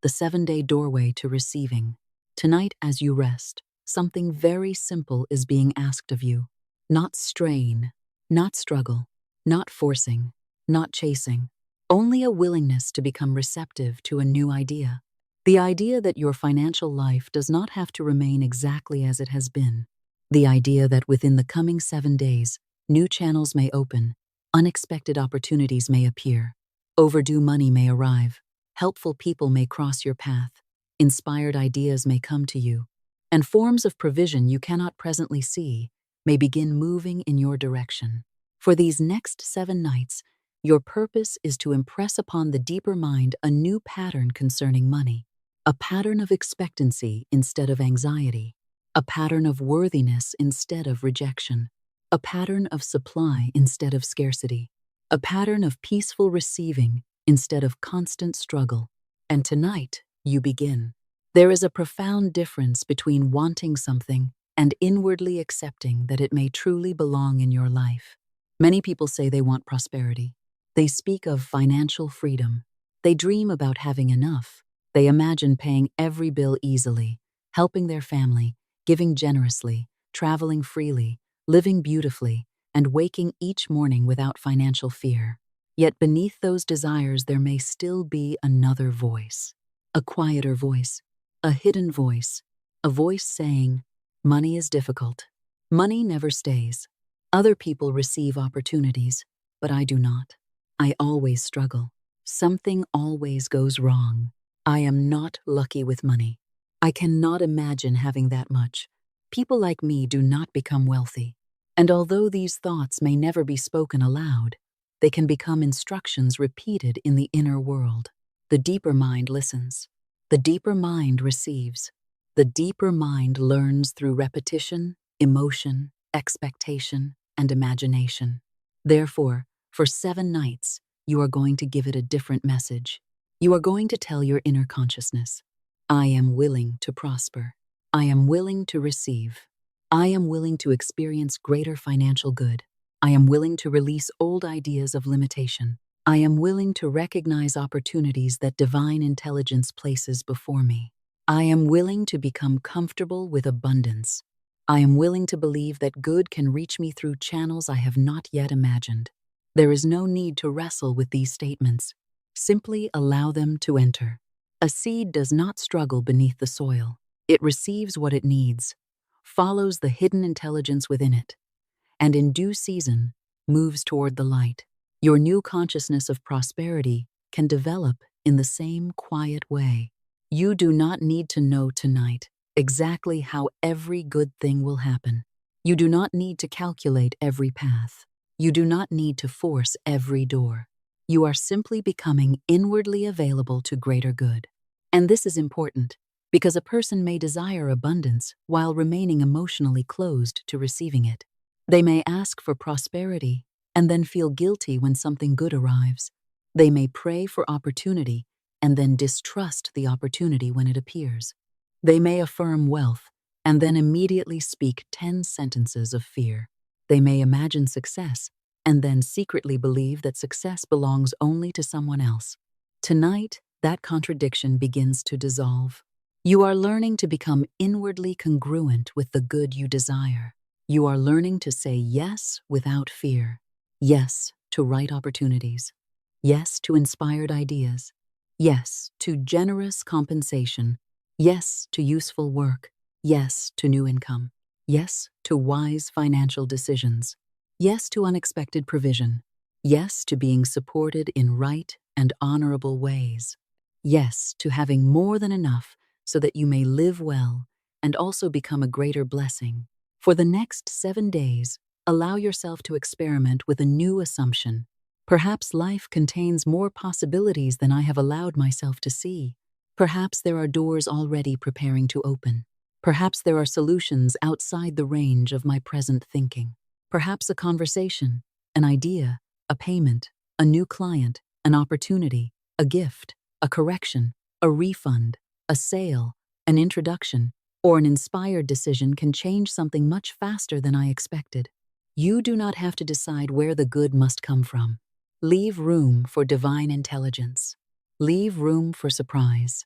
the 7-day doorway to receiving. Tonight, as you rest, something very simple is being asked of you. Not strain, not struggle, not forcing, not chasing. Only a willingness to become receptive to a new idea. The idea that your financial life does not have to remain exactly as it has been. The idea that within the coming 7 days, new channels may open, unexpected opportunities may appear, overdue money may arrive, helpful people may cross your path, inspired ideas may come to you, and forms of provision you cannot presently see may begin moving in your direction. For these next 7 nights, your purpose is to impress upon the deeper mind a new pattern concerning money, a pattern of expectancy instead of anxiety, a pattern of worthiness instead of rejection, a pattern of supply instead of scarcity, a pattern of peaceful receiving instead of constant struggle. And tonight, you begin. There is a profound difference between wanting something and inwardly accepting that it may truly belong in your life. Many people say they want prosperity. They speak of financial freedom. They dream about having enough. They imagine paying every bill easily, helping their family, giving generously, traveling freely, living beautifully, and waking each morning without financial fear. Yet beneath those desires there may still be another voice, a quieter voice, a hidden voice, a voice saying, "Money is difficult. Money never stays. Other people receive opportunities, but I do not. I always struggle. Something always goes wrong. I am not lucky with money. I cannot imagine having that much. People like me do not become wealthy." And although these thoughts may never be spoken aloud, they can become instructions repeated in the inner world. The deeper mind listens. The deeper mind receives. The deeper mind learns through repetition, emotion, expectation, and imagination. Therefore, for 7 nights, you are going to give it a different message. You are going to tell your inner consciousness, "I am willing to prosper. I am willing to receive. I am willing to experience greater financial good. I am willing to release old ideas of limitation. I am willing to recognize opportunities that divine intelligence places before me. I am willing to become comfortable with abundance. I am willing to believe that good can reach me through channels I have not yet imagined." There is no need to wrestle with these statements. Simply allow them to enter. A seed does not struggle beneath the soil. It receives what it needs, follows the hidden intelligence within it, and in due season moves toward the light. Your new consciousness of prosperity can develop in the same quiet way. You do not need to know tonight exactly how every good thing will happen. You do not need to calculate every path. You do not need to force every door. You are simply becoming inwardly available to greater good. And this is important, because a person may desire abundance while remaining emotionally closed to receiving it. They may ask for prosperity and then feel guilty when something good arrives. They may pray for opportunity and then distrust the opportunity when it appears. They may affirm wealth and then immediately speak 10 sentences of fear. They may imagine success and then secretly believe that success belongs only to someone else. Tonight, that contradiction begins to dissolve. You are learning to become inwardly congruent with the good you desire. You are learning to say yes without fear. Yes to right opportunities. Yes to inspired ideas. Yes to generous compensation. Yes to useful work. Yes to new income. Yes to wise financial decisions. Yes to unexpected provision. Yes to being supported in right and honorable ways. Yes to having more than enough so that you may live well and also become a greater blessing. For the next 7 days, allow yourself to experiment with a new assumption. Perhaps life contains more possibilities than I have allowed myself to see. Perhaps there are doors already preparing to open. Perhaps there are solutions outside the range of my present thinking. Perhaps a conversation, an idea, a payment, a new client, an opportunity, a gift, a correction, a refund, a sale, an introduction, or an inspired decision can change something much faster than I expected. You do not have to decide where the good must come from. Leave room for divine intelligence. Leave room for surprise.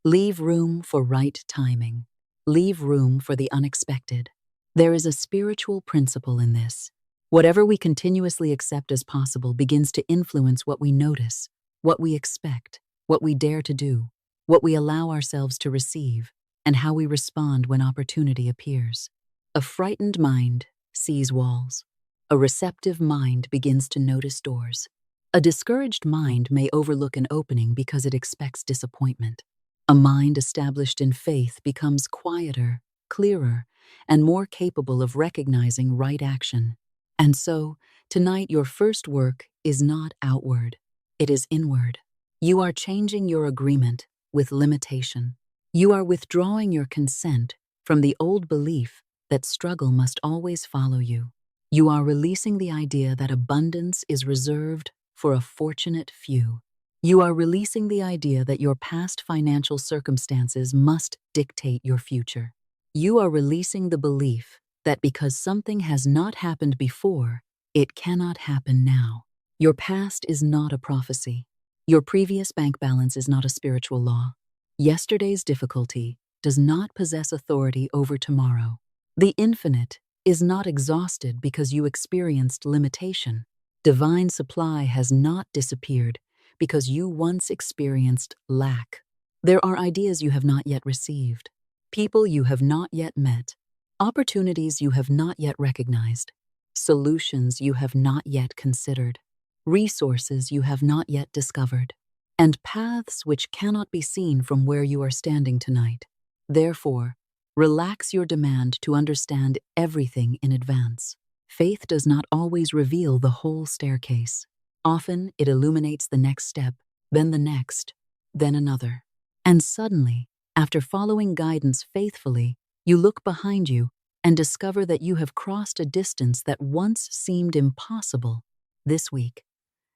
Leave room for right timing. Leave room for the unexpected. There is a spiritual principle in this. Whatever we continuously accept as possible begins to influence what we notice, what we expect, what we dare to do, what we allow ourselves to receive, and how we respond when opportunity appears. A frightened mind sees walls. A receptive mind begins to notice doors. A discouraged mind may overlook an opening because it expects disappointment. A mind established in faith becomes quieter, clearer, and more capable of recognizing right action. And so, tonight your first work is not outward, it is inward. You are changing your agreement with limitation. You are withdrawing your consent from the old belief that struggle must always follow you. You are releasing the idea that abundance is reserved for a fortunate few. You are releasing the idea that your past financial circumstances must dictate your future. You are releasing the belief that because something has not happened before, it cannot happen now. Your past is not a prophecy. Your previous bank balance is not a spiritual law. Yesterday's difficulty does not possess authority over tomorrow. The infinite is not exhausted because you experienced limitation. Divine supply has not disappeared because you once experienced lack. There are ideas you have not yet received, people you have not yet met, opportunities you have not yet recognized, solutions you have not yet considered, resources you have not yet discovered, and paths which cannot be seen from where you are standing tonight. Therefore, relax your demand to understand everything in advance. Faith does not always reveal the whole staircase. Often it illuminates the next step, then the next, then another. And suddenly, after following guidance faithfully, you look behind you and discover that you have crossed a distance that once seemed impossible. This week,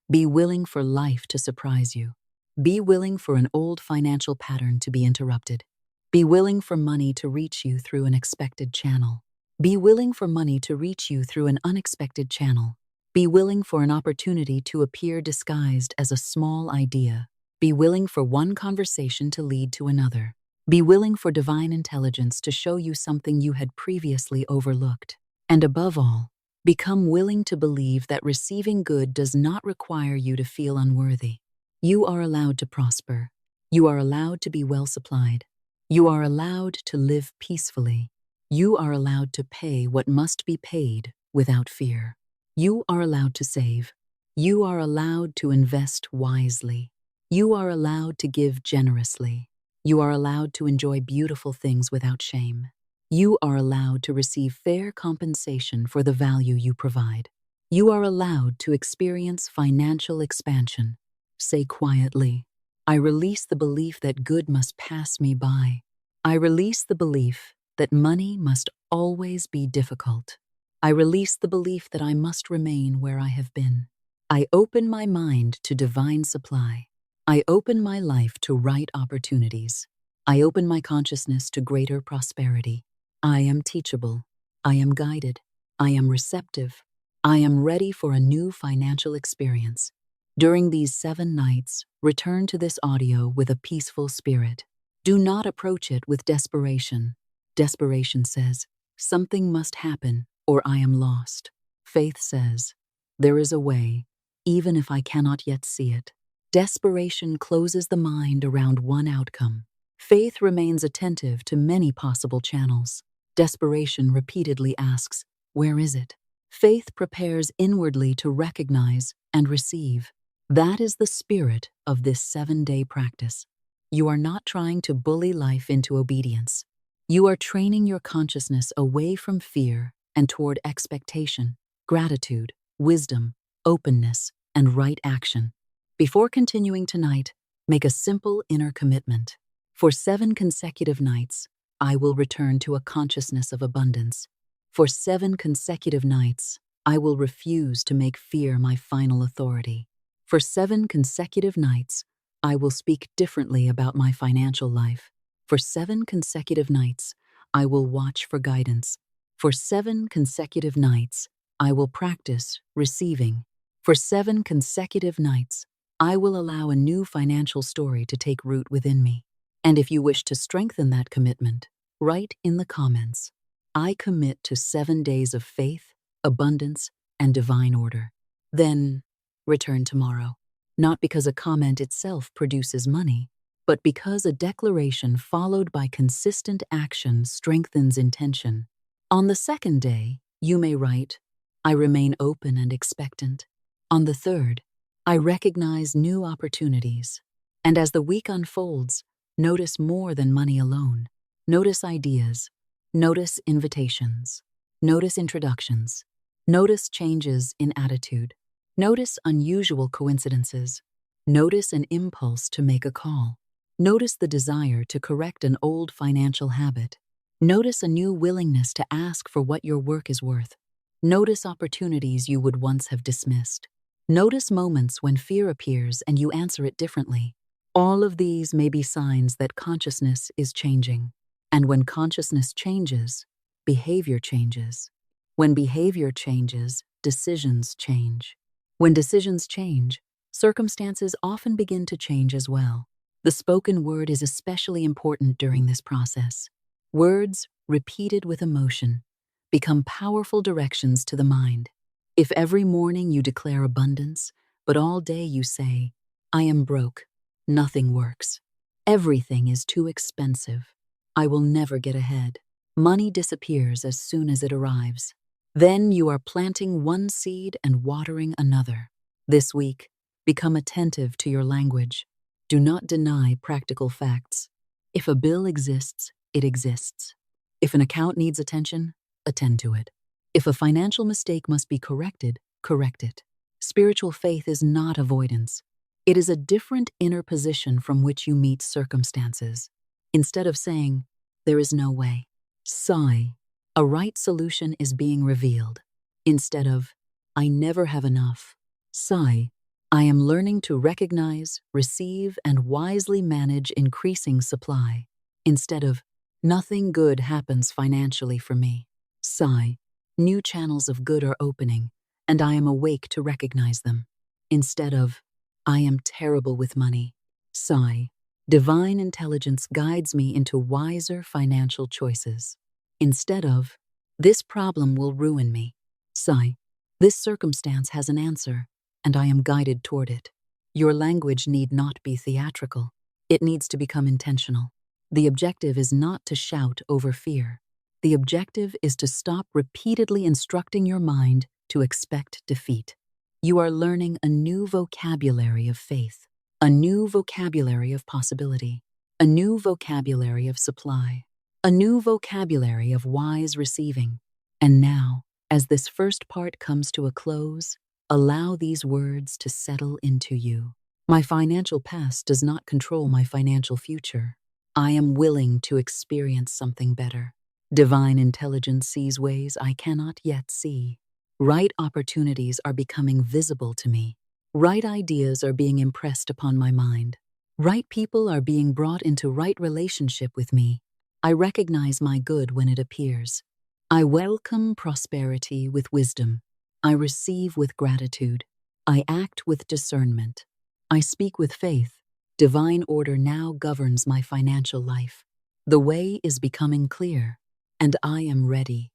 be willing for life to surprise you. Be willing for an old financial pattern to be interrupted. Be willing for money to reach you through an expected channel. Be willing for money to reach you through an unexpected channel. Be willing for an opportunity to appear disguised as a small idea. Be willing for one conversation to lead to another. Be willing for divine intelligence to show you something you had previously overlooked. And above all, become willing to believe that receiving good does not require you to feel unworthy. You are allowed to prosper. You are allowed to be well supplied. You are allowed to live peacefully. You are allowed to pay what must be paid without fear. You are allowed to save. You are allowed to invest wisely. You are allowed to give generously. You are allowed to enjoy beautiful things without shame. You are allowed to receive fair compensation for the value you provide. You are allowed to experience financial expansion. Say quietly, I release the belief that good must pass me by. I release the belief that money must always be difficult. I release the belief that I must remain where I have been. I open my mind to divine supply. I open my life to right opportunities. I open my consciousness to greater prosperity. I am teachable. I am guided. I am receptive. I am ready for a new financial experience. During these 7 nights, return to this audio with a peaceful spirit. Do not approach it with desperation. Desperation says, something must happen or I am lost. Faith says, there is a way, even if I cannot yet see it. Desperation closes the mind around one outcome. Faith remains attentive to many possible channels. Desperation repeatedly asks, where is it? Faith prepares inwardly to recognize and receive. That is the spirit of this 7-day practice. You are not trying to bully life into obedience. You are training your consciousness away from fear and toward expectation, gratitude, wisdom, openness, and right action. Before continuing tonight, make a simple inner commitment. For 7 consecutive nights, I will return to a consciousness of abundance. For 7 consecutive nights, I will refuse to make fear my final authority. For 7 consecutive nights, I will speak differently about my financial life. For 7 consecutive nights, I will watch for guidance. For 7 consecutive nights, I will practice receiving. For 7 consecutive nights, I will allow a new financial story to take root within me. And if you wish to strengthen that commitment, write in the comments, "I commit to 7 days of faith, abundance, and divine order." Then return tomorrow, not because a comment itself produces money, but because a declaration followed by consistent action strengthens intention. On the second day, you may write, "I remain open and expectant." On the third, "I recognize new opportunities." And as the week unfolds, notice more than money alone. Notice ideas. Notice invitations. Notice introductions. Notice changes in attitude. Notice unusual coincidences. Notice an impulse to make a call. Notice the desire to correct an old financial habit. Notice a new willingness to ask for what your work is worth. Notice opportunities you would once have dismissed. Notice moments when fear appears and you answer it differently. All of these may be signs that consciousness is changing. And when consciousness changes, behavior changes. When behavior changes, decisions change. When decisions change, circumstances often begin to change as well. The spoken word is especially important during this process. Words, repeated with emotion, become powerful directions to the mind. If every morning you declare abundance, but all day you say, "I am broke, nothing works, everything is too expensive, I will never get ahead," money disappears as soon as it arrives. Then you are planting one seed and watering another. This week, become attentive to your language. Do not deny practical facts. If a bill exists, it exists. If an account needs attention, attend to it. If a financial mistake must be corrected, correct it. Spiritual faith is not avoidance. It is a different inner position from which you meet circumstances. Instead of saying, "There is no way," sigh, "A right solution is being revealed." Instead of, "I never have enough," sigh, "I am learning to recognize, receive, and wisely manage increasing supply." Instead of, "Nothing good happens financially for me," sigh, "New channels of good are opening, and I am awake to recognize them." Instead of, "I am terrible with money," sigh, "Divine intelligence guides me into wiser financial choices." Instead of, "This problem will ruin me," sigh, "This circumstance has an answer, and I am guided toward it." Your language need not be theatrical. It needs to become intentional. The objective is not to shout over fear. The objective is to stop repeatedly instructing your mind to expect defeat. You are learning a new vocabulary of faith, a new vocabulary of possibility, a new vocabulary of supply, a new vocabulary of wise receiving. And now, as this first part comes to a close, allow these words to settle into you. My financial past does not control my financial future. I am willing to experience something better. Divine intelligence sees ways I cannot yet see. Right opportunities are becoming visible to me. Right ideas are being impressed upon my mind. Right people are being brought into right relationship with me. I recognize my good when it appears. I welcome prosperity with wisdom. I receive with gratitude. I act with discernment. I speak with faith. Divine order now governs my financial life. The way is becoming clear, and I am ready.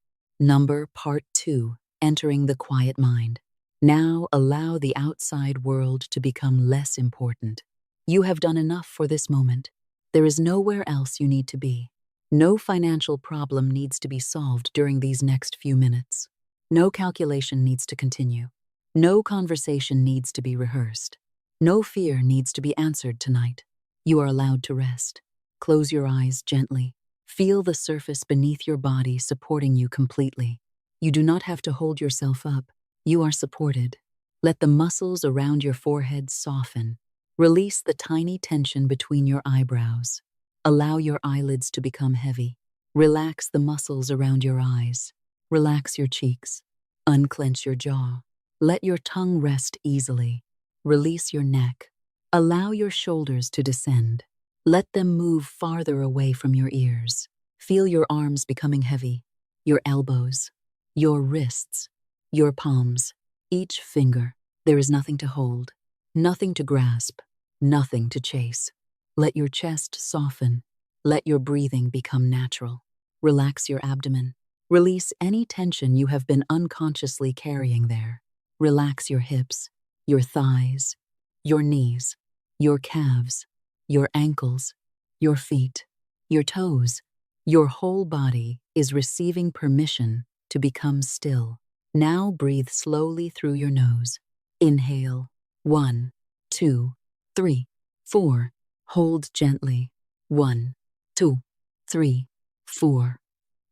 Part 2, Entering the Quiet Mind. Now allow the outside world to become less important. You have done enough for this moment. There is nowhere else you need to be. No financial problem needs to be solved during these next few minutes. No calculation needs to continue. No conversation needs to be rehearsed. No fear needs to be answered tonight. You are allowed to rest. Close your eyes gently. Feel the surface beneath your body supporting you completely. You do not have to hold yourself up. You are supported. Let the muscles around your forehead soften. Release the tiny tension between your eyebrows. Allow your eyelids to become heavy. Relax the muscles around your eyes. Relax your cheeks. Unclench your jaw. Let your tongue rest easily. Release your neck. Allow your shoulders to descend. Let them move farther away from your ears. Feel your arms becoming heavy. Your elbows. Your wrists. Your palms. Each finger. There is nothing to hold. Nothing to grasp. Nothing to chase. Let your chest soften. Let your breathing become natural. Relax your abdomen. Release any tension you have been unconsciously carrying there. Relax your hips, your thighs, your knees, your calves, your ankles, your feet, your toes. Your whole body is receiving permission to become still. Now breathe slowly through your nose. Inhale. 1, 2, 3, 4. Hold gently. 1, 2, 3, 4.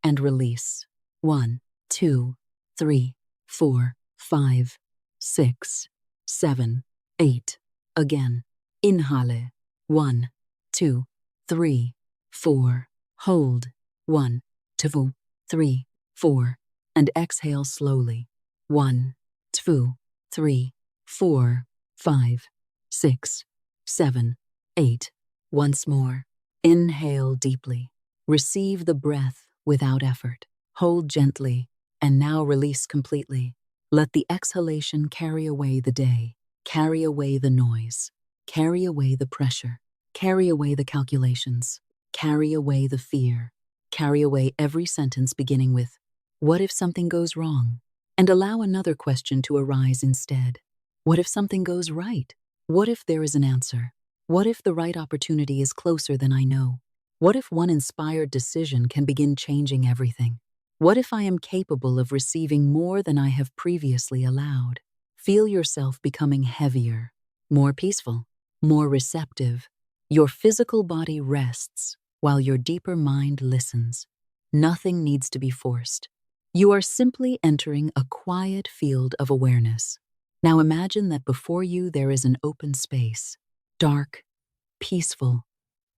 And release. 1, 2, 3, 4, 5, 6, 7, 8. Again. Inhale. 1, 2, 3, 4. Hold. 1, 2, 3, 4. And exhale slowly. 1, 2, 3, 4, 5, 6, 7, 8. Once more. Inhale deeply. Receive the breath without effort. Hold gently, and now release completely. Let the exhalation carry away the day, carry away the noise, carry away the pressure, carry away the calculations, carry away the fear, carry away every sentence beginning with, "What if something goes wrong?" And allow another question to arise instead. What if something goes right? What if there is an answer? What if the right opportunity is closer than I know? What if one inspired decision can begin changing everything? What if I am capable of receiving more than I have previously allowed? Feel yourself becoming heavier, more peaceful, more receptive. Your physical body rests while your deeper mind listens. Nothing needs to be forced. You are simply entering a quiet field of awareness. Now imagine that before you there is an open space, dark, peaceful,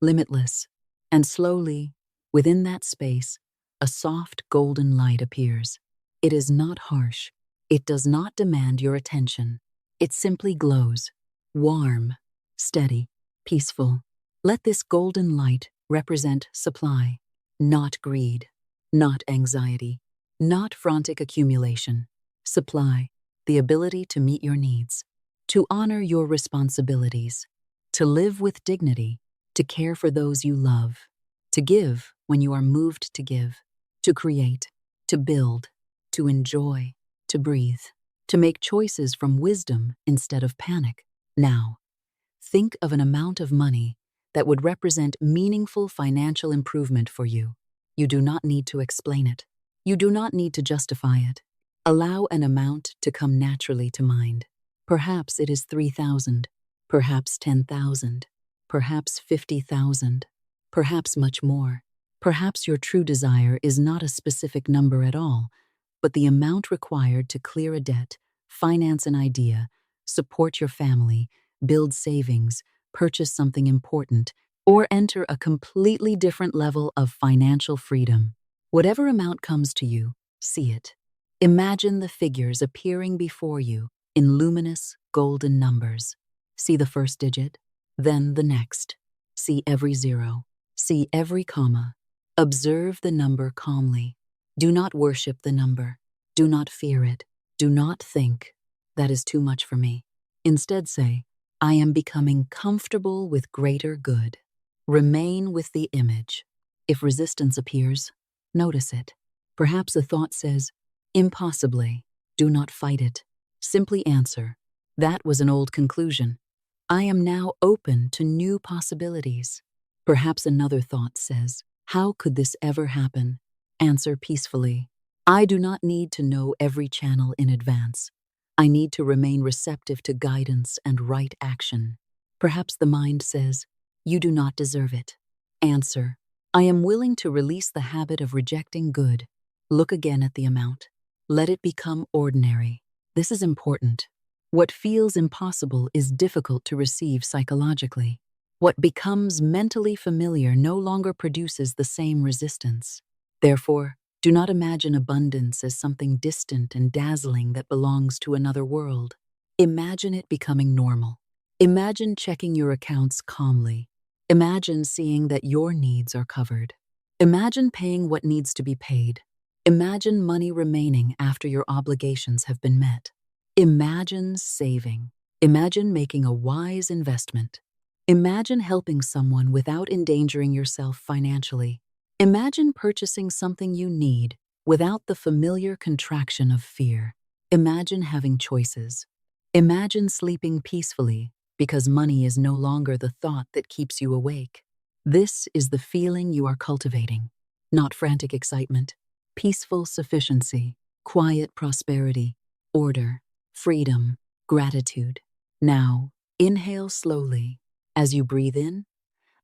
limitless, and slowly, within that space, a soft golden light appears. It is not harsh. It does not demand your attention. It simply glows, warm, steady, peaceful. Let this golden light represent supply, not greed, not anxiety, not frantic accumulation. Supply, the ability to meet your needs, to honor your responsibilities, to live with dignity, to care for those you love, to give when you are moved to give, to create, to build, to enjoy, to breathe, to make choices from wisdom instead of panic. Now, think of an amount of money that would represent meaningful financial improvement for you. You do not need to explain it. You do not need to justify it. Allow an amount to come naturally to mind. Perhaps it is 3,000, perhaps 10,000, perhaps 50,000, perhaps much more. Perhaps your true desire is not a specific number at all, but the amount required to clear a debt, finance an idea, support your family, build savings, purchase something important, or enter a completely different level of financial freedom. Whatever amount comes to you, see it. Imagine the figures appearing before you in luminous, golden numbers. See the first digit, then the next. See every zero. See every comma. Observe the number calmly. Do not worship the number. Do not fear it. Do not think, "That is too much for me." Instead say, "I am becoming comfortable with greater good." Remain with the image. If resistance appears, notice it. Perhaps a thought says, "Impossibly." Do not fight it. Simply answer, "That was an old conclusion. I am now open to new possibilities." Perhaps another thought says, "How could this ever happen?" Answer peacefully, "I do not need to know every channel in advance. I need to remain receptive to guidance and right action." Perhaps the mind says, "You do not deserve it." Answer, "I am willing to release the habit of rejecting good." Look again at the amount. Let it become ordinary. This is important. What feels impossible is difficult to receive psychologically. What becomes mentally familiar no longer produces the same resistance. Therefore, do not imagine abundance as something distant and dazzling that belongs to another world. Imagine it becoming normal. Imagine checking your accounts calmly. Imagine seeing that your needs are covered. Imagine paying what needs to be paid. Imagine money remaining after your obligations have been met. Imagine saving. Imagine making a wise investment. Imagine helping someone without endangering yourself financially. Imagine purchasing something you need without the familiar contraction of fear. Imagine having choices. Imagine sleeping peacefully because money is no longer the thought that keeps you awake. This is the feeling you are cultivating, not frantic excitement, peaceful sufficiency, quiet prosperity, order, freedom, gratitude. Now, inhale slowly. As you breathe in,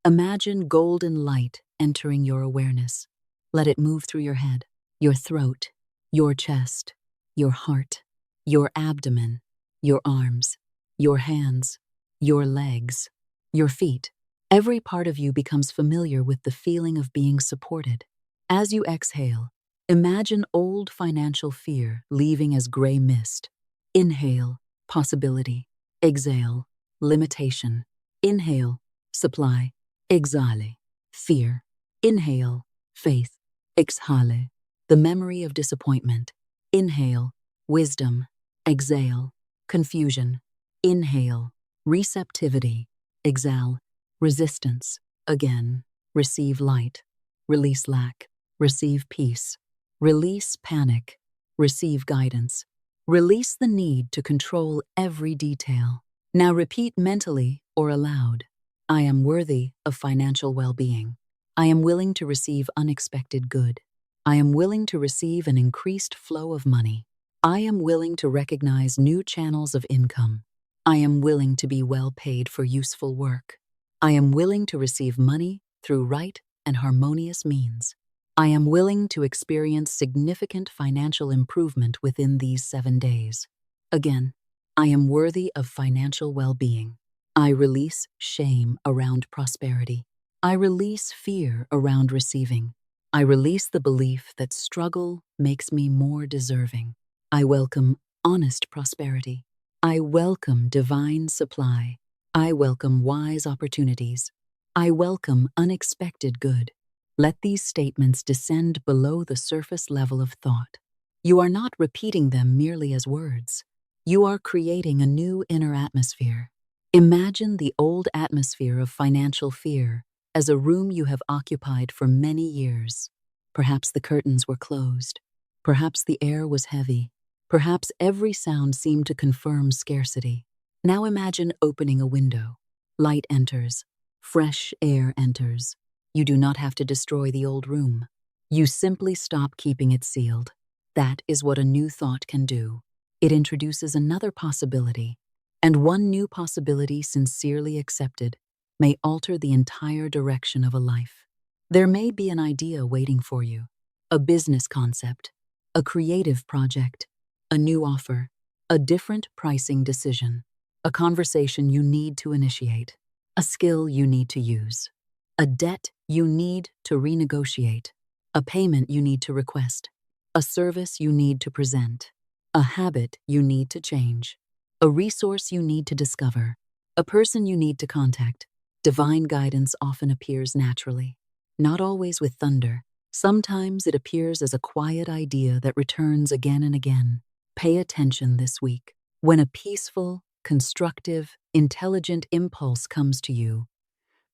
imagine golden light entering your awareness. Let it move through your head, your throat, your chest, your heart, your abdomen, your arms, your hands, your legs, your feet. Every part of you becomes familiar with the feeling of being supported. As you exhale, imagine old financial fear leaving as gray mist. Inhale, possibility. Exhale, limitation. Inhale, supply. Exhale, fear. Inhale, faith. Exhale, the memory of disappointment. Inhale, wisdom. Exhale, confusion. Inhale, receptivity. Exhale, resistance. Again, receive light. Release lack. Receive peace. Release panic. Receive guidance. Release the need to control every detail. Now repeat mentally or aloud. I am worthy of financial well-being. I am willing to receive unexpected good. I am willing to receive an increased flow of money. I am willing to recognize new channels of income. I am willing to be well paid for useful work. I am willing to receive money through right and harmonious means. I am willing to experience significant financial improvement within these 7 days. Again, I am worthy of financial well-being. I release shame around prosperity. I release fear around receiving. I release the belief that struggle makes me more deserving. I welcome honest prosperity. I welcome divine supply. I welcome wise opportunities. I welcome unexpected good. Let these statements descend below the surface level of thought. You are not repeating them merely as words. You are creating a new inner atmosphere. Imagine the old atmosphere of financial fear as a room you have occupied for many years. Perhaps the curtains were closed. Perhaps the air was heavy. Perhaps every sound seemed to confirm scarcity. Now imagine opening a window. Light enters. Fresh air enters. You do not have to destroy the old room. You simply stop keeping it sealed. That is what a new thought can do. It introduces another possibility, and one new possibility sincerely accepted may alter the entire direction of a life. There may be an idea waiting for you, a business concept, a creative project, a new offer, a different pricing decision, a conversation you need to initiate, a skill you need to use, a debt you need to renegotiate, a payment you need to request, a service you need to present, a habit you need to change, a resource you need to discover, a person you need to contact. Divine guidance often appears naturally, not always with thunder. Sometimes it appears as a quiet idea that returns again and again. Pay attention this week. When a peaceful, constructive, intelligent impulse comes to you,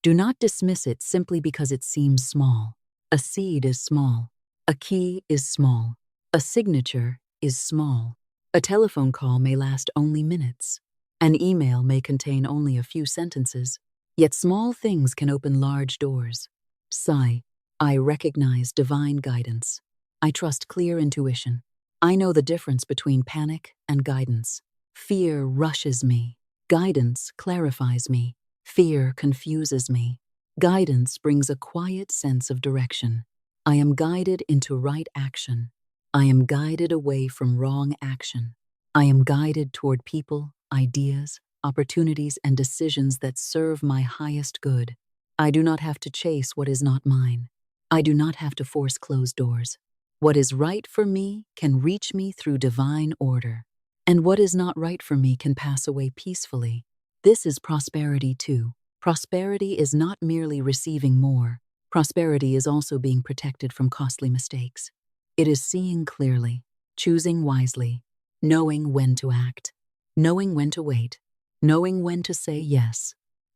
do not dismiss it simply because it seems small. A seed is small. A key is small. A signature is small. A telephone call may last only minutes. An email may contain only a few sentences. Yet small things can open large doors. Sigh. I recognize divine guidance. I trust clear intuition. I know the difference between panic and guidance. Fear rushes me. Guidance clarifies me. Fear confuses me. Guidance brings a quiet sense of direction. I am guided into right action. I am guided away from wrong action. I am guided toward people, ideas, opportunities, and decisions that serve my highest good. I do not have to chase what is not mine. I do not have to force closed doors. What is right for me can reach me through divine order, and what is not right for me can pass away peacefully. This is prosperity too. Prosperity is not merely receiving more. Prosperity is also being protected from costly mistakes. It is seeing clearly, choosing wisely, knowing when to act, knowing when to wait, knowing when to say yes,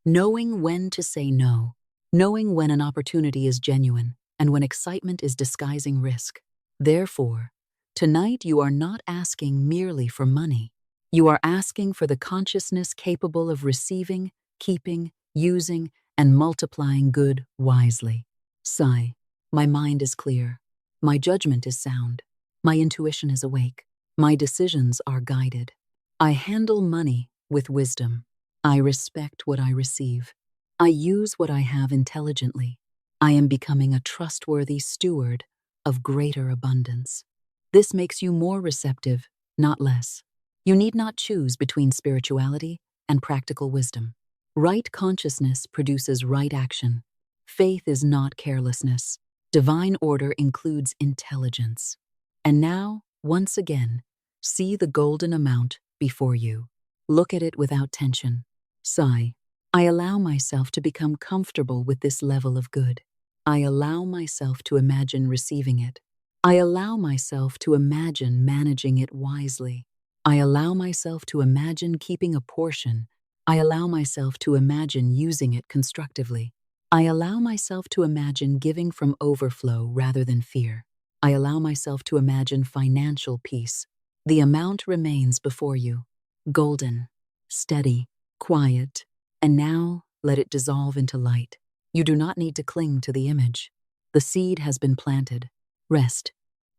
knowing when to say no, knowing when an opportunity is genuine and when excitement is disguising risk. Therefore, tonight you are not asking merely for money. You are asking for the consciousness capable of receiving, keeping, using, and multiplying good wisely. Sigh. My mind is clear. My judgment is sound. My intuition is awake. My decisions are guided. I handle money with wisdom. I respect what I receive. I use what I have intelligently. I am becoming a trustworthy steward of greater abundance. This makes you more receptive, not less. You need not choose between spirituality and practical wisdom. Right consciousness produces right action. Faith is not carelessness. Divine order includes intelligence. And now, once again, see the golden amount before you. Look at it without tension. Sigh. I allow myself to become comfortable with this level of good. I allow myself to imagine receiving it. I allow myself to imagine managing it wisely. I allow myself to imagine keeping a portion. I allow myself to imagine using it constructively. I allow myself to imagine giving from overflow rather than fear. I allow myself to imagine financial peace. The amount remains before you. Golden, steady, quiet, and now let it dissolve into light. You do not need to cling to the image. The seed has been planted. Rest.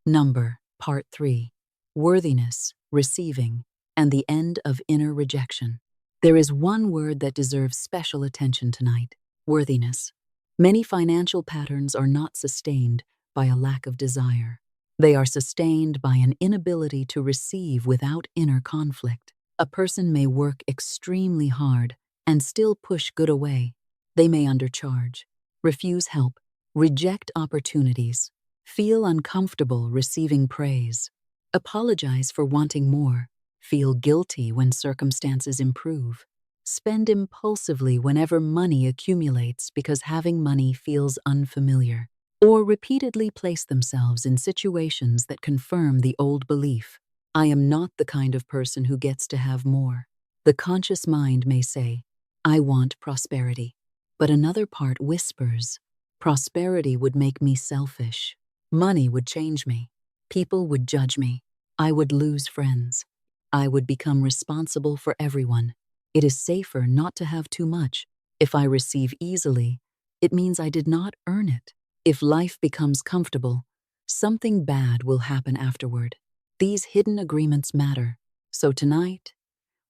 Number, Part 3. Worthiness, receiving, and the end of inner rejection. There is one word that deserves special attention tonight: worthiness. Many financial patterns are not sustained by a lack of desire. They are sustained by an inability to receive without inner conflict. A person may work extremely hard and still push good away. They may undercharge, refuse help, reject opportunities, feel uncomfortable receiving praise, apologize for wanting more, feel guilty when circumstances improve, spend impulsively whenever money accumulates because having money feels unfamiliar, or repeatedly place themselves in situations that confirm the old belief: I am not the kind of person who gets to have more. The conscious mind may say, I want prosperity. But another part whispers, prosperity would make me selfish. Money would change me. People would judge me. I would lose friends. I would become responsible for everyone. It is safer not to have too much. If I receive easily, it means I did not earn it. If life becomes comfortable, something bad will happen afterward. These hidden agreements matter, so tonight,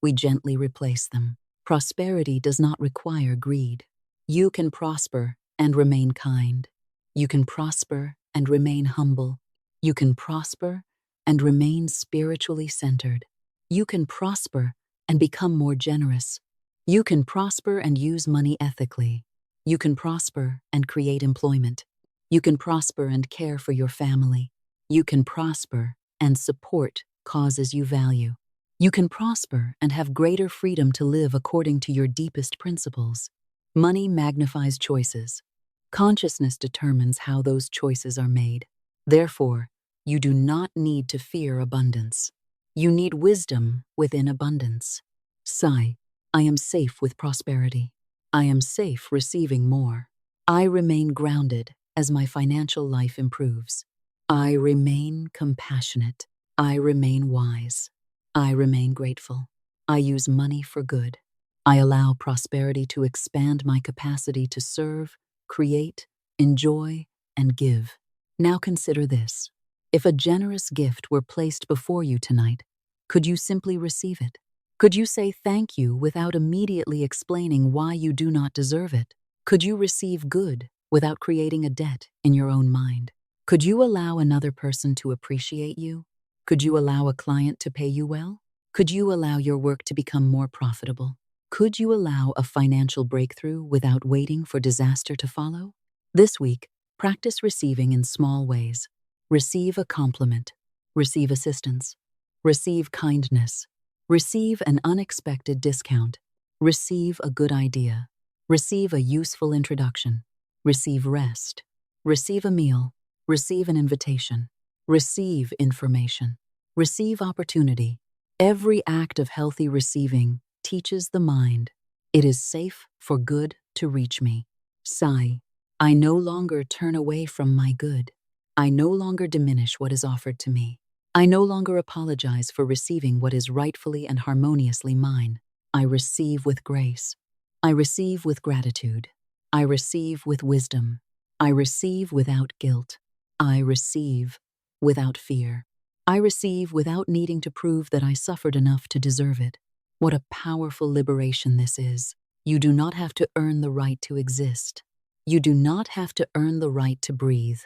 we gently replace them. Prosperity does not require greed. You can prosper and remain kind. You can prosper and remain humble. You can prosper and remain spiritually centered. You can prosper and become more generous. You can prosper and use money ethically. You can prosper and create employment. You can prosper and care for your family. You can prosper and support causes you value. You can prosper and have greater freedom to live according to your deepest principles. Money magnifies choices. Consciousness determines how those choices are made. Therefore, you do not need to fear abundance. You need wisdom within abundance. Sigh. I am safe with prosperity. I am safe receiving more. I remain grounded as my financial life improves. I remain compassionate. I remain wise. I remain grateful. I use money for good. I allow prosperity to expand my capacity to serve, create, enjoy, and give. Now consider this. If a generous gift were placed before you tonight, could you simply receive it? Could you say thank you without immediately explaining why you do not deserve it? Could you receive good without creating a debt in your own mind? Could you allow another person to appreciate you? Could you allow a client to pay you well? Could you allow your work to become more profitable? Could you allow a financial breakthrough without waiting for disaster to follow? This week, practice receiving in small ways. Receive a compliment. Receive assistance. Receive kindness. Receive an unexpected discount. Receive a good idea. Receive a useful introduction. Receive rest. Receive a meal. Receive an invitation. Receive information. Receive opportunity. Every act of healthy receiving teaches the mind, It is safe for good to reach me. Sigh. I no longer turn away from my good. I no longer diminish what is offered to me. I no longer apologize for receiving what is rightfully and harmoniously mine. I receive with grace. I receive with gratitude. I receive with wisdom. I receive without guilt. I receive without fear. I receive without needing to prove that I suffered enough to deserve it. What a powerful liberation this is. You do not have to earn the right to exist. You do not have to earn the right to breathe.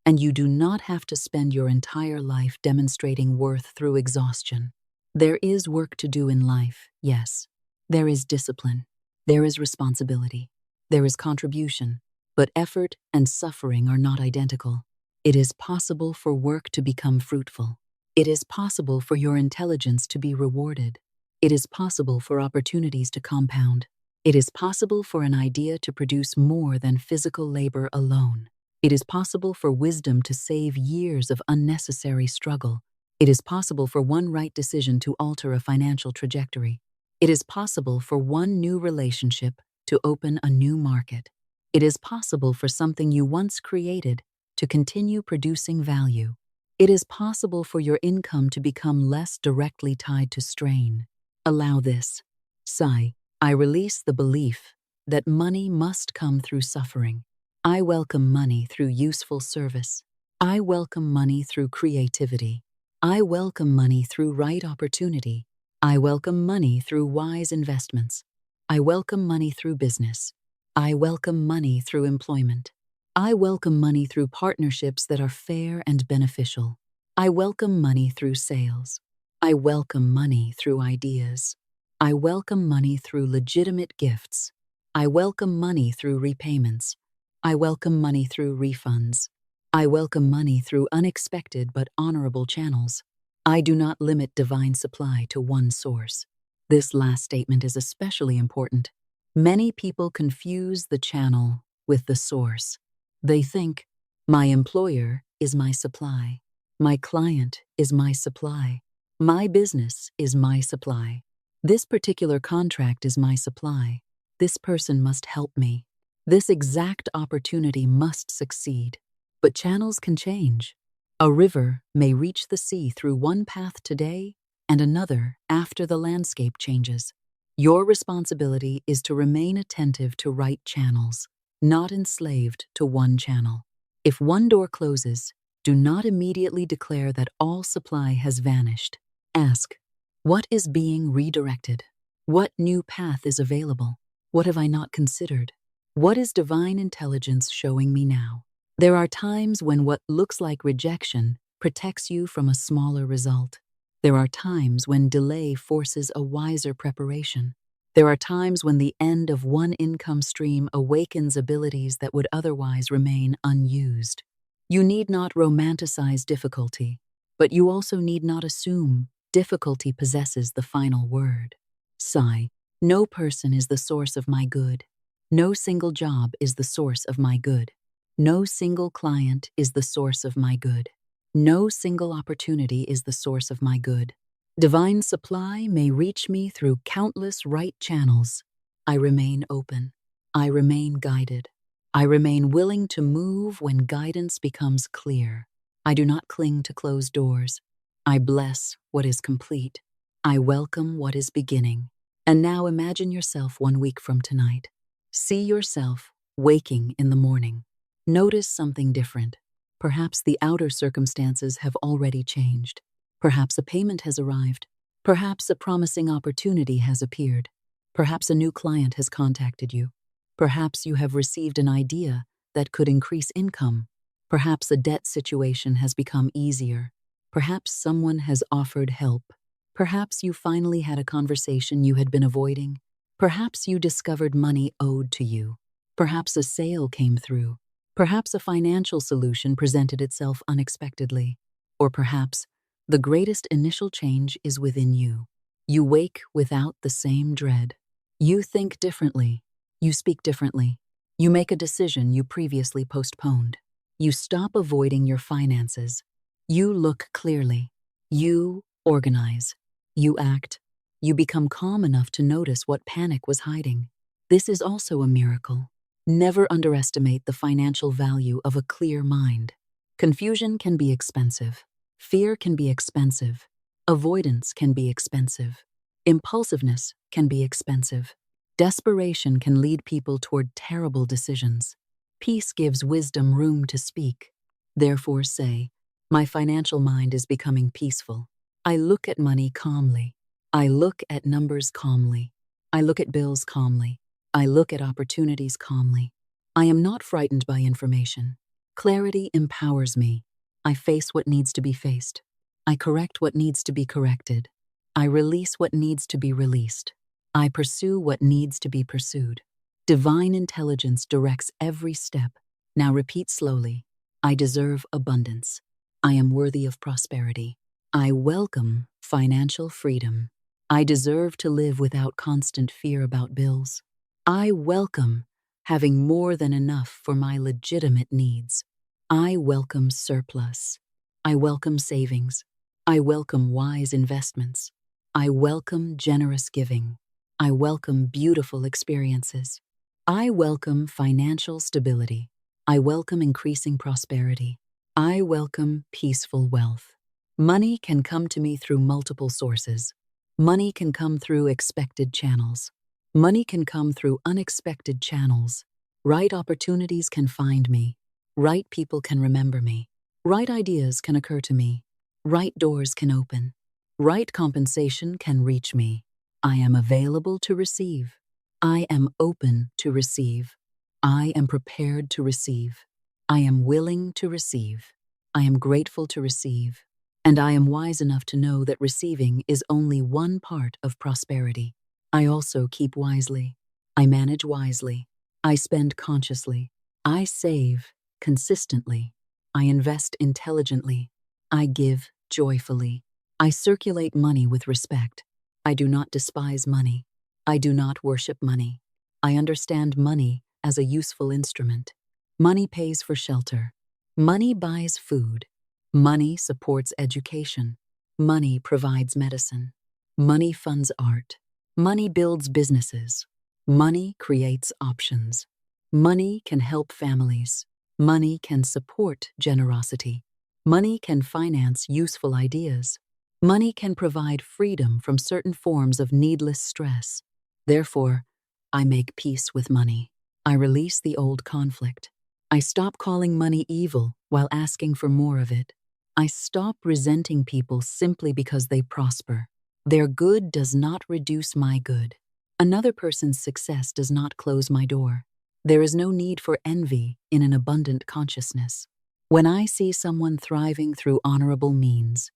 And you do not have to spend your entire life demonstrating worth through exhaustion. There is work to do in life, yes. There is discipline. There is responsibility. There is contribution. But effort and suffering are not identical. It is possible for work to become fruitful. It is possible for your intelligence to be rewarded. It is possible for opportunities to compound. It is possible for an idea to produce more than physical labor alone. It is possible for wisdom to save years of unnecessary struggle. It is possible for one right decision to alter a financial trajectory. It is possible for one new relationship to open a new market. It is possible for something you once created to continue producing value. It is possible for your income to become less directly tied to strain. Allow this. Sigh. I release the belief that money must come through suffering. I welcome money through useful service. I welcome money through creativity. I welcome money through right opportunity. I welcome money through wise investments. I welcome money through business. I welcome money through employment. I welcome money through partnerships that are fair and beneficial. I welcome money through sales. I welcome money through ideas. I welcome money through legitimate gifts. I welcome money through repayments. I welcome money through refunds. I welcome money through unexpected but honorable channels. I do not limit divine supply to one source. This last statement is especially important. Many people confuse the channel with the source. They think, my employer is my supply. My client is my supply. My business is my supply. This particular contract is my supply. This person must help me. This exact opportunity must succeed. But channels can change. A river may reach the sea through one path today and another after the landscape changes. Your responsibility is to remain attentive to right channels, not enslaved to one channel. If one door closes, do not immediately declare that all supply has vanished. Ask, what is being redirected? What new path is available? What have I not considered? What is divine intelligence showing me now? There are times when what looks like rejection protects you from a smaller result. There are times when delay forces a wiser preparation. There are times when the end of one income stream awakens abilities that would otherwise remain unused. You need not romanticize difficulty, but you also need not assume difficulty possesses the final word. Sigh. No person is the source of my good. No single job is the source of my good. No single client is the source of my good. No single opportunity is the source of my good. Divine supply may reach me through countless right channels. I remain open. I remain guided. I remain willing to move when guidance becomes clear. I do not cling to closed doors. I bless what is complete. I welcome what is beginning. And now imagine yourself 1 week from tonight. See yourself waking in the morning. Notice something different. Perhaps the outer circumstances have already changed. Perhaps a payment has arrived. Perhaps a promising opportunity has appeared. Perhaps a new client has contacted you. Perhaps you have received an idea that could increase income. Perhaps a debt situation has become easier. Perhaps someone has offered help. Perhaps you finally had a conversation you had been avoiding. Perhaps you discovered money owed to you. Perhaps a sale came through. Perhaps a financial solution presented itself unexpectedly. Or perhaps the greatest initial change is within you. You wake without the same dread. You think differently. You speak differently. You make a decision you previously postponed. You stop avoiding your finances. You look clearly. You organize. You act. You become calm enough to notice what panic was hiding. This is also a miracle. Never underestimate the financial value of a clear mind. Confusion can be expensive. Fear can be expensive. Avoidance can be expensive. Impulsiveness can be expensive. Desperation can lead people toward terrible decisions. Peace gives wisdom room to speak. Therefore say, my financial mind is becoming peaceful. I look at money calmly. I look at numbers calmly. I look at bills calmly. I look at opportunities calmly. I am not frightened by information. Clarity empowers me. I face what needs to be faced. I correct what needs to be corrected. I release what needs to be released. I pursue what needs to be pursued. Divine intelligence directs every step. Now repeat slowly. I deserve abundance. I am worthy of prosperity. I welcome financial freedom. I deserve to live without constant fear about bills. I welcome having more than enough for my legitimate needs. I welcome surplus. I welcome savings. I welcome wise investments. I welcome generous giving. I welcome beautiful experiences. I welcome financial stability. I welcome increasing prosperity. I welcome peaceful wealth. Money can come to me through multiple sources. Money can come through expected channels. Money can come through unexpected channels. Right opportunities can find me. Right people can remember me. Right ideas can occur to me. Right doors can open. Right compensation can reach me. I am available to receive. I am open to receive. I am prepared to receive. I am willing to receive. I am grateful to receive. And I am wise enough to know that receiving is only one part of prosperity. I also keep wisely. I manage wisely. I spend consciously. I save consistently. I invest intelligently. I give joyfully. I circulate money with respect. I do not despise money. I do not worship money. I understand money as a useful instrument. Money pays for shelter. Money buys food. Money supports education. Money provides medicine. Money funds art. Money builds businesses. Money creates options. Money can help families. Money can support generosity. Money can finance useful ideas. Money can provide freedom from certain forms of needless stress. Therefore, I make peace with money. I release the old conflict. I stop calling money evil while asking for more of it. I stop resenting people simply because they prosper. Their good does not reduce my good. Another person's success does not close my door. There is no need for envy in an abundant consciousness. When I see someone thriving through honorable means,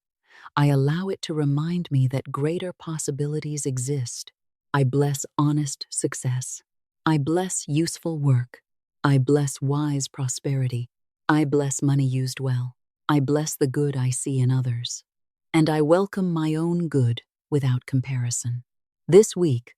I allow it to remind me that greater possibilities exist. I bless honest success. I bless useful work. I bless wise prosperity. I bless money used well. I bless the good I see in others. And I welcome my own good without comparison. This week,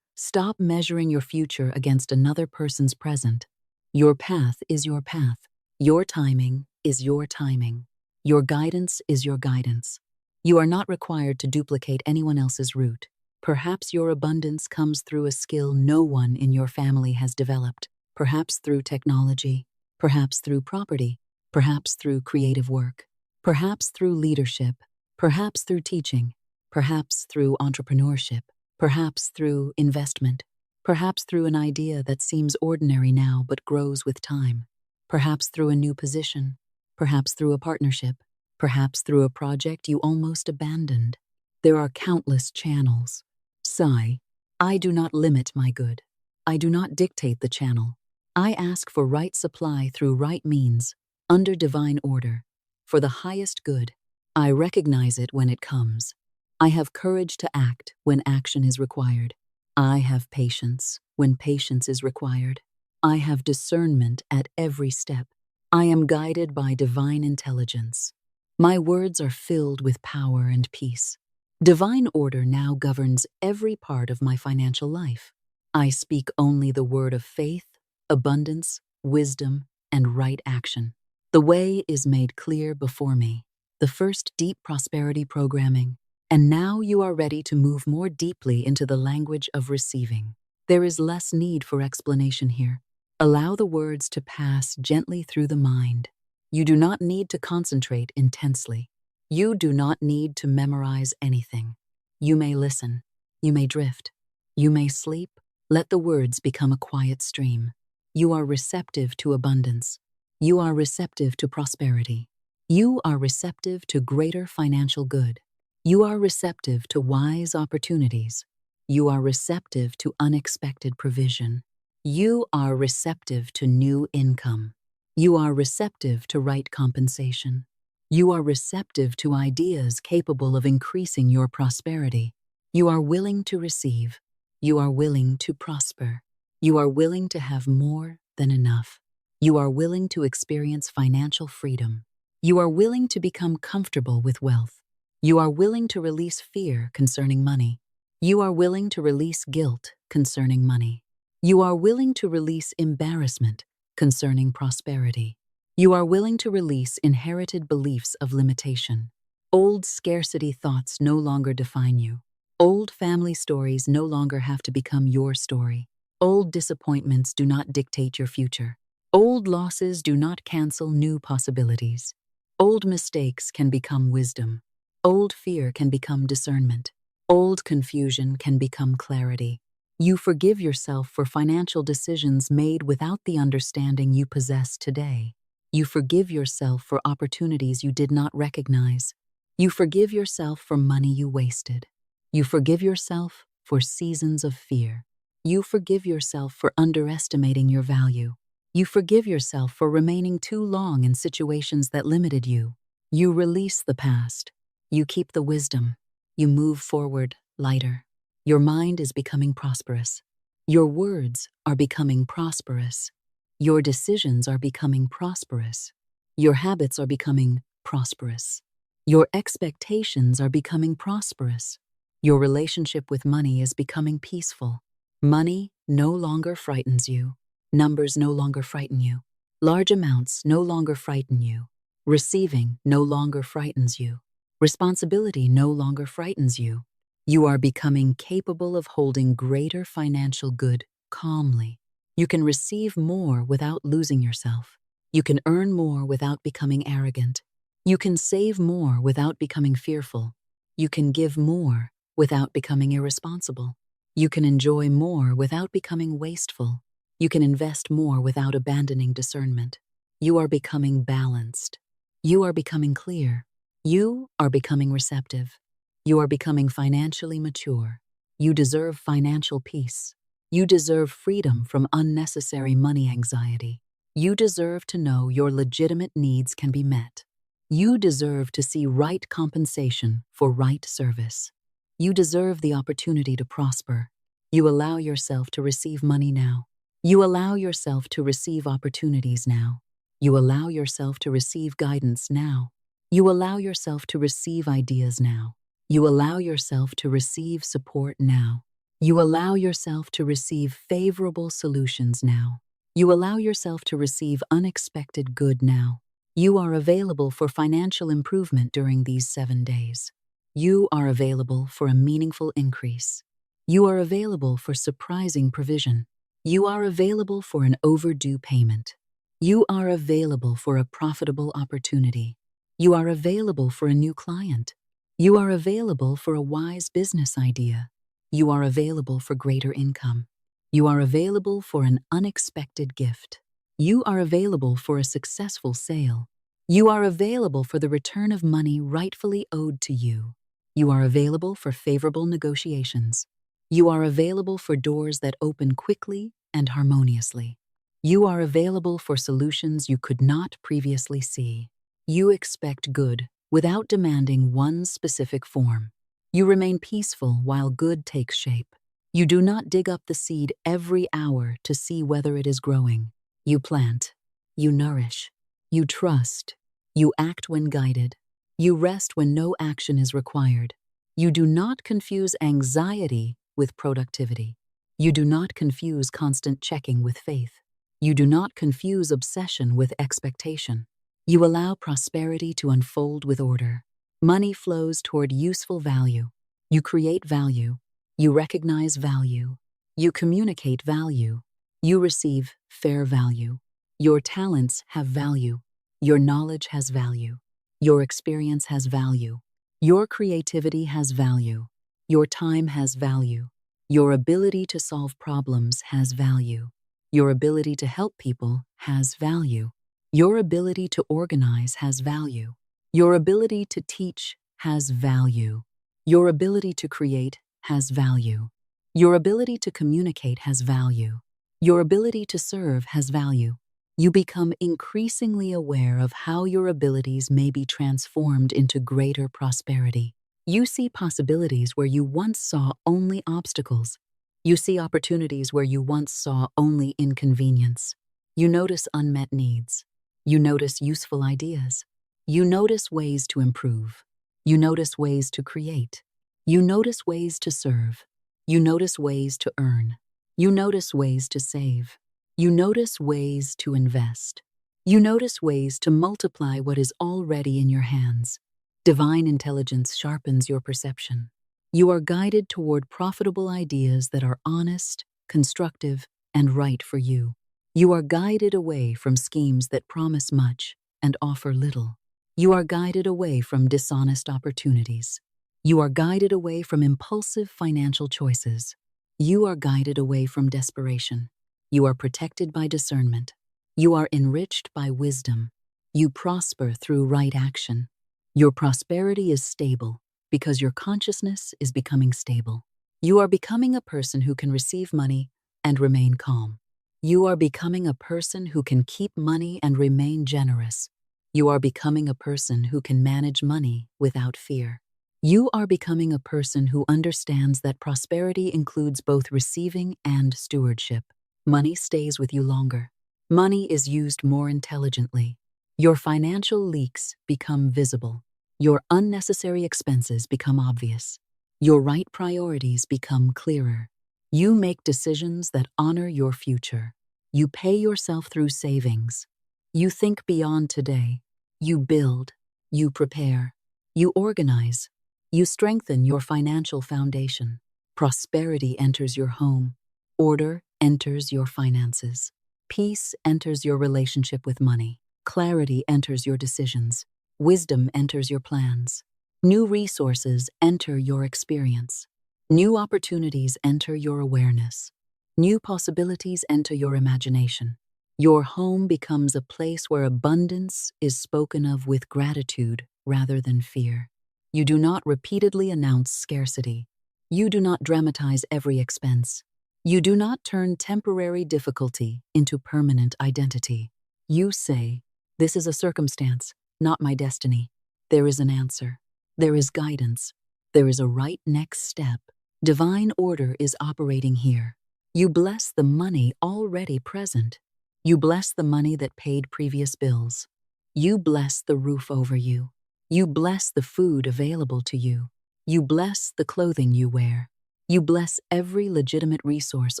stop measuring your future against another person's present. Your path is your path. Your timing is your timing. Your guidance is your guidance. You are not required to duplicate anyone else's route. Perhaps your abundance comes through a skill no one in your family has developed. Perhaps through technology. Perhaps through property. Perhaps through creative work. Perhaps through leadership. Perhaps through teaching. Perhaps through entrepreneurship. Perhaps through investment. Perhaps through an idea that seems ordinary now but grows with time. Perhaps through a new position. Perhaps through a partnership. Perhaps through a project you almost abandoned. There are countless channels. Sigh, I do not limit my good. I do not dictate the channel. I ask for right supply through right means, under divine order, for the highest good. I recognize it when it comes. I have courage to act when action is required. I have patience when patience is required. I have discernment at every step. I am guided by divine intelligence. My words are filled with power and peace. Divine order now governs every part of my financial life. I speak only the word of faith, abundance, wisdom, and right action. The way is made clear before me. The first deep prosperity programming. And now you are ready to move more deeply into the language of receiving. There is less need for explanation here. Allow the words to pass gently through the mind. You do not need to concentrate intensely. You do not need to memorize anything. You may listen. You may drift. You may sleep. Let the words become a quiet stream. You are receptive to abundance. You are receptive to prosperity. You are receptive to greater financial good. You are receptive to wise opportunities. You are receptive to unexpected provision. You are receptive to new income. You are receptive to right compensation. You are receptive to ideas capable of increasing your prosperity. You are willing to receive. You are willing to prosper. You are willing to have more than enough. You are willing to experience financial freedom. You are willing to become comfortable with wealth. You are willing to release fear concerning money. You are willing to release guilt concerning money. You are willing to release embarrassment concerning prosperity. You are willing to release inherited beliefs of limitation. Old scarcity thoughts no longer define you. Old family stories no longer have to become your story. Old disappointments do not dictate your future. Old losses do not cancel new possibilities. Old mistakes can become wisdom. Old fear can become discernment. Old confusion can become clarity. You forgive yourself for financial decisions made without the understanding you possess today. You forgive yourself for opportunities you did not recognize. You forgive yourself for money you wasted. You forgive yourself for seasons of fear. You forgive yourself for underestimating your value. You forgive yourself for remaining too long in situations that limited you. You release the past. You keep the wisdom. You move forward lighter. Your mind is becoming prosperous. Your words are becoming prosperous. Your decisions are becoming prosperous. Your habits are becoming prosperous. Your expectations are becoming prosperous. Your relationship with money is becoming peaceful. Money no longer frightens you. Numbers no longer frighten you. Large amounts no longer frighten you. Receiving no longer frightens you. Responsibility no longer frightens you. You are becoming capable of holding greater financial good calmly. You can receive more without losing yourself. You can earn more without becoming arrogant. You can save more without becoming fearful. You can give more without becoming irresponsible. You can enjoy more without becoming wasteful. You can invest more without abandoning discernment. You are becoming balanced. You are becoming clear. You are becoming receptive. You are becoming financially mature. You deserve financial peace. You deserve freedom from unnecessary money anxiety. You deserve to know your legitimate needs can be met. You deserve to see right compensation for right service. You deserve the opportunity to prosper. You allow yourself to receive money now. You allow yourself to receive opportunities now. You allow yourself to receive guidance now. You allow yourself to receive ideas now. You allow yourself to receive support now. You allow yourself to receive favorable solutions now. You allow yourself to receive unexpected good now. You are available for financial improvement during these 7 days. You are available for a meaningful increase. You are available for surprising provision. You are available for an overdue payment. You are available for a profitable opportunity. You are available for a new client. You are available for a wise business idea. You are available for greater income. You are available for an unexpected gift. You are available for a successful sale. You are available for the return of money rightfully owed to you. You are available for favorable negotiations. You are available for doors that open quickly and harmoniously. You are available for solutions you could not previously see. You expect good without demanding one specific form. You remain peaceful while good takes shape. You do not dig up the seed every hour to see whether it is growing. You plant. You nourish. You trust. You act when guided. You rest when no action is required. You do not confuse anxiety with productivity. You do not confuse constant checking with faith. You do not confuse obsession with expectation. You allow prosperity to unfold with order. Money flows toward useful value. You create value. You recognize value. You communicate value. You receive fair value. Your talents have value. Your knowledge has value. Your experience has value. Your creativity has value. Your time has value. Your ability to solve problems has value. Your ability to help people has value. Your ability to organize has value. Your ability to teach has value. Your ability to create has value. Your ability to communicate has value. Your ability to serve has value. You become increasingly aware of how your abilities may be transformed into greater prosperity. You see possibilities where you once saw only obstacles. You see opportunities where you once saw only inconvenience. You notice unmet needs. You notice useful ideas. You notice ways to improve. You notice ways to create. You notice ways to serve. You notice ways to earn. You notice ways to save. You notice ways to invest. You notice ways to multiply what is already in your hands. Divine intelligence sharpens your perception. You are guided toward profitable ideas that are honest, constructive, and right for you. You are guided away from schemes that promise much and offer little. You are guided away from dishonest opportunities. You are guided away from impulsive financial choices. You are guided away from desperation. You are protected by discernment. You are enriched by wisdom. You prosper through right action. Your prosperity is stable because your consciousness is becoming stable. You are becoming a person who can receive money and remain calm. You are becoming a person who can keep money and remain generous. You are becoming a person who can manage money without fear. You are becoming a person who understands that prosperity includes both receiving and stewardship. Money stays with you longer. Money is used more intelligently. Your financial leaks become visible. Your unnecessary expenses become obvious. Your right priorities become clearer. You make decisions that honor your future. You pay yourself through savings. You think beyond today. You build. You prepare. You organize. You strengthen your financial foundation. Prosperity enters your home. Order enters your finances. Peace enters your relationship with money. Clarity enters your decisions. Wisdom enters your plans. New resources enter your experience. New opportunities enter your awareness. New possibilities enter your imagination. Your home becomes a place where abundance is spoken of with gratitude rather than fear. You do not repeatedly announce scarcity. You do not dramatize every expense. You do not turn temporary difficulty into permanent identity. You say, "This is a circumstance, not my destiny." There is an answer. There is guidance. There is a right next step. Divine order is operating here. You bless the money already present. You bless the money that paid previous bills. You bless the roof over you. You bless the food available to you. You bless the clothing you wear. You bless every legitimate resource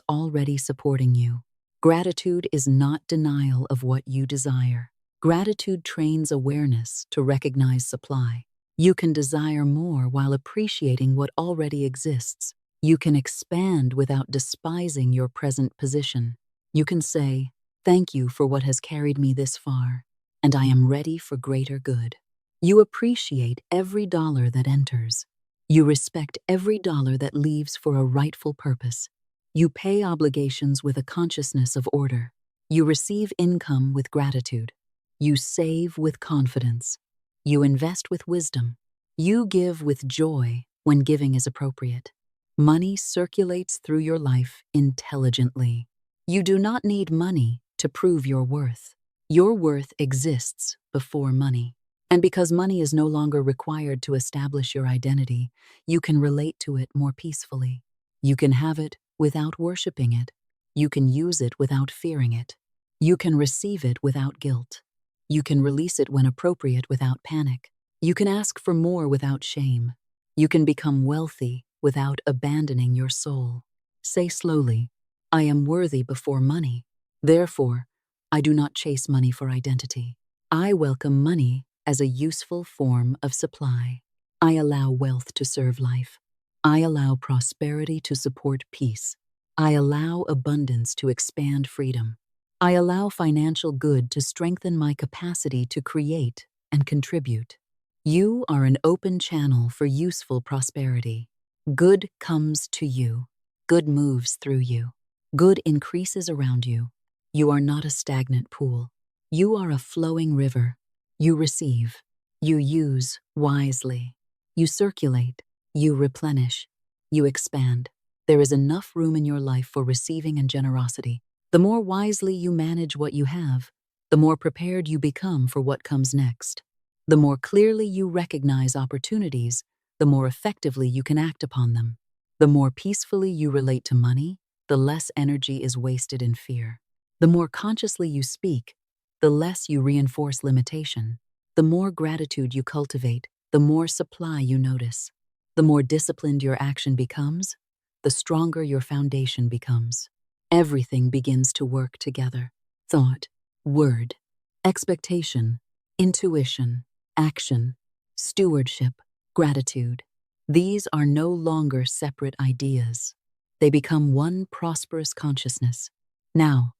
already supporting you. Gratitude is not denial of what you desire. Gratitude trains awareness to recognize supply. You can desire more while appreciating what already exists. You can expand without despising your present position. You can say, "Thank you for what has carried me this far, and I am ready for greater good." You appreciate every dollar that enters. You respect every dollar that leaves for a rightful purpose. You pay obligations with a consciousness of order. You receive income with gratitude. You save with confidence. You invest with wisdom. You give with joy when giving is appropriate. Money circulates through your life intelligently. You do not need money to prove your worth. Your worth exists before money. And because money is no longer required to establish your identity, you can relate to it more peacefully. You can have it without worshiping it. You can use it without fearing it. You can receive it without guilt. You can release it when appropriate without panic. You can ask for more without shame. You can become wealthy without abandoning your soul. Say slowly, "I am worthy before money. Therefore, I do not chase money for identity. I welcome money as a useful form of supply. I allow wealth to serve life. I allow prosperity to support peace. I allow abundance to expand freedom. I allow financial good to strengthen my capacity to create and contribute. You are an open channel for useful prosperity. Good comes to you. Good moves through you. Good increases around you. You are not a stagnant pool. You are a flowing river. You receive. You use wisely. You circulate. You replenish. You expand. There is enough room in your life for receiving and generosity. The more wisely you manage what you have, the more prepared you become for what comes next. The more clearly you recognize opportunities, the more effectively you can act upon them. The more peacefully you relate to money, the less energy is wasted in fear. The more consciously you speak, the less you reinforce limitation. The more gratitude you cultivate, the more supply you notice. The more disciplined your action becomes, the stronger your foundation becomes. Everything begins to work together. Thought, word, expectation, intuition, action, stewardship, gratitude. These are no longer separate ideas. They become one prosperous consciousness. Now,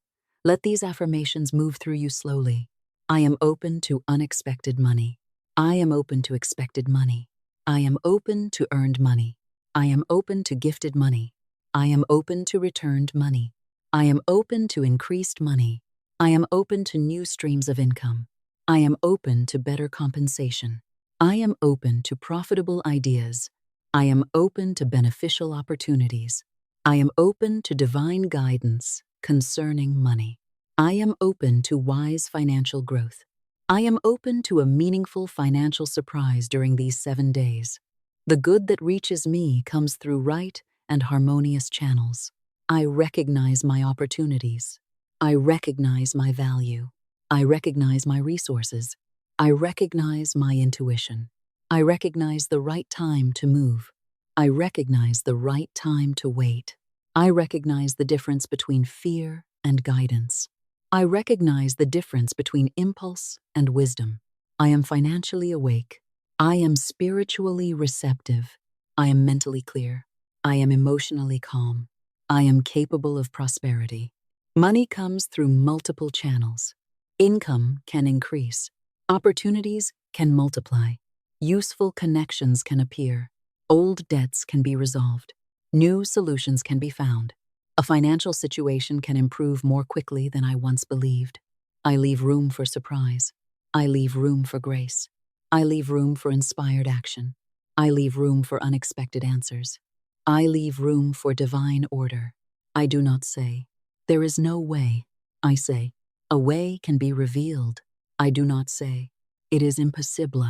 let these affirmations move through you slowly. I am open to unexpected money. I am open to expected money. I am open to earned money. I am open to gifted money. I am open to returned money. I am open to increased money. I am open to new streams of income. I am open to better compensation. I am open to profitable ideas. I am open to beneficial opportunities. I am open to divine guidance concerning money. I am open to wise financial growth. I am open to a meaningful financial surprise during these 7 days. The good that reaches me comes through right and harmonious channels. I recognize my opportunities. I recognize my value. I recognize my resources. I recognize my intuition. I recognize the right time to move. I recognize the right time to wait. I recognize the difference between fear and guidance. I recognize the difference between impulse and wisdom. I am financially awake. I am spiritually receptive. I am mentally clear. I am emotionally calm. I am capable of prosperity. Money comes through multiple channels. Income can increase. Opportunities can multiply. Useful connections can appear. Old debts can be resolved. New solutions can be found. A financial situation can improve more quickly than I once believed. I leave room for surprise. I leave room for grace. I leave room for inspired action. I leave room for unexpected answers. I leave room for divine order. I do not say, there is no way. I say, a way can be revealed. I do not say, it is impossible.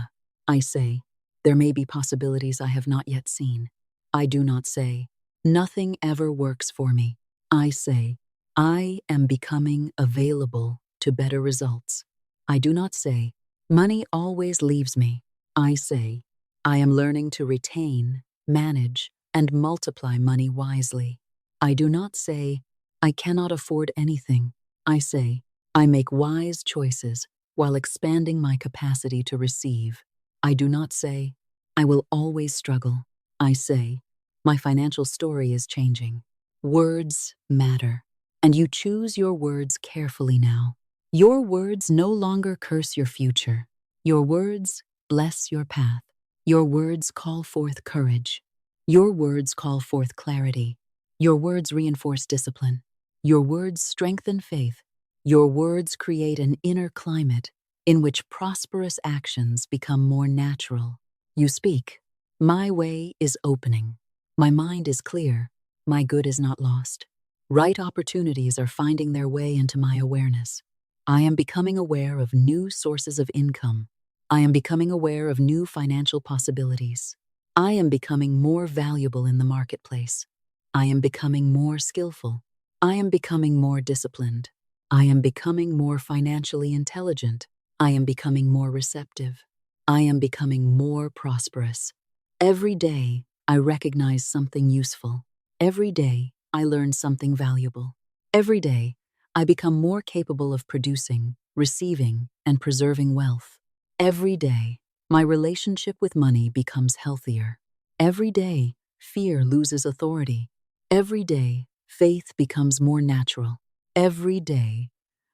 I say, there may be possibilities I have not yet seen. I do not say, nothing ever works for me. I say, I am becoming available to better results. I do not say, money always leaves me. I say, I am learning to retain, manage, and multiply money wisely. I do not say, I cannot afford anything. I say, I make wise choices while expanding my capacity to receive. I do not say, I will always struggle. I say, my financial story is changing. Words matter, and you choose your words carefully now. Your words no longer curse your future. Your words bless your path. Your words call forth courage. Your words call forth clarity. Your words reinforce discipline. Your words strengthen faith. Your words create an inner climate in which prosperous actions become more natural. You speak, my way is opening. My mind is clear. My good is not lost. Right opportunities are finding their way into my awareness. I am becoming aware of new sources of income. I am becoming aware of new financial possibilities. I am becoming more valuable in the marketplace. I am becoming more skillful. I am becoming more disciplined. I am becoming more financially intelligent. I am becoming more receptive. I am becoming more prosperous. Every day, I recognize something useful. Every day, I learn something valuable. Every day, I become more capable of producing, receiving, and preserving wealth. Every day, my relationship with money becomes healthier. Every day, fear loses authority. Every day, Faith becomes more natural. Every day,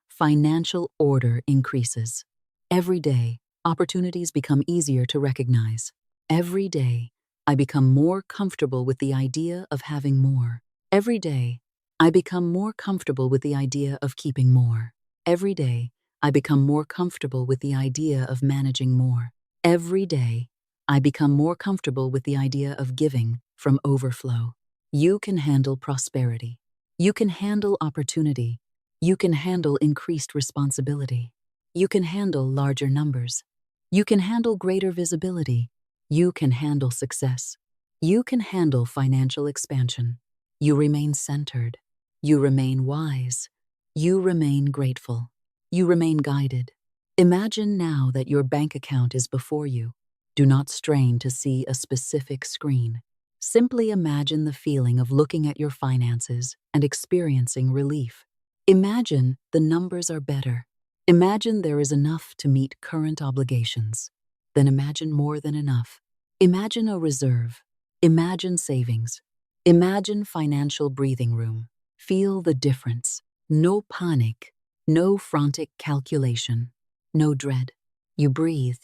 financial order increases. Every day, opportunities become easier to recognize. Every day, I become more comfortable with the idea of having more. Every day, I become more comfortable with the idea of keeping more. Every day, I become more comfortable with the idea of managing more. Every day, I become more comfortable with the idea of giving from overflow. You can handle prosperity. You can handle opportunity. You can handle increased responsibility. You can handle larger numbers. You can handle greater visibility. You can handle success. You can handle financial expansion. You remain centered. You remain wise. You remain grateful. You remain guided. Imagine now that your bank account is before you. Do not strain to see a specific screen. Simply imagine the feeling of looking at your finances and experiencing relief. Imagine the numbers are better. Imagine there is enough to meet current obligations. Then imagine more than enough. Imagine a reserve. Imagine savings. Imagine financial breathing room. Feel the difference. No panic. No frantic calculation. No dread. You breathe.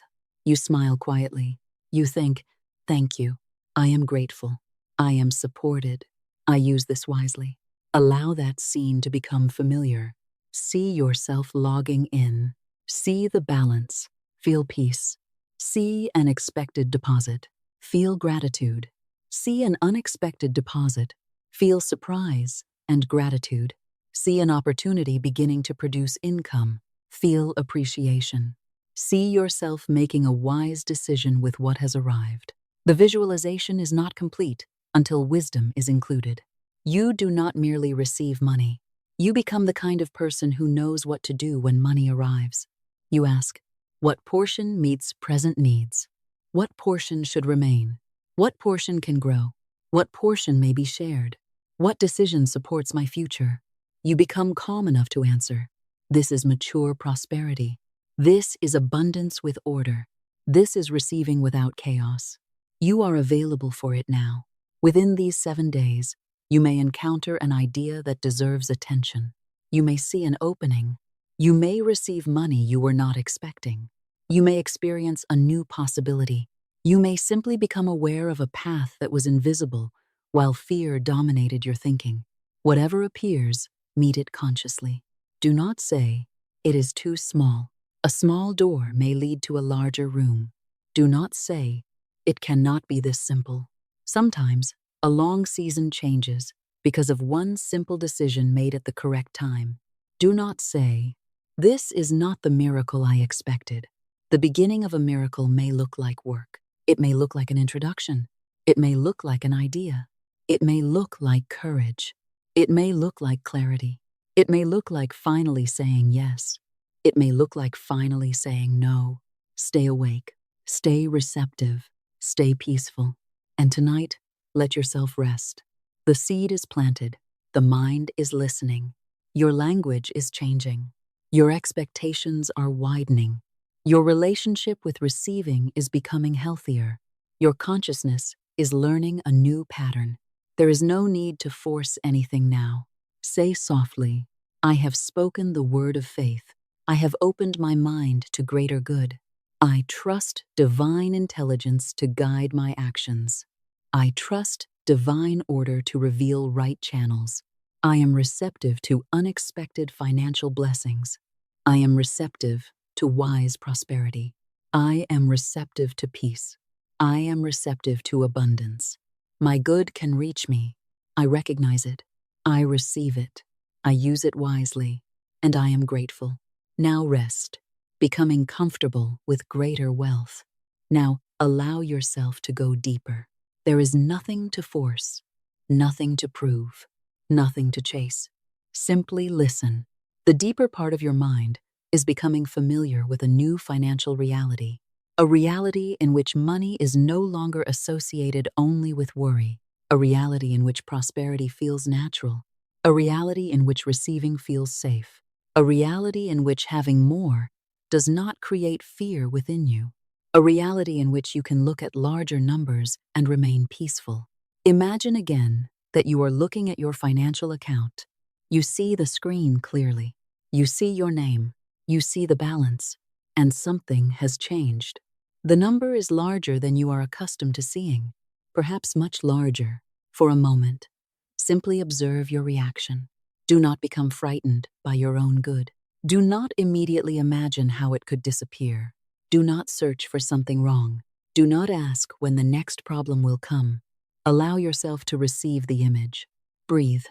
You smile quietly. You think, thank you. I am grateful. I am supported. I use this wisely. Allow that scene to become familiar. See yourself logging in. See the balance. Feel peace. See an expected deposit. Feel gratitude. See an unexpected deposit. Feel surprise and gratitude. See an opportunity beginning to produce income. Feel appreciation. See yourself making a wise decision with what has arrived. The visualization is not complete until wisdom is included. You do not merely receive money. You become the kind of person who knows what to do when money arrives. You ask, what portion meets present needs? What portion should remain? What portion can grow? What portion may be shared? What decision supports my future? You become calm enough to answer, this is mature prosperity. This is abundance with order. This is receiving without chaos. You are available for it now. Within these 7 days, you may encounter an idea that deserves attention. You may see an opening. You may receive money you were not expecting. You may experience a new possibility. You may simply become aware of a path that was invisible while fear dominated your thinking. Whatever appears, meet it consciously. Do not say, it is too small. A small door may lead to a larger room. Do not say, it cannot be this simple. Sometimes, a long season changes because of one simple decision made at the correct time. Do not say, this is not the miracle I expected. The beginning of a miracle may look like work. It may look like an introduction. It may look like an idea. It may look like courage. It may look like clarity. It may look like finally saying yes. It may look like finally saying no. Stay awake. Stay receptive. Stay peaceful. And tonight, let yourself rest. The seed is planted. The mind is listening. Your language is changing. Your expectations are widening. Your relationship with receiving is becoming healthier. Your consciousness is learning a new pattern. There is no need to force anything now. Say softly, I have spoken the word of faith. I have opened my mind to greater good. I trust divine intelligence to guide my actions. I trust divine order to reveal right channels. I am receptive to unexpected financial blessings. I am receptive to wise prosperity. I am receptive to peace. I am receptive to abundance. My good can reach me. I recognize it. I receive it. I use it wisely, and I am grateful. Now rest, becoming comfortable with greater wealth. Now allow yourself to go deeper. There is nothing to force, nothing to prove, nothing to chase. Simply listen. The deeper part of your mind is becoming familiar with a new financial reality, a reality in which money is no longer associated only with worry, a reality in which prosperity feels natural, a reality in which receiving feels safe, a reality in which having more does not create fear within you, a reality in which you can look at larger numbers and remain peaceful. Imagine again that you are looking at your financial account. You see the screen clearly. You see your name. You see the balance. And something has changed. The number is larger than you are accustomed to seeing, perhaps much larger. For a moment, simply observe your reaction. Do not become frightened by your own good. Do not immediately imagine how it could disappear. Do not search for something wrong. Do not ask when the next problem will come. Allow yourself to receive the image. Breathe.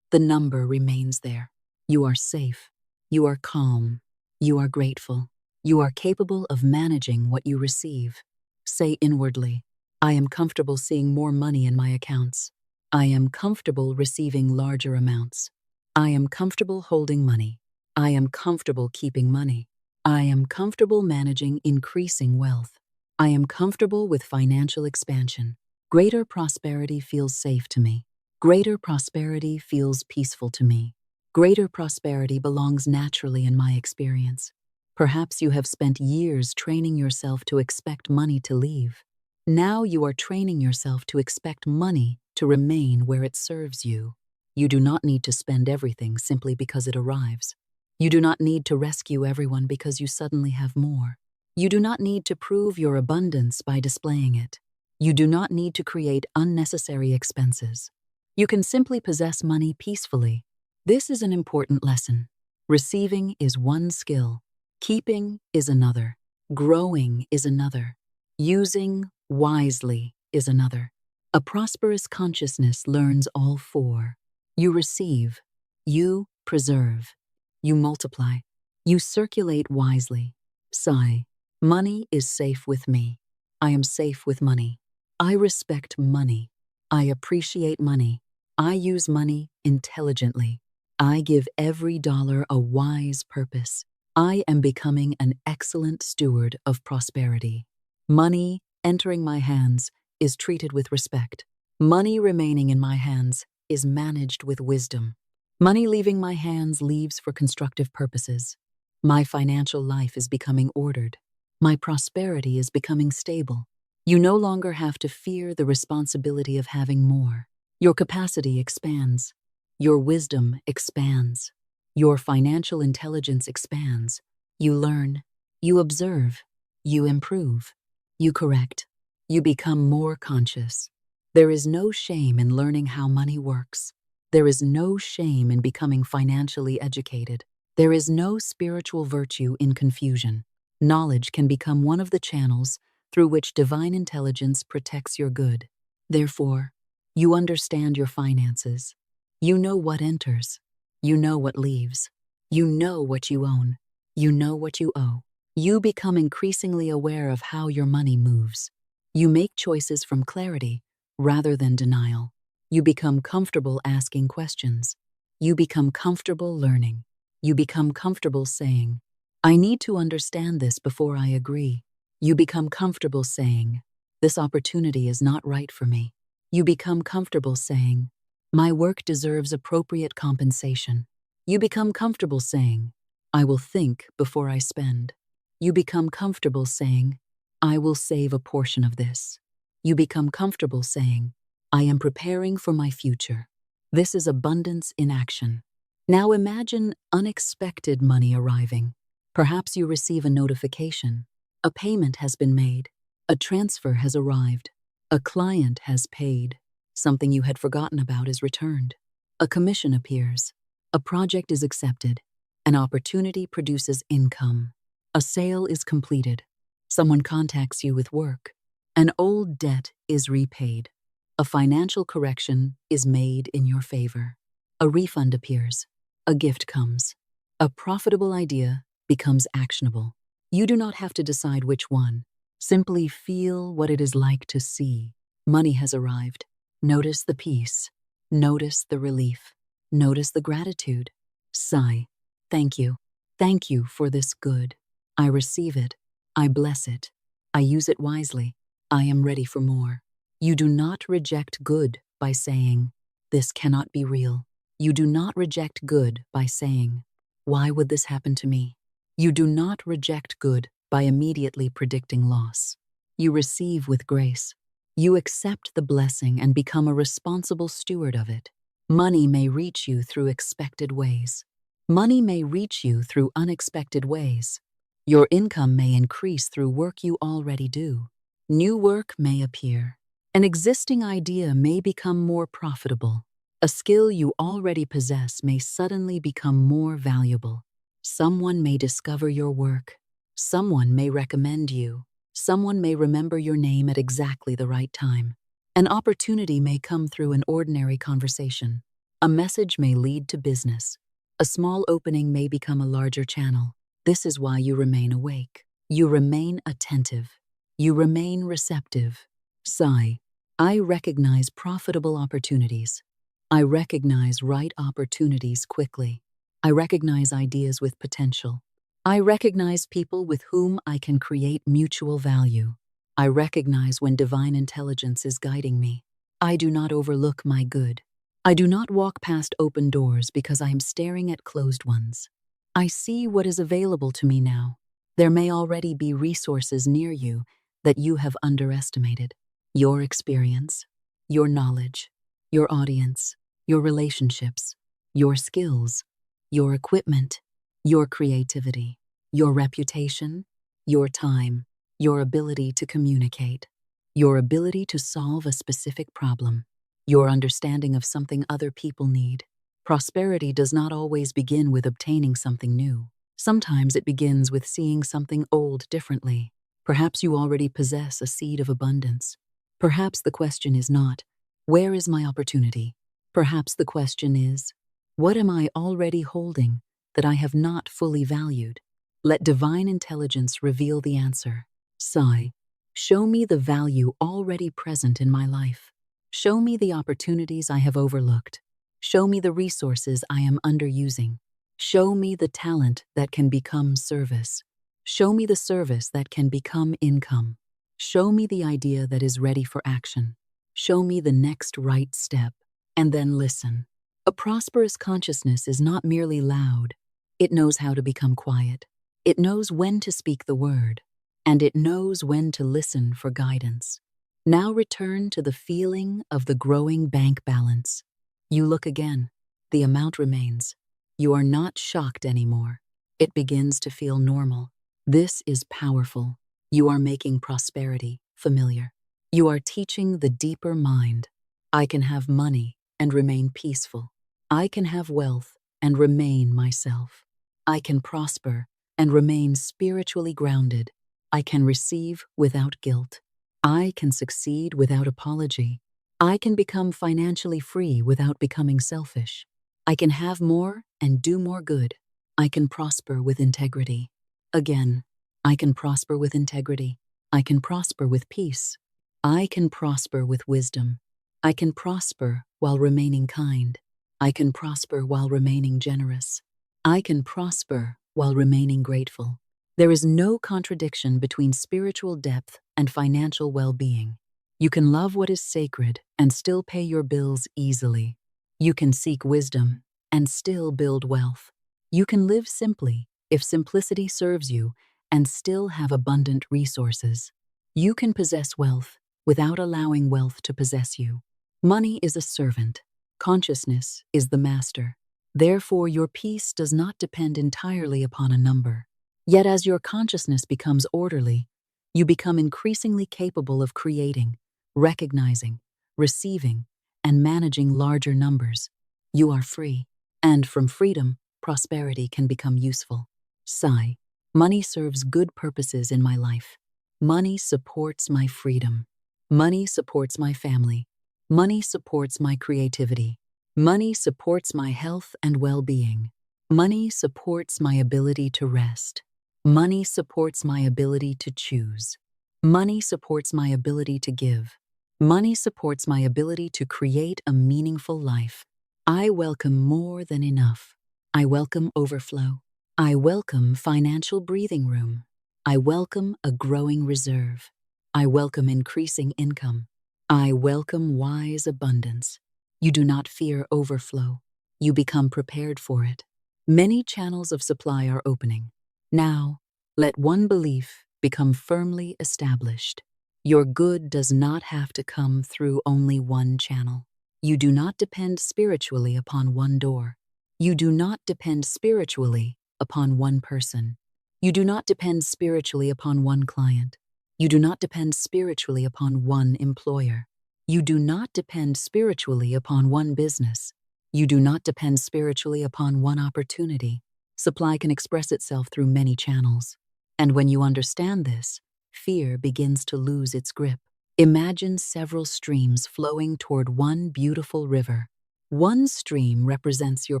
The number remains there. You are safe. You are calm. You are grateful. You are capable of managing what you receive. Say inwardly, I am comfortable seeing more money in my accounts. I am comfortable receiving larger amounts. I am comfortable holding money. I am comfortable keeping money. I am comfortable managing increasing wealth. I am comfortable with financial expansion. Greater prosperity feels safe to me. Greater prosperity feels peaceful to me. Greater prosperity belongs naturally in my experience. Perhaps you have spent years training yourself to expect money to leave. Now you are training yourself to expect money to remain where it serves you. You do not need to spend everything simply because it arrives. You do not need to rescue everyone because you suddenly have more. You do not need to prove your abundance by displaying it. You do not need to create unnecessary expenses. You can simply possess money peacefully. This is an important lesson. Receiving is one skill. Keeping is another. Growing is another. Using wisely is another. A prosperous consciousness learns all four. You receive. You preserve. You multiply. You circulate wisely. Sigh. Money is safe with me. I am safe with money. I respect money. I appreciate money. I use money intelligently. I give every dollar a wise purpose. I am becoming an excellent steward of prosperity. Money entering my hands is treated with respect. Money remaining in my hands is managed with wisdom. Money leaving my hands leaves for constructive purposes. My financial life is becoming ordered. My prosperity is becoming stable. You no longer have to fear the responsibility of having more. Your capacity expands. Your wisdom expands. Your financial intelligence expands. You learn. You observe. You improve. You correct. You become more conscious. There is no shame in learning how money works. There is no shame in becoming financially educated. There is no spiritual virtue in confusion. Knowledge can become one of the channels through which divine intelligence protects your good. Therefore, you understand your finances. You know what enters. You know what leaves. You know what you own. You know what you owe. You become increasingly aware of how your money moves. You make choices from clarity rather than denial. You become comfortable asking questions. You become comfortable learning. You become comfortable saying, I need to understand this before I agree. You become comfortable saying, this opportunity is not right for me. You become comfortable saying, my work deserves appropriate compensation. You become comfortable saying, I will think before I spend. You become comfortable saying, I will save a portion of this. You become comfortable saying, I am preparing for my future. This is abundance in action. Now imagine unexpected money arriving. Perhaps you receive a notification. A payment has been made. A transfer has arrived. A client has paid. Something you had forgotten about is returned. A commission appears. A project is accepted. An opportunity produces income. A sale is completed. Someone contacts you with work. An old debt is repaid. A financial correction is made in your favor. A refund appears. A gift comes. A profitable idea becomes actionable. You do not have to decide which one. Simply feel what it is like to see. Money has arrived. Notice the peace. Notice the relief. Notice the gratitude. Sigh. Thank you. Thank you for this good. I receive it. I bless it. I use it wisely. I am ready for more. You do not reject good by saying, this cannot be real. You do not reject good by saying, why would this happen to me? You do not reject good by immediately predicting loss. You receive with grace. You accept the blessing and become a responsible steward of it. Money may reach you through expected ways. Money may reach you through unexpected ways. Your income may increase through work you already do. New work may appear. An existing idea may become more profitable. A skill you already possess may suddenly become more valuable. Someone may discover your work. Someone may recommend you. Someone may remember your name at exactly the right time. An opportunity may come through an ordinary conversation. A message may lead to business. A small opening may become a larger channel. This is why you remain awake. You remain attentive. You remain receptive. Sigh. I recognize profitable opportunities. I recognize right opportunities quickly. I recognize ideas with potential. I recognize people with whom I can create mutual value. I recognize when divine intelligence is guiding me. I do not overlook my good. I do not walk past open doors because I am staring at closed ones. I see what is available to me now. There may already be resources near you that you have underestimated. Your experience, your knowledge, your audience, your relationships, your skills, your equipment, your creativity, your reputation, your time, your ability to communicate, your ability to solve a specific problem, your understanding of something other people need. Prosperity does not always begin with obtaining something new. Sometimes it begins with seeing something old differently. Perhaps you already possess a seed of abundance. Perhaps the question is not, where is my opportunity? Perhaps the question is, what am I already holding that I have not fully valued? Let divine intelligence reveal the answer. Sigh. Show me the value already present in my life. Show me the opportunities I have overlooked. Show me the resources I am underusing. Show me the talent that can become service. Show me the service that can become income. Show me the idea that is ready for action. Show me the next right step, and then listen. A prosperous consciousness is not merely loud. It knows how to become quiet. It knows when to speak the word, and it knows when to listen for guidance. Now return to the feeling of the growing bank balance. You look again. The amount remains. You are not shocked anymore. It begins to feel normal. This is powerful. You are making prosperity familiar. You are teaching the deeper mind. I can have money and remain peaceful. I can have wealth and remain myself. I can prosper and remain spiritually grounded. I can receive without guilt. I can succeed without apology. I can become financially free without becoming selfish. I can have more and do more good. I can prosper with integrity. Again, I can prosper with integrity. I can prosper with peace. I can prosper with wisdom. I can prosper while remaining kind. I can prosper while remaining generous. I can prosper while remaining grateful. There is no contradiction between spiritual depth and financial well-being. You can love what is sacred and still pay your bills easily. You can seek wisdom and still build wealth. You can live simply if simplicity serves you and still have abundant resources. You can possess wealth without allowing wealth to possess you. Money is a servant. Consciousness is the master. Therefore, your peace does not depend entirely upon a number. Yet as your consciousness becomes orderly, you become increasingly capable of creating, recognizing, receiving, and managing larger numbers. You are free, and from freedom, prosperity can become useful. Sigh. Money serves good purposes in my life. Money supports my freedom. Money supports my family. Money supports my creativity. Money supports my health and well-being. Money supports my ability to rest. Money supports my ability to choose. Money supports my ability to give. Money supports my ability to create a meaningful life. I welcome more than enough. I welcome overflow. I welcome financial breathing room. I welcome a growing reserve. I welcome increasing income. I welcome wise abundance. You do not fear overflow. You become prepared for it. Many channels of supply are opening. Now, let one belief become firmly established. Your good does not have to come through only one channel. You do not depend spiritually upon one door. You do not depend spiritually upon one person. You do not depend spiritually upon one client. You do not depend spiritually upon one employer. You do not depend spiritually upon one business. You do not depend spiritually upon one opportunity. Supply can express itself through many channels. And when you understand this, fear begins to lose its grip. Imagine several streams flowing toward one beautiful river. One stream represents your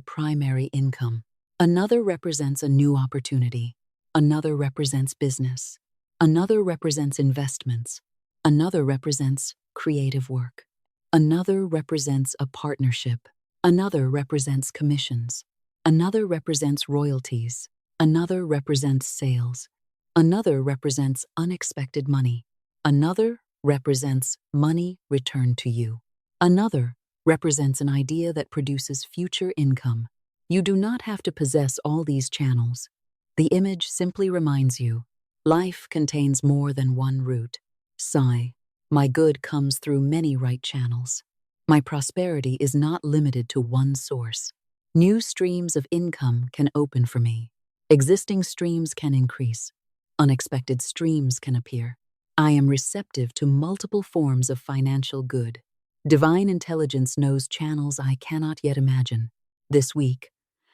primary income. Another represents a new opportunity. Another represents business. Another represents investments. Another represents creative work. Another represents a partnership. Another represents commissions. Another represents royalties. Another represents sales. Another represents unexpected money. Another represents money returned to you. Another represents an idea that produces future income. You do not have to possess all these channels. The image simply reminds you, life contains more than one route. Sigh, my good comes through many right channels. My prosperity is not limited to one source. New streams of income can open for me. Existing streams can increase. Unexpected streams can appear. I am receptive to multiple forms of financial good. Divine intelligence knows channels I cannot yet imagine. This week,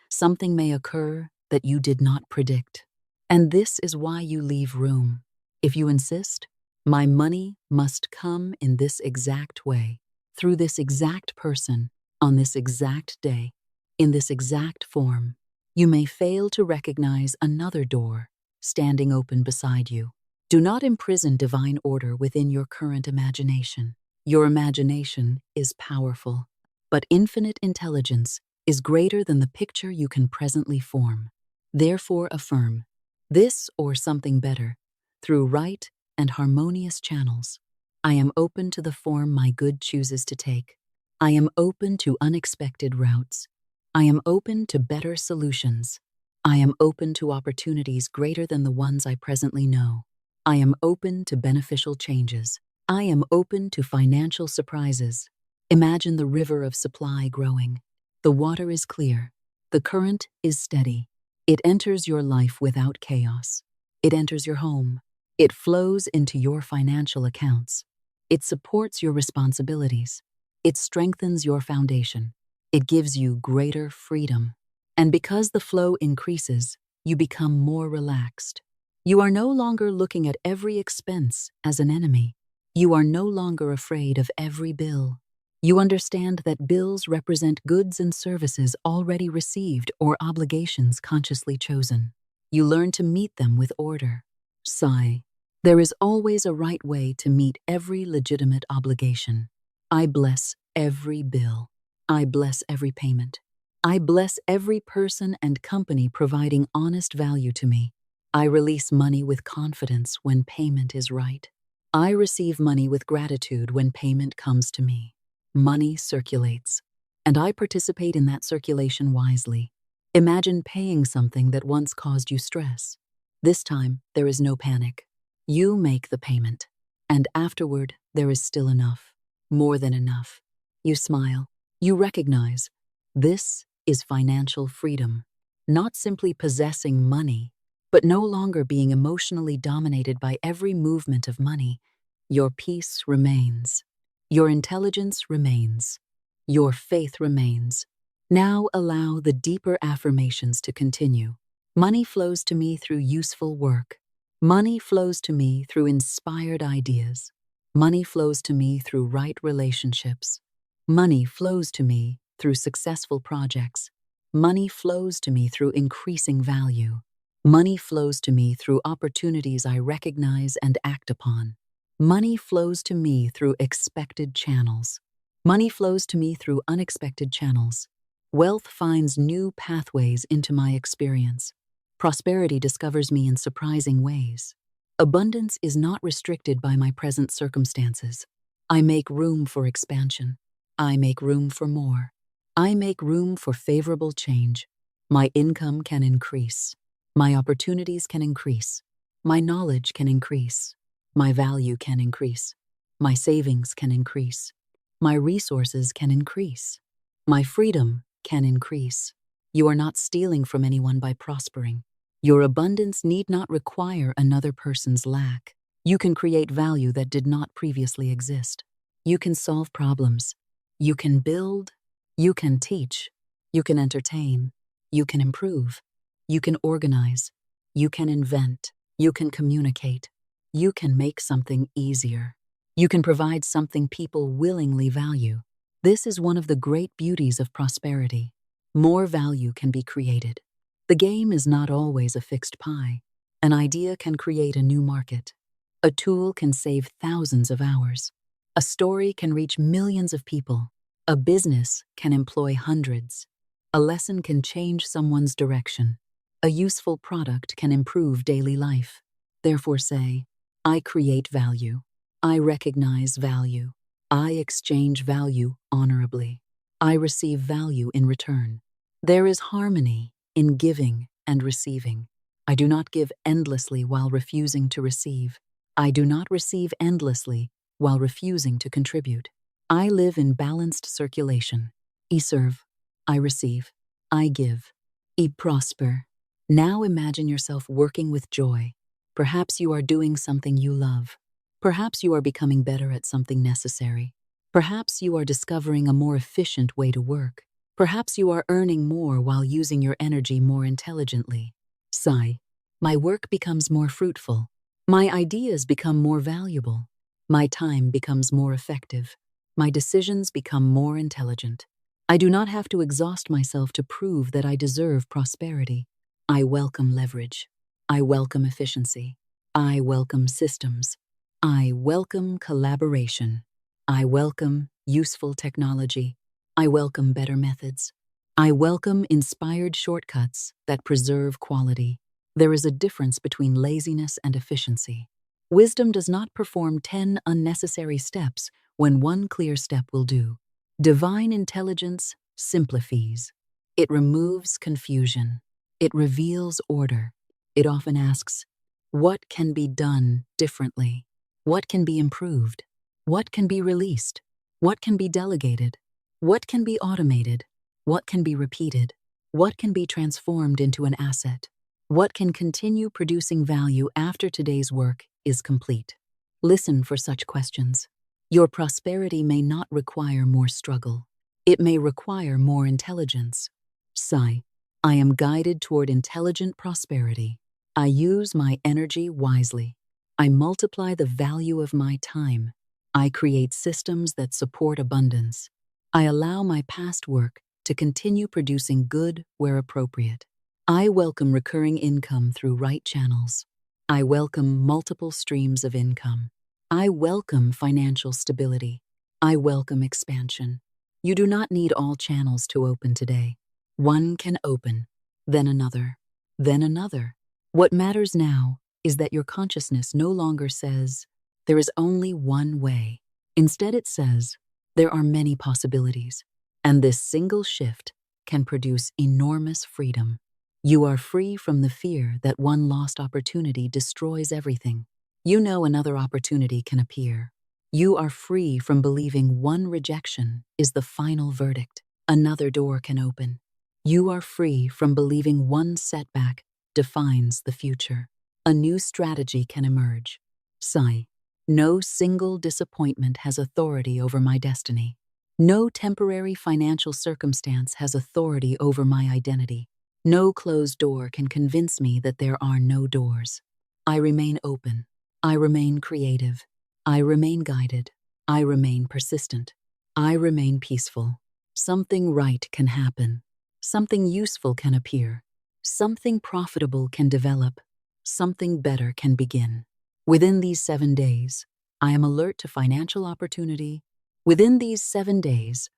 something may occur that you did not predict. And this is why you leave room. If you insist, my money must come in this exact way, through this exact person, on this exact day, in this exact form. You may fail to recognize another door standing open beside you. Do not imprison divine order within your current imagination. Your imagination is powerful, but infinite intelligence is greater than the picture you can presently form. Therefore affirm, this or something better, through right and harmonious channels. I am open to the form my good chooses to take. I am open to unexpected routes. I am open to better solutions. I am open to opportunities greater than the ones I presently know. I am open to beneficial changes. I am open to financial surprises. Imagine the river of supply growing. The water is clear. The current is steady. It enters your life without chaos. It enters your home. It flows into your financial accounts. It supports your responsibilities. It strengthens your foundation. It gives you greater freedom. And because the flow increases, you become more relaxed. You are no longer looking at every expense as an enemy. You are no longer afraid of every bill. You understand that bills represent goods and services already received or obligations consciously chosen. You learn to meet them with order. Sigh. There is always a right way to meet every legitimate obligation. I bless every bill. I bless every payment. I bless every person and company providing honest value to me. I release money with confidence when payment is right. I receive money with gratitude when payment comes to me. Money circulates, and I participate in that circulation wisely. Imagine paying something that once caused you stress. This time, there is no panic. You make the payment, and afterward, there is still enough, more than enough. You smile. You recognize, this is financial freedom, not simply possessing money, but no longer being emotionally dominated by every movement of money. Your peace remains. Your intelligence remains. Your faith remains. Now allow the deeper affirmations to continue. Money flows to me through useful work. Money flows to me through inspired ideas. Money flows to me through right relationships. Money flows to me through successful projects. Money flows to me through increasing value. Money flows to me through opportunities I recognize and act upon. Money flows to me through expected channels. Money flows to me through unexpected channels. Wealth finds new pathways into my experience. Prosperity discovers me in surprising ways. Abundance is not restricted by my present circumstances. I make room for expansion. I make room for more. I make room for favorable change. My income can increase. My opportunities can increase. My knowledge can increase. My value can increase. My savings can increase. My resources can increase. My freedom can increase. You are not stealing from anyone by prospering. Your abundance need not require another person's lack. You can create value that did not previously exist. You can solve problems. You can build. You can teach. You can entertain. You can improve. You can organize. You can invent. You can communicate. You can make something easier. You can provide something people willingly value. This is one of the great beauties of prosperity. More value can be created. The game is not always a fixed pie. An idea can create a new market. A tool can save thousands of hours. A story can reach millions of people. A business can employ hundreds. A lesson can change someone's direction. A useful product can improve daily life. Therefore say, I create value. I recognize value. I exchange value honorably. I receive value in return. There is harmony in giving and receiving. I do not give endlessly while refusing to receive. I do not receive endlessly while refusing to contribute. I live in balanced circulation. I serve. I receive. I give. I prosper. Now imagine yourself working with joy. Perhaps you are doing something you love. Perhaps you are becoming better at something necessary. Perhaps you are discovering a more efficient way to work. Perhaps you are earning more while using your energy more intelligently. Sigh. My work becomes more fruitful. My ideas become more valuable. My time becomes more effective. My decisions become more intelligent. I do not have to exhaust myself to prove that I deserve prosperity. I welcome leverage. I welcome efficiency. I welcome systems. I welcome collaboration. I welcome useful technology. I welcome better methods. I welcome inspired shortcuts that preserve quality. There is a difference between laziness and efficiency. Wisdom does not perform 10 unnecessary steps when one clear step will do. Divine intelligence simplifies. It removes confusion. It reveals order. It often asks, what can be done differently? What can be improved? What can be released? What can be delegated? What can be automated? What can be repeated? What can be transformed into an asset? What can continue producing value after today's work is complete? Listen for such questions. Your prosperity may not require more struggle. It may require more intelligence. Sigh. I am guided toward intelligent prosperity. I use my energy wisely. I multiply the value of my time. I create systems that support abundance. I allow my past work to continue producing good where appropriate. I welcome recurring income through right channels. I welcome multiple streams of income. I welcome financial stability. I welcome expansion. You do not need all channels to open today. One can open, then another, then another. What matters now is that your consciousness no longer says, there is only one way. Instead, it says, there are many possibilities, and this single shift can produce enormous freedom. You are free from the fear that one lost opportunity destroys everything. You know another opportunity can appear. You are free from believing one rejection is the final verdict. Another door can open. You are free from believing one setback defines the future. A new strategy can emerge. Sigh. No single disappointment has authority over my destiny. No temporary financial circumstance has authority over my identity. No closed door can convince me that there are no doors. I remain open. I remain creative. I remain guided. I remain persistent. I remain peaceful. Something right can happen. Something useful can appear. Something profitable can develop. Something better can begin. Within these 7 days, I am alert to financial opportunity. Within these 7 days,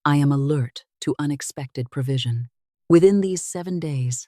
I am alert to unexpected provision. Within these 7 days,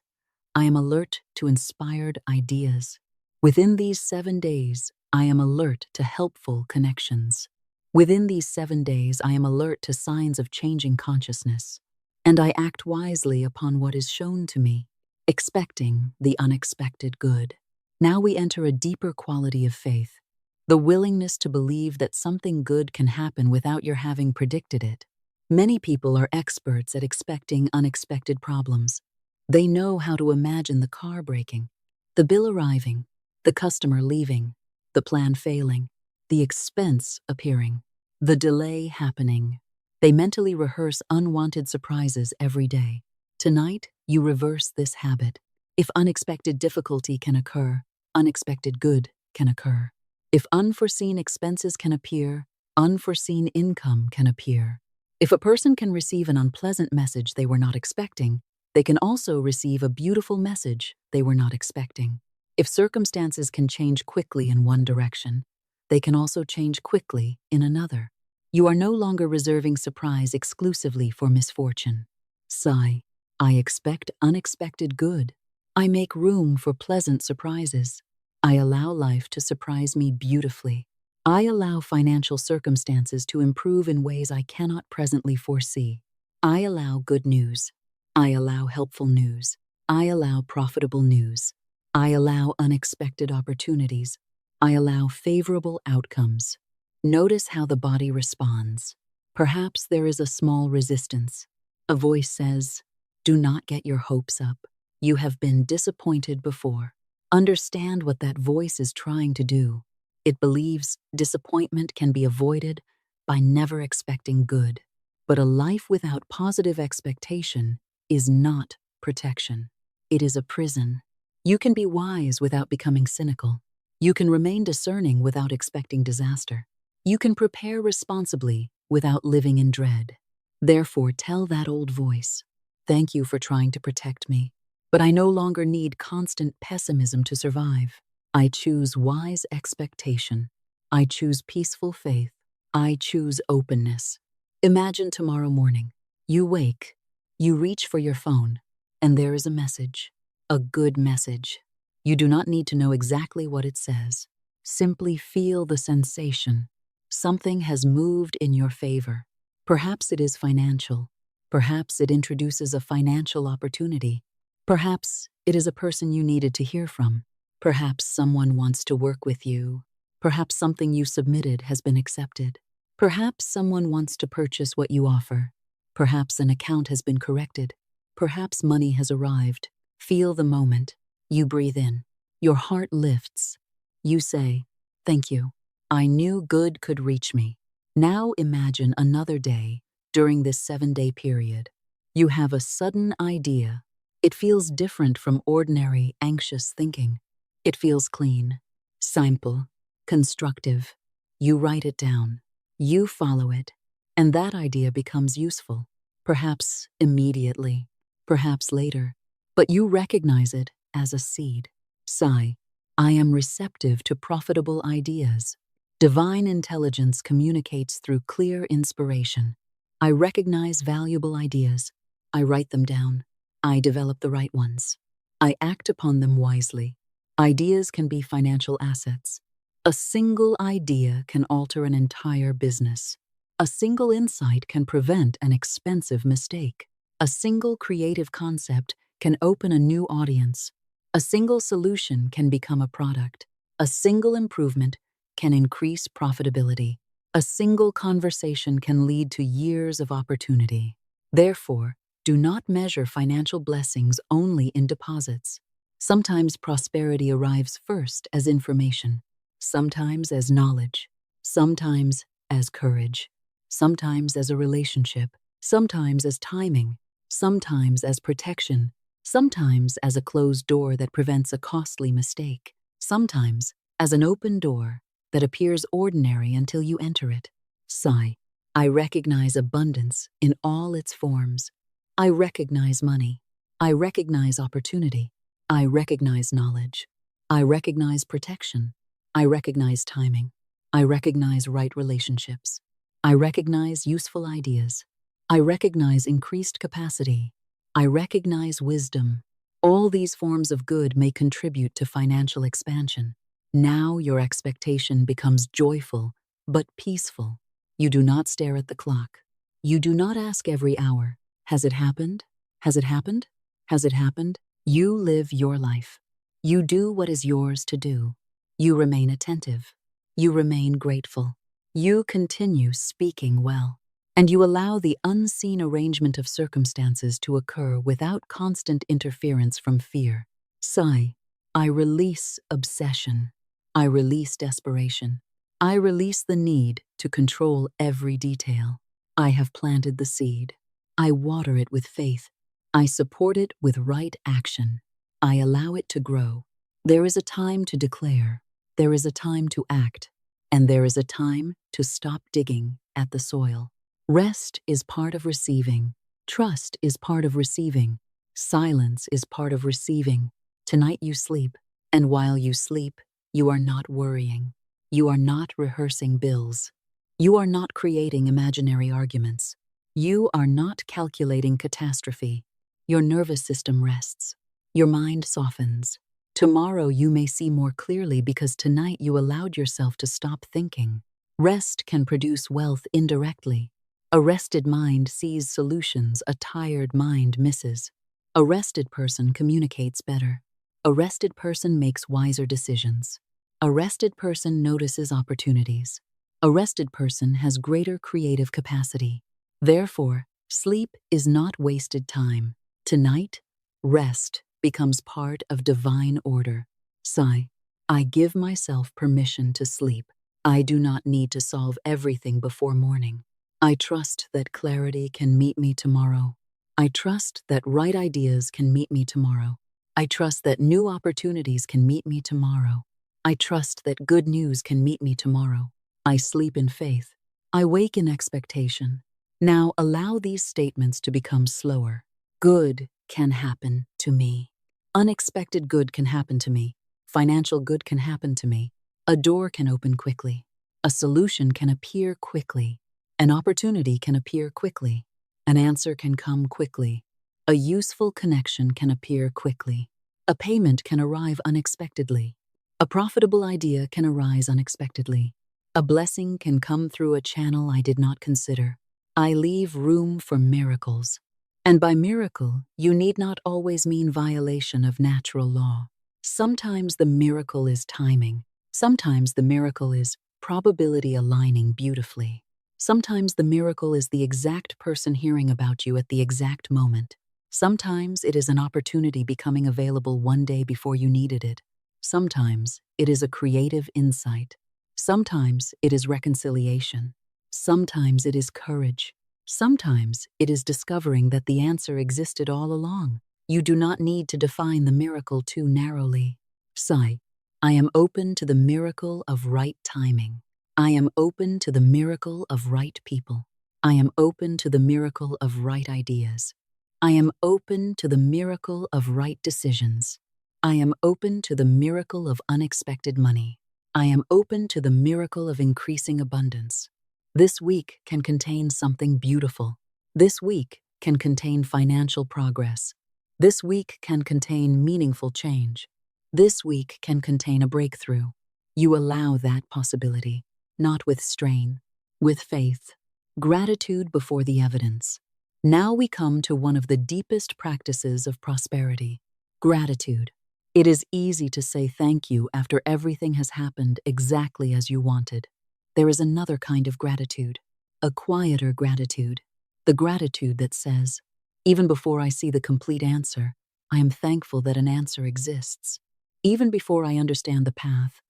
I am alert to inspired ideas. Within these 7 days, I am alert to helpful connections. Within these 7 days, I am alert to signs of changing consciousness, and I act wisely upon what is shown to me, expecting the unexpected good. Now we enter a deeper quality of faith. The willingness to believe that something good can happen without your having predicted it. Many people are experts at expecting unexpected problems. They know how to imagine the car breaking, the bill arriving, the customer leaving, the plan failing, the expense appearing, the delay happening. They mentally rehearse unwanted surprises every day. Tonight, you reverse this habit. If unexpected difficulty can occur, unexpected good can occur. If unforeseen expenses can appear, unforeseen income can appear. If a person can receive an unpleasant message they were not expecting, they can also receive a beautiful message they were not expecting. If circumstances can change quickly in one direction, they can also change quickly in another. You are no longer reserving surprise exclusively for misfortune. Sigh. I expect unexpected good. I make room for pleasant surprises. I allow life to surprise me beautifully. I allow financial circumstances to improve in ways I cannot presently foresee. I allow good news. I allow helpful news. I allow profitable news. I allow unexpected opportunities. I allow favorable outcomes. Notice how the body responds. Perhaps there is a small resistance. A voice says, "Do not get your hopes up. You have been disappointed before." Understand what that voice is trying to do. It believes disappointment can be avoided by never expecting good. But a life without positive expectation is not protection. It is a prison. You can be wise without becoming cynical. You can remain discerning without expecting disaster. You can prepare responsibly without living in dread. Therefore, tell that old voice, "Thank you for trying to protect me, but I no longer need constant pessimism to survive. I choose wise expectation. I choose peaceful faith. I choose openness." Imagine tomorrow morning. You wake, you reach for your phone, and there is a message, a good message. You do not need to know exactly what it says. Simply feel the sensation. Something has moved in your favor. Perhaps it is financial. Perhaps it introduces a financial opportunity. Perhaps it is a person you needed to hear from. Perhaps someone wants to work with you. Perhaps something you submitted has been accepted. Perhaps someone wants to purchase what you offer. Perhaps an account has been corrected. Perhaps money has arrived. Feel the moment. You breathe in. Your heart lifts. You say, "Thank you. I knew good could reach me." Now imagine another day during this 7-day period. You have a sudden idea. It feels different from ordinary, anxious thinking. It feels clean, simple, constructive. You write it down. You follow it. And that idea becomes useful. Perhaps immediately, perhaps later. But you recognize it as a seed. Sigh. I am receptive to profitable ideas. Divine intelligence communicates through clear inspiration. I recognize valuable ideas. I write them down. I develop the right ones. I act upon them wisely. Ideas can be financial assets. A single idea can alter an entire business. A single insight can prevent an expensive mistake. A single creative concept can open a new audience. A single solution can become a product. A single improvement can increase profitability. A single conversation can lead to years of opportunity. Therefore, do not measure financial blessings only in deposits. Sometimes prosperity arrives first as information, sometimes as knowledge, sometimes as courage, sometimes as a relationship, sometimes as timing, sometimes as protection, sometimes as a closed door that prevents a costly mistake, sometimes as an open door that appears ordinary until you enter it. Sigh. I recognize abundance in all its forms. I recognize money. I recognize opportunity. I recognize knowledge. I recognize protection. I recognize timing. I recognize right relationships. I recognize useful ideas. I recognize increased capacity. I recognize wisdom. All these forms of good may contribute to financial expansion. Now your expectation becomes joyful, but peaceful. You do not stare at the clock. You do not ask every hour, "Has it happened? Has it happened? Has it happened?" You live your life. You do what is yours to do. You remain attentive. You remain grateful. You continue speaking well. And you allow the unseen arrangement of circumstances to occur without constant interference from fear. Sigh. I release obsession. I release desperation. I release the need to control every detail. I have planted the seed. I water it with faith. I support it with right action. I allow it to grow. There is a time to declare. There is a time to act. And there is a time to stop digging at the soil. Rest is part of receiving. Trust is part of receiving. Silence is part of receiving. Tonight you sleep, and while you sleep, you are not worrying. You are not rehearsing bills. You are not creating imaginary arguments. You are not calculating catastrophe. Your nervous system rests. Your mind softens. Tomorrow you may see more clearly because tonight you allowed yourself to stop thinking. Rest can produce wealth indirectly. A rested mind sees solutions a tired mind misses. A rested person communicates better. A rested person makes wiser decisions. A rested person notices opportunities. A rested person has greater creative capacity. Therefore, sleep is not wasted time. Tonight, rest becomes part of divine order. Sigh. I give myself permission to sleep. I do not need to solve everything before morning. I trust that clarity can meet me tomorrow. I trust that right ideas can meet me tomorrow. I trust that new opportunities can meet me tomorrow. I trust that good news can meet me tomorrow. I sleep in faith. I wake in expectation. Now allow these statements to become slower. Good can happen to me. Unexpected good can happen to me. Financial good can happen to me. A door can open quickly. A solution can appear quickly. An opportunity can appear quickly. An answer can come quickly. A useful connection can appear quickly. A payment can arrive unexpectedly. A profitable idea can arise unexpectedly. A blessing can come through a channel I did not consider. I leave room for miracles. And by miracle, you need not always mean violation of natural law. Sometimes the miracle is timing. Sometimes the miracle is probability aligning beautifully. Sometimes the miracle is the exact person hearing about you at the exact moment. Sometimes it is an opportunity becoming available one day before you needed it. Sometimes it is a creative insight. Sometimes it is reconciliation. Sometimes it is courage. Sometimes it is discovering that the answer existed all along. You do not need to define the miracle too narrowly. Sigh. I am open to the miracle of right timing. I am open to the miracle of right people. I am open to the miracle of right ideas. I am open to the miracle of right decisions. I am open to the miracle of unexpected money. I am open to the miracle of increasing abundance. This week can contain something beautiful. This week can contain financial progress. This week can contain meaningful change. This week can contain a breakthrough. You allow that possibility, not with strain, with faith. Gratitude before the evidence. Now we come to one of the deepest practices of prosperity, gratitude. It is easy to say thank you after everything has happened exactly as you wanted. There is another kind of gratitude, a quieter gratitude, the gratitude that says, even before I see the complete answer, I am thankful that an answer exists. Even before I understand the path,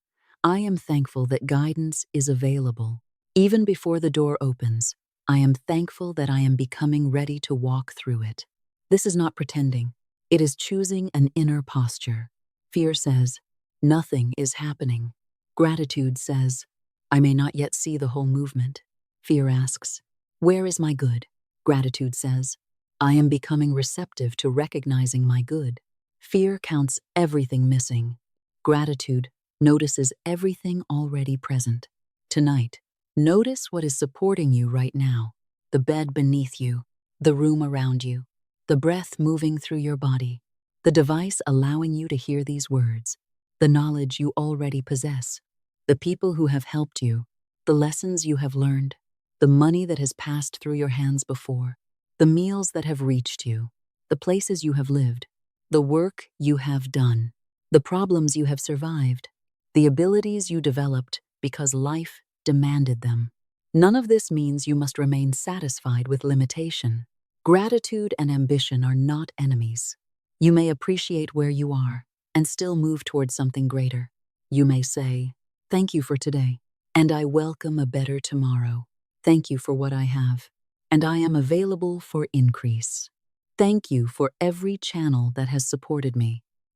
I am thankful that guidance is available. Even before the door opens, I am thankful that I am becoming ready to walk through it. This is not pretending. It is choosing an inner posture. Fear says, nothing is happening. Gratitude says, I may not yet see the whole movement. Fear asks, where is my good? Gratitude says, I am becoming receptive to recognizing my good. Fear counts everything missing. Gratitude notices everything already present. Tonight, notice what is supporting you right now, the bed beneath you, the room around you, the breath moving through your body, the device allowing you to hear these words, the knowledge you already possess, the people who have helped you, the lessons you have learned, the money that has passed through your hands before, the meals that have reached you, the places you have lived, the work you have done, the problems you have survived, the abilities you developed because life demanded them. None of this means you must remain satisfied with limitation. Gratitude and ambition are not enemies. You may appreciate where you are and still move towards something greater. You may say, "Thank you for today, and I welcome a better tomorrow. Thank you for what I have, and I am available for increase. Thank you for every channel that has supported me,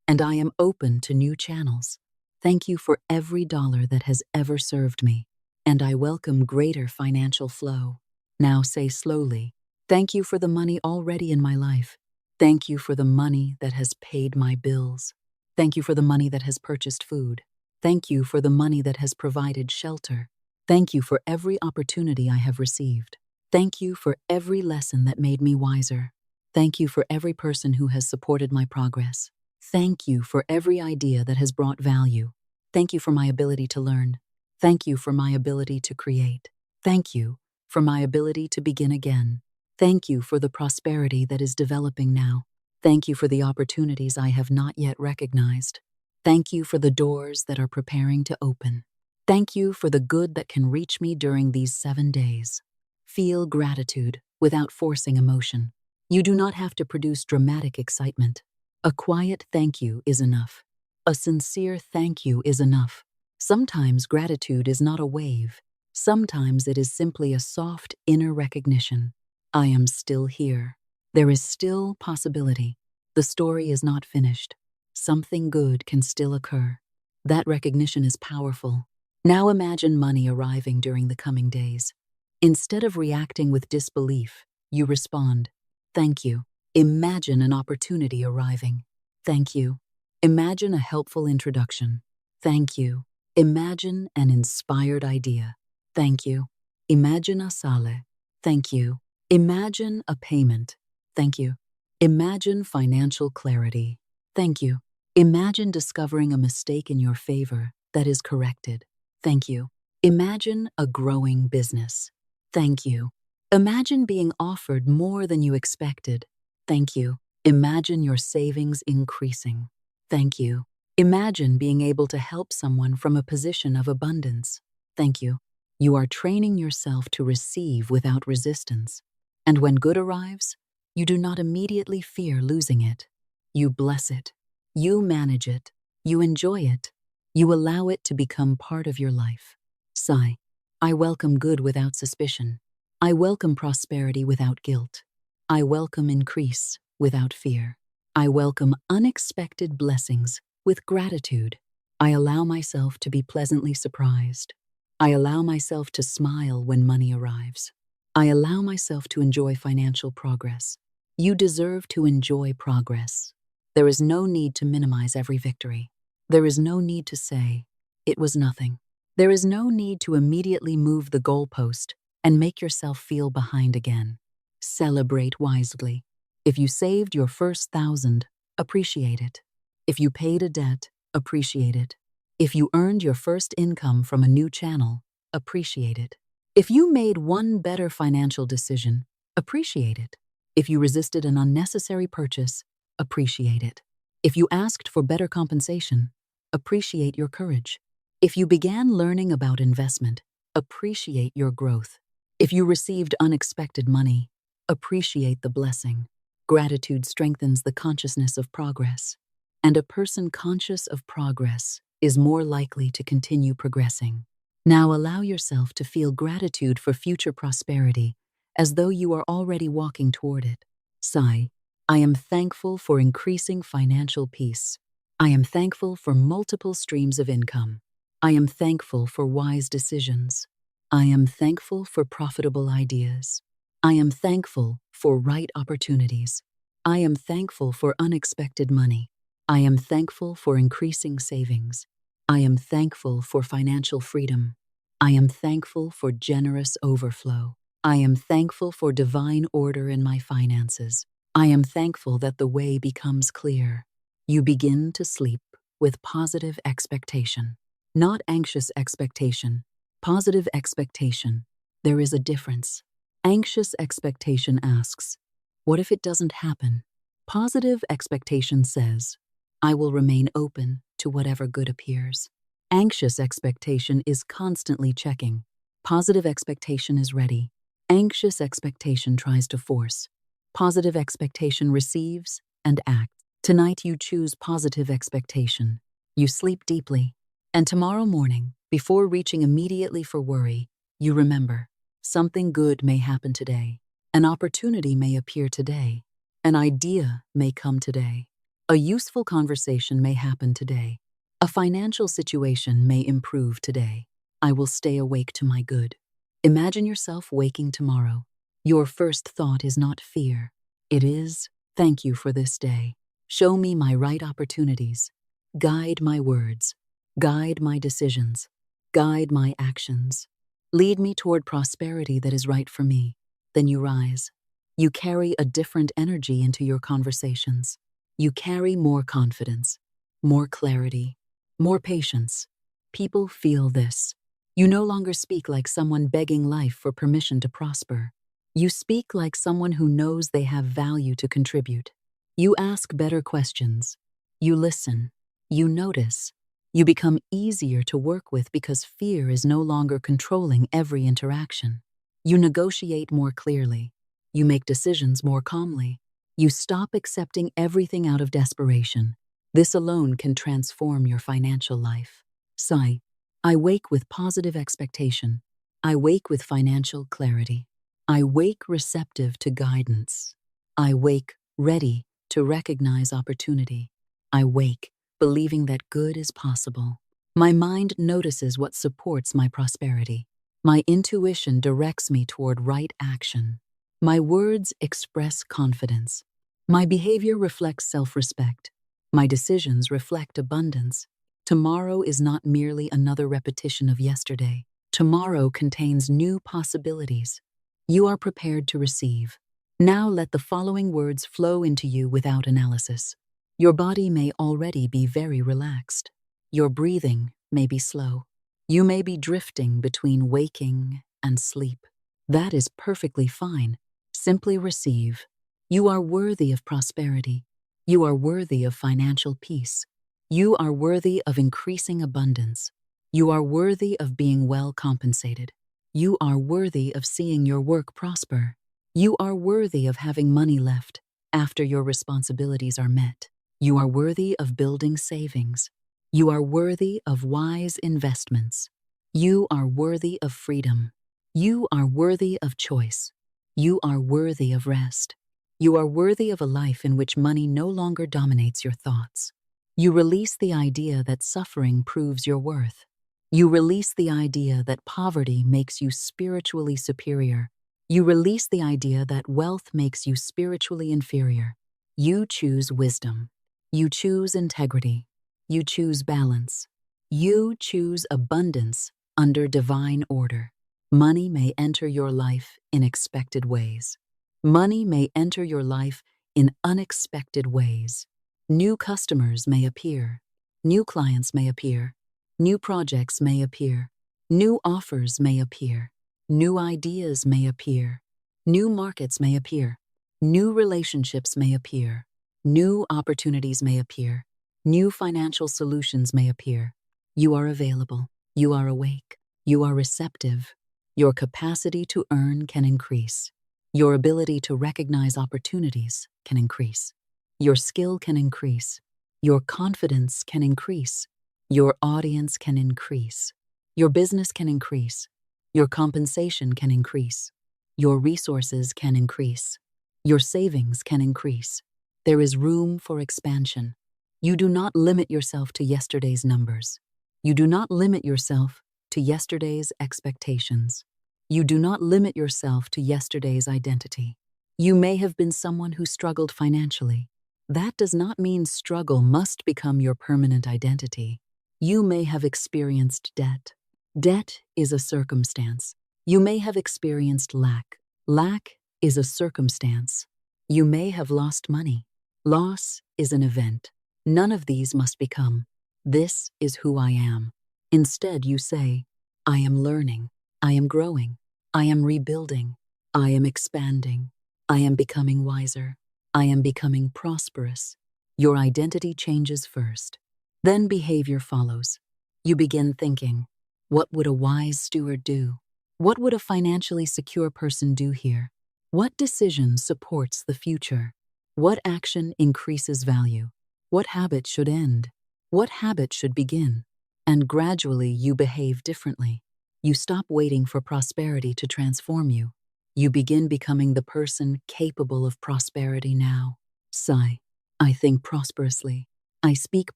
and I am open to new channels. Thank you for every dollar that has ever served me, and I welcome greater financial flow." Now say slowly, "Thank you for the money already in my life. Thank you for the money that has paid my bills. Thank you for the money that has purchased food. Thank you for the money that has provided shelter. Thank you for every opportunity I have received. Thank you for every lesson that made me wiser. Thank you for every person who has supported my progress. Thank you for every idea that has brought value. Thank you for my ability to learn. Thank you for my ability to create. Thank you for my ability to begin again. Thank you for the prosperity that is developing now. Thank you for the opportunities I have not yet recognized. Thank you for the doors that are preparing to open. Thank you for the good that can reach me during these 7 days. Feel gratitude without forcing emotion. You do not have to produce dramatic excitement. A quiet thank you is enough. A sincere thank you is enough. Sometimes gratitude is not a wave. Sometimes it is simply a soft inner recognition. I am still here. There is still possibility. The story is not finished. Something good can still occur. That recognition is powerful. Now imagine money arriving during the coming days. Instead of reacting with disbelief, you respond, "Thank you." Imagine an opportunity arriving. "Thank you." Imagine a helpful introduction. "Thank you." Imagine an inspired idea. "Thank you." Imagine a sale. "Thank you." Imagine a payment. "Thank you." Imagine financial clarity. "Thank you." Imagine discovering a mistake in your favor that is corrected. "Thank you." Imagine a growing business. "Thank you." Imagine being offered more than you expected. "Thank you." Imagine your savings increasing. "Thank you." Imagine being able to help someone from a position of abundance. "Thank you." You are training yourself to receive without resistance. And when good arrives, you do not immediately fear losing it. You bless it. You manage it. You enjoy it. You allow it to become part of your life. Sigh. I welcome good without suspicion. I welcome prosperity without guilt. I welcome increase without fear. I welcome unexpected blessings with gratitude. I allow myself to be pleasantly surprised. I allow myself to smile when money arrives. I allow myself to enjoy financial progress. You deserve to enjoy progress. There is no need to minimize every victory. There is no need to say, "It was nothing." There is no need to immediately move the goalpost and make yourself feel behind again. Celebrate wisely. If you saved your first 1,000, appreciate it. If you paid a debt, appreciate it. If you earned your first income from a new channel, appreciate it. If you made one better financial decision, appreciate it. If you resisted an unnecessary purchase, appreciate it. If you asked for better compensation, appreciate your courage. If you began learning about investment, appreciate your growth. If you received unexpected money, appreciate the blessing. Gratitude strengthens the consciousness of progress, and a person conscious of progress is more likely to continue progressing. Now allow yourself to feel gratitude for future prosperity as though you are already walking toward it. Sigh. I am thankful for increasing financial peace. I am thankful for multiple streams of income. I am thankful for wise decisions. I am thankful for profitable ideas. I am thankful for right opportunities. I am thankful for unexpected money. I am thankful for increasing savings. I am thankful for financial freedom. I am thankful for generous overflow. I am thankful for divine order in my finances. I am thankful that the way becomes clear. You begin to sleep with positive expectation, not anxious expectation. Positive expectation. There is a difference. Anxious expectation asks, "What if it doesn't happen?" Positive expectation says, "I will remain open to whatever good appears." Anxious expectation is constantly checking. Positive expectation is ready. Anxious expectation tries to force. Positive expectation receives and acts. Tonight you choose positive expectation. You sleep deeply. And tomorrow morning, before reaching immediately for worry, you remember, something good may happen today. An opportunity may appear today. An idea may come today. A useful conversation may happen today. A financial situation may improve today. I will stay awake to my good. Imagine yourself waking tomorrow. Your first thought is not fear. It is, thank you for this day. Show me my right opportunities. Guide my words. Guide my decisions. Guide my actions. Lead me toward prosperity that is right for me. Then you rise. You carry a different energy into your conversations. You carry more confidence, more clarity, more patience. People feel this. You no longer speak like someone begging life for permission to prosper. You speak like someone who knows they have value to contribute. You ask better questions. You listen. You notice. You become easier to work with because fear is no longer controlling every interaction. You negotiate more clearly. You make decisions more calmly. You stop accepting everything out of desperation. This alone can transform your financial life. Sigh. I wake with positive expectation. I wake with financial clarity. I wake receptive to guidance. I wake ready to recognize opportunity. I wake believing that good is possible. My mind notices what supports my prosperity. My intuition directs me toward right action. My words express confidence. My behavior reflects self-respect. My decisions reflect abundance. Tomorrow is not merely another repetition of yesterday. Tomorrow contains new possibilities. You are prepared to receive. Now let the following words flow into you without analysis. Your body may already be very relaxed. Your breathing may be slow. You may be drifting between waking and sleep. That is perfectly fine. Simply receive. You are worthy of prosperity. You are worthy of financial peace. You are worthy of increasing abundance. You are worthy of being well compensated. You are worthy of seeing your work prosper. You are worthy of having money left after your responsibilities are met. You are worthy of building savings. You are worthy of wise investments. You are worthy of freedom. You are worthy of choice. You are worthy of rest. You are worthy of a life in which money no longer dominates your thoughts. You release the idea that suffering proves your worth. You release the idea that poverty makes you spiritually superior. You release the idea that wealth makes you spiritually inferior. You choose wisdom. You choose integrity. You choose balance. You choose abundance under divine order. Money may enter your life in expected ways. Money may enter your life in unexpected ways. New customers may appear. New clients may appear. New projects may appear. New offers may appear. New ideas may appear. New markets may appear. New relationships may appear. New opportunities may appear. New financial solutions may appear. You are available. You are awake. You are receptive. Your capacity to earn can increase. Your ability to recognize opportunities can increase. Your skill can increase. Your confidence can increase. Your audience can increase. Your business can increase. Your compensation can increase. Your resources can increase. Your savings can increase. There is room for expansion. You do not limit yourself to yesterday's numbers. You do not limit yourself to yesterday's expectations. You do not limit yourself to yesterday's identity. You may have been someone who struggled financially. That does not mean struggle must become your permanent identity. You may have experienced debt. Debt is a circumstance. You may have experienced lack. Lack is a circumstance. You may have lost money. Loss is an event. None of these must become, this is who I am. Instead, you say, I am learning. I am growing. I am rebuilding. I am expanding. I am becoming wiser. I am becoming prosperous. Your identity changes first. Then behavior follows. You begin thinking, what would a wise steward do? What would a financially secure person do here? What decision supports the future? What action increases value? What habit should end? What habit should begin? And gradually you behave differently. You stop waiting for prosperity to transform you. You begin becoming the person capable of prosperity now. Sigh. I think prosperously. I speak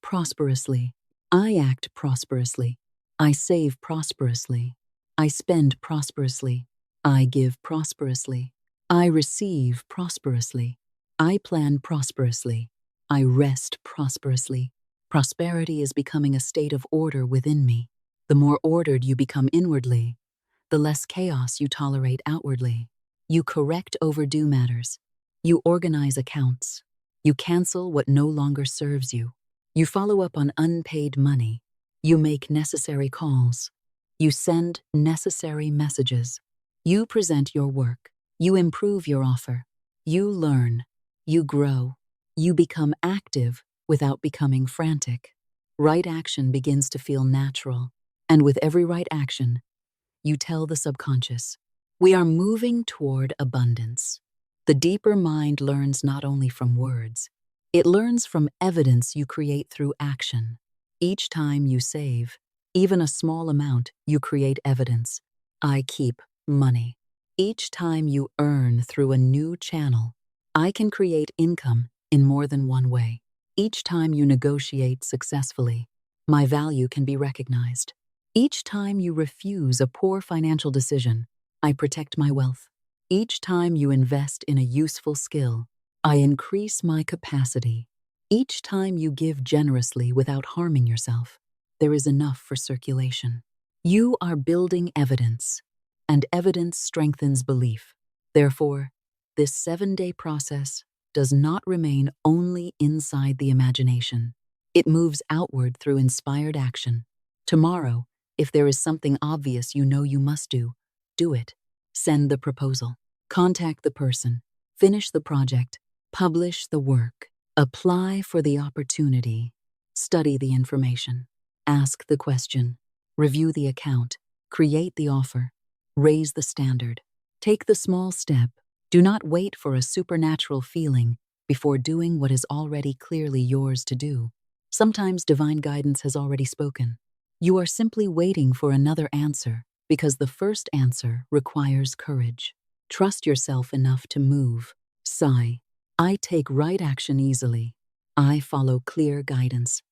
prosperously. I act prosperously. I save prosperously. I spend prosperously. I give prosperously. I receive prosperously. I plan prosperously. I rest prosperously. Prosperity is becoming a state of order within me. The more ordered you become inwardly, the less chaos you tolerate outwardly. You correct overdue matters. You organize accounts. You cancel what no longer serves you. You follow up on unpaid money. You make necessary calls. You send necessary messages. You present your work. You improve your offer. You learn. You grow. You become active without becoming frantic. Right action begins to feel natural. And with every right action, you tell the subconscious, we are moving toward abundance. The deeper mind learns not only from words, it learns from evidence you create through action. Each time you save, even a small amount, you create evidence. I keep money. Each time you earn through a new channel, I can create income in more than one way. Each time you negotiate successfully, my value can be recognized. Each time you refuse a poor financial decision, I protect my wealth. Each time you invest in a useful skill, I increase my capacity. Each time you give generously without harming yourself, there is enough for circulation. You are building evidence, and evidence strengthens belief. Therefore, this 7-day process does not remain only inside the imagination. It moves outward through inspired action. Tomorrow, if there is something obvious you know you must do it. Send the proposal. Contact the person. Finish the project. Publish the work. Apply for the opportunity. Study the information. Ask the question. Review the account. Create the offer. Raise the standard. Take the small step. Do not wait for a supernatural feeling before doing what is already clearly yours to do. Sometimes divine guidance has already spoken. You are simply waiting for another answer because the first answer requires courage. Trust yourself enough to move. Sigh. I take right action easily. I follow clear guidance.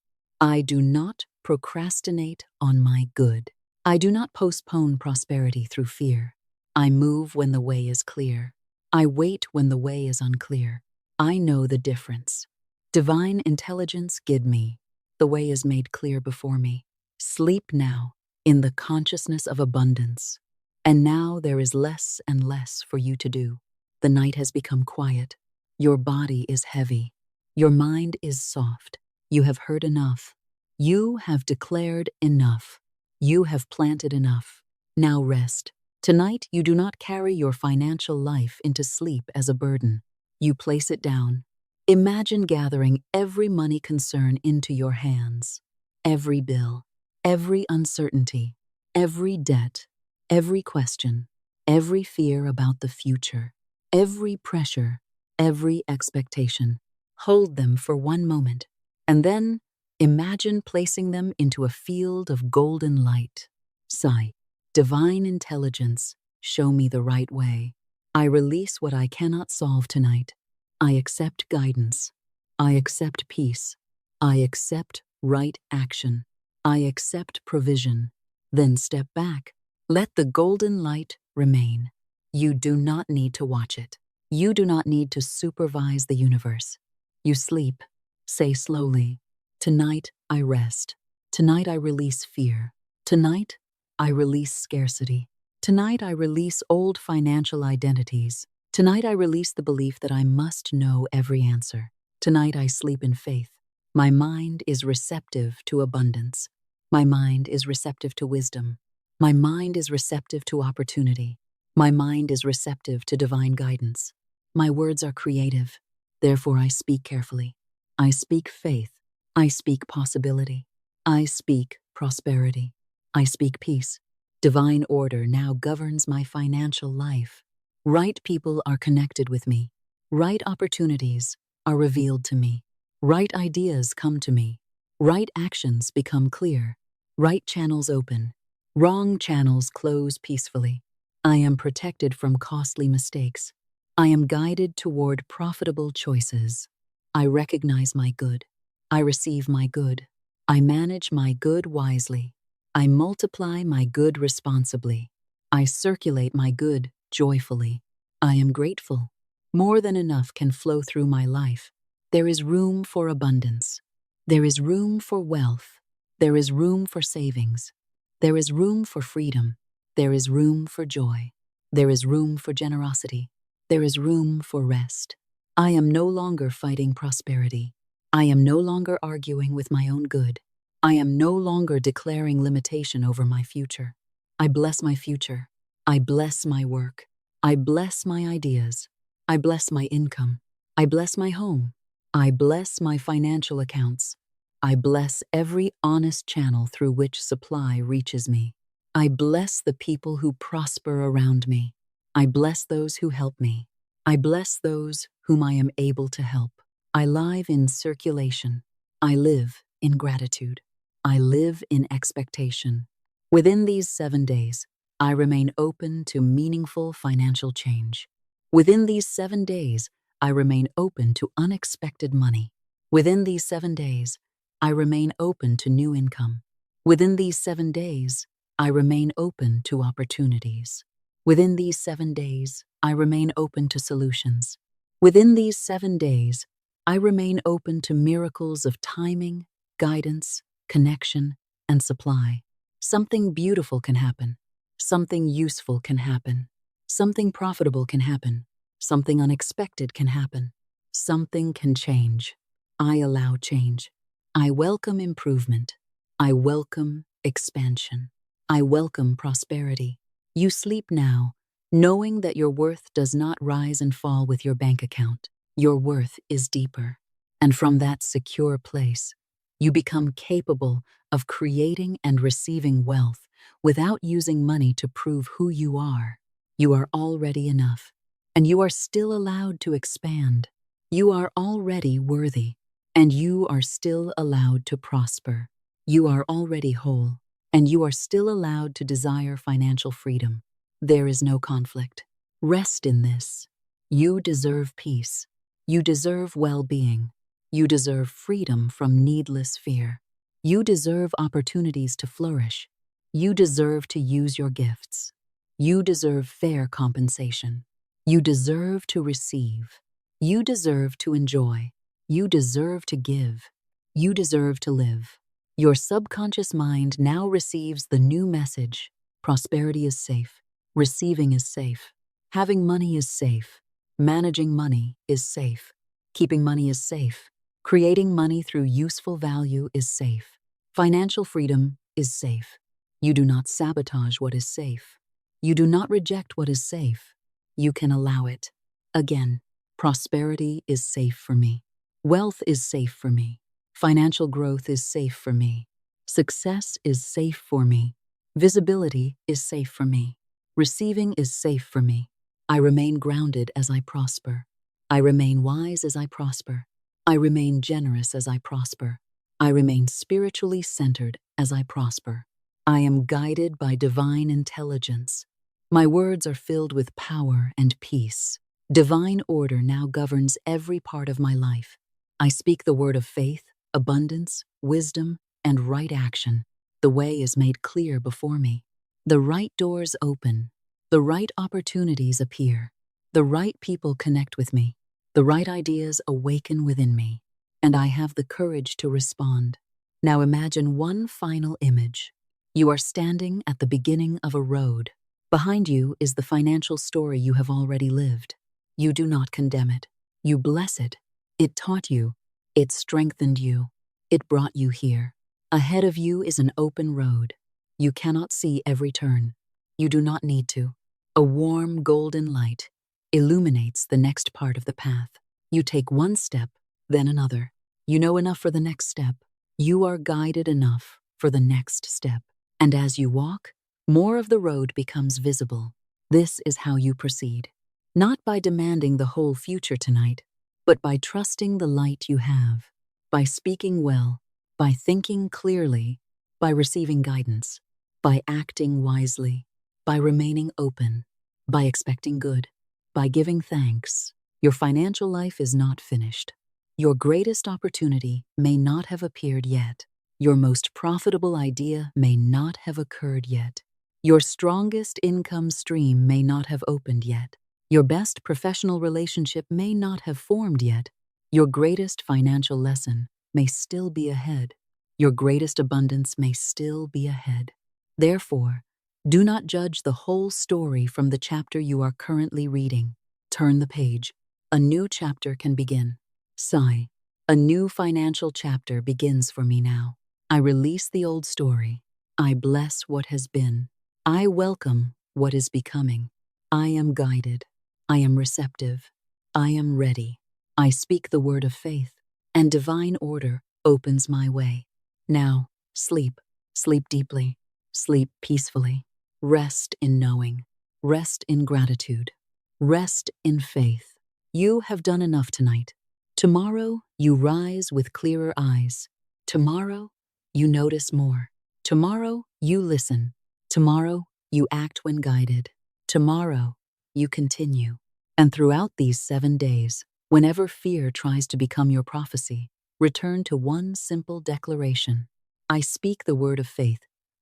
I do not procrastinate on my good. I do not postpone prosperity through fear. I move when the way is clear. I wait when the way is unclear. I know the difference. Divine intelligence guide me. The way is made clear before me. Sleep now in the consciousness of abundance. And now there is less and less for you to do. The night has become quiet. Your body is heavy. Your mind is soft. You have heard enough. You have declared enough. You have planted enough. Now rest. Tonight you do not carry your financial life into sleep as a burden. You place it down. Imagine gathering every money concern into your hands. Every bill. Every uncertainty, every debt, every question, every fear about the future, every pressure, every expectation. Hold them for one moment, and then imagine placing them into a field of golden light. Sigh. Divine intelligence, show me the right way. I release what I cannot solve tonight. I accept guidance. I accept peace. I accept right action. I accept provision. Then step back. Let the golden light remain. You do not need to watch it. You do not need to supervise the universe. You sleep. Say slowly, tonight I rest. Tonight I release fear. Tonight I release scarcity. Tonight I release old financial identities. Tonight I release the belief that I must know every answer. Tonight I sleep in faith. My mind is receptive to abundance. My mind is receptive to wisdom. My mind is receptive to opportunity. My mind is receptive to divine guidance. My words are creative. Therefore I speak carefully. I speak faith. I speak possibility. I speak prosperity. I speak peace. Divine order now governs my financial life. Right people are connected with me. Right opportunities are revealed to me. Right ideas come to me. Right actions become clear. Right channels open. Wrong channels close peacefully. I am protected from costly mistakes. I am guided toward profitable choices. I recognize my good. I receive my good. I manage my good wisely. I multiply my good responsibly. I circulate my good joyfully. I am grateful. More than enough can flow through my life. There is room for abundance. There is room for wealth. There is room for savings. There is room for freedom. There is room for joy. There is room for generosity. There is room for rest. I am no longer fighting prosperity. I am no longer arguing with my own good. I am no longer declaring limitation over my future. I bless my future. I bless my work. I bless my ideas. I bless my income. I bless my home. I bless my financial accounts. I bless every honest channel through which supply reaches me. I bless the people who prosper around me. I bless those who help me. I bless those whom I am able to help. I live in circulation. I live in gratitude. I live in expectation. Within these 7 days, I remain open to meaningful financial change. Within these 7 days, I remain open to unexpected money. Within these 7 days, I remain open to new income. Within these 7 days, I remain open to opportunities. Within these 7 days, I remain open to solutions. Within these 7 days, I remain open to miracles of timing, guidance, connection, and supply. Something beautiful can happen. Something useful can happen. Something profitable can happen. Something unexpected can happen. Something can change. I allow change. I welcome improvement. I welcome expansion. I welcome prosperity. You sleep now, knowing that your worth does not rise and fall with your bank account. Your worth is deeper. And from that secure place, you become capable of creating and receiving wealth without using money to prove who you are. You are already enough, and you are still allowed to expand. You are already worthy, and you are still allowed to prosper. You are already whole, and you are still allowed to desire financial freedom. There is no conflict. Rest in this. You deserve peace. You deserve well-being. You deserve freedom from needless fear. You deserve opportunities to flourish. You deserve to use your gifts. You deserve fair compensation. You deserve to receive. You deserve to enjoy. You deserve to give. You deserve to live. Your subconscious mind now receives the new message. Prosperity is safe. Receiving is safe. Having money is safe. Managing money is safe. Keeping money is safe. Creating money through useful value is safe. Financial freedom is safe. You do not sabotage what is safe. You do not reject what is safe. You can allow it. Again, prosperity is safe for me. Wealth is safe for me. Financial growth is safe for me. Success is safe for me. Visibility is safe for me. Receiving is safe for me. I remain grounded as I prosper. I remain wise as I prosper. I remain generous as I prosper. I remain spiritually centered as I prosper. I am guided by divine intelligence. My words are filled with power and peace. Divine order now governs every part of my life. I speak the word of faith, abundance, wisdom, and right action. The way is made clear before me. The right doors open. The right opportunities appear. The right people connect with me. The right ideas awaken within me. And I have the courage to respond. Now imagine one final image. You are standing at the beginning of a road. Behind you is the financial story you have already lived. You do not condemn it. You bless it. It taught you. It strengthened you. It brought you here. Ahead of you is an open road. You cannot see every turn. You do not need to. A warm golden light illuminates the next part of the path. You take one step, then another. You know enough for the next step. You are guided enough for the next step. And as you walk, more of the road becomes visible. This is how you proceed. Not by demanding the whole future tonight, but by trusting the light you have, by speaking well, by thinking clearly, by receiving guidance, by acting wisely, by remaining open, by expecting good, by giving thanks. Your financial life is not finished. Your greatest opportunity may not have appeared yet. Your most profitable idea may not have occurred yet. Your strongest income stream may not have opened yet. Your best professional relationship may not have formed yet. Your greatest financial lesson may still be ahead. Your greatest abundance may still be ahead. Therefore, do not judge the whole story from the chapter you are currently reading. Turn the page. A new chapter can begin. Sigh. A new financial chapter begins for me now. I release the old story. I bless what has been. I welcome what is becoming. I am guided. I am receptive. I am ready. I speak the word of faith, and divine order opens my way. Now, sleep. Sleep deeply. Sleep peacefully. Rest in knowing. Rest in gratitude. Rest in faith. You have done enough tonight. Tomorrow, you rise with clearer eyes. Tomorrow, you notice more. Tomorrow, you listen. Tomorrow, you act when guided. Tomorrow, you continue. And throughout these 7 days, whenever fear tries to become your prophecy, return to one simple declaration. I speak the word of faith,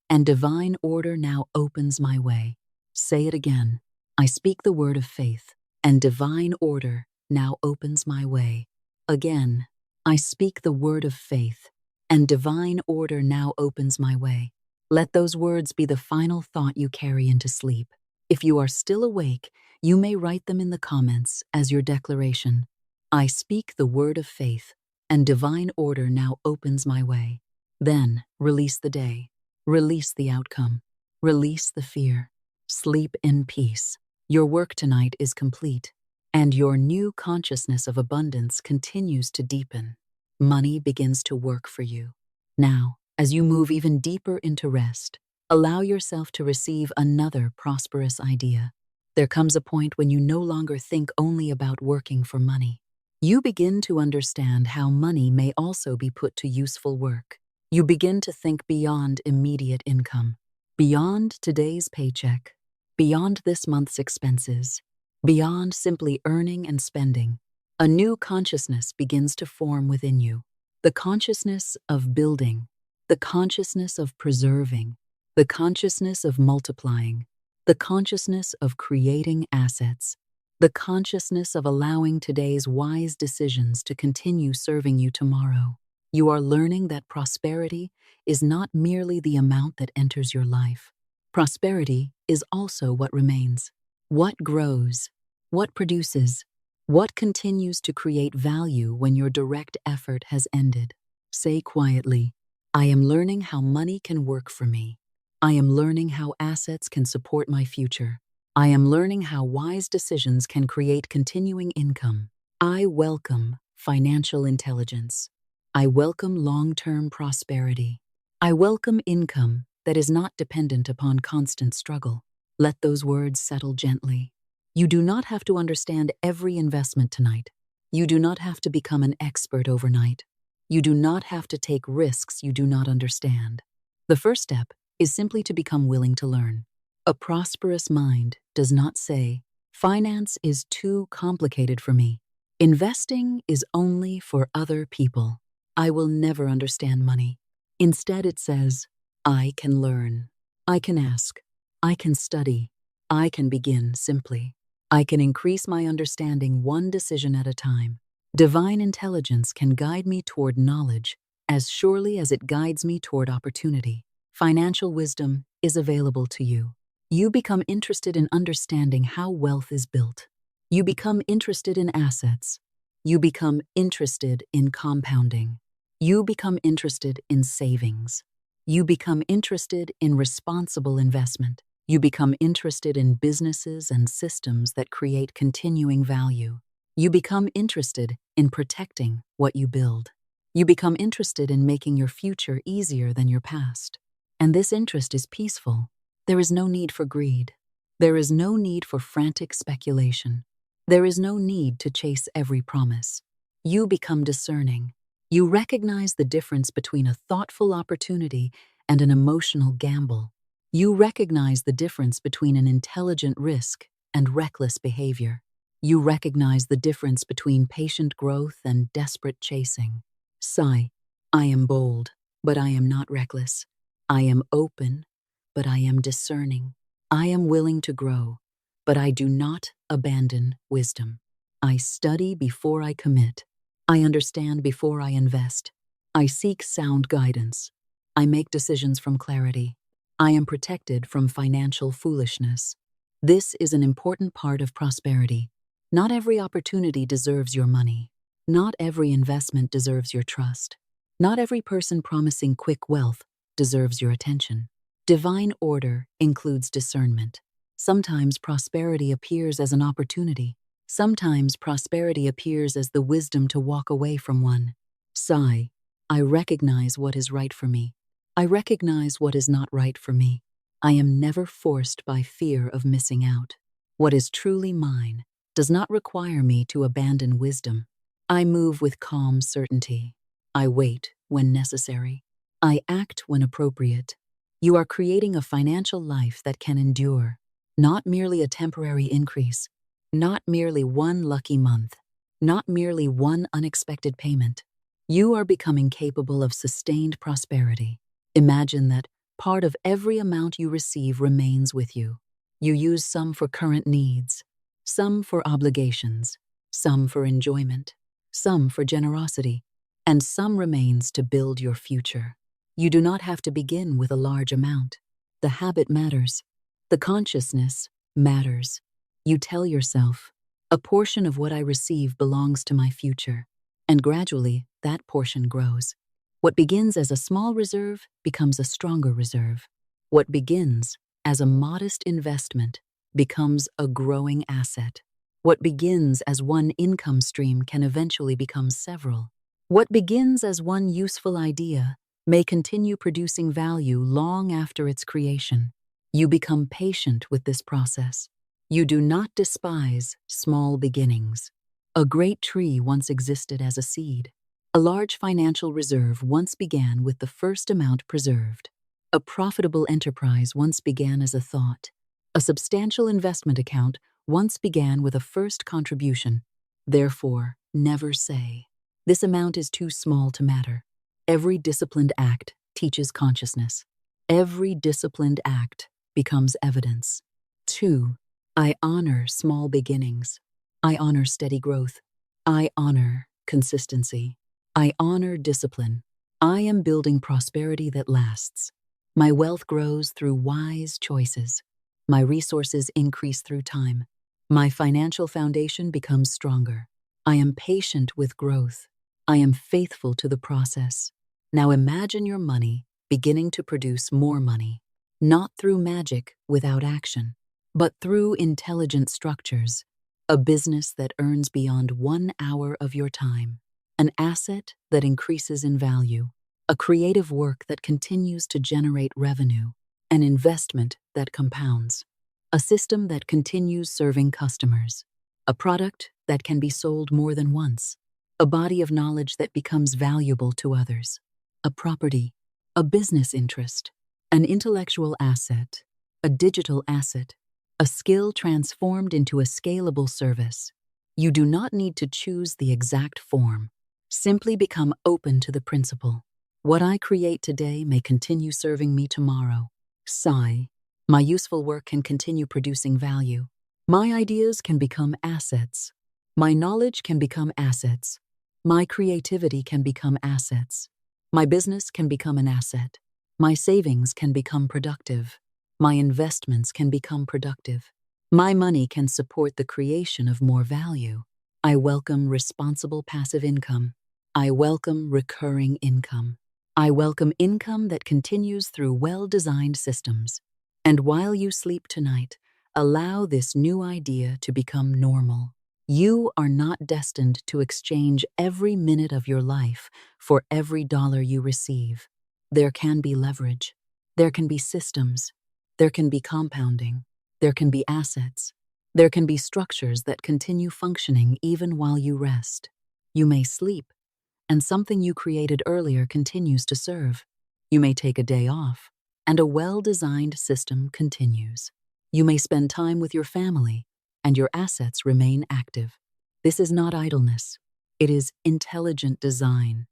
and divine order now opens my way. Say it again. I speak the word of faith, and divine order now opens my way. Again, I speak the word of faith, and divine order now opens my way. Let those words be the final thought you carry into sleep. If you are still awake, you may write them in the comments as your declaration. I speak the word of faith, and divine order now opens my way. Then, release the day. Release the outcome. Release the fear. Sleep in peace. Your work tonight is complete, and your new consciousness of abundance continues to deepen. Money begins to work for you. Now, as you move even deeper into rest, allow yourself to receive another prosperous idea. There comes a point when you no longer think only about working for money. You begin to understand how money may also be put to useful work. You begin to think beyond immediate income, beyond today's paycheck, beyond this month's expenses, beyond simply earning and spending. A new consciousness begins to form within you. The consciousness of building, the consciousness of preserving, the consciousness of multiplying, the consciousness of creating assets, the consciousness of allowing today's wise decisions to continue serving you tomorrow. You are learning that prosperity is not merely the amount that enters your life. Prosperity is also what remains, what grows, what produces, what continues to create value when your direct effort has ended. Say quietly, I am learning how money can work for me. I am learning how assets can support my future. I am learning how wise decisions can create continuing income. I welcome financial intelligence. I welcome long-term prosperity. I welcome income that is not dependent upon constant struggle. Let those words settle gently. You do not have to understand every investment tonight. You do not have to become an expert overnight. You do not have to take risks you do not understand. The first step is simply to become willing to learn. A prosperous mind does not say, finance is too complicated for me. Investing is only for other people. I will never understand money. Instead, it says, I can learn. I can ask. I can study. I can begin simply. I can increase my understanding one decision at a time. Divine intelligence can guide me toward knowledge as surely as it guides me toward opportunity. Financial wisdom is available to you. You become interested in understanding how wealth is built. You become interested in assets. You become interested in compounding. You become interested in savings. You become interested in responsible investment. You become interested in businesses and systems that create continuing value. You become interested in protecting what you build. You become interested in making your future easier than your past. And this interest is peaceful. There is no need for greed. There is no need for frantic speculation. There is no need to chase every promise. You become discerning. You recognize the difference between a thoughtful opportunity and an emotional gamble. You recognize the difference between an intelligent risk and reckless behavior. You recognize the difference between patient growth and desperate chasing. Sigh, I am bold, but I am not reckless. I am open, but I am discerning. I am willing to grow, but I do not abandon wisdom. I study before I commit. I understand before I invest. I seek sound guidance. I make decisions from clarity. I am protected from financial foolishness. This is an important part of prosperity. Not every opportunity deserves your money. Not every investment deserves your trust. Not every person promising quick wealth deserves your attention. Divine order includes discernment. Sometimes prosperity appears as an opportunity. Sometimes prosperity appears as the wisdom to walk away from one. Sigh, I recognize what is right for me. I recognize what is not right for me. I am never forced by fear of missing out. What is truly mine does not require me to abandon wisdom. I move with calm certainty. I wait when necessary. I act when appropriate. You are creating a financial life that can endure, not merely a temporary increase, not merely one lucky month, not merely one unexpected payment. You are becoming capable of sustained prosperity. Imagine that part of every amount you receive remains with you. You use some for current needs, some for obligations, some for enjoyment, some for generosity, and some remains to build your future. You do not have to begin with a large amount. The habit matters. The consciousness matters. You tell yourself, a portion of what I receive belongs to my future, and gradually that portion grows. What begins as a small reserve becomes a stronger reserve. What begins as a modest investment becomes a growing asset. What begins as one income stream can eventually become several. What begins as one useful idea may continue producing value long after its creation. You become patient with this process. You do not despise small beginnings. A great tree once existed as a seed. A large financial reserve once began with the first amount preserved. A profitable enterprise once began as a thought. A substantial investment account once began with a first contribution. Therefore, never say, "This amount is too small to matter." Every disciplined act teaches consciousness. Every disciplined act becomes evidence. 2. I honor small beginnings. I honor steady growth. I honor consistency. I honor discipline. I am building prosperity that lasts. My wealth grows through wise choices. My resources increase through time. My financial foundation becomes stronger. I am patient with growth. I am faithful to the process. Now imagine your money beginning to produce more money, not through magic without action, but through intelligent structures, a business that earns beyond 1 hour of your time, an asset that increases in value, a creative work that continues to generate revenue, an investment that compounds, a system that continues serving customers, a product that can be sold more than once, a body of knowledge that becomes valuable to others, a property, a business interest, an intellectual asset, a digital asset, a skill transformed into a scalable service. You do not need to choose the exact form. Simply become open to the principle. What I create today may continue serving me tomorrow. Sigh. My useful work can continue producing value. My ideas can become assets. My knowledge can become assets. My creativity can become assets. My business can become an asset. My savings can become productive. My investments can become productive. My money can support the creation of more value. I welcome responsible passive income. I welcome recurring income. I welcome income that continues through well-designed systems. And while you sleep tonight, allow this new idea to become normal. You are not destined to exchange every minute of your life for every dollar you receive. There can be leverage. There can be systems. There can be compounding. There can be assets. There can be structures that continue functioning even while you rest. You may sleep, and something you created earlier continues to serve. You may take a day off, and a well-designed system continues. You may spend time with your family, and your assets remain active. This is not idleness. It is intelligent design.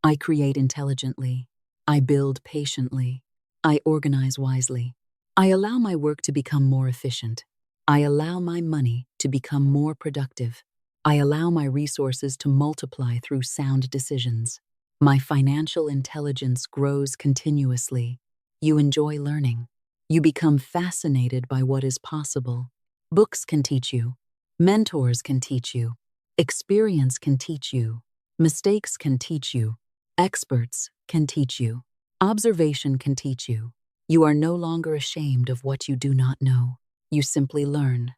I create intelligently. I build patiently. I organize wisely. I allow my work to become more efficient. I allow my money to become more productive. I allow my resources to multiply through sound decisions. My financial intelligence grows continuously. You enjoy learning. You become fascinated by what is possible. Books can teach you. Mentors can teach you. Experience can teach you. Mistakes can teach you. Experts can teach you. Observation can teach you. You are no longer ashamed of what you do not know. You simply learn.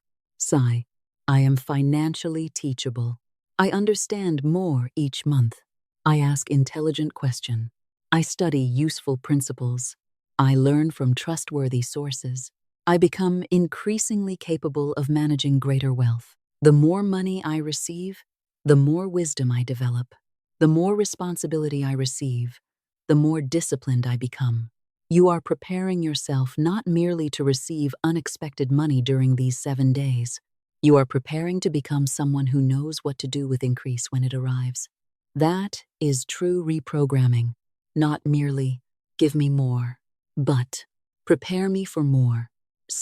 I am financially teachable. I understand more each month. I ask intelligent questions. I study useful principles. I learn from trustworthy sources. I become increasingly capable of managing greater wealth. The more money I receive, the more wisdom I develop. The more responsibility I receive, the more disciplined I become. You are preparing yourself not merely to receive unexpected money during these 7 days. You are preparing to become someone who knows what to do with increase when it arrives. That is true reprogramming, not merely, give me more, but prepare me for more.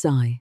I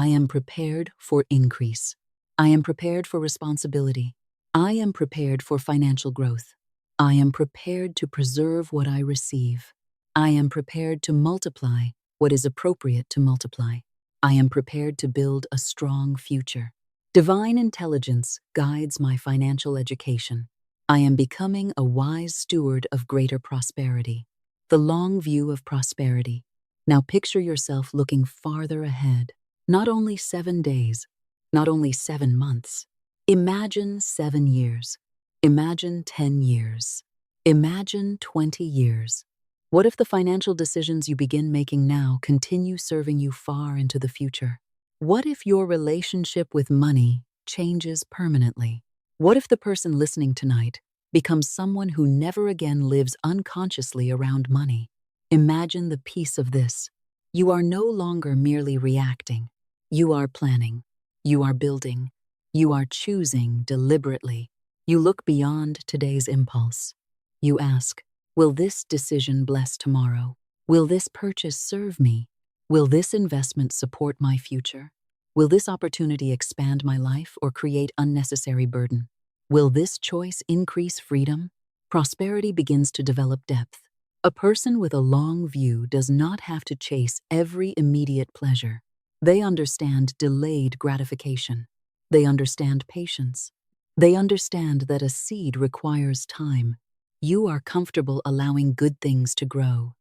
am prepared for increase. I am prepared for responsibility. I am prepared for financial growth. I am prepared to preserve what I receive. I am prepared to multiply what is appropriate to multiply. I am prepared to build a strong future. Divine intelligence guides my financial education. I am becoming a wise steward of greater prosperity. The long view of prosperity. Now picture yourself looking farther ahead. Not only 7 days, not only 7 months. Imagine 7 years. Imagine 10 years. Imagine 20 years. What if the financial decisions you begin making now continue serving you far into the future? What if your relationship with money changes permanently? What if the person listening tonight becomes someone who never again lives unconsciously around money? Imagine the peace of this. You are no longer merely reacting. You are planning. You are building. You are choosing deliberately. You look beyond today's impulse. You ask, will this decision bless tomorrow? Will this purchase serve me? Will this investment support my future? Will this opportunity expand my life or create unnecessary burden? Will this choice increase freedom? Prosperity begins to develop depth. A person with a long view does not have to chase every immediate pleasure. They understand delayed gratification. They understand patience. They understand that a seed requires time. You are comfortable allowing good things to grow.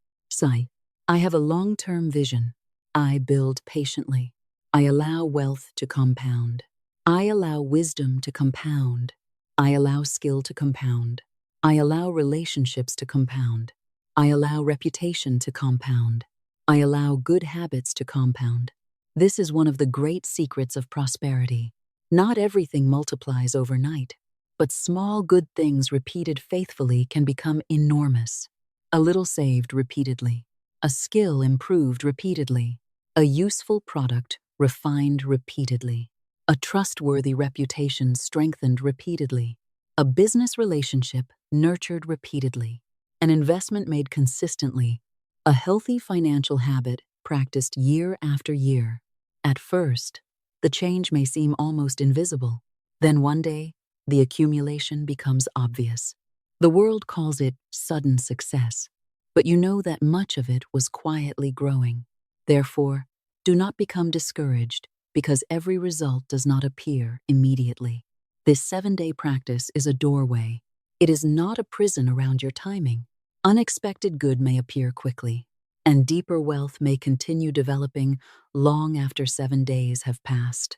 I have a long-term vision. I build patiently. I allow wealth to compound. I allow wisdom to compound. I allow skill to compound. I allow relationships to compound. I allow reputation to compound. I allow good habits to compound. This is one of the great secrets of prosperity. Not everything multiplies overnight, but small good things repeated faithfully can become enormous. A little saved repeatedly. A skill improved repeatedly. A useful product refined repeatedly. A trustworthy reputation strengthened repeatedly. A business relationship nurtured repeatedly. An investment made consistently. A healthy financial habit practiced year after year. At first, the change may seem almost invisible. Then one day, the accumulation becomes obvious. The world calls it sudden success, but you know that much of it was quietly growing. Therefore, do not become discouraged because every result does not appear immediately. This 7-day practice is a doorway. It is not a prison around your timing. Unexpected good may appear quickly, and deeper wealth may continue developing long after 7 days have passed.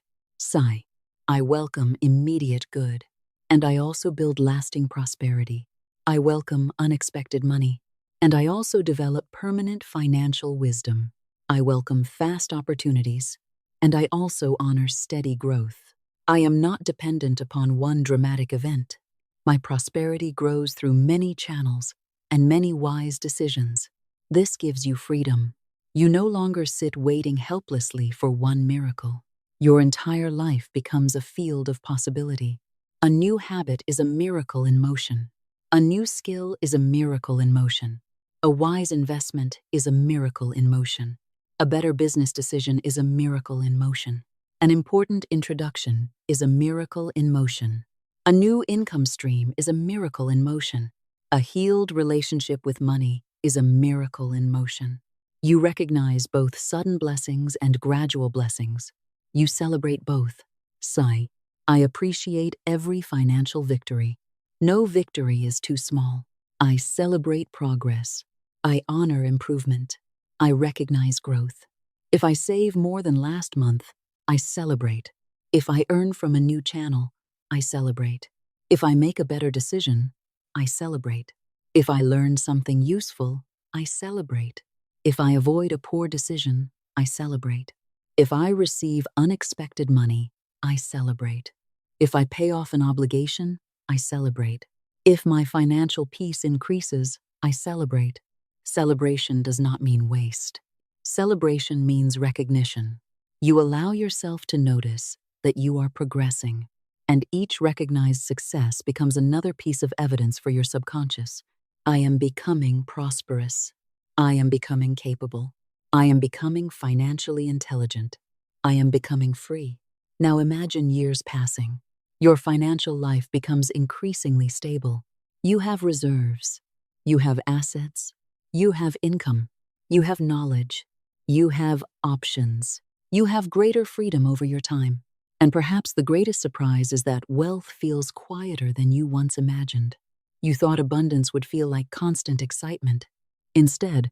I welcome immediate good. And I also build lasting prosperity. I welcome unexpected money. And I also develop permanent financial wisdom. I welcome fast opportunities. And I also honor steady growth. I am not dependent upon one dramatic event. My prosperity grows through many channels and many wise decisions. This gives you freedom. You no longer sit waiting helplessly for one miracle. Your entire life becomes a field of possibility. A new habit is a miracle in motion. A new skill is a miracle in motion. A wise investment is a miracle in motion. A better business decision is a miracle in motion. An important introduction is a miracle in motion. A new income stream is a miracle in motion. A healed relationship with money is a miracle in motion. You recognize both sudden blessings and gradual blessings. You celebrate both. Sigh. I appreciate every financial victory. No victory is too small. I celebrate progress. I honor improvement. I recognize growth. If I save more than last month, I celebrate. If I earn from a new channel, I celebrate. If I make a better decision, I celebrate. If I learn something useful, I celebrate. If I avoid a poor decision, I celebrate. If I receive unexpected money, I celebrate. If I pay off an obligation, I celebrate. If my financial peace increases, I celebrate. Celebration does not mean waste. Celebration means recognition. You allow yourself to notice that you are progressing, and each recognized success becomes another piece of evidence for your subconscious. I am becoming prosperous. I am becoming capable. I am becoming financially intelligent. I am becoming free. Now imagine years passing. Your financial life becomes increasingly stable. You have reserves. You have assets. You have income. You have knowledge. You have options. You have greater freedom over your time. And perhaps the greatest surprise is that wealth feels quieter than you once imagined. You thought abundance would feel like constant excitement. Instead,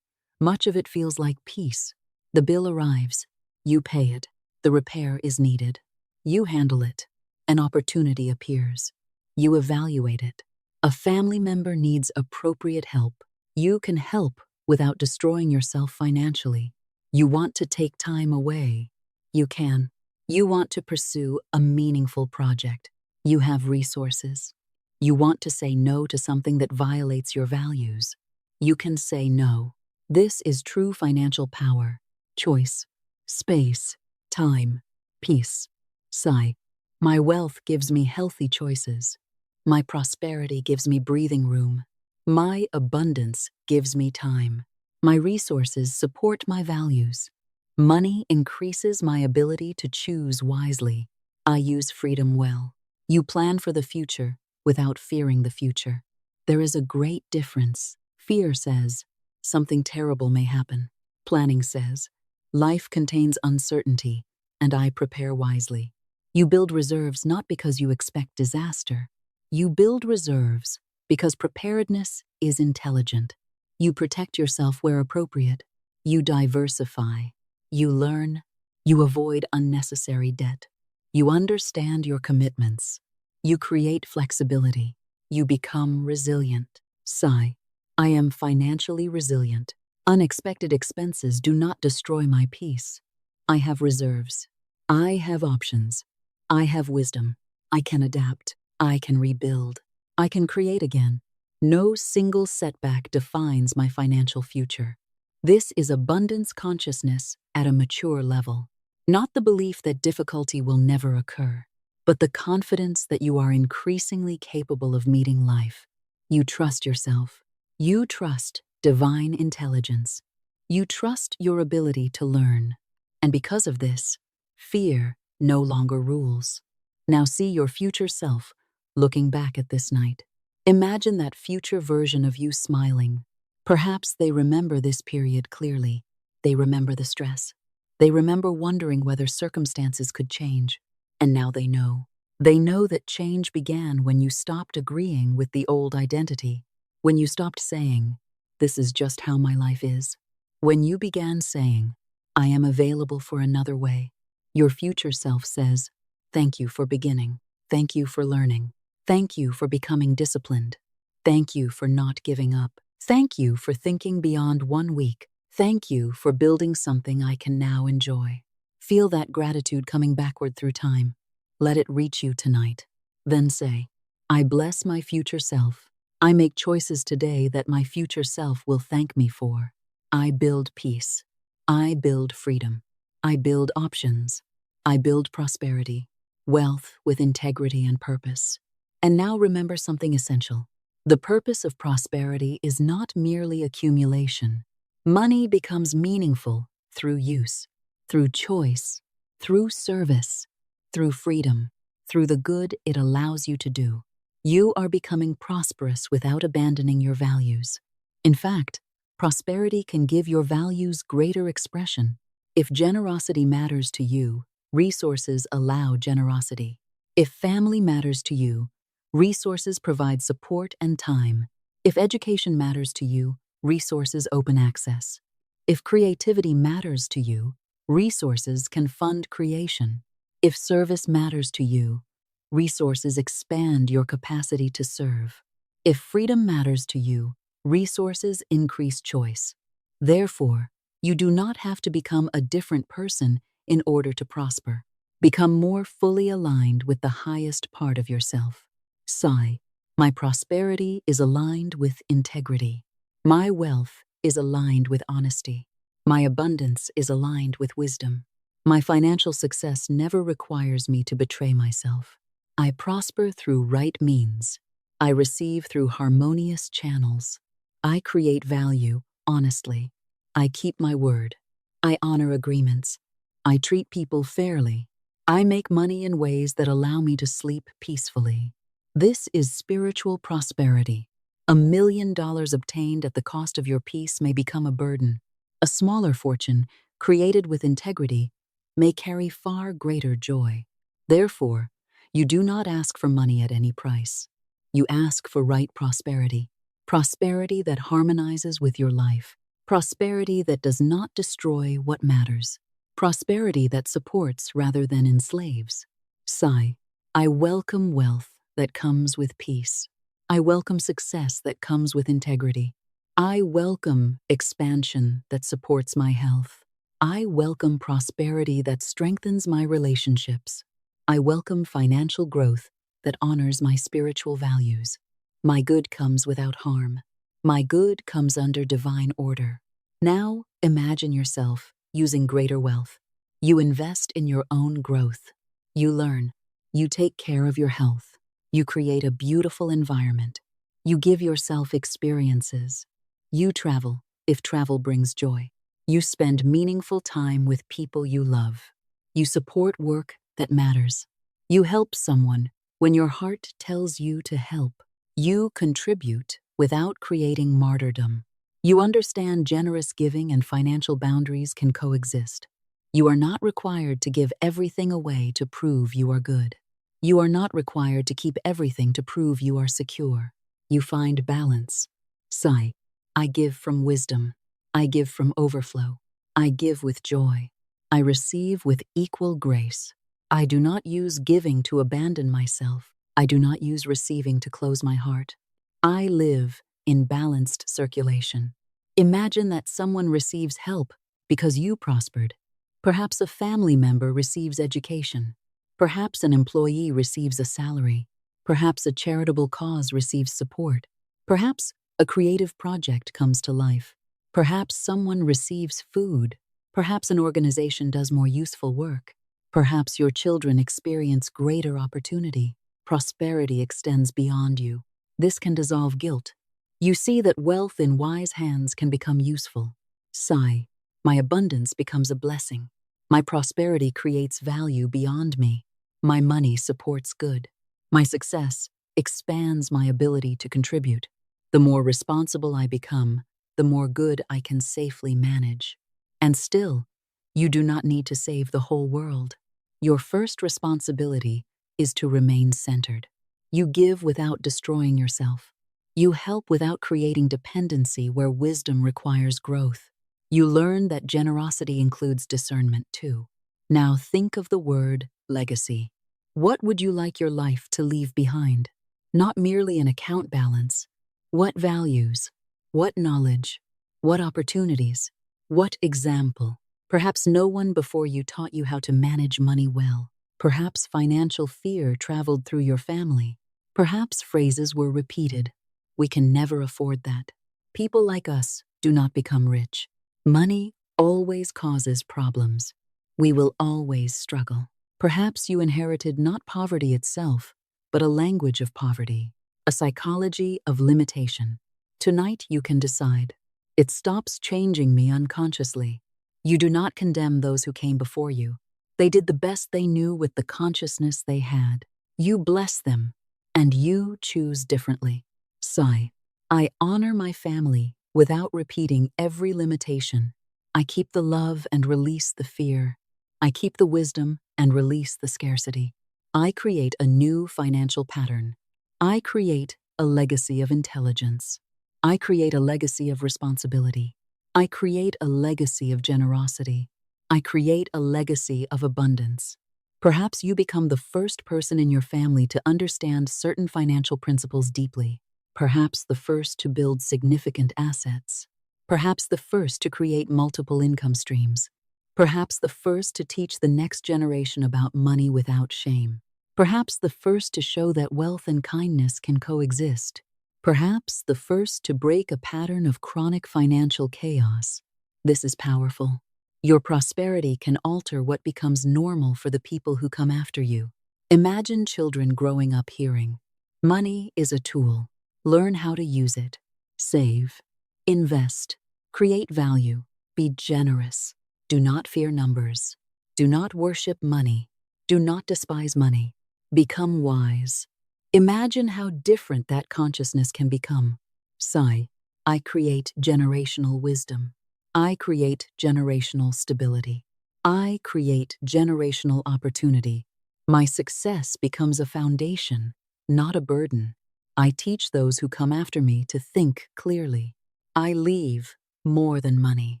much of it feels like peace. The bill arrives. You pay it. The repair is needed. You handle it. An opportunity appears. You evaluate it. A family member needs appropriate help. You can help without destroying yourself financially. You want to take time away. You can. You want to pursue a meaningful project. You have resources. You want to say no to something that violates your values. You can say no. This is true financial power. Choice. Space. Time. Peace. Sigh. My wealth gives me healthy choices. My prosperity gives me breathing room. My abundance gives me time. My resources support my values. Money increases my ability to choose wisely. I use freedom well. You plan for the future without fearing the future. There is a great difference. Fear says, something terrible may happen. Planning says, life contains uncertainty, and I prepare wisely. You build reserves not because you expect disaster. You build reserves because preparedness is intelligent. You protect yourself where appropriate. You diversify. You learn. You avoid unnecessary debt. You understand your commitments. You create flexibility. You become resilient. Sigh. I am financially resilient. Unexpected expenses do not destroy my peace. I have reserves. I have options. I have wisdom. I can adapt. I can rebuild. I can create again. No single setback defines my financial future. This is abundance consciousness at a mature level. Not the belief that difficulty will never occur, but the confidence that you are increasingly capable of meeting life. You trust yourself. You trust divine intelligence. You trust your ability to learn. And because of this, fear no longer rules. Now see your future self looking back at this night. Imagine that future version of you smiling. Perhaps they remember this period clearly. They remember the stress. They remember wondering whether circumstances could change. And now they know. They know that change began when you stopped agreeing with the old identity. When you stopped saying, this is just how my life is. When you began saying, I am available for another way. Your future self says, Thank you for beginning. Thank you for learning. Thank you for becoming disciplined. Thank you for not giving up. Thank you for thinking beyond 1 week. Thank you for building something I can now enjoy. Feel that gratitude coming backward through time. Let it reach you tonight. Then say, I bless my future self. I make choices today that my future self will thank me for. I build peace. I build freedom. I build options. I build prosperity, wealth with integrity and purpose. And now remember something essential. The purpose of prosperity is not merely accumulation. Money becomes meaningful through use, through choice, through service, through freedom, through the good it allows you to do. You are becoming prosperous without abandoning your values. In fact, prosperity can give your values greater expression. If generosity matters to you, resources allow generosity. If family matters to you, resources provide support and time. If education matters to you, resources open access. If creativity matters to you, resources can fund creation. If service matters to you, resources expand your capacity to serve. If freedom matters to you, resources increase choice. Therefore, you do not have to become a different person in order to prosper. Become more fully aligned with the highest part of yourself. Sigh, my prosperity is aligned with integrity. My wealth is aligned with honesty. My abundance is aligned with wisdom. My financial success never requires me to betray myself. I prosper through right means. I receive through harmonious channels. I create value honestly. I keep my word. I honor agreements. I treat people fairly. I make money in ways that allow me to sleep peacefully. This is spiritual prosperity. $1 million obtained at the cost of your peace may become a burden. A smaller fortune, created with integrity, may carry far greater joy. Therefore, you do not ask for money at any price. You ask for right prosperity. Prosperity that harmonizes with your life. Prosperity that does not destroy what matters. Prosperity that supports rather than enslaves. Sigh, I welcome wealth that comes with peace. I welcome success that comes with integrity. I welcome expansion that supports my health. I welcome prosperity that strengthens my relationships. I welcome financial growth that honors my spiritual values. My good comes without harm. My good comes under divine order. Now, imagine yourself using greater wealth. You invest in your own growth. You learn. You take care of your health. You create a beautiful environment. You give yourself experiences. You travel, if travel brings joy. You spend meaningful time with people you love. You support work that matters. You help someone when your heart tells you to help. You contribute without creating martyrdom. You understand generous giving and financial boundaries can coexist. You are not required to give everything away to prove you are good. You are not required to keep everything to prove you are secure. You find balance. Sigh, I give from wisdom. I give from overflow. I give with joy. I receive with equal grace. I do not use giving to abandon myself. I do not use receiving to close my heart. I live in balanced circulation. Imagine that someone receives help because you prospered. Perhaps a family member receives education. Perhaps an employee receives a salary. Perhaps a charitable cause receives support. Perhaps a creative project comes to life. Perhaps someone receives food. Perhaps an organization does more useful work. Perhaps your children experience greater opportunity. Prosperity extends beyond you. This can dissolve guilt. You see that wealth in wise hands can become useful. Sigh, my abundance becomes a blessing. My prosperity creates value beyond me. My money supports good. My success expands my ability to contribute. The more responsible I become, the more good I can safely manage. And still, you do not need to save the whole world. Your first responsibility is to remain centered. You give without destroying yourself. You help without creating dependency where wisdom requires growth. You learn that generosity includes discernment too. Now think of the word legacy. What would you like your life to leave behind? Not merely an account balance. What values? What knowledge? What opportunities? What example? Perhaps no one before you taught you how to manage money well. Perhaps financial fear traveled through your family. Perhaps phrases were repeated. We can never afford that. People like us do not become rich. Money always causes problems. We will always struggle. Perhaps you inherited not poverty itself, but a language of poverty, a psychology of limitation. Tonight you can decide. It stops changing me unconsciously. You do not condemn those who came before you. They did the best they knew with the consciousness they had. You bless them, and you choose differently. Sigh. I honor my family without repeating every limitation. I keep the love and release the fear. I keep the wisdom and release the scarcity. I create a new financial pattern. I create a legacy of intelligence. I create a legacy of responsibility. I create a legacy of generosity. I create a legacy of abundance. Perhaps you become the first person in your family to understand certain financial principles deeply. Perhaps the first to build significant assets. Perhaps the first to create multiple income streams. Perhaps the first to teach the next generation about money without shame. Perhaps the first to show that wealth and kindness can coexist. Perhaps the first to break a pattern of chronic financial chaos. This is powerful. Your prosperity can alter what becomes normal for the people who come after you. Imagine children growing up hearing, "Money is a tool. Learn how to use it. Save. Invest. Create value. Be generous. Do not fear numbers. Do not worship money. Do not despise money. Become wise." Imagine how different that consciousness can become. Sigh. I create generational wisdom. I create generational stability. I create generational opportunity. My success becomes a foundation, not a burden. I teach those who come after me to think clearly. I leave more than money.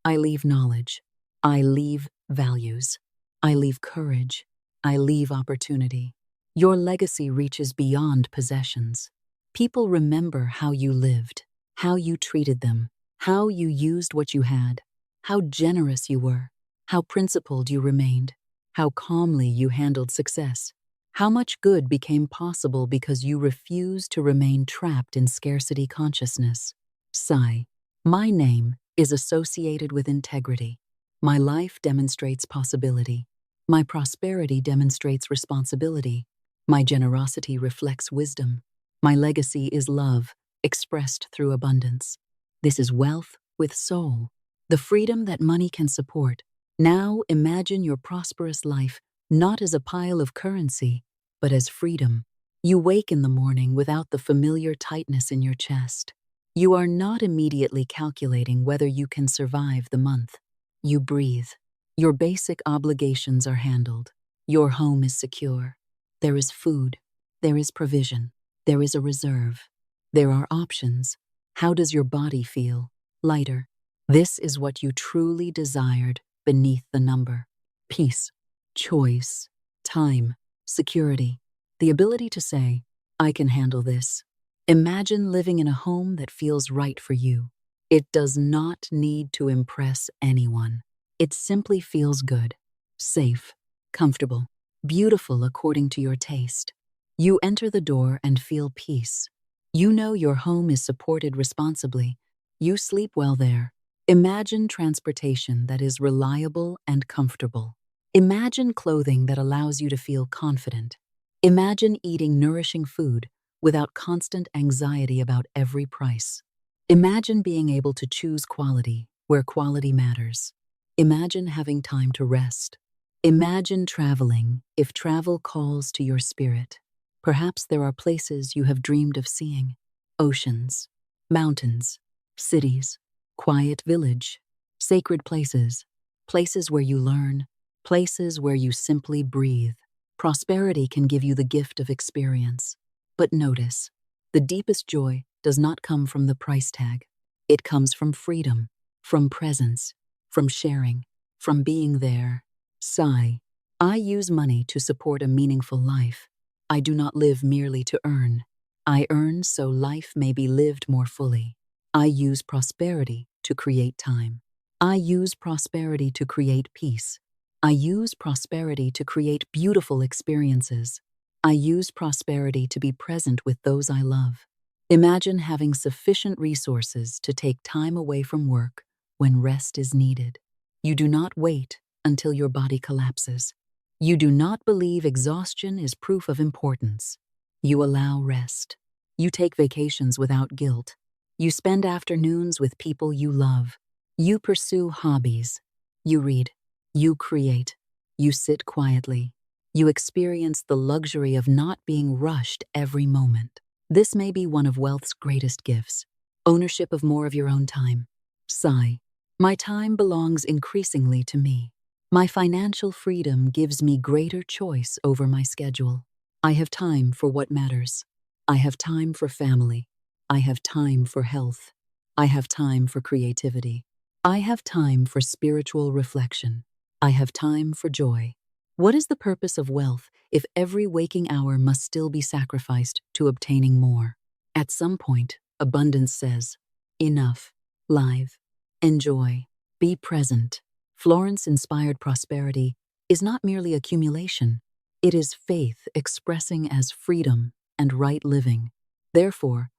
I leave knowledge. I leave values. I leave courage. I leave opportunity. Your legacy reaches beyond possessions. People remember how you lived, how you treated them, how you used what you had, how generous you were, how principled you remained, how calmly you handled success, how much good became possible because you refused to remain trapped in scarcity consciousness. Sigh. My name is associated with integrity. My life demonstrates possibility. My prosperity demonstrates responsibility. My generosity reflects wisdom. My legacy is love, expressed through abundance. This is wealth with soul, the freedom that money can support. Now imagine your prosperous life not as a pile of currency, but as freedom. You wake in the morning without the familiar tightness in your chest. You are not immediately calculating whether you can survive the month. You breathe. Your basic obligations are handled. Your home is secure. There is food. There is provision. There is a reserve. There are options. How does your body feel? Lighter. This is what you truly desired beneath the number. Peace, choice, time, security. The ability to say, I can handle this. Imagine living in a home that feels right for you. It does not need to impress anyone. It simply feels good, safe, comfortable, beautiful according to your taste. You enter the door and feel peace. You know your home is supported responsibly. You sleep well there. Imagine transportation that is reliable and comfortable. Imagine clothing that allows you to feel confident. Imagine eating nourishing food without constant anxiety about every price. Imagine being able to choose quality where quality matters. Imagine having time to rest. Imagine traveling if travel calls to your spirit. Perhaps there are places you have dreamed of seeing. Oceans, mountains, cities, quiet village, sacred places, places where you learn, places where you simply breathe. Prosperity can give you the gift of experience. But notice, the deepest joy does not come from the price tag. It comes from freedom, from presence, from sharing, from being there. Sigh. I use money to support a meaningful life. I do not live merely to earn. I earn so life may be lived more fully. I use prosperity to create time. I use prosperity to create peace. I use prosperity to create beautiful experiences. I use prosperity to be present with those I love. Imagine having sufficient resources to take time away from work when rest is needed. You do not wait until your body collapses. You do not believe exhaustion is proof of importance. You allow rest. You take vacations without guilt. You spend afternoons with people you love. You pursue hobbies. You read. You create. You sit quietly. You experience the luxury of not being rushed every moment. This may be one of wealth's greatest gifts. Ownership of more of your own time. Sigh. My time belongs increasingly to me. My financial freedom gives me greater choice over my schedule. I have time for what matters. I have time for family. I have time for health. I have time for creativity. I have time for spiritual reflection. I have time for joy. What is the purpose of wealth if every waking hour must still be sacrificed to obtaining more? At some point, abundance says, enough, live, enjoy, be present. Florence-inspired prosperity is not merely accumulation. It is faith expressing as freedom and right living. Therefore,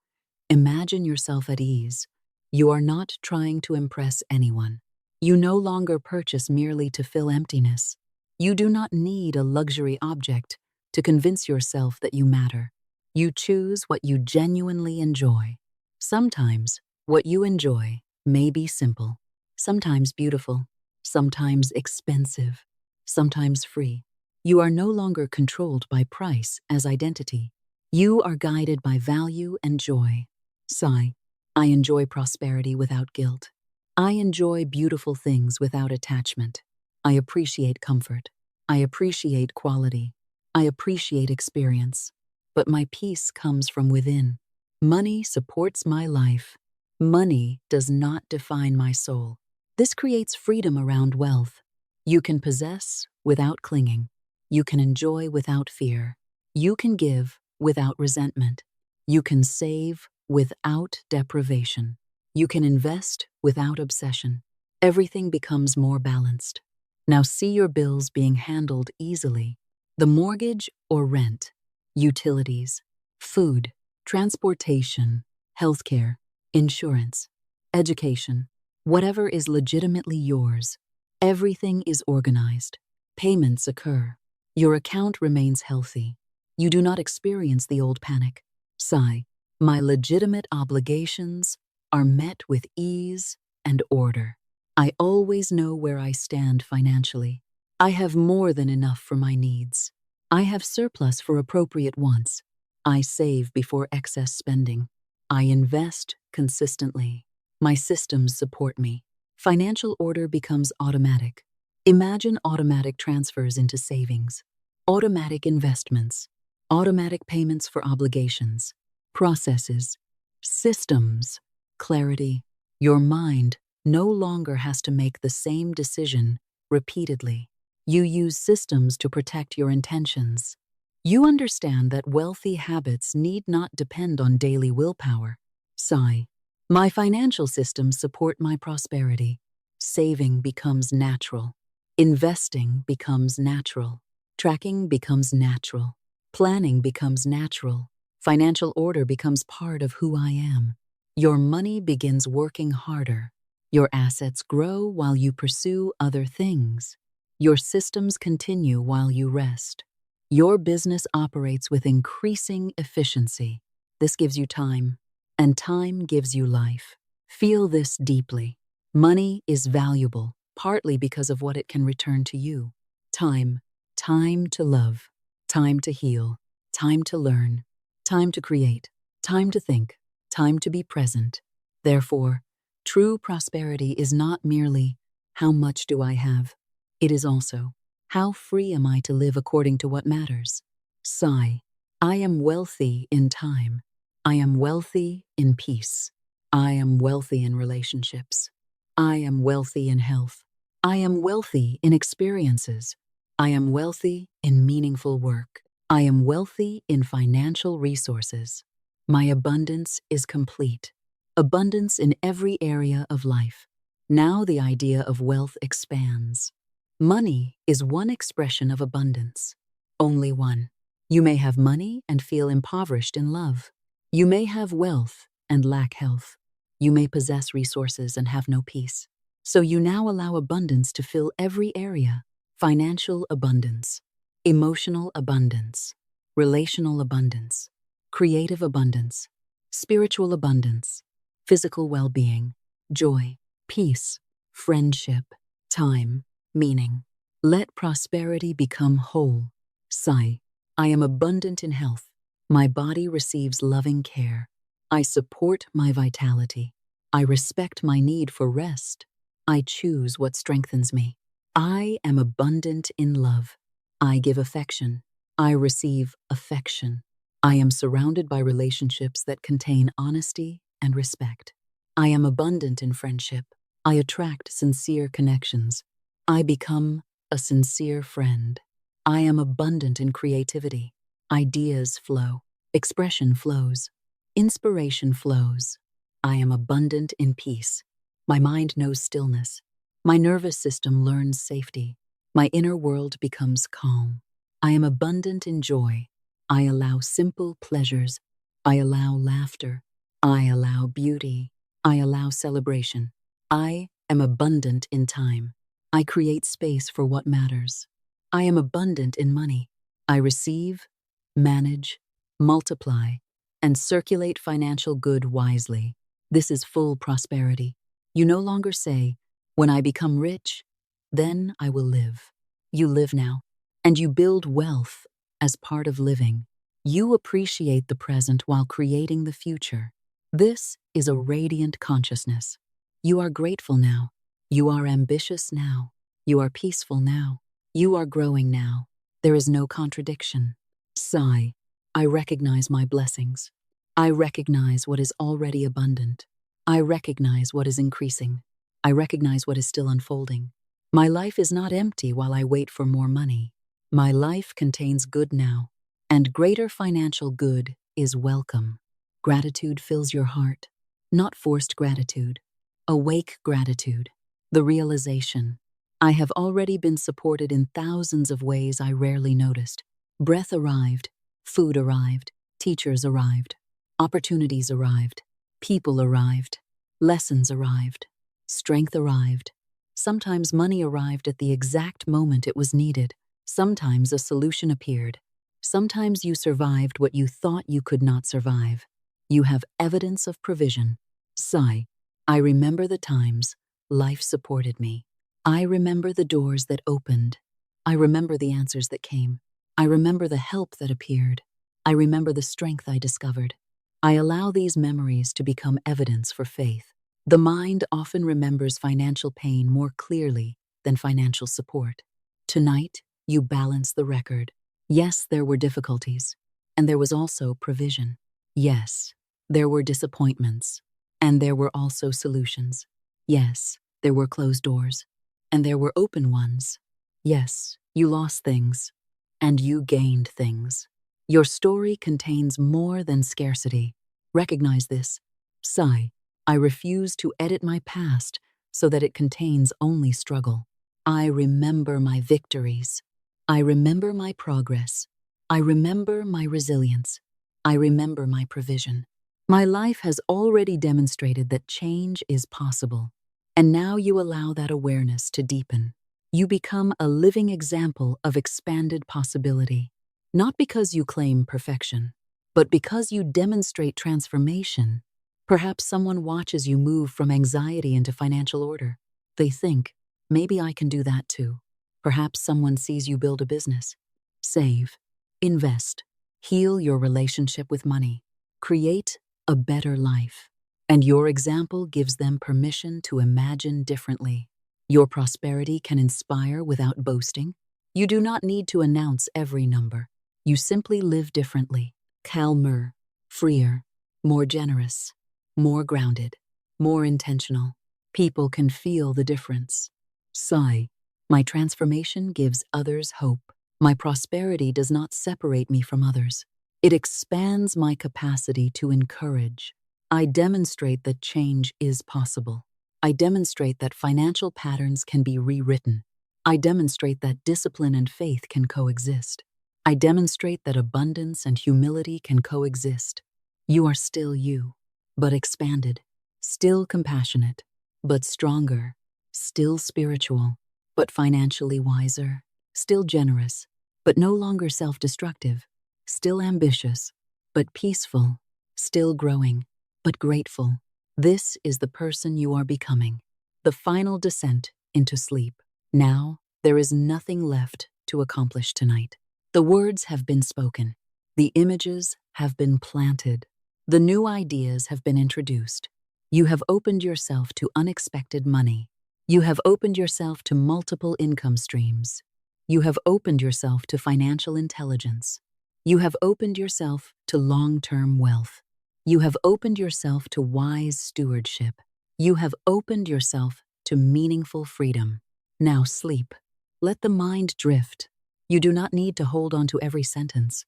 imagine yourself at ease. You are not trying to impress anyone. You no longer purchase merely to fill emptiness. You do not need a luxury object to convince yourself that you matter. You choose what you genuinely enjoy. Sometimes, what you enjoy may be simple, sometimes beautiful, sometimes expensive, sometimes free. You are no longer controlled by price as identity. You are guided by value and joy. Sigh. I enjoy prosperity without guilt. I enjoy beautiful things without attachment. I appreciate comfort. I appreciate quality. I appreciate experience. But my peace comes from within. Money supports my life. Money does not define my soul. This creates freedom around wealth. You can possess without clinging. You can enjoy without fear. You can give without resentment. You can save without deprivation. You can invest without obsession. Everything becomes more balanced. Now see your bills being handled easily. The mortgage or rent, utilities, food, transportation, healthcare, insurance, education, whatever is legitimately yours. Everything is organized. Payments occur. Your account remains healthy. You do not experience the old panic. Sigh. My legitimate obligations are met with ease and order. I always know where I stand financially. I have more than enough for my needs. I have surplus for appropriate wants. I save before excess spending. I invest consistently. My systems support me. Financial order becomes automatic. Imagine automatic transfers into savings, automatic investments, automatic payments for obligations, processes, systems, clarity. Your mind no longer has to make the same decision repeatedly. You use systems to protect your intentions. You understand that wealthy habits need not depend on daily willpower. Sigh. My financial systems support my prosperity. Saving becomes natural. Investing becomes natural. Tracking becomes natural. Planning becomes natural. Financial order becomes part of who I am. Your money begins working harder. Your assets grow while you pursue other things. Your systems continue while you rest. Your business operates with increasing efficiency. This gives you time, and time gives you life. Feel this deeply. Money is valuable, partly because of what it can return to you. Time. Time to love. Time to heal. Time to learn. Time to create. Time to think. Time to be present. Therefore, true prosperity is not merely, how much do I have? It is also, how free am I to live according to what matters? Sigh. I am wealthy in time. I am wealthy in peace. I am wealthy in relationships. I am wealthy in health. I am wealthy in experiences. I am wealthy in meaningful work. I am wealthy in financial resources. My abundance is complete. Abundance in every area of life. Now the idea of wealth expands. Money is one expression of abundance. Only one. You may have money and feel impoverished in love. You may have wealth and lack health. You may possess resources and have no peace. So you now allow abundance to fill every area. Financial abundance, emotional abundance, relational abundance, creative abundance, spiritual abundance, physical well-being, joy, peace, friendship, time, meaning. Let prosperity become whole. Sigh. I am abundant in health. My body receives loving care. I support my vitality. I respect my need for rest. I choose what strengthens me. I am abundant in love. I give affection. I receive affection. I am surrounded by relationships that contain honesty and respect. I am abundant in friendship. I attract sincere connections. I become a sincere friend. I am abundant in creativity. Ideas flow. Expression flows. Inspiration flows. I am abundant in peace. My mind knows stillness. My nervous system learns safety. My inner world becomes calm. I am abundant in joy. I allow simple pleasures. I allow laughter. I allow beauty. I allow celebration. I am abundant in time. I create space for what matters. I am abundant in money. I receive, manage, multiply, and circulate financial good wisely. This is full prosperity. You no longer say, "When I become rich, then I will live." You live now, and you build wealth as part of living. You appreciate the present while creating the future. This is a radiant consciousness. You are grateful now. You are ambitious now. You are peaceful now. You are growing now. There is no contradiction. Sigh. I recognize my blessings. I recognize what is already abundant. I recognize what is increasing. I recognize what is still unfolding. My life is not empty while I wait for more money. My life contains good now, and greater financial good is welcome. Gratitude fills your heart, not forced gratitude. Awake gratitude. The realization. I have already been supported in thousands of ways I rarely noticed. Breath arrived, food arrived, teachers arrived, opportunities arrived, people arrived, lessons arrived, strength arrived. Sometimes money arrived at the exact moment it was needed. Sometimes a solution appeared. Sometimes you survived what you thought you could not survive. You have evidence of provision. Sigh. I remember the times life supported me. I remember the doors that opened. I remember the answers that came. I remember the help that appeared. I remember the strength I discovered. I allow these memories to become evidence for faith. The mind often remembers financial pain more clearly than financial support. Tonight, you balance the record. Yes, there were difficulties, and there was also provision. Yes, there were disappointments, and there were also solutions. Yes, there were closed doors, and there were open ones. Yes, you lost things, and you gained things. Your story contains more than scarcity. Recognize this. Sigh. I refuse to edit my past so that it contains only struggle. I remember my victories. I remember my progress. I remember my resilience. I remember my provision. My life has already demonstrated that change is possible. And now you allow that awareness to deepen. You become a living example of expanded possibility, not because you claim perfection, but because you demonstrate transformation. Perhaps someone watches you move from anxiety into financial order. They think, maybe I can do that too. Perhaps someone sees you build a business. Save, invest, heal your relationship with money, create a better life. And your example gives them permission to imagine differently. Your prosperity can inspire without boasting. You do not need to announce every number. You simply live differently, calmer, freer, more generous, more grounded, more intentional. People can feel the difference. Sigh. My transformation gives others hope. My prosperity does not separate me from others. It expands my capacity to encourage. I demonstrate that change is possible. I demonstrate that financial patterns can be rewritten. I demonstrate that discipline and faith can coexist. I demonstrate that abundance and humility can coexist. You are still you, but expanded, still compassionate, but stronger, still spiritual, but financially wiser, still generous, but no longer self-destructive, still ambitious, but peaceful, still growing, but grateful. This is the person you are becoming. The final descent into sleep. Now, there is nothing left to accomplish tonight. The words have been spoken. The images have been planted. The new ideas have been introduced. You have opened yourself to unexpected money. You have opened yourself to multiple income streams. You have opened yourself to financial intelligence. You have opened yourself to long-term wealth. You have opened yourself to wise stewardship. You have opened yourself to meaningful freedom. Now sleep. Let the mind drift. You do not need to hold on to every sentence.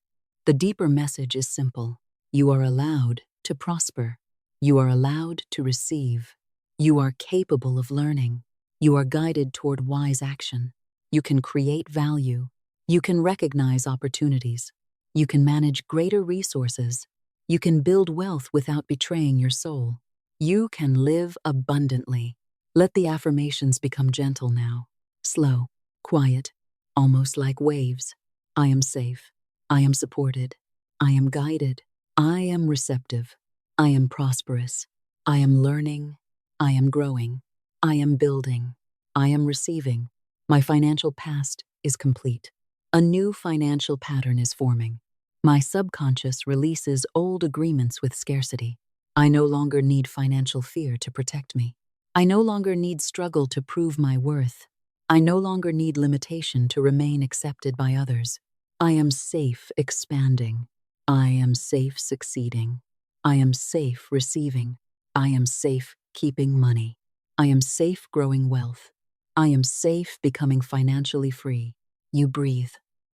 The deeper message is simple. You are allowed to prosper. You are allowed to receive. You are capable of learning. You are guided toward wise action. You can create value. You can recognize opportunities. You can manage greater resources. You can build wealth without betraying your soul. You can live abundantly. Let the affirmations become gentle now. Slow, quiet, almost like waves. I am safe. I am supported. I am guided. I am receptive. I am prosperous. I am learning. I am growing. I am building. I am receiving. My financial past is complete. A new financial pattern is forming. My subconscious releases old agreements with scarcity. I no longer need financial fear to protect me. I no longer need struggle to prove my worth. I no longer need limitation to remain accepted by others. I am safe expanding. I am safe succeeding. I am safe receiving. I am safe keeping money. I am safe growing wealth. I am safe becoming financially free. You breathe.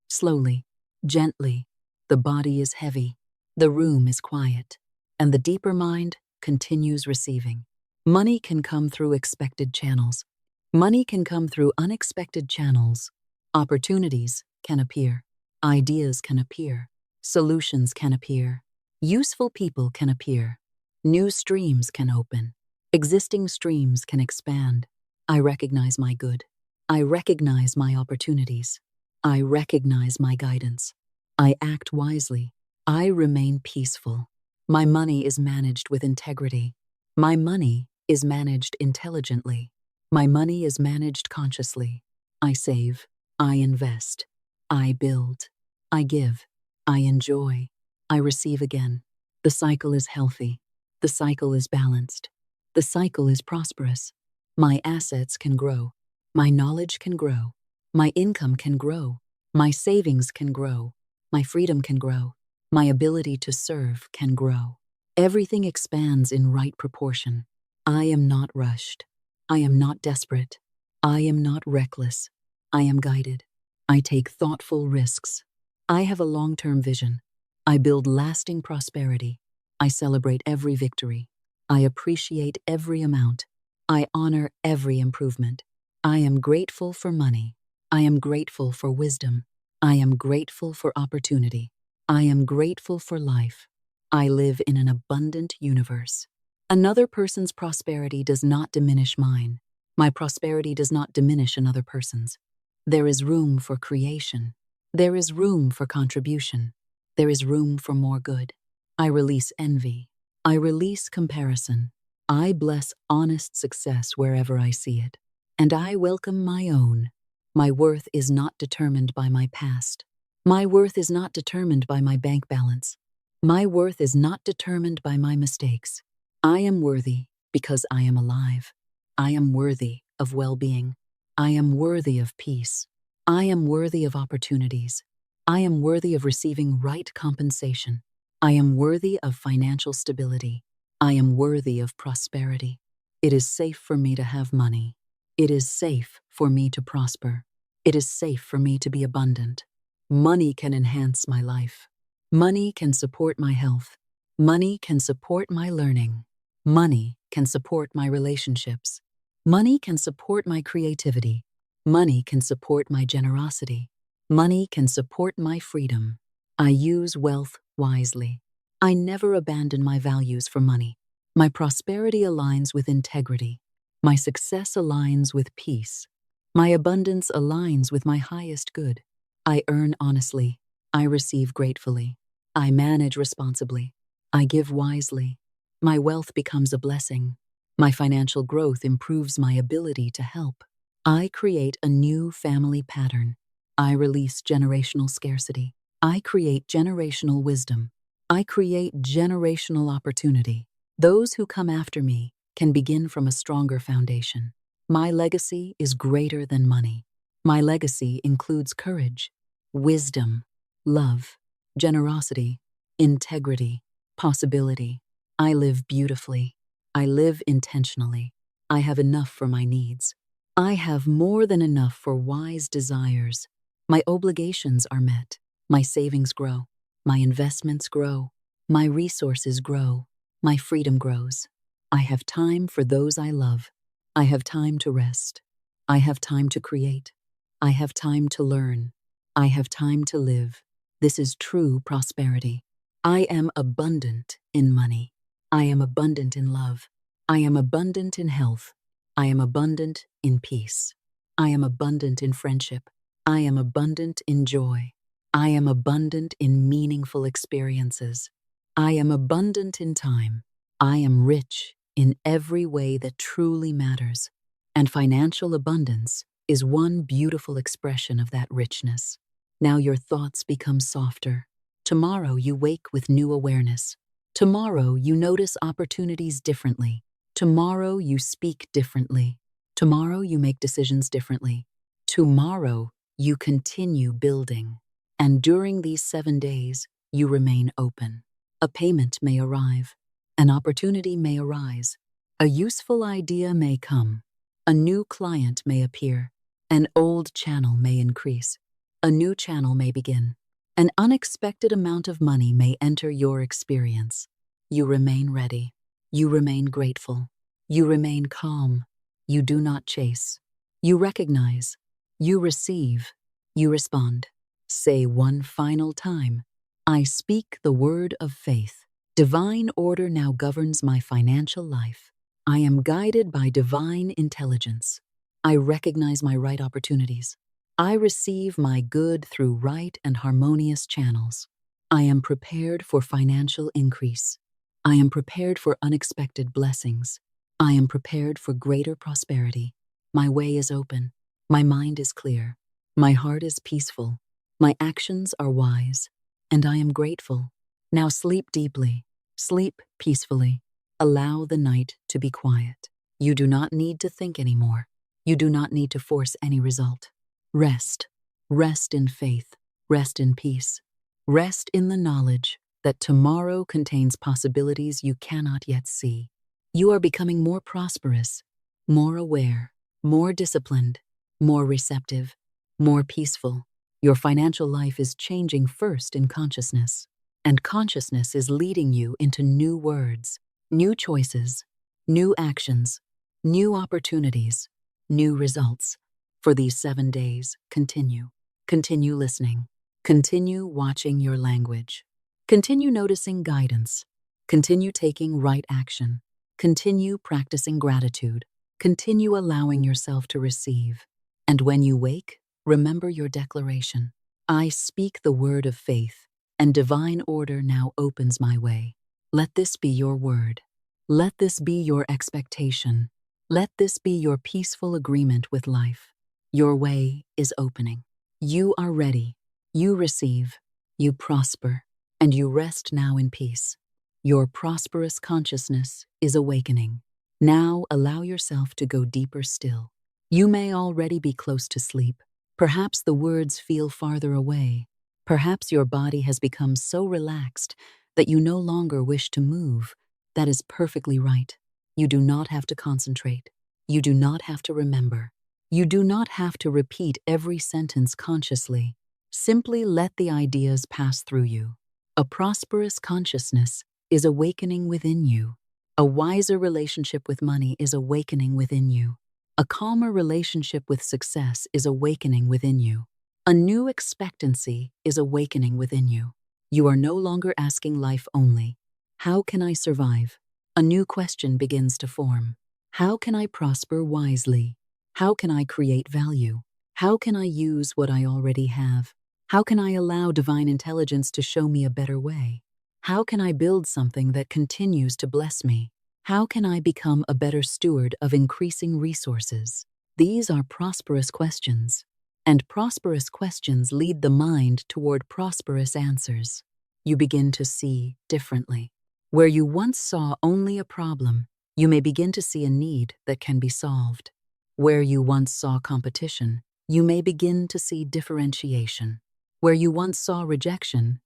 Slowly, gently. The body is heavy. The room is quiet. And the deeper mind continues receiving. Money can come through expected channels. Money can come through unexpected channels. Opportunities can appear. Ideas can appear. Solutions can appear. Useful people can appear. New streams can open. Existing streams can expand. I recognize my good. I recognize my opportunities. I recognize my guidance. I act wisely. I remain peaceful. My money is managed with integrity. My money is managed intelligently. My money is managed consciously. I save. I invest. I build. I give. I enjoy. I receive again. The cycle is healthy. The cycle is balanced. The cycle is prosperous. My assets can grow. My knowledge can grow. My income can grow. My savings can grow. My freedom can grow. My ability to serve can grow. Everything expands in right proportion. I am not rushed. I am not desperate. I am not reckless. I am guided. I take thoughtful risks. I have a long-term vision. I build lasting prosperity. I celebrate every victory. I appreciate every amount. I honor every improvement. I am grateful for money. I am grateful for wisdom. I am grateful for opportunity. I am grateful for life. I live in an abundant universe. Another person's prosperity does not diminish mine. My prosperity does not diminish another person's. There is room for creation. There is room for contribution. There is room for more good. I release envy. I release comparison. I bless honest success wherever I see it. And I welcome my own. My worth is not determined by my past. My worth is not determined by my bank balance. My worth is not determined by my mistakes. I am worthy because I am alive. I am worthy of well-being. I am worthy of peace. I am worthy of opportunities. I am worthy of receiving right compensation. I am worthy of financial stability. I am worthy of prosperity. It is safe for me to have money. It is safe for me to prosper. It is safe for me to be abundant. Money can enhance my life. Money can support my health. Money can support my learning. Money can support my relationships. Money can support my creativity. Money can support my generosity. Money can support my freedom. I use wealth wisely. I never abandon my values for money. My prosperity aligns with integrity. My success aligns with peace. My abundance aligns with my highest good. I earn honestly. I receive gratefully. I manage responsibly. I give wisely. My wealth becomes a blessing. My financial growth improves my ability to help. I create a new family pattern. I release generational scarcity. I create generational wisdom. I create generational opportunity. Those who come after me can begin from a stronger foundation. My legacy is greater than money. My legacy includes courage, wisdom, love, generosity, integrity, possibility. I live beautifully. I live intentionally. I have enough for my needs. I have more than enough for wise desires. My obligations are met. My savings grow. My investments grow. My resources grow. My freedom grows. I have time for those I love. I have time to rest. I have time to create. I have time to learn. I have time to live. This is true prosperity. I am abundant in money. I am abundant in love. I am abundant in health. I am abundant in peace. I am abundant in friendship. I am abundant in joy. I am abundant in meaningful experiences. I am abundant in time. I am rich in every way that truly matters. And financial abundance is one beautiful expression of that richness. Now your thoughts become softer. Tomorrow you wake with new awareness. Tomorrow you notice opportunities differently. Tomorrow you speak differently. Tomorrow you make decisions differently. Tomorrow you continue building. And during these 7 days, you remain open. A payment may arrive. An opportunity may arise. A useful idea may come. A new client may appear. An old channel may increase. A new channel may begin. An unexpected amount of money may enter your experience. You remain ready. You remain grateful. You remain calm. You do not chase. You recognize. You receive. You respond. Say one final time, I speak the word of faith. Divine order now governs my financial life. I am guided by divine intelligence. I recognize my right opportunities. I receive my good through right and harmonious channels. I am prepared for financial increase. I am prepared for unexpected blessings. I am prepared for greater prosperity. My way is open. My mind is clear. My heart is peaceful. My actions are wise, and I am grateful. Now sleep deeply. Sleep peacefully. Allow the night to be quiet. You do not need to think anymore. You do not need to force any result. Rest. Rest in faith. Rest in peace. Rest in the knowledge that tomorrow contains possibilities you cannot yet see. You are becoming more prosperous, more aware, more disciplined, more receptive, more peaceful. Your financial life is changing first in consciousness, and consciousness is leading you into new words, new choices, new actions, new opportunities, new results. For these 7 days, continue. Continue listening. Continue watching your language. Continue noticing guidance. Continue taking right action. Continue practicing gratitude. Continue allowing yourself to receive. And when you wake, remember your declaration. I speak the word of faith, and divine order now opens my way. Let this be your word. Let this be your expectation. Let this be your peaceful agreement with life. Your way is opening. You are ready. You receive. You prosper. And you rest now in peace. Your prosperous consciousness is awakening. Now allow yourself to go deeper still. You may already be close to sleep. Perhaps the words feel farther away. Perhaps your body has become so relaxed that you no longer wish to move. That is perfectly right. You do not have to concentrate. You do not have to remember. You do not have to repeat every sentence consciously. Simply let the ideas pass through you. A prosperous consciousness is awakening within you. A wiser relationship with money is awakening within you. A calmer relationship with success is awakening within you. A new expectancy is awakening within you. You are no longer asking life only, "How can I survive?" A new question begins to form. How can I prosper wisely? How can I create value? How can I use what I already have? How can I allow divine intelligence to show me a better way? How can I build something that continues to bless me? How can I become a better steward of increasing resources? These are prosperous questions, and prosperous questions lead the mind toward prosperous answers. You begin to see differently. Where you once saw only a problem, you may begin to see a need that can be solved. Where you once saw competition, you may begin to see differentiation. Where you once saw rejection,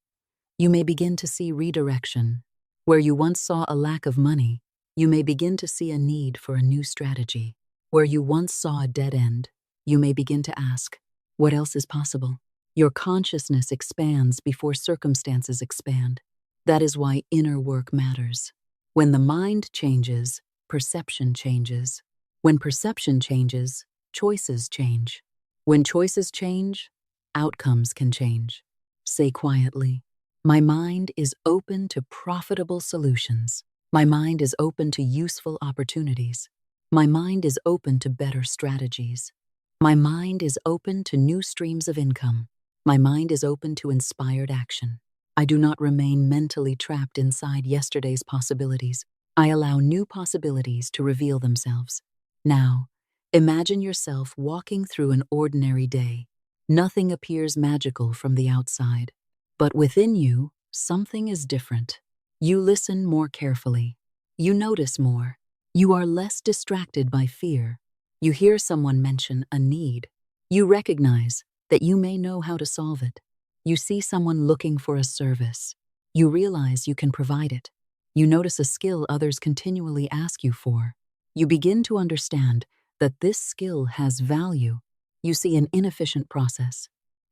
you may begin to see redirection. Where you once saw a lack of money, you may begin to see a need for a new strategy. Where you once saw a dead end, you may begin to ask, what else is possible? Your consciousness expands before circumstances expand. That is why inner work matters. When the mind changes, perception changes. When perception changes, choices change. When choices change, outcomes can change. Say quietly, my mind is open to profitable solutions. My mind is open to useful opportunities. My mind is open to better strategies. My mind is open to new streams of income. My mind is open to inspired action. I do not remain mentally trapped inside yesterday's possibilities. I allow new possibilities to reveal themselves. Now, imagine yourself walking through an ordinary day. Nothing appears magical from the outside, but within you, something is different. You listen more carefully. You notice more. You are less distracted by fear. You hear someone mention a need. You recognize that you may know how to solve it. You see someone looking for a service. You realize you can provide it. You notice a skill others continually ask you for. You begin to understand that this skill has value. You see an inefficient process.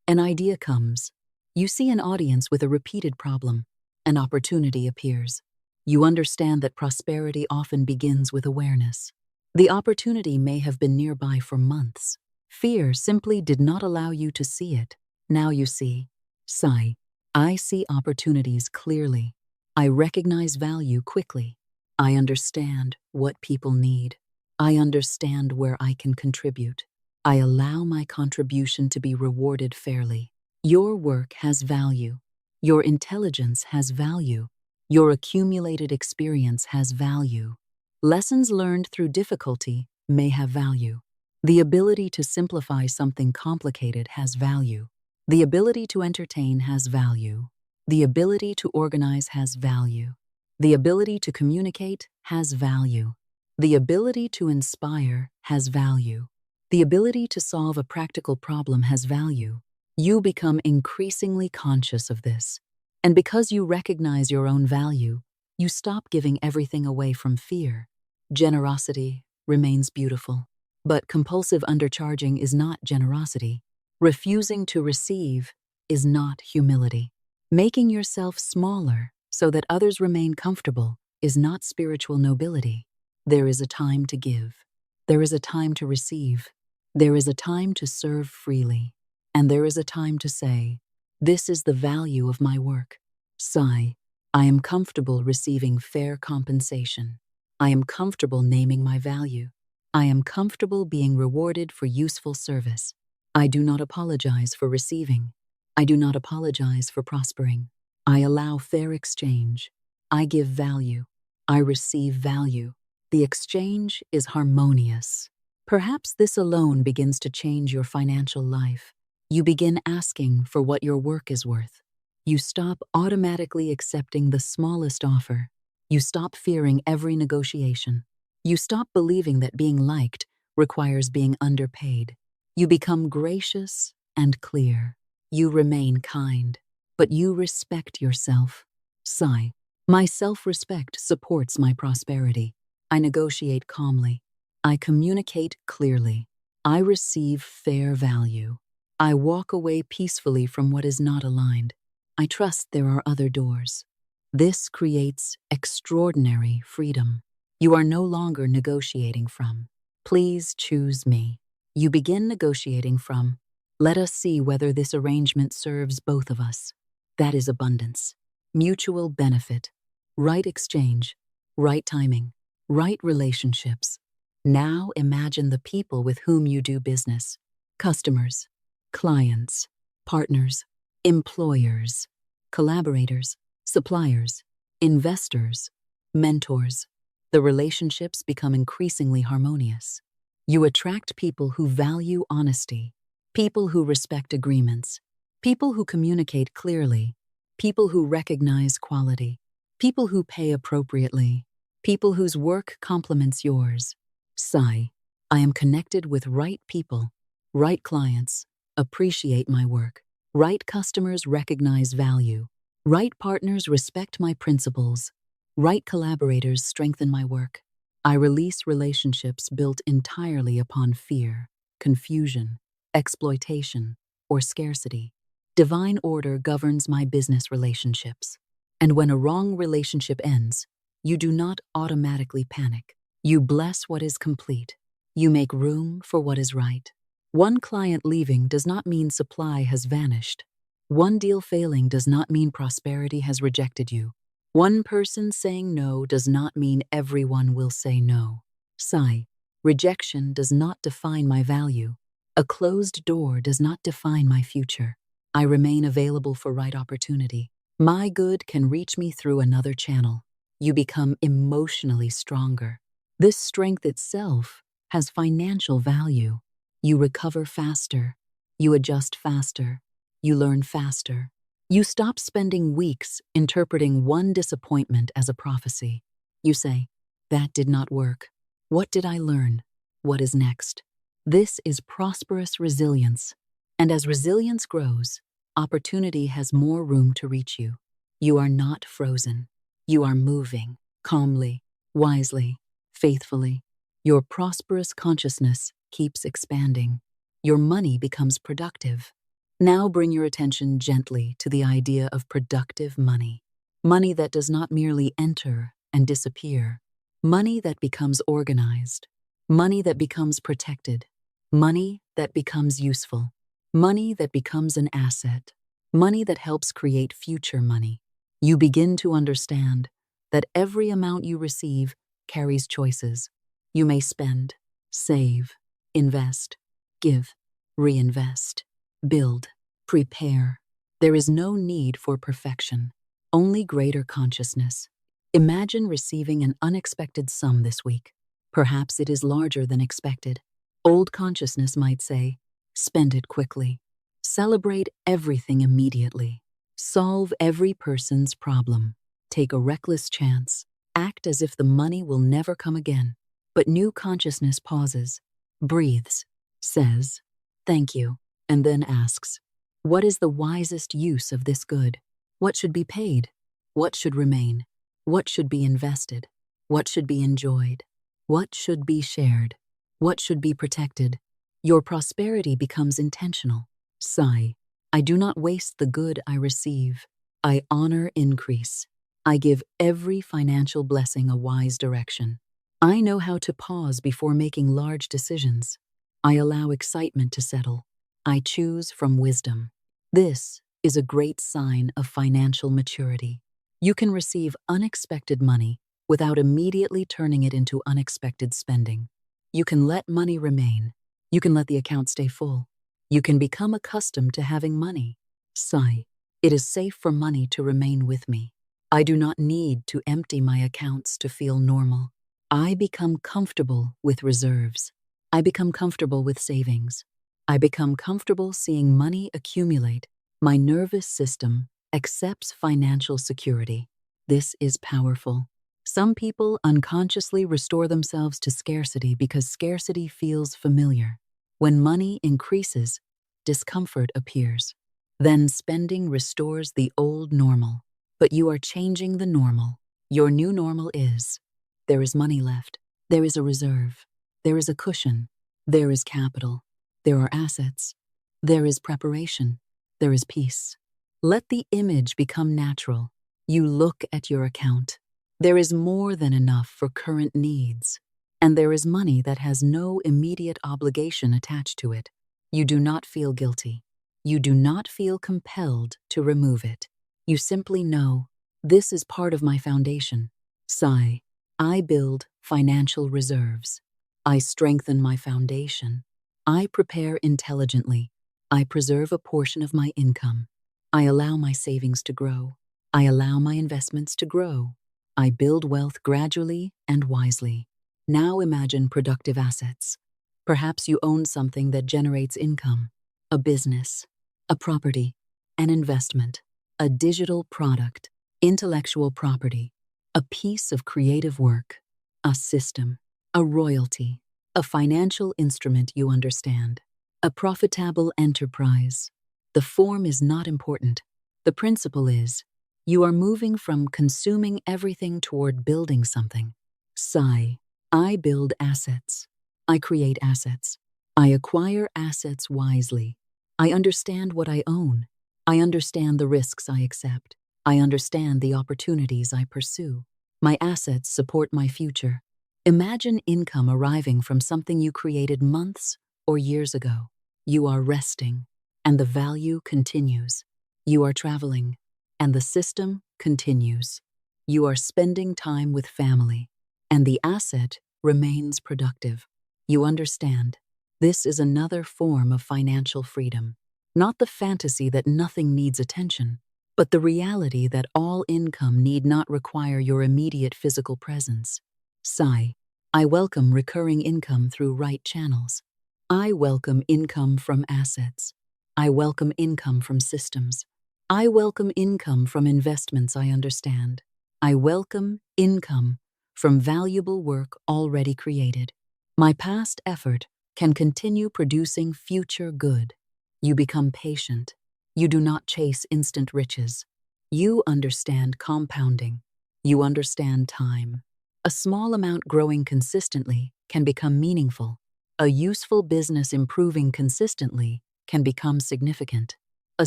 An idea comes. You see an audience with a repeated problem. An opportunity appears. You understand that prosperity often begins with awareness. The opportunity may have been nearby for months. Fear simply did not allow you to see it. Now you see. Sigh. I see opportunities clearly. I recognize value quickly. I understand what people need. I understand where I can contribute. I allow my contribution to be rewarded fairly. Your work has value. Your intelligence has value. Your accumulated experience has value. Lessons learned through difficulty may have value. The ability to simplify something complicated has value. The ability to entertain has value. The ability to organize has value. The ability to communicate has value. The ability to inspire has value. The ability to solve a practical problem has value. You become increasingly conscious of this. And because you recognize your own value, you stop giving everything away from fear. Generosity remains beautiful. But compulsive undercharging is not generosity. Refusing to receive is not humility. Making yourself smaller so that others remain comfortable is not spiritual nobility. There is a time to give. There is a time to receive. There is a time to serve freely. And there is a time to say, this is the value of my work. Sigh. I am comfortable receiving fair compensation. I am comfortable naming my value. I am comfortable being rewarded for useful service. I do not apologize for receiving. I do not apologize for prospering. I allow fair exchange. I give value. I receive value. The exchange is harmonious. Perhaps this alone begins to change your financial life. You begin asking for what your work is worth. You stop automatically accepting the smallest offer. You stop fearing every negotiation. You stop believing that being liked requires being underpaid. You become gracious and clear. You remain kind, but you respect yourself. Sigh. My self-respect supports my prosperity. I negotiate calmly. I communicate clearly. I receive fair value. I walk away peacefully from what is not aligned. I trust there are other doors. This creates extraordinary freedom. You are no longer negotiating from, "Please choose me." You begin negotiating from, "Let us see whether this arrangement serves both of us." That is abundance, mutual benefit, right exchange, right timing, right relationships. Now imagine the people with whom you do business: customers, clients, partners, employers, collaborators, suppliers, investors, mentors. The relationships become increasingly harmonious. You attract people who value honesty, people who respect agreements, people who communicate clearly, people who recognize quality, people who pay appropriately, people whose work complements yours. Sigh. I am connected with right people, right clients, appreciate my work, right customers recognize value, right partners respect my principles, right collaborators strengthen my work. I release relationships built entirely upon fear, confusion, exploitation, or scarcity. Divine order governs my business relationships. And when a wrong relationship ends, you do not automatically panic. You bless what is complete. You make room for what is right. One client leaving does not mean supply has vanished. One deal failing does not mean prosperity has rejected you. One person saying no does not mean everyone will say no. Sigh. Rejection does not define my value. A closed door does not define my future. I remain available for right opportunity. My good can reach me through another channel. You become emotionally stronger. This strength itself has financial value. You recover faster. You adjust faster. You learn faster. You stop spending weeks interpreting one disappointment as a prophecy. You say, "That did not work. What did I learn? What is next?" This is prosperous resilience. And as resilience grows, opportunity has more room to reach you. You are not frozen. You are moving calmly, wisely, faithfully. Your prosperous consciousness keeps expanding. Your money becomes productive. Now bring your attention gently to the idea of productive money. Money that does not merely enter and disappear. Money that becomes organized. Money that becomes protected. Money that becomes useful. Money that becomes an asset. Money that helps create future money. You begin to understand that every amount you receive carries choices. You may spend, save, invest, give, reinvest, build, prepare. There is no need for perfection, only greater consciousness. Imagine receiving an unexpected sum this week. Perhaps it is larger than expected. Old consciousness might say, spend it quickly. Celebrate everything immediately. Solve every person's problem. Take a reckless chance. Act as if the money will never come again. But new consciousness pauses, breathes, says, "Thank you," and then asks, "What is the wisest use of this good? What should be paid? What should remain? What should be invested? What should be enjoyed? What should be shared? What should be protected?" Your prosperity becomes intentional. Sigh. I do not waste the good I receive. I honor increase. I give every financial blessing a wise direction. I know how to pause before making large decisions. I allow excitement to settle. I choose from wisdom. This is a great sign of financial maturity. You can receive unexpected money without immediately turning it into unexpected spending. You can let money remain. You can let the account stay full. You can become accustomed to having money. Sigh. It is safe for money to remain with me. I do not need to empty my accounts to feel normal. I become comfortable with reserves. I become comfortable with savings. I become comfortable seeing money accumulate. My nervous system accepts financial security. This is powerful. Some people unconsciously restore themselves to scarcity because scarcity feels familiar. When money increases, discomfort appears. Then spending restores the old normal. But you are changing the normal. Your new normal is, there is money left. There is a reserve. There is a cushion. There is capital. There are assets. There is preparation. There is peace. Let the image become natural. You look at your account. There is more than enough for current needs. And there is money that has no immediate obligation attached to it. You do not feel guilty. You do not feel compelled to remove it. You simply know, this is part of my foundation. Sigh. I build financial reserves. I strengthen my foundation. I prepare intelligently. I preserve a portion of my income. I allow my savings to grow. I allow my investments to grow. I build wealth gradually and wisely. Now imagine productive assets. Perhaps you own something that generates income, a business, a property, an investment, a digital product, intellectual property, a piece of creative work, a system, a royalty, a financial instrument you understand, a profitable enterprise. The form is not important. The principle is, you are moving from consuming everything toward building something. Sigh. I build assets. I create assets. I acquire assets wisely. I understand what I own. I understand the risks I accept. I understand the opportunities I pursue. My assets support my future. Imagine income arriving from something you created months or years ago. You are resting, and the value continues. You are traveling, and the system continues. You are spending time with family, and the asset remains productive. You understand, this is another form of financial freedom. Not the fantasy that nothing needs attention, but the reality that all income need not require your immediate physical presence. Sigh. I welcome recurring income through right channels. I welcome income from assets. I welcome income from systems. I welcome income from investments I understand. I welcome income from valuable work already created. My past effort can continue producing future good. You become patient. You do not chase instant riches. You understand compounding. You understand time. A small amount growing consistently can become meaningful. A useful business improving consistently can become significant. A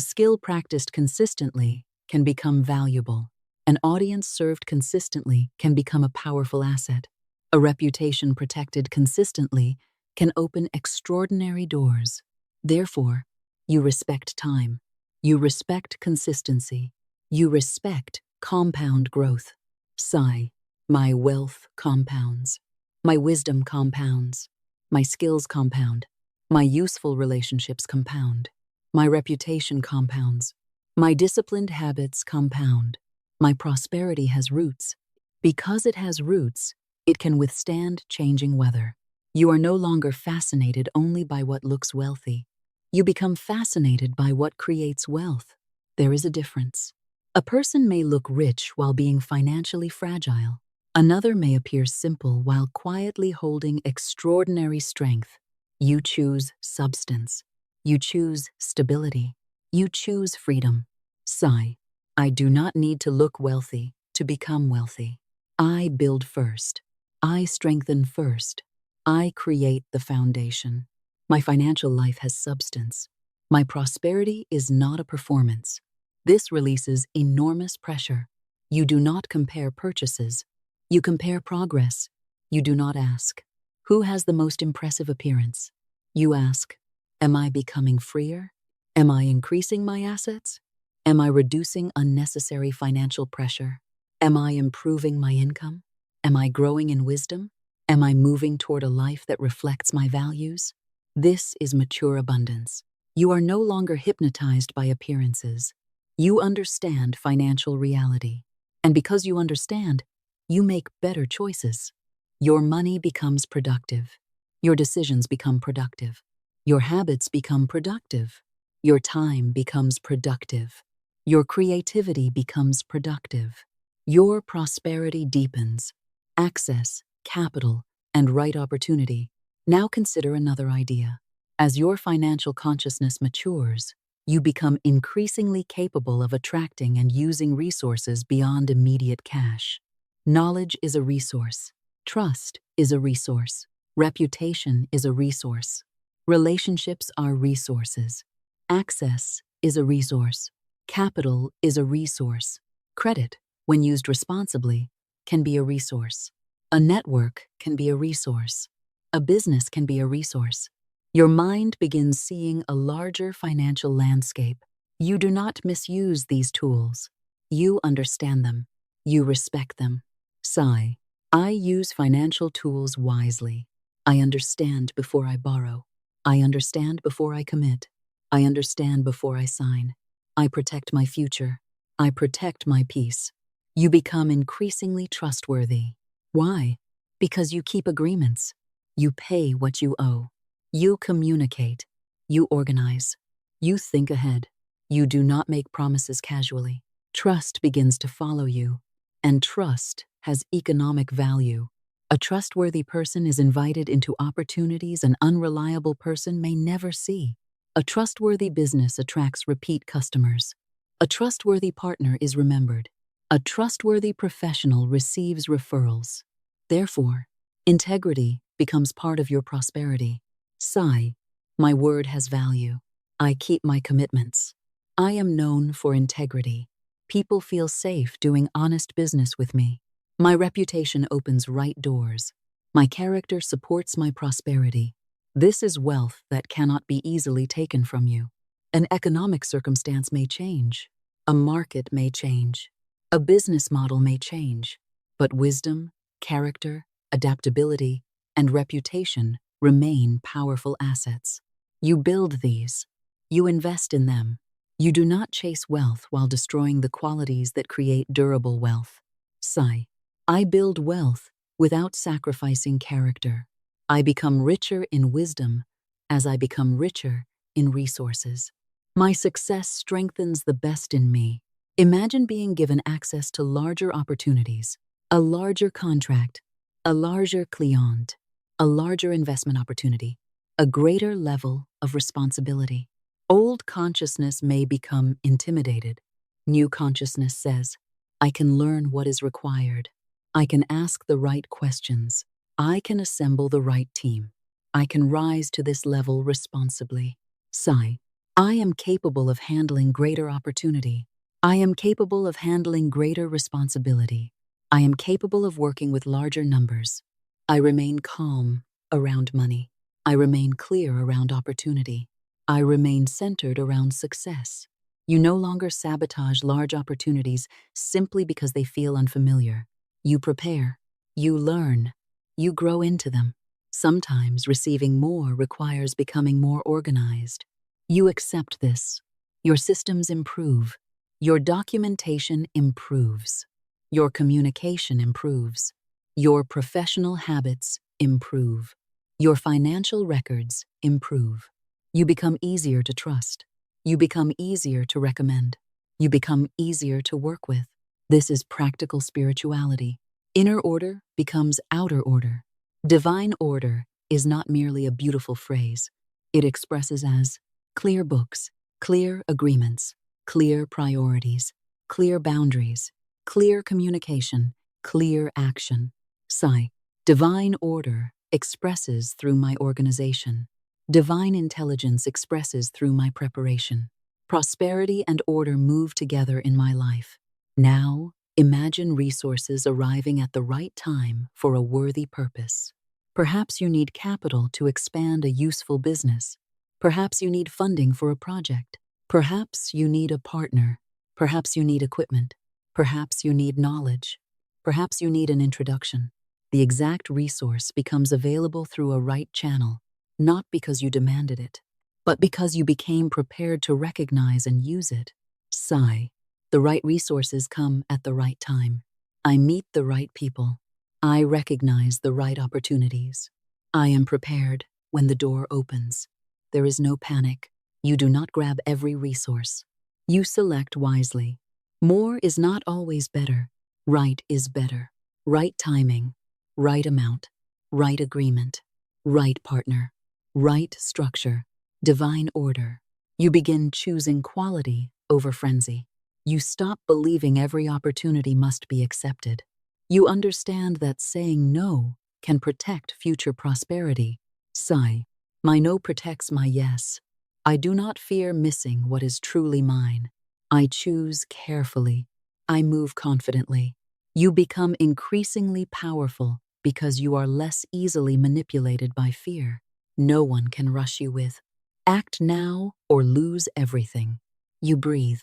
skill practiced consistently can become valuable. An audience served consistently can become a powerful asset. A reputation protected consistently can open extraordinary doors. Therefore, you respect time. You respect consistency. You respect compound growth. Sigh. My wealth compounds. My wisdom compounds. My skills compound. My useful relationships compound. My reputation compounds. My disciplined habits compound. My prosperity has roots. Because it has roots, it can withstand changing weather. You are no longer fascinated only by what looks wealthy. You become fascinated by what creates wealth. There is a difference. A person may look rich while being financially fragile. Another may appear simple while quietly holding extraordinary strength. You choose substance. You choose stability. You choose freedom. Sigh. I do not need to look wealthy to become wealthy. I build first. I strengthen first. I create the foundation. My financial life has substance. My prosperity is not a performance. This releases enormous pressure. You do not compare purchases. You compare progress. You do not ask, who has the most impressive appearance? You ask, am I becoming freer? Am I increasing my assets? Am I reducing unnecessary financial pressure? Am I improving my income? Am I growing in wisdom? Am I moving toward a life that reflects my values? This is mature abundance. You are no longer hypnotized by appearances. You understand financial reality. And because you understand, you make better choices. Your money becomes productive. Your decisions become productive. Your habits become productive. Your time becomes productive. Your creativity becomes productive. Your prosperity deepens. Access, capital, and right opportunity. Now consider another idea. As your financial consciousness matures, you become increasingly capable of attracting and using resources beyond immediate cash. Knowledge is a resource. Trust is a resource. Reputation is a resource. Relationships are resources. Access is a resource. Capital is a resource. Credit, when used responsibly, can be a resource. A network can be a resource. A business can be a resource. Your mind begins seeing a larger financial landscape. You do not misuse these tools. You understand them. You respect them. Sigh. I use financial tools wisely. I understand before I borrow. I understand before I commit. I understand before I sign. I protect my future. I protect my peace. You become increasingly trustworthy. Why? Because you keep agreements. You pay what you owe. You communicate. You organize. You think ahead. You do not make promises casually. Trust begins to follow you, and trust has economic value. A trustworthy person is invited into opportunities an unreliable person may never see. A trustworthy business attracts repeat customers. A trustworthy partner is remembered. A trustworthy professional receives referrals. Therefore, integrity becomes part of your prosperity. Sigh. My word has value. I keep my commitments. I am known for integrity. People feel safe doing honest business with me. My reputation opens right doors. My character supports my prosperity. This is wealth that cannot be easily taken from you. An economic circumstance may change. A market may change. A business model may change. But wisdom, character, adaptability, and reputation remain powerful assets. You build these. You invest in them. You do not chase wealth while destroying the qualities that create durable wealth. Sigh. I build wealth without sacrificing character. I become richer in wisdom as I become richer in resources. My success strengthens the best in me. Imagine being given access to larger opportunities, a larger contract, a larger client, a larger investment opportunity, a greater level of responsibility. Old consciousness may become intimidated. New consciousness says, I can learn what is required. I can ask the right questions. I can assemble the right team. I can rise to this level responsibly. Sigh. I am capable of handling greater opportunity. I am capable of handling greater responsibility. I am capable of working with larger numbers. I remain calm around money. I remain clear around opportunity. I remain centered around success. You no longer sabotage large opportunities simply because they feel unfamiliar. You prepare. You learn. You grow into them. Sometimes receiving more requires becoming more organized. You accept this. Your systems improve. Your documentation improves. Your communication improves. Your professional habits improve. Your financial records improve. You become easier to trust. You become easier to recommend. You become easier to work with. This is practical spirituality. Inner order becomes outer order. Divine order is not merely a beautiful phrase. It expresses as clear books, clear agreements, clear priorities, clear boundaries, clear communication, clear action. Sigh. Divine order expresses through my organization. Divine intelligence expresses through my preparation. Prosperity and order move together in my life. Now, imagine resources arriving at the right time for a worthy purpose. Perhaps you need capital to expand a useful business. Perhaps you need funding for a project. Perhaps you need a partner. Perhaps you need equipment. Perhaps you need knowledge. Perhaps you need an introduction. The exact resource becomes available through a right channel, not because you demanded it, but because you became prepared to recognize and use it. Sigh. The right resources come at the right time. I meet the right people. I recognize the right opportunities. I am prepared when the door opens. There is no panic. You do not grab every resource. You select wisely. More is not always better. Right is better. Right timing. Right amount. Right agreement. Right partner. Right structure. Divine order. You begin choosing quality over frenzy. You stop believing every opportunity must be accepted. You understand that saying no can protect future prosperity. Sigh. My no protects my yes. I do not fear missing what is truly mine. I choose carefully. I move confidently. You become increasingly powerful because you are less easily manipulated by fear. No one can rush you with, act now or lose everything. You breathe.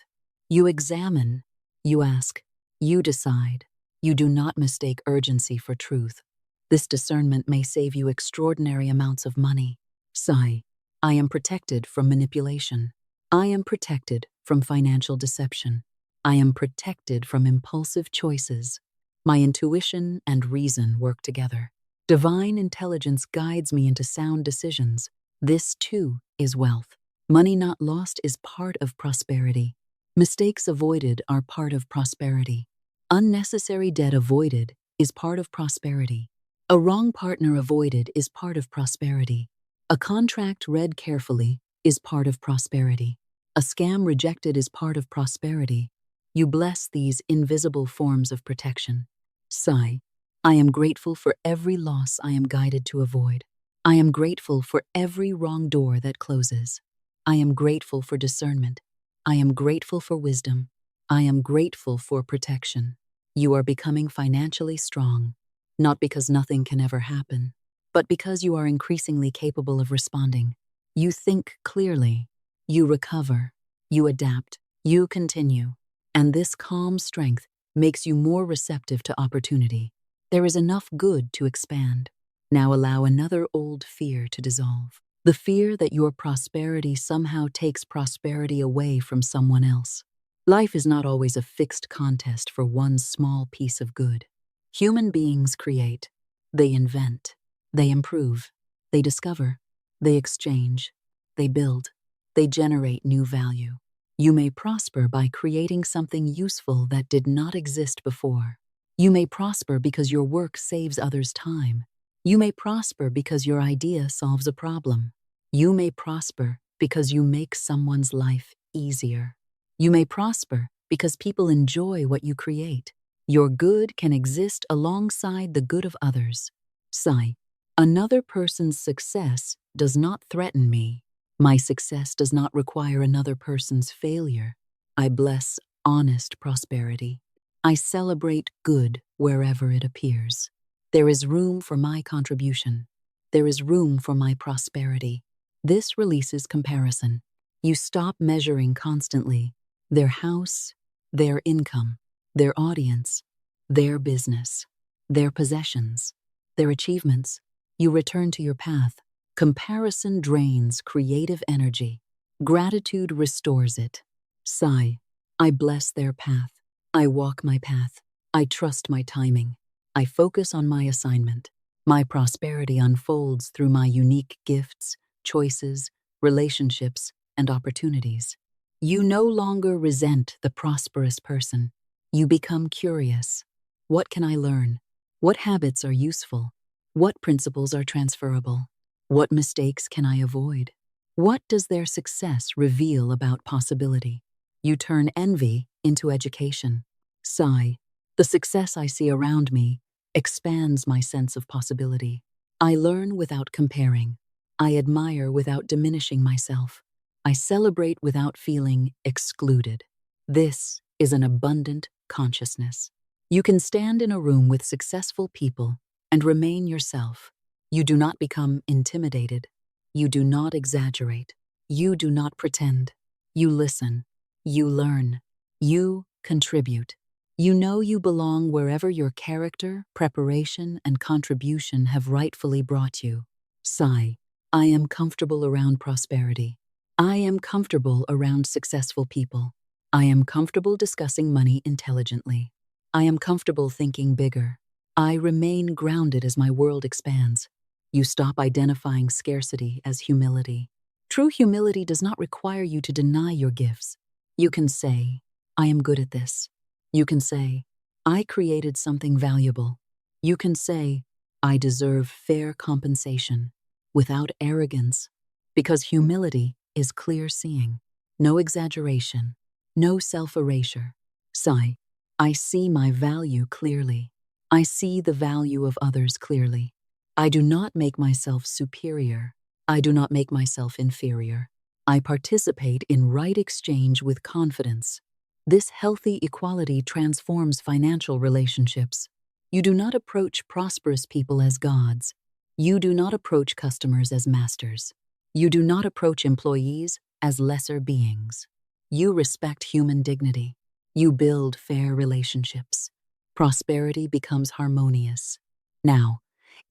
You examine. You ask. You decide. You do not mistake urgency for truth. This discernment may save you extraordinary amounts of money. Sigh. I am protected from manipulation. I am protected from financial deception. I am protected from impulsive choices. My intuition and reason work together. Divine intelligence guides me into sound decisions. This, too, is wealth. Money not lost is part of prosperity. Mistakes avoided are part of prosperity. Unnecessary debt avoided is part of prosperity. A wrong partner avoided is part of prosperity. A contract read carefully is part of prosperity. A scam rejected is part of prosperity. You bless these invisible forms of protection. Sigh. I am grateful for every loss I am guided to avoid. I am grateful for every wrong door that closes. I am grateful for discernment. I am grateful for wisdom. I am grateful for protection. You are becoming financially strong, not because nothing can ever happen, but because you are increasingly capable of responding. You think clearly. You recover. You adapt. You continue. And this calm strength makes you more receptive to opportunity. There is enough good to expand. Now allow another old fear to dissolve. The fear that your prosperity somehow takes prosperity away from someone else. Life is not always a fixed contest for one small piece of good. Human beings create. They invent. They improve. They discover. They exchange. They build. They generate new value. You may prosper by creating something useful that did not exist before. You may prosper because your work saves others time. You may prosper because your idea solves a problem. You may prosper because you make someone's life easier. You may prosper because people enjoy what you create. Your good can exist alongside the good of others. Sigh. Another person's success does not threaten me. My success does not require another person's failure. I bless honest prosperity. I celebrate good wherever it appears. There is room for my contribution. There is room for my prosperity. This releases comparison. You stop measuring constantly their house, their income, their audience, their business, their possessions, their achievements. You return to your path. Comparison drains creative energy. Gratitude restores it. Sigh. I bless their path. I walk my path. I trust my timing. I focus on my assignment. My prosperity unfolds through my unique gifts, choices, relationships, and opportunities. You no longer resent the prosperous person. You become curious. What can I learn? What habits are useful? What principles are transferable? What mistakes can I avoid? What does their success reveal about possibility? You turn envy into education. Sigh. The success I see around me expands my sense of possibility. I learn without comparing. I admire without diminishing myself. I celebrate without feeling excluded. This is an abundant consciousness. You can stand in a room with successful people and remain yourself. You do not become intimidated. You do not exaggerate. You do not pretend. You listen. You learn. You contribute. You know you belong wherever your character, preparation, and contribution have rightfully brought you. Sigh. I am comfortable around prosperity. I am comfortable around successful people. I am comfortable discussing money intelligently. I am comfortable thinking bigger. I remain grounded as my world expands. You stop identifying scarcity as humility. True humility does not require you to deny your gifts. You can say, I am good at this. You can say, I created something valuable. You can say, I deserve fair compensation, without arrogance, because humility is clear seeing, no exaggeration, no self-erasure. Sigh. I see my value clearly. I see the value of others clearly. I do not make myself superior. I do not make myself inferior. I participate in right exchange with confidence. This healthy equality transforms financial relationships. You do not approach prosperous people as gods. You do not approach customers as masters. You do not approach employees as lesser beings. You respect human dignity. You build fair relationships. Prosperity becomes harmonious. Now,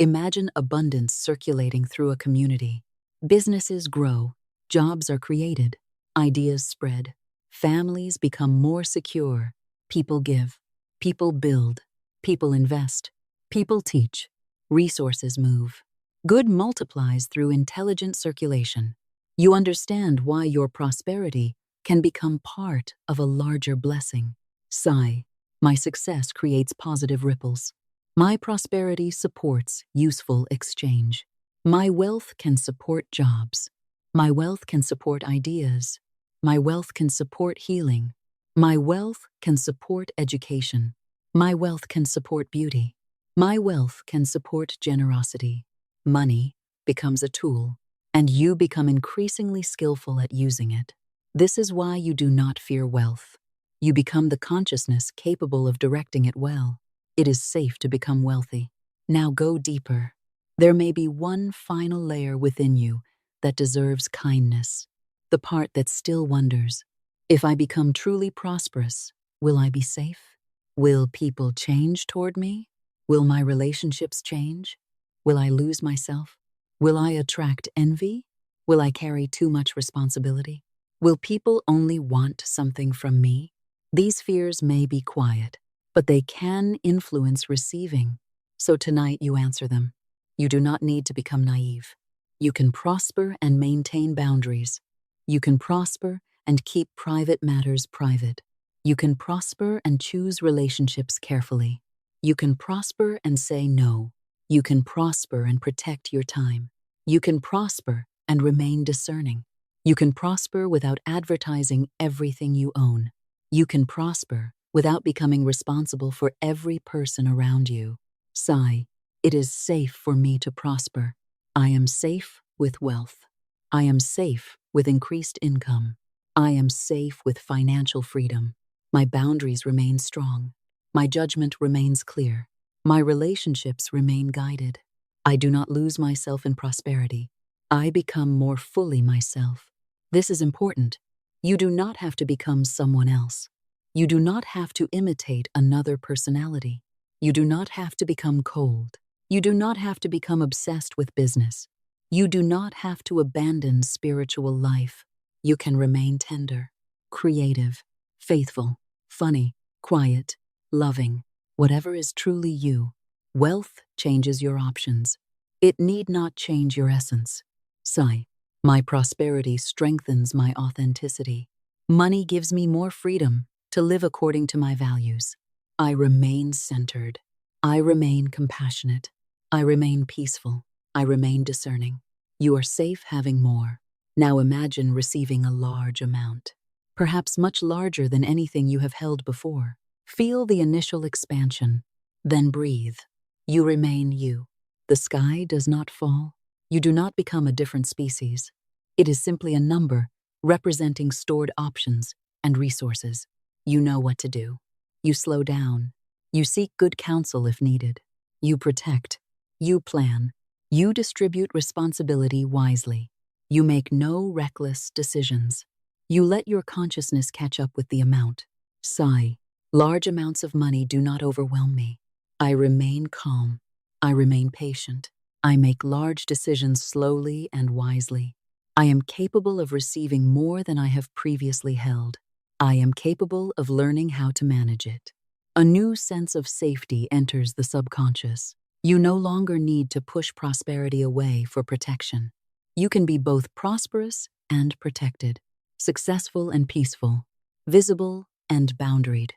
imagine abundance circulating through a community. Businesses grow, jobs are created, ideas spread, families become more secure, people give, people build, people invest, people teach, resources move. Good multiplies through intelligent circulation. You understand why your prosperity can become part of a larger blessing. Sigh, my success creates positive ripples. My prosperity supports useful exchange. My wealth can support jobs. My wealth can support ideas. My wealth can support healing. My wealth can support education. My wealth can support beauty. My wealth can support generosity. Money becomes a tool, and you become increasingly skillful at using it. This is why you do not fear wealth. You become the consciousness capable of directing it well. It is safe to become wealthy. Now go deeper. There may be one final layer within you that deserves kindness, the part that still wonders, if I become truly prosperous, will I be safe? Will people change toward me? Will my relationships change? Will I lose myself? Will I attract envy? Will I carry too much responsibility? Will people only want something from me? These fears may be quiet, but they can influence receiving. So tonight you answer them. You do not need to become naive. You can prosper and maintain boundaries. You can prosper and keep private matters private. You can prosper and choose relationships carefully. You can prosper and say no. You can prosper and protect your time. You can prosper and remain discerning. You can prosper without advertising everything you own. You can prosper without becoming responsible for every person around you. Sigh, it is safe for me to prosper. I am safe with wealth. I am safe with increased income. I am safe with financial freedom. My boundaries remain strong. My judgment remains clear. My relationships remain guided. I do not lose myself in prosperity. I become more fully myself. This is important. You do not have to become someone else. You do not have to imitate another personality. You do not have to become cold. You do not have to become obsessed with business. You do not have to abandon spiritual life. You can remain tender, creative, faithful, funny, quiet, loving, whatever is truly you. Wealth changes your options. It need not change your essence. Sigh, my prosperity strengthens my authenticity. Money gives me more freedom to live according to my values. I remain centered. I remain compassionate. I remain peaceful. I remain discerning. You are safe having more. Now imagine receiving a large amount, perhaps much larger than anything you have held before. Feel the initial expansion, then breathe. You remain you. The sky does not fall. You do not become a different species. It is simply a number representing stored options and resources. You know what to do. You slow down. You seek good counsel if needed. You protect. You plan. You distribute responsibility wisely. You make no reckless decisions. You let your consciousness catch up with the amount. Sigh. Large amounts of money do not overwhelm me. I remain calm. I remain patient. I make large decisions slowly and wisely. I am capable of receiving more than I have previously held. I am capable of learning how to manage it. A new sense of safety enters the subconscious. You no longer need to push prosperity away for protection. You can be both prosperous and protected, successful and peaceful, visible and boundaried,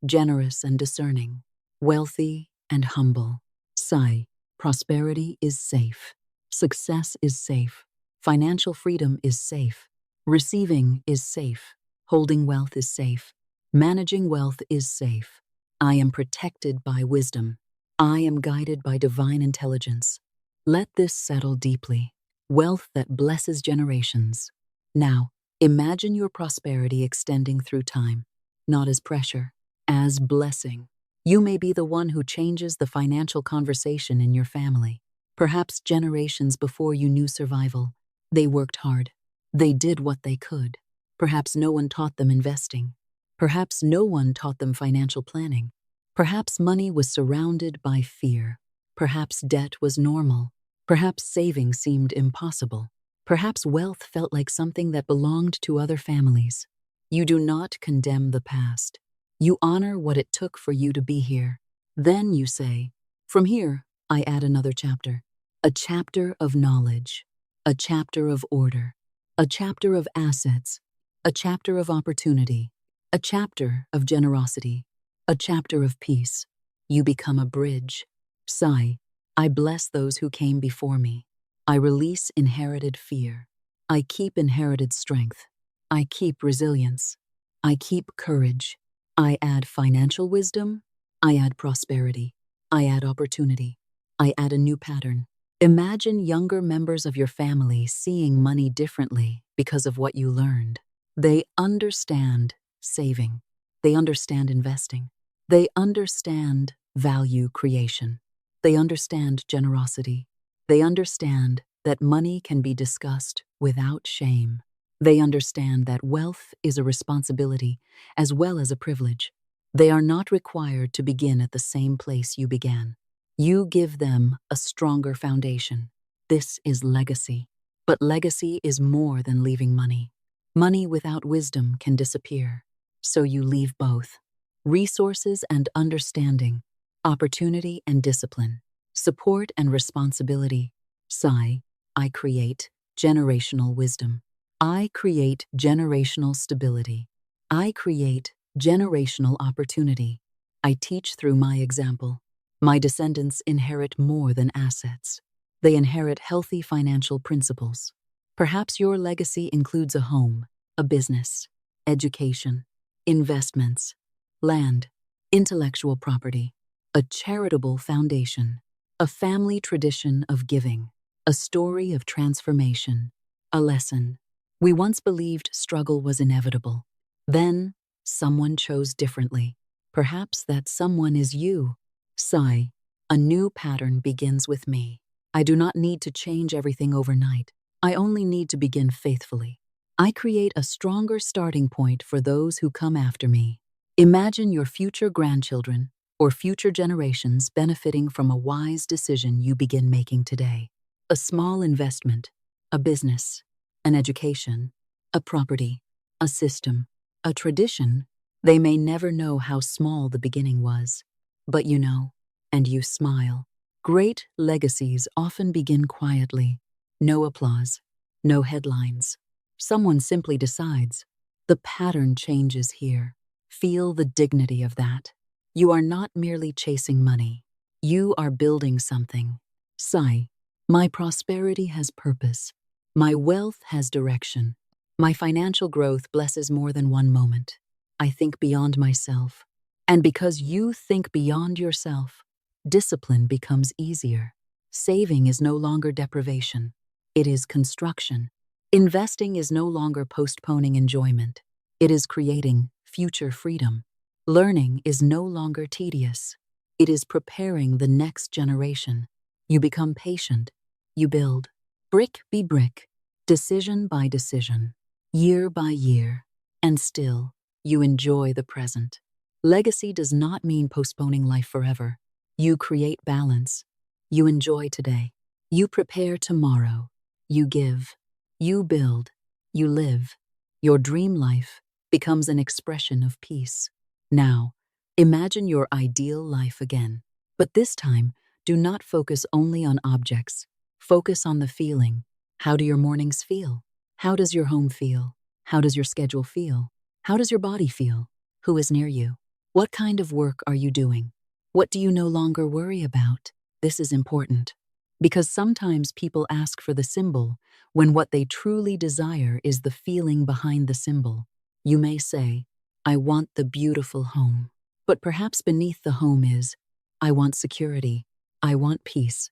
generous and discerning, wealthy and humble. Sigh, prosperity is safe. Success is safe. Financial freedom is safe. Receiving is safe. Holding wealth is safe. Managing wealth is safe. I am protected by wisdom. I am guided by divine intelligence. Let this settle deeply. Wealth that blesses generations. Now, imagine your prosperity extending through time, not as pressure, as blessing. You may be the one who changes the financial conversation in your family. Perhaps generations before you knew survival, they worked hard. They did what they could. Perhaps no one taught them investing. Perhaps no one taught them financial planning. Perhaps money was surrounded by fear. Perhaps debt was normal. Perhaps saving seemed impossible. Perhaps wealth felt like something that belonged to other families. You do not condemn the past. You honor what it took for you to be here. Then you say, from here, I add another chapter. A chapter of knowledge. A chapter of order. A chapter of assets. A chapter of opportunity. A chapter of generosity. A chapter of peace. You become a bridge. Sigh. I bless those who came before me. I release inherited fear. I keep inherited strength. I keep resilience. I keep courage. I add financial wisdom. I add prosperity. I add opportunity. I add a new pattern. Imagine younger members of your family seeing money differently because of what you learned. They understand saving. They understand investing. They understand value creation. They understand generosity. They understand that money can be discussed without shame. They understand that wealth is a responsibility as well as a privilege. They are not required to begin at the same place you began. You give them a stronger foundation. This is legacy. But legacy is more than leaving money. Money without wisdom can disappear. So you leave both. Resources and understanding. Opportunity and discipline. Support and responsibility. Sigh. I create generational wisdom. I create generational stability. I create generational opportunity. I teach through my example. My descendants inherit more than assets. They inherit healthy financial principles. Perhaps your legacy includes a home, a business, education, investments, land, intellectual property, a charitable foundation, a family tradition of giving, a story of transformation, a lesson. We once believed struggle was inevitable. Then, someone chose differently. Perhaps that someone is you. Sigh. A new pattern begins with me. I do not need to change everything overnight. I only need to begin faithfully. I create a stronger starting point for those who come after me. Imagine your future grandchildren or future generations benefiting from a wise decision you begin making today. A small investment, a business, an education, a property, a system, a tradition. They may never know how small the beginning was, but you know, and you smile. Great legacies often begin quietly. No applause, no headlines. Someone simply decides. The pattern changes here. Feel the dignity of that. You are not merely chasing money. You are building something. Sigh. My prosperity has purpose. My wealth has direction. My financial growth blesses more than one moment. I think beyond myself. And because you think beyond yourself, discipline becomes easier. Saving is no longer deprivation. It is construction. Investing is no longer postponing enjoyment. It is creating future freedom. Learning is no longer tedious. It is preparing the next generation. You become patient. You build. Brick by brick. Decision by decision. Year by year. And still, you enjoy the present. Legacy does not mean postponing life forever. You create balance. You enjoy today. You prepare tomorrow. You give. You build. You live. Your dream life becomes an expression of peace. Now, imagine your ideal life again. But this time, do not focus only on objects. Focus on the feeling. How do your mornings feel? How does your home feel? How does your schedule feel? How does your body feel? Who is near you? What kind of work are you doing? What do you no longer worry about? This is important. Because sometimes people ask for the symbol when what they truly desire is the feeling behind the symbol. You may say, I want the beautiful home. But perhaps beneath the home is, I want security. I want peace.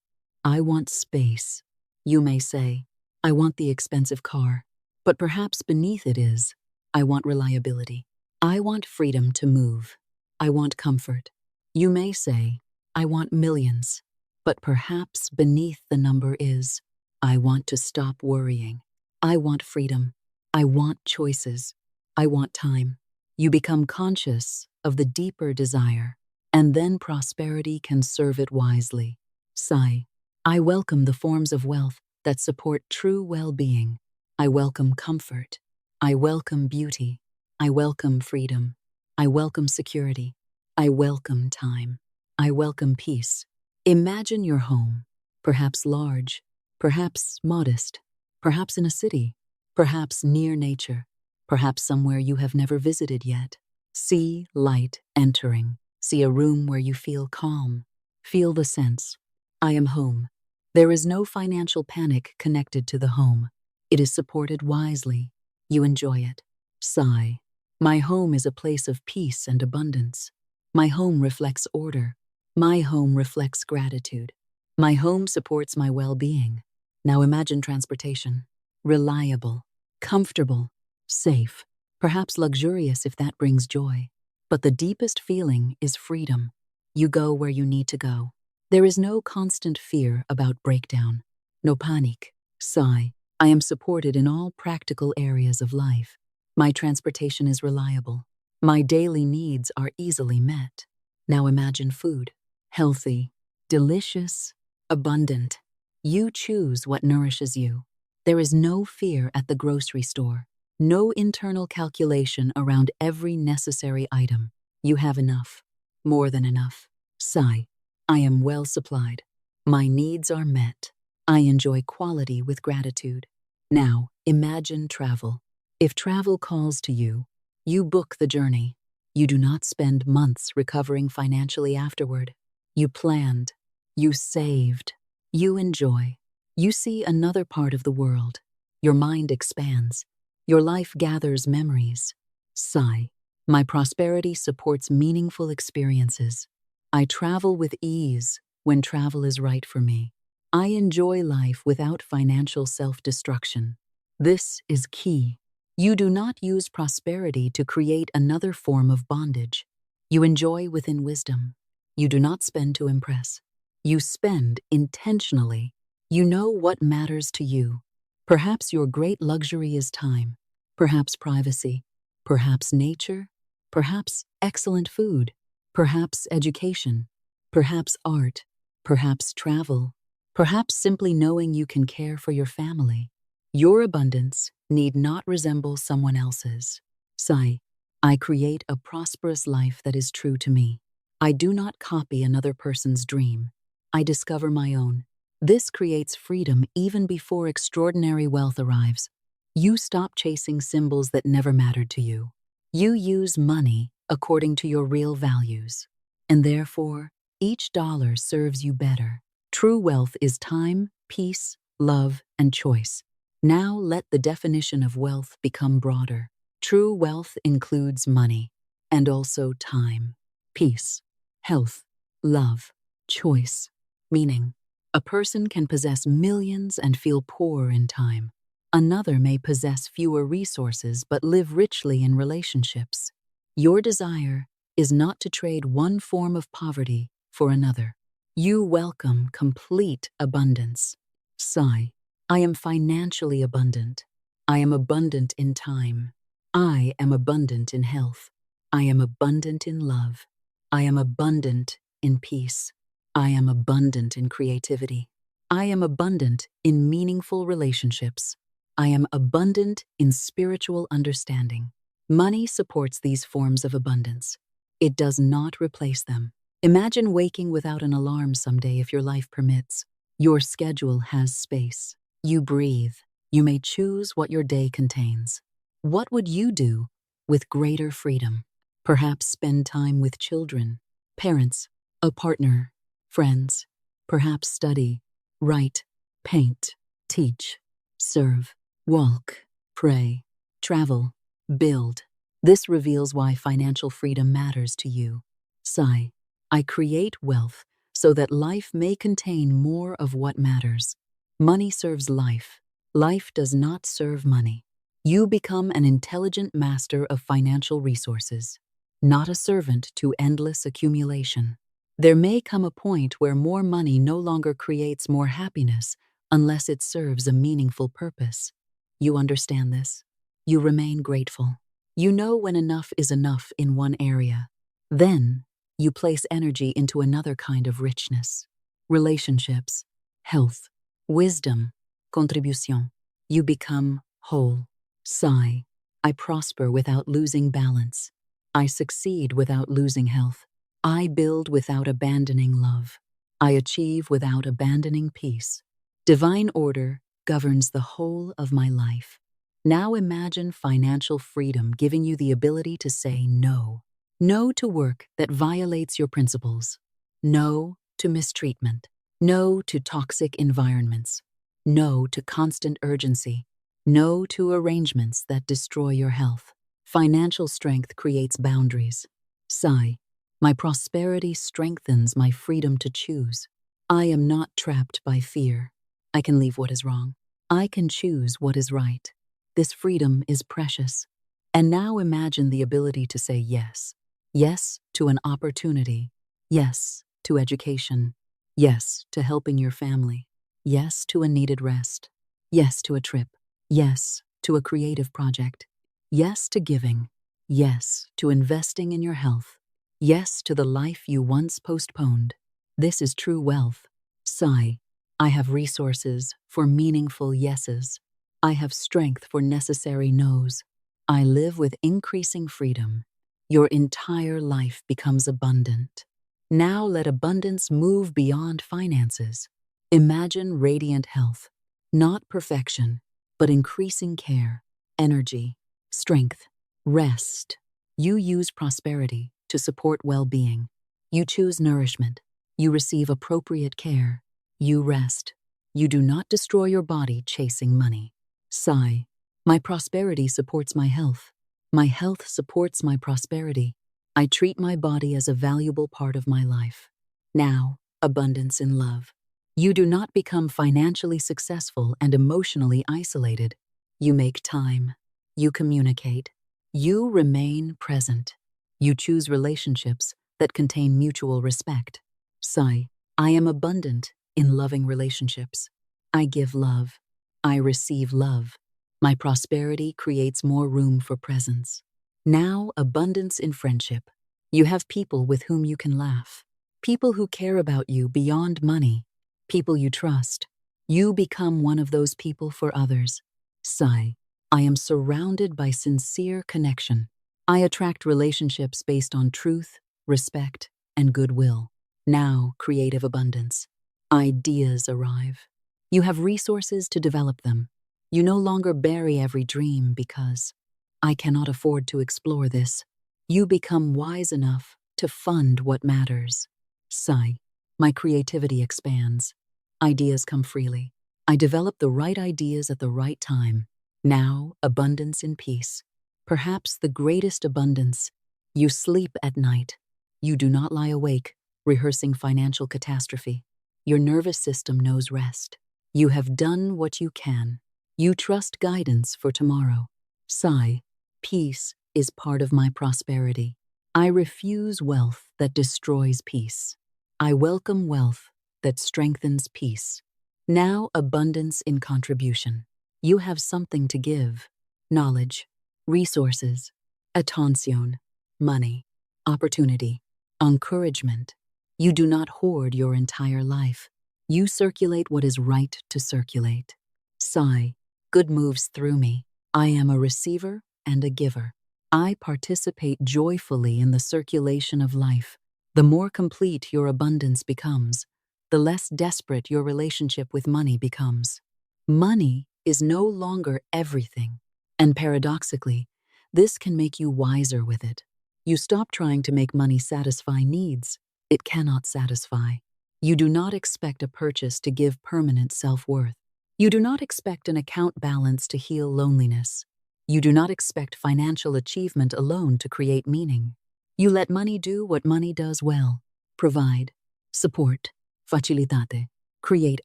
I want space. You may say, I want the expensive car, but perhaps beneath it is, I want reliability. I want freedom to move. I want comfort. You may say, I want millions, but perhaps beneath the number is, I want to stop worrying. I want freedom. I want choices. I want time. You become conscious of the deeper desire, and then prosperity can serve it wisely. Sigh. I welcome the forms of wealth that support true well-being. I welcome comfort. I welcome beauty. I welcome freedom. I welcome security. I welcome time. I welcome peace. Imagine your home, perhaps large, perhaps modest, perhaps in a city, perhaps near nature, perhaps somewhere you have never visited yet. See light entering. See a room where you feel calm. Feel the sense, I am home. There is no financial panic connected to the home. It is supported wisely. You enjoy it. Sigh. My home is a place of peace and abundance. My home reflects order. My home reflects gratitude. My home supports my well-being. Now imagine transportation. Reliable, comfortable, safe, perhaps luxurious if that brings joy. But the deepest feeling is freedom. You go where you need to go. There is no constant fear about breakdown. No panic. Sigh. I am supported in all practical areas of life. My transportation is reliable. My daily needs are easily met. Now imagine food. Healthy, delicious, abundant. You choose what nourishes you. There is no fear at the grocery store. No internal calculation around every necessary item. You have enough. More than enough. Sigh. I am well supplied. My needs are met. I enjoy quality with gratitude. Now, imagine travel. If travel calls to you, you book the journey. You do not spend months recovering financially afterward. You planned. You saved. You enjoy. You see another part of the world. Your mind expands. Your life gathers memories. Sigh. My prosperity supports meaningful experiences. I travel with ease when travel is right for me. I enjoy life without financial self-destruction. This is key. You do not use prosperity to create another form of bondage. You enjoy within wisdom. You do not spend to impress. You spend intentionally. You know what matters to you. Perhaps your great luxury is time, perhaps privacy, perhaps nature, perhaps excellent food, perhaps education, perhaps art, perhaps travel, perhaps simply knowing you can care for your family. Your abundance need not resemble someone else's. Sigh. I create a prosperous life that is true to me. I do not copy another person's dream. I discover my own. This creates freedom even before extraordinary wealth arrives. You stop chasing symbols that never mattered to you. You use money according to your real values. And therefore, each dollar serves you better. True wealth is time, peace, love, and choice. Now let the definition of wealth become broader. True wealth includes money, and also time, peace, health, love, choice, meaning. A person can possess millions and feel poor in time. Another may possess fewer resources but live richly in relationships. Your desire is not to trade one form of poverty for another. You welcome complete abundance. Sigh. I am financially abundant. I am abundant in time. I am abundant in health. I am abundant in love. I am abundant in peace. I am abundant in creativity. I am abundant in meaningful relationships. I am abundant in spiritual understanding. Money supports these forms of abundance. It does not replace them. Imagine waking without an alarm someday if your life permits. Your schedule has space. You breathe. You may choose what your day contains. What would you do with greater freedom? Perhaps spend time with children, parents, a partner, friends. Perhaps study, write, paint, teach, serve, walk, pray, travel, build. This reveals why financial freedom matters to you. Sigh. I create wealth so that life may contain more of what matters. Money serves life. Life does not serve money. You become an intelligent master of financial resources, not a servant to endless accumulation. There may come a point where more money no longer creates more happiness unless it serves a meaningful purpose. You understand this. You remain grateful. You know when enough is enough in one area. Then, you place energy into another kind of richness. Relationships, health, wisdom, contribution. You become whole. Sigh. I prosper without losing balance. I succeed without losing health. I build without abandoning love. I achieve without abandoning peace. Divine order governs the whole of my life. Now imagine financial freedom giving you the ability to say no. No to work that violates your principles. No to mistreatment. No to toxic environments. No to constant urgency. No to arrangements that destroy your health. Financial strength creates boundaries. Sigh. My prosperity strengthens my freedom to choose. I am not trapped by fear. I can leave what is wrong. I can choose what is right. This freedom is precious. And now imagine the ability to say yes. Yes to an opportunity. Yes to education. Yes to helping your family. Yes to a needed rest. Yes to a trip. Yes to a creative project. Yes to giving. Yes to investing in your health. Yes to the life you once postponed. This is true wealth. Sigh. I have resources for meaningful yeses. I have strength for necessary no's. I live with increasing freedom. Your entire life becomes abundant. Now let abundance move beyond finances. Imagine radiant health, not perfection, but increasing care, energy, strength, rest. You use prosperity to support well-being. You choose nourishment. You receive appropriate care. You rest. You do not destroy your body chasing money. Sigh. My prosperity supports my health. My health supports my prosperity. I treat my body as a valuable part of my life. Now, abundance in love. You do not become financially successful and emotionally isolated. You make time. You communicate. You remain present. You choose relationships that contain mutual respect. Sigh. I am abundant in loving relationships. I give love. I receive love. My prosperity creates more room for presence. Now, abundance in friendship. You have people with whom you can laugh. People who care about you beyond money. People you trust. You become one of those people for others. Sigh. I am surrounded by sincere connection. I attract relationships based on truth, respect, and goodwill. Now, creative abundance. Ideas arrive. You have resources to develop them. You no longer bury every dream because I cannot afford to explore this. You become wise enough to fund what matters. Sigh. My creativity expands. Ideas come freely. I develop the right ideas at the right time. Now, abundance in peace. Perhaps the greatest abundance. You sleep at night. You do not lie awake, rehearsing financial catastrophe. Your nervous system knows rest. You have done what you can. You trust guidance for tomorrow. Sigh. Peace is part of my prosperity. I refuse wealth that destroys peace. I welcome wealth that strengthens peace. Now, abundance in contribution. You have something to give. Knowledge, resources, attention, money, opportunity, encouragement. You do not hoard your entire life. You circulate what is right to circulate. Sigh. Good moves through me. I am a receiver and a giver. I participate joyfully in the circulation of life. The more complete your abundance becomes, the less desperate your relationship with money becomes. Money is no longer everything, and paradoxically, this can make you wiser with it. You stop trying to make money satisfy needs it cannot satisfy. You do not expect a purchase to give permanent self-worth. You do not expect an account balance to heal loneliness. You do not expect financial achievement alone to create meaning. You let money do what money does well: provide, Support, facilitate, create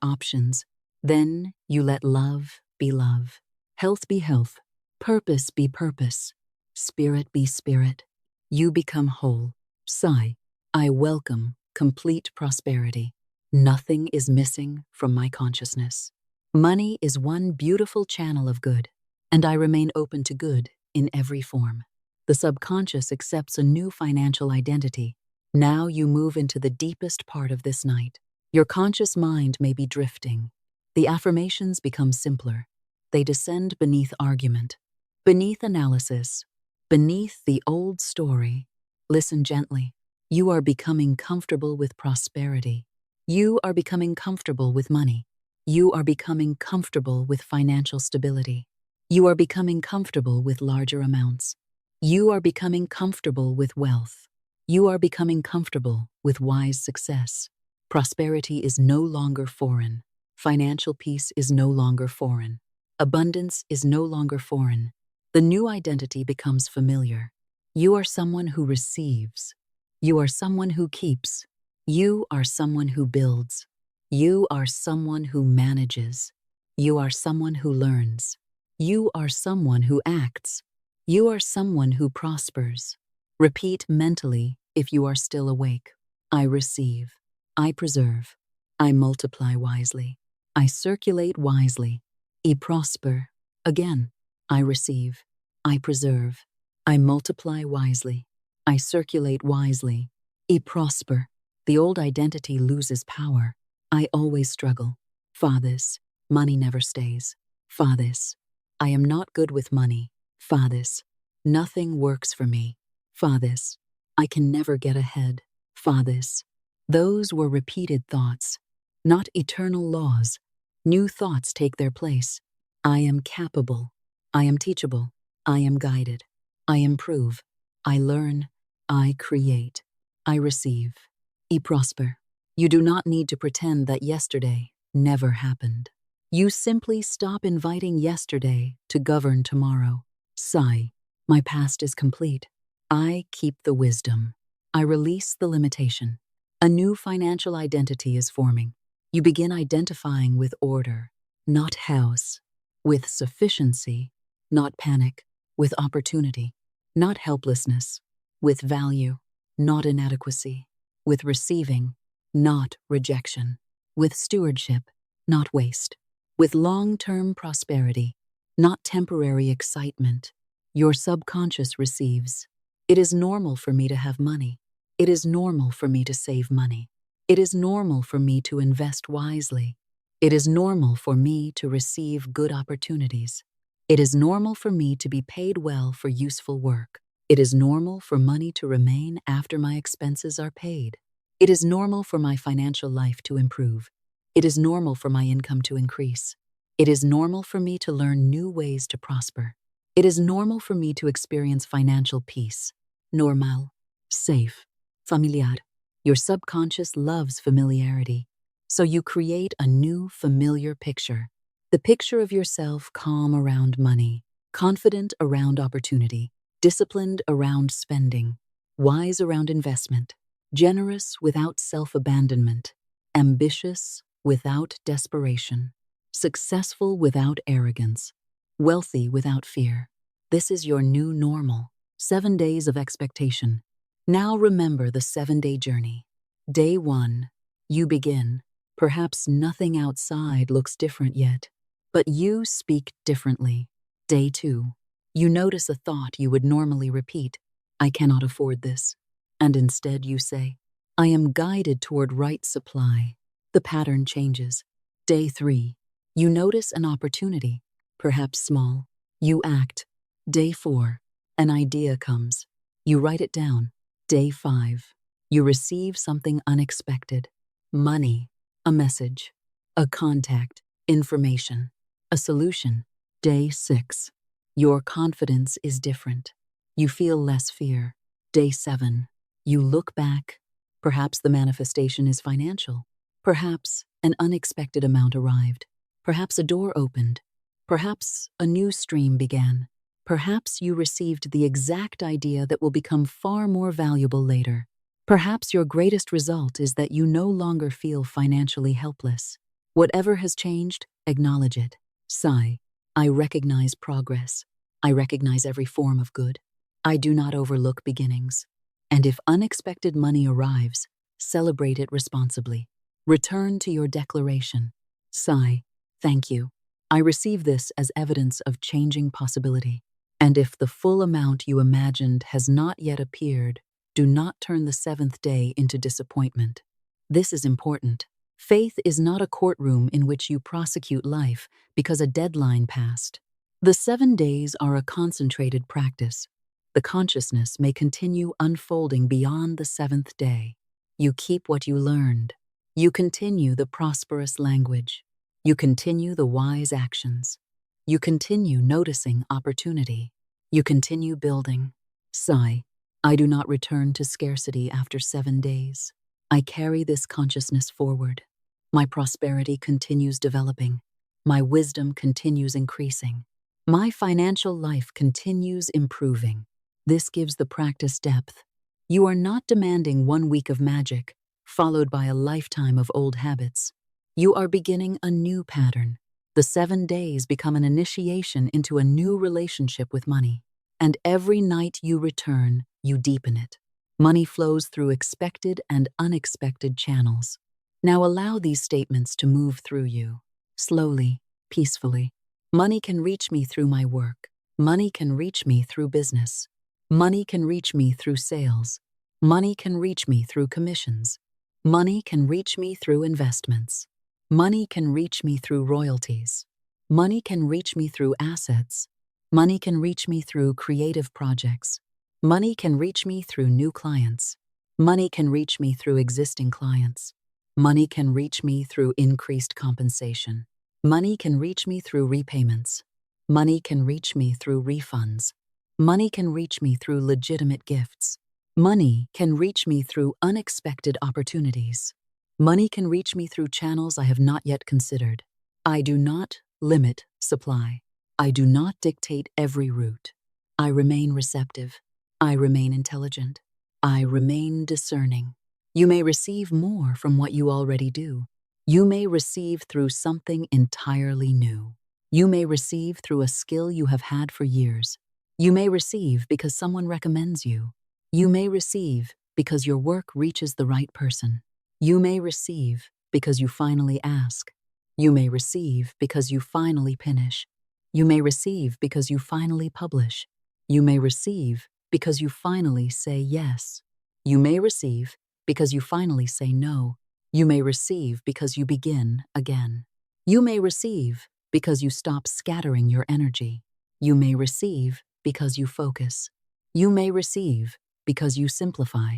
options. Then you let love be love, health be health, purpose be purpose, spirit be spirit. You become whole. Sigh, I welcome complete prosperity. Nothing is missing from my consciousness. Money is one beautiful channel of good, and I remain open to good in every form. The subconscious accepts a new financial identity. Now you move into the deepest part of this night. Your conscious mind may be drifting. The affirmations become simpler. They descend beneath argument, beneath analysis, beneath the old story. Listen gently. You are becoming comfortable with prosperity. You are becoming comfortable with money. You are becoming comfortable with financial stability. You are becoming comfortable with larger amounts. You are becoming comfortable with wealth. You are becoming comfortable with wise success. Prosperity is no longer foreign. Financial peace is no longer foreign. Abundance is no longer foreign. The new identity becomes familiar. You are someone who receives. You are someone who keeps. You are someone who builds. You are someone who manages. You are someone who learns. You are someone who acts. You are someone who prospers. Repeat mentally if you are still awake. I receive. I preserve. I multiply wisely. I circulate wisely. I prosper. Again, I receive. I preserve. I multiply wisely. I circulate wisely. I prosper. The old identity loses power. I always struggle. Fathers, money never stays. Fathers, I am not good with money. Fathers, nothing works for me. Fathers, I can never get ahead. Fathers, those were repeated thoughts, not eternal laws. New thoughts take their place. I am capable. I am teachable. I am guided. I improve. I learn. I create. I receive. I prosper. You do not need to pretend that yesterday never happened. You simply stop inviting yesterday to govern tomorrow. Sigh, my past is complete. I keep the wisdom. I release the limitation. A new financial identity is forming. You begin identifying with order, not chaos, with sufficiency, not panic, with opportunity, not helplessness, with value, not inadequacy, with receiving, not rejection, with stewardship, not waste, with long-term prosperity, not temporary excitement. Your subconscious receives. It is normal for me to have money. It is normal for me to save money. It is normal for me to invest wisely. It is normal for me to receive good opportunities. It is normal for me to be paid well for useful work. It is normal for money to remain after my expenses are paid. It is normal for my financial life to improve. It is normal for my income to increase. It is normal for me to learn new ways to prosper. It is normal for me to experience financial peace. Normal, safe, familiar. Your subconscious loves familiarity, so you create a new familiar picture. The picture of yourself calm around money, confident around opportunity, disciplined around spending, wise around investment, generous without self-abandonment, ambitious without desperation, successful without arrogance, wealthy without fear. This is your new normal. 7 days of expectation. Now remember the 7-day journey. Day 1, you begin. Perhaps nothing outside looks different yet, but you speak differently. Day 2, you notice a thought you would normally repeat. I cannot afford this. And instead you say, I am guided toward right supply. The pattern changes. Day 3, you notice an opportunity, perhaps small. You act. Day 4, an idea comes. You write it down. Day 5, you receive something unexpected. Money, a message, a contact, information, a solution. Day 6, your confidence is different. You feel less fear. Day 7, you look back. Perhaps the manifestation is financial. Perhaps an unexpected amount arrived. Perhaps a door opened. Perhaps a new stream began. Perhaps you received the exact idea that will become far more valuable later. Perhaps your greatest result is that you no longer feel financially helpless. Whatever has changed, acknowledge it. Sigh. I recognize progress. I recognize every form of good. I do not overlook beginnings. And if unexpected money arrives, celebrate it responsibly. Return to your declaration. Sigh. Thank you. I receive this as evidence of changing possibility. And if the full amount you imagined has not yet appeared, do not turn the seventh day into disappointment. This is important. Faith is not a courtroom in which you prosecute life because a deadline passed. The 7 days are a concentrated practice. The consciousness may continue unfolding beyond the seventh day. You keep what you learned. You continue the prosperous language. You continue the wise actions. You continue noticing opportunity. You continue building. Sigh. I do not return to scarcity after 7 days. I carry this consciousness forward. My prosperity continues developing. My wisdom continues increasing. My financial life continues improving. This gives the practice depth. You are not demanding 1 week of magic, followed by a lifetime of old habits. You are beginning a new pattern. The 7 days become an initiation into a new relationship with money. And every night you return, you deepen it. Money flows through expected and unexpected channels. Now allow these statements to move through you, slowly, peacefully. Money can reach me through my work. Money can reach me through business. Money can reach me through sales. Money can reach me through commissions. Money can reach me through investments. Money can reach me through royalties. Money can reach me through assets. Money can reach me through creative projects. Money can reach me through new clients. Money can reach me through existing clients. Money can reach me through increased compensation. Money can reach me through repayments. Money can reach me through refunds. Money can reach me through legitimate gifts. Money can reach me through unexpected opportunities. Money can reach me through channels I have not yet considered. I do not limit supply. I do not dictate every route. I remain receptive. I remain intelligent. I remain discerning. You may receive more from what you already do. You may receive through something entirely new. You may receive through a skill you have had for years. You may receive because someone recommends you. You may receive because your work reaches the right person. You may receive because you finally ask. You may receive because you finally finish. You may receive because you finally publish. You may receive because you finally say yes. You may receive because you finally say no. You may receive because you begin again. You may receive because you stop scattering your energy. You may receive because you focus. You may receive because you simplify.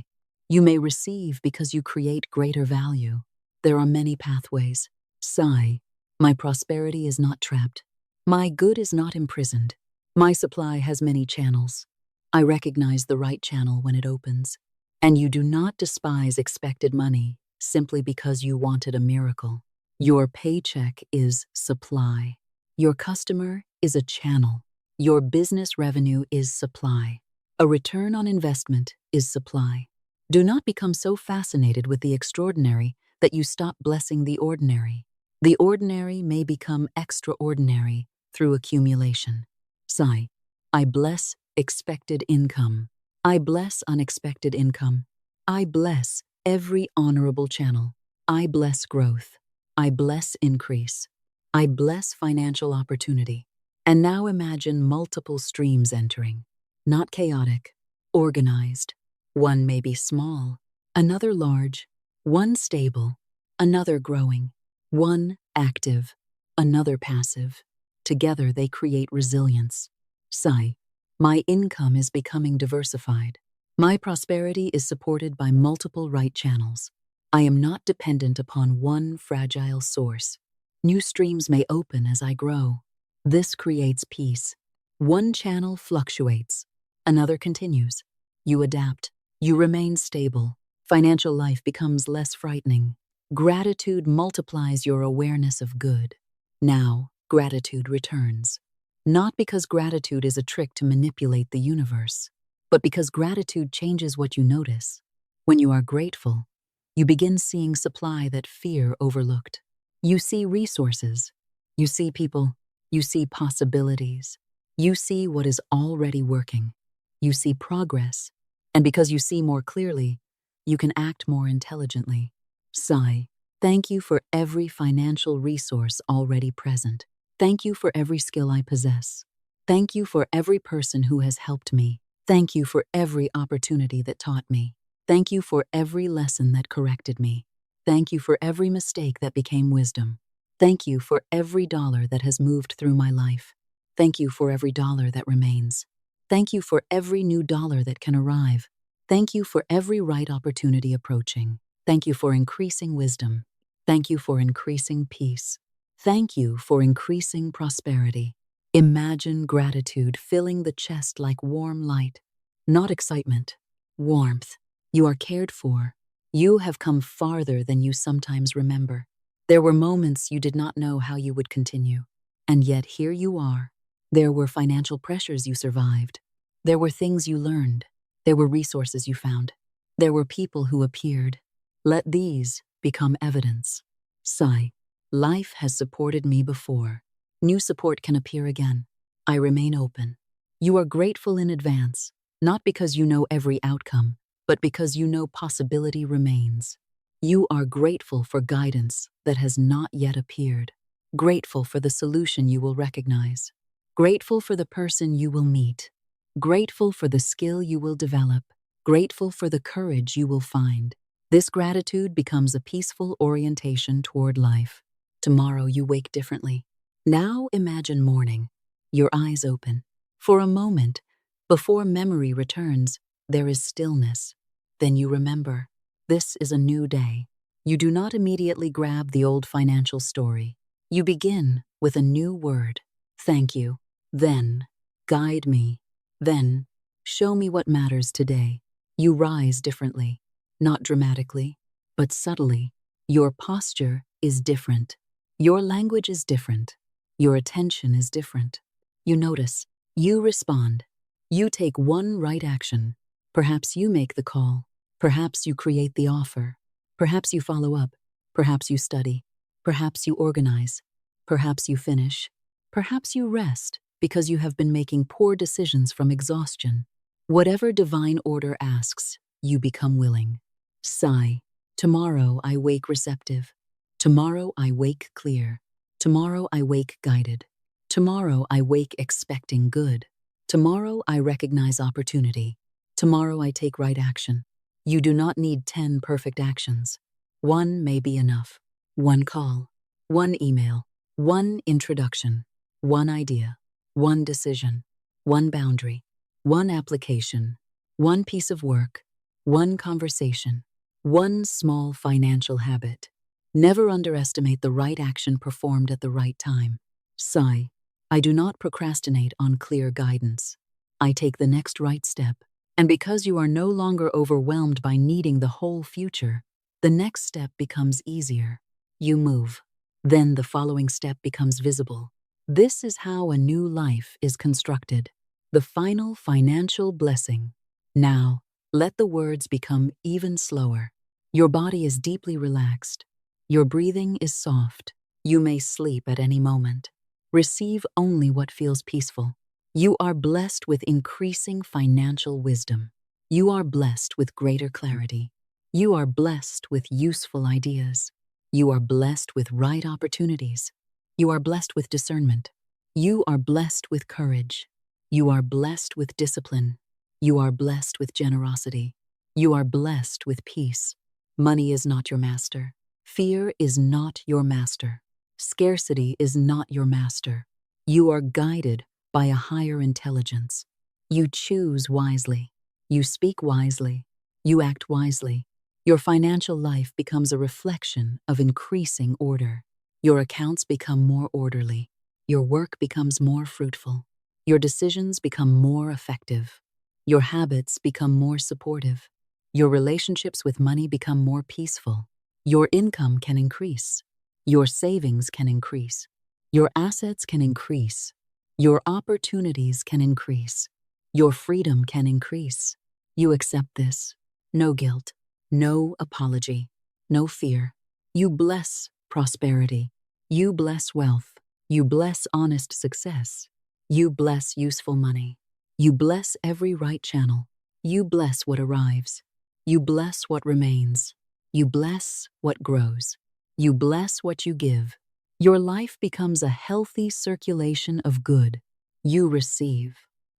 You may receive because you create greater value. There are many pathways. Sigh. My prosperity is not trapped. My good is not imprisoned. My supply has many channels. I recognize the right channel when it opens. And you do not despise expected money simply because you wanted a miracle. Your paycheck is supply. Your customer is a channel. Your business revenue is supply. A return on investment is supply. Do not become so fascinated with the extraordinary that you stop blessing the ordinary. The ordinary may become extraordinary through accumulation. Sigh. I bless expected income. I bless unexpected income. I bless every honorable channel. I bless growth. I bless increase. I bless financial opportunity. And now imagine multiple streams entering. Not chaotic, organized. One may be small, another large, one stable, another growing, one active, another passive. Together they create resilience. Sigh. My income is becoming diversified. My prosperity is supported by multiple right channels. I am not dependent upon one fragile source. New streams may open as I grow. This creates peace. One channel fluctuates. Another continues. You adapt. You remain stable. Financial life becomes less frightening. Gratitude multiplies your awareness of good. Now, gratitude returns. Not because gratitude is a trick to manipulate the universe, but because gratitude changes what you notice. When you are grateful, you begin seeing supply that fear overlooked. You see resources, you see people, you see possibilities, you see what is already working, you see progress, and because you see more clearly, you can act more intelligently. Sigh. Thank you for every financial resource already present. Thank you for every skill I possess. Thank you for every person who has helped me. Thank you for every opportunity that taught me. Thank you for every lesson that corrected me. Thank you for every mistake that became wisdom. Thank you for every dollar that has moved through my life. Thank you for every dollar that remains. Thank you for every new dollar that can arrive. Thank you for every right opportunity approaching. Thank you for increasing wisdom. Thank you for increasing peace. Thank you for increasing prosperity. Imagine gratitude filling the chest like warm light, not excitement, warmth. You are cared for. You have come farther than you sometimes remember. There were moments you did not know how you would continue, and yet here you are. There were financial pressures you survived. There were things you learned. There were resources you found. There were people who appeared. Let these become evidence. Sigh. Life has supported me before. New support can appear again. I remain open. You are grateful in advance, not because you know every outcome, but because you know possibility remains. You are grateful for guidance that has not yet appeared. Grateful for the solution you will recognize. Grateful for the person you will meet. Grateful for the skill you will develop. Grateful for the courage you will find. This gratitude becomes a peaceful orientation toward life. Tomorrow you wake differently. Now imagine morning, your eyes open. For a moment, before memory returns, there is stillness. Then you remember, this is a new day. You do not immediately grab the old financial story. You begin with a new word, thank you. Then, guide me. Then, show me what matters today. You rise differently. Not dramatically, but subtly. Your posture is different. Your language is different. Your attention is different. You notice. You respond. You take one right action. Perhaps you make the call. Perhaps you create the offer. Perhaps you follow up. Perhaps you study. Perhaps you organize. Perhaps you finish. Perhaps you rest because you have been making poor decisions from exhaustion. Whatever divine order asks, you become willing. Sigh. Tomorrow I wake receptive. Tomorrow I wake clear. Tomorrow I wake guided. Tomorrow I wake expecting good. Tomorrow I recognize opportunity. Tomorrow I take right action. You do not need 10 perfect actions. One may be enough. One call. One email. One introduction. One idea. One decision. One boundary. One application. One piece of work. One conversation. One small financial habit. Never underestimate the right action performed at the right time. Sigh. I do not procrastinate on clear guidance. I take the next right step. And because you are no longer overwhelmed by needing the whole future, the next step becomes easier. You move. Then the following step becomes visible. This is how a new life is constructed. The final financial blessing. Now, let the words become even slower. Your body is deeply relaxed. Your breathing is soft. You may sleep at any moment. Receive only what feels peaceful. You are blessed with increasing financial wisdom. You are blessed with greater clarity. You are blessed with useful ideas. You are blessed with right opportunities. You are blessed with discernment. You are blessed with courage. You are blessed with discipline. You are blessed with generosity. You are blessed with peace. Money is not your master. Fear is not your master. Scarcity is not your master. You are guided by a higher intelligence. You choose wisely. You speak wisely. You act wisely. Your financial life becomes a reflection of increasing order. Your accounts become more orderly. Your work becomes more fruitful. Your decisions become more effective. Your habits become more supportive. Your relationships with money become more peaceful. Your income can increase. Your savings can increase. Your assets can increase. Your opportunities can increase. Your freedom can increase. You accept this. No guilt. No apology, no fear. You bless prosperity. You bless wealth. You bless honest success. You bless useful money. You bless every right channel. You bless what arrives. You bless what remains. You bless what grows. You bless what you give. Your life becomes a healthy circulation of good. You receive.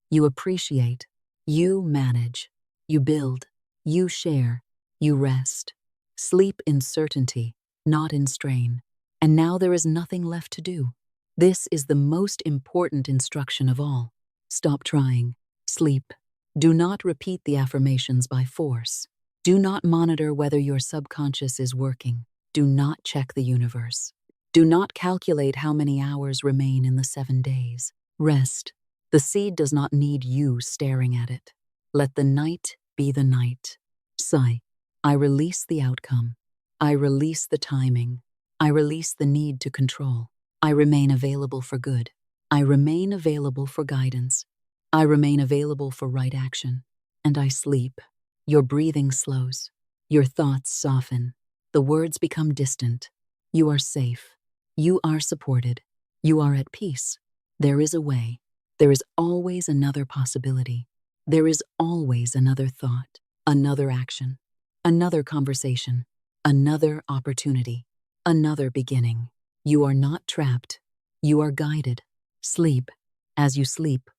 You appreciate. You manage. You build. You share. You rest. Sleep in certainty, not in strain. And now there is nothing left to do. This is the most important instruction of all. Stop trying. Sleep. Do not repeat the affirmations by force. Do not monitor whether your subconscious is working. Do not check the universe. Do not calculate how many hours remain in the 7 days. Rest. The seed does not need you staring at it. Let the night be the night. Sigh. I release the outcome. I release the timing. I release the need to control. I remain available for good. I remain available for guidance. I remain available for right action. And I sleep. Your breathing slows. Your thoughts soften. The words become distant. You are safe. You are supported. You are at peace. There is a way. There is always another possibility. There is always another thought, another action, another conversation, another opportunity, another beginning. You are not trapped. You are guided. Sleep. As you sleep,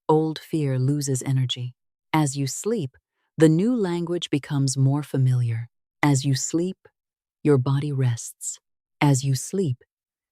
old fear loses energy. As you sleep, the new language becomes more familiar. As you sleep, your body rests. As you sleep,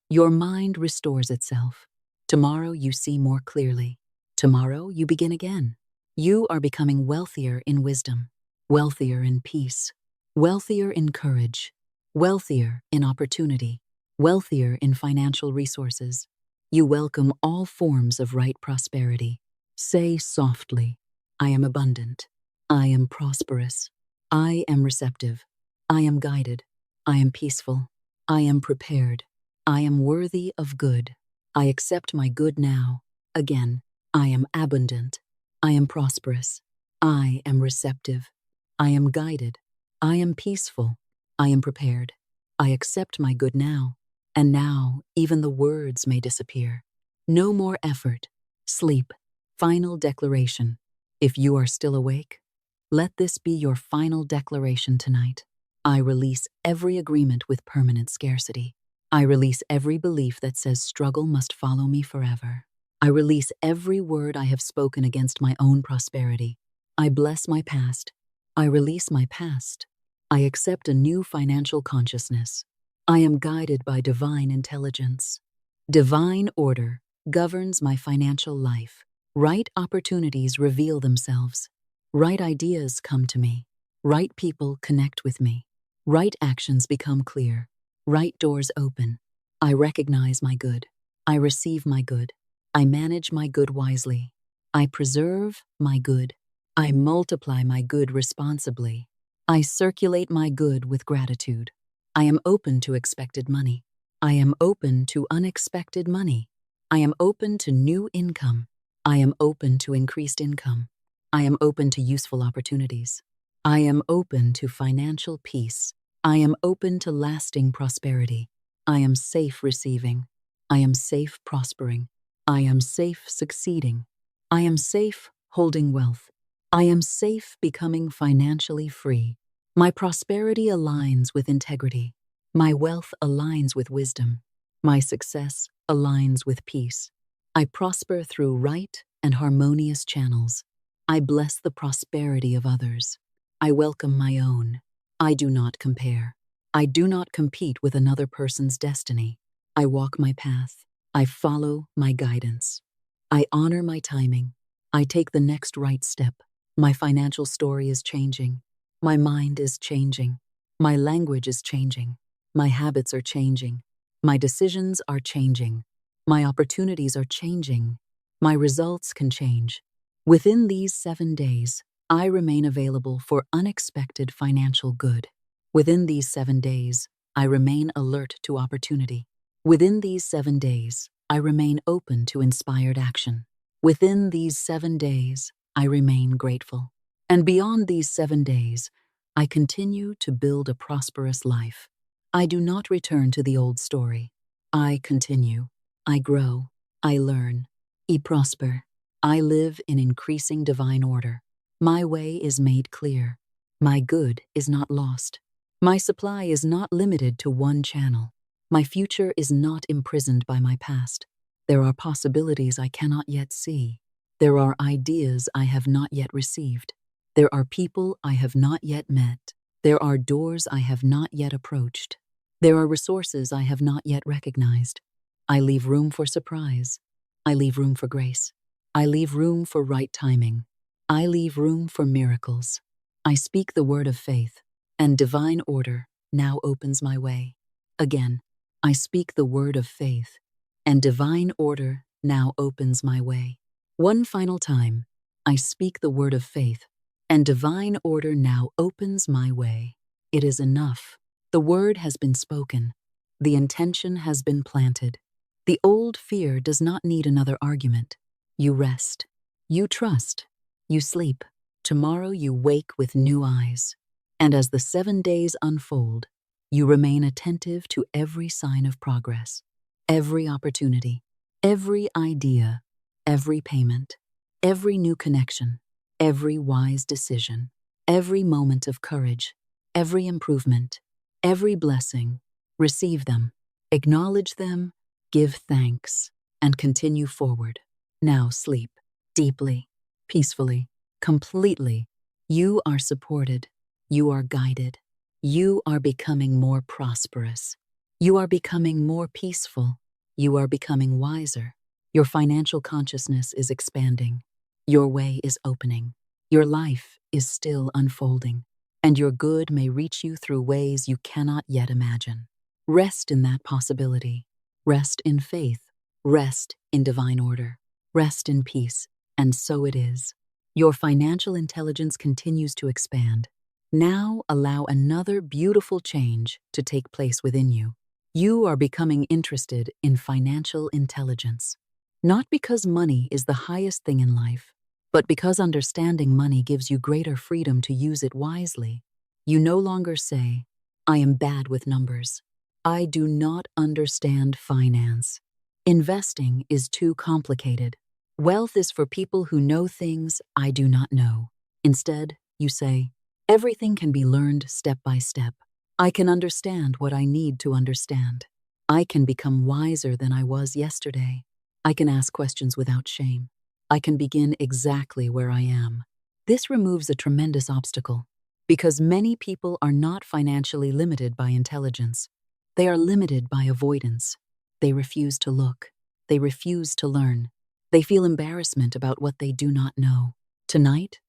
your mind restores itself. Tomorrow you see more clearly. Tomorrow you begin again. You are becoming wealthier in wisdom, wealthier in peace, wealthier in courage, wealthier in opportunity, wealthier in financial resources. You welcome all forms of right prosperity. Say softly, I am abundant. I am prosperous. I am receptive. I am guided. I am peaceful. I am prepared. I am worthy of good. I accept my good now. Again, I am abundant. I am prosperous. I am receptive. I am guided. I am peaceful. I am prepared. I accept my good now. And now, even the words may disappear. No more effort. Sleep. Final declaration. If you are still awake, let this be your final declaration tonight. I release every agreement with permanent scarcity. I release every belief that says struggle must follow me forever. I release every word I have spoken against my own prosperity. I bless my past. I release my past. I accept a new financial consciousness. I am guided by divine intelligence. Divine order governs my financial life. Right opportunities reveal themselves. Right ideas come to me. Right people connect with me. Right actions become clear. Right doors open. I recognize my good. I receive my good. I manage my good wisely. I preserve my good. I multiply my good responsibly. I circulate my good with gratitude. I am open to expected money. I am open to unexpected money. I am open to new income. I am open to increased income. I am open to useful opportunities. I am open to financial peace. I am open to lasting prosperity. I am safe receiving. I am safe prospering. I am safe succeeding. I am safe holding wealth. I am safe becoming financially free. My prosperity aligns with integrity. My wealth aligns with wisdom. My success aligns with peace. I prosper through right and harmonious channels. I bless the prosperity of others. I welcome my own. I do not compare. I do not compete with another person's destiny. I walk my path. I follow my guidance. I honor my timing. I take the next right step. My financial story is changing. My mind is changing. My language is changing. My habits are changing. My decisions are changing. My opportunities are changing. My results can change. Within these 7 days, I remain available for unexpected financial good. Within these 7 days, I remain alert to opportunity. Within these 7 days, I remain open to inspired action. Within these 7 days, I remain grateful. And beyond these 7 days, I continue to build a prosperous life. I do not return to the old story. I continue. I grow. I learn. I prosper. I live in increasing divine order. My way is made clear. My good is not lost. My supply is not limited to one channel. My future is not imprisoned by my past. There are possibilities I cannot yet see. There are ideas I have not yet received. There are people I have not yet met. There are doors I have not yet approached. There are resources I have not yet recognized. I leave room for surprise. I leave room for grace. I leave room for right timing. I leave room for miracles. I speak the word of faith, and divine order now opens my way. Again, I speak the word of faith, and divine order now opens my way. One final time, I speak the word of faith, and divine order now opens my way. It is enough. The word has been spoken. The intention has been planted. The old fear does not need another argument. You rest. You trust. You sleep. Tomorrow you wake with new eyes. And as the 7 days unfold, you remain attentive to every sign of progress, every opportunity, every idea, every payment, every new connection, every wise decision, every moment of courage, every improvement, every blessing. Receive them, acknowledge them, give thanks, and continue forward. Now sleep deeply, peacefully, completely. You are supported. You are guided. You are becoming more prosperous. You are becoming more peaceful. You are becoming wiser. Your financial consciousness is expanding. Your way is opening. Your life is still unfolding. And your good may reach you through ways you cannot yet imagine. Rest in that possibility. Rest in faith. Rest in divine order. Rest in peace. And so it is. Your financial intelligence continues to expand. Now allow another beautiful change to take place within you. You are becoming interested in financial intelligence. Not because money is the highest thing in life, but because understanding money gives you greater freedom to use it wisely. You no longer say, I am bad with numbers. I do not understand finance. Investing is too complicated. Wealth is for people who know things I do not know. Instead, you say, everything can be learned step by step. I can understand what I need to understand. I can become wiser than I was yesterday. I can ask questions without shame. I can begin exactly where I am. This removes a tremendous obstacle, because many people are not financially limited by intelligence. They are limited by avoidance. They refuse to look. They refuse to learn. They feel embarrassment about what they do not know. Tonight,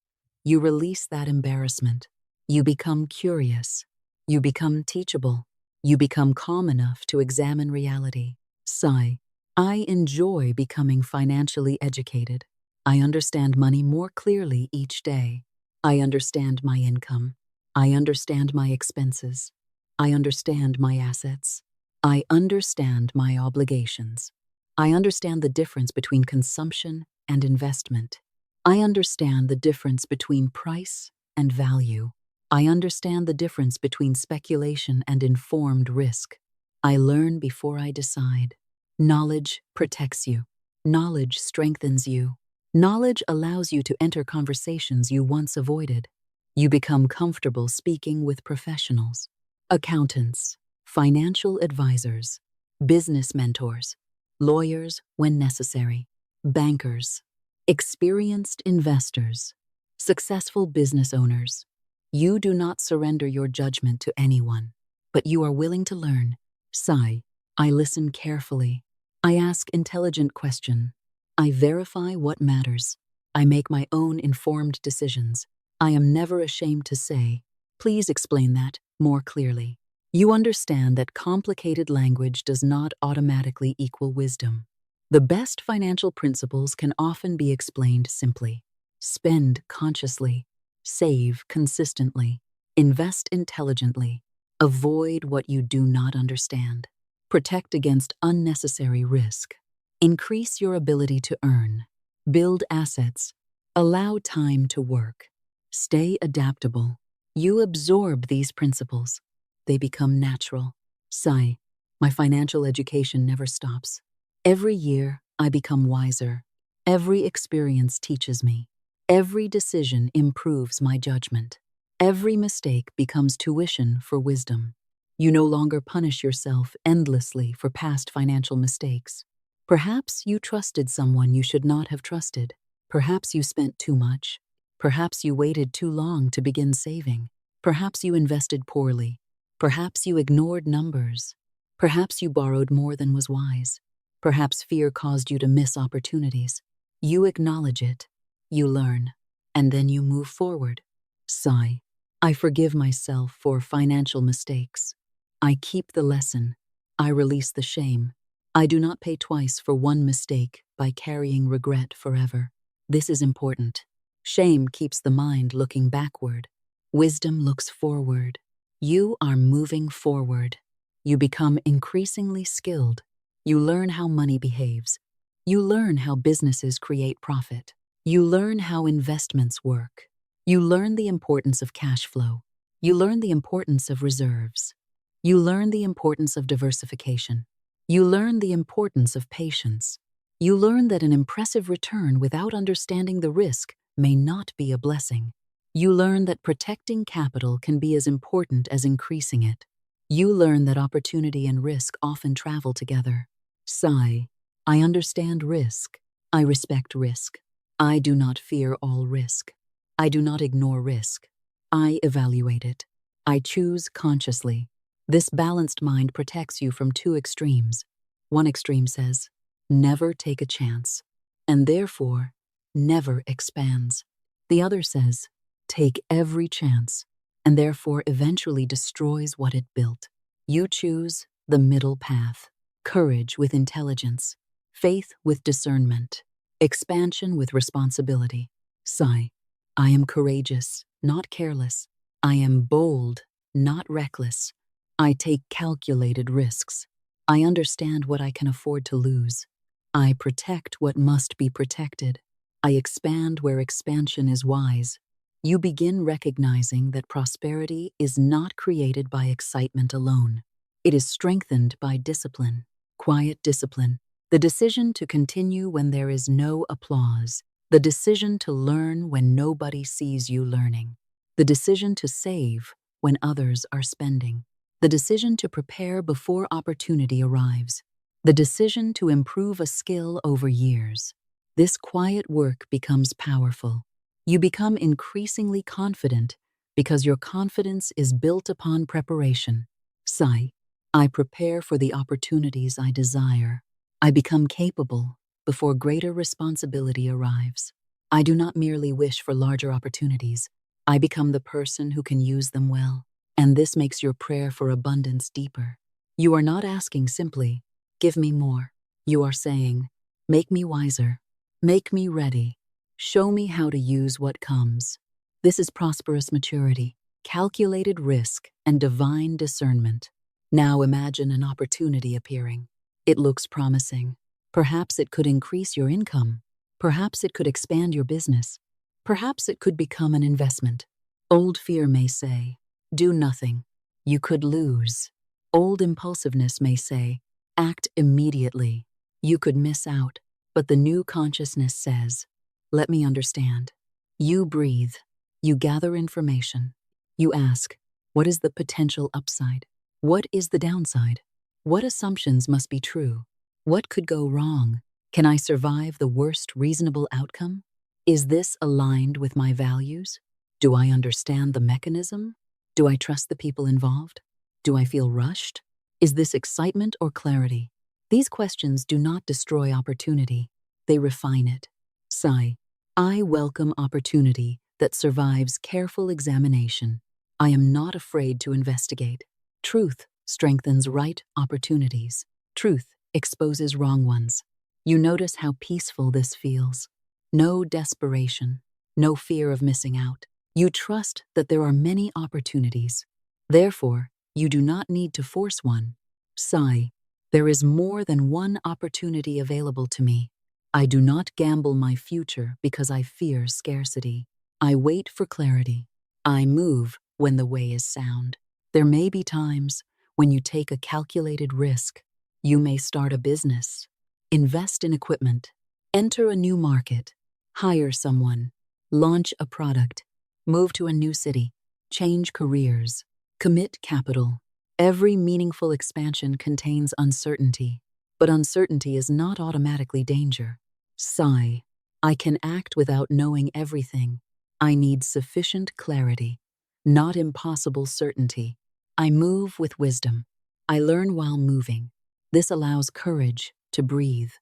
you release that embarrassment. You become curious. You become teachable. You become calm enough to examine reality. Sigh. I enjoy becoming financially educated. I understand money more clearly each day. I understand my income. I understand my expenses. I understand my assets. I understand my obligations. I understand the difference between consumption and investment. I understand the difference between price and value. I understand the difference between speculation and informed risk. I learn before I decide. Knowledge protects you. Knowledge strengthens you. Knowledge allows you to enter conversations you once avoided. You become comfortable speaking with professionals, accountants, financial advisors, business mentors, lawyers when necessary, bankers, experienced investors, successful business owners. You do not surrender your judgment to anyone, but you are willing to learn. Sigh. I listen carefully. I ask intelligent questions. I verify what matters. I make my own informed decisions. I am never ashamed to say, please explain that more clearly. You understand that complicated language does not automatically equal wisdom. The best financial principles can often be explained simply. Spend consciously. Save consistently. Invest intelligently. Avoid what you do not understand. Protect against unnecessary risk. Increase your ability to earn. Build assets. Allow time to work. Stay adaptable. You absorb these principles. They become natural. Sigh. My financial education never stops. Every year, I become wiser. Every experience teaches me. Every decision improves my judgment. Every mistake becomes tuition for wisdom. You no longer punish yourself endlessly for past financial mistakes. Perhaps you trusted someone you should not have trusted. Perhaps you spent too much. Perhaps you waited too long to begin saving. Perhaps you invested poorly. Perhaps you ignored numbers. Perhaps you borrowed more than was wise. Perhaps fear caused you to miss opportunities. You acknowledge it. You learn. And then you move forward. Sigh. I forgive myself for financial mistakes. I keep the lesson. I release the shame. I do not pay twice for one mistake by carrying regret forever. This is important. Shame keeps the mind looking backward. Wisdom looks forward. You are moving forward. You become increasingly skilled. You learn how money behaves. You learn how businesses create profit. You learn how investments work. You learn the importance of cash flow. You learn the importance of reserves. You learn the importance of diversification. You learn the importance of patience. You learn that an impressive return without understanding the risk may not be a blessing. You learn that protecting capital can be as important as increasing it. You learn that opportunity and risk often travel together. Sigh. I understand risk. I respect risk. I do not fear all risk. I do not ignore risk. I evaluate it. I choose consciously. This balanced mind protects you from two extremes. One extreme says, never take a chance, and therefore, never expands. The other says, take every chance, and therefore eventually destroys what it built. You choose the middle path. Courage with intelligence. Faith with discernment. Expansion with responsibility. Sigh. I am courageous, not careless. I am bold, not reckless. I take calculated risks. I understand what I can afford to lose. I protect what must be protected. I expand where expansion is wise. You begin recognizing that prosperity is not created by excitement alone. It is strengthened by discipline, quiet discipline, the decision to continue when there is no applause, the decision to learn when nobody sees you learning, the decision to save when others are spending, the decision to prepare before opportunity arrives, the decision to improve a skill over years. This quiet work becomes powerful. You become increasingly confident because your confidence is built upon preparation. Sigh. I prepare for the opportunities I desire. I become capable before greater responsibility arrives. I do not merely wish for larger opportunities. I become the person who can use them well. And this makes your prayer for abundance deeper. You are not asking simply, give me more. You are saying, make me wiser. Make me ready. Show me how to use what comes. This is prosperous maturity, calculated risk, and divine discernment. Now imagine an opportunity appearing. It looks promising. Perhaps it could increase your income. Perhaps it could expand your business. Perhaps it could become an investment. Old fear may say, do nothing. You could lose. Old impulsiveness may say, act immediately. You could miss out. But the new consciousness says, let me understand. You breathe. You gather information. You ask, what is the potential upside? What is the downside? What assumptions must be true? What could go wrong? Can I survive the worst reasonable outcome? Is this aligned with my values? Do I understand the mechanism? Do I trust the people involved? Do I feel rushed? Is this excitement or clarity? These questions do not destroy opportunity. They refine it. Sigh. I welcome opportunity that survives careful examination. I am not afraid to investigate. Truth strengthens right opportunities. Truth exposes wrong ones. You notice how peaceful this feels. No desperation, no fear of missing out. You trust that there are many opportunities. Therefore, you do not need to force one. Sigh. There is more than one opportunity available to me. I do not gamble my future because I fear scarcity. I wait for clarity. I move when the way is sound. There may be times when you take a calculated risk. You may start a business, invest in equipment, enter a new market, hire someone, launch a product, move to a new city, change careers, commit capital. Every meaningful expansion contains uncertainty, but uncertainty is not automatically danger. Sigh. I can act without knowing everything. I need sufficient clarity, not impossible certainty. I move with wisdom. I learn while moving. This allows courage to breathe.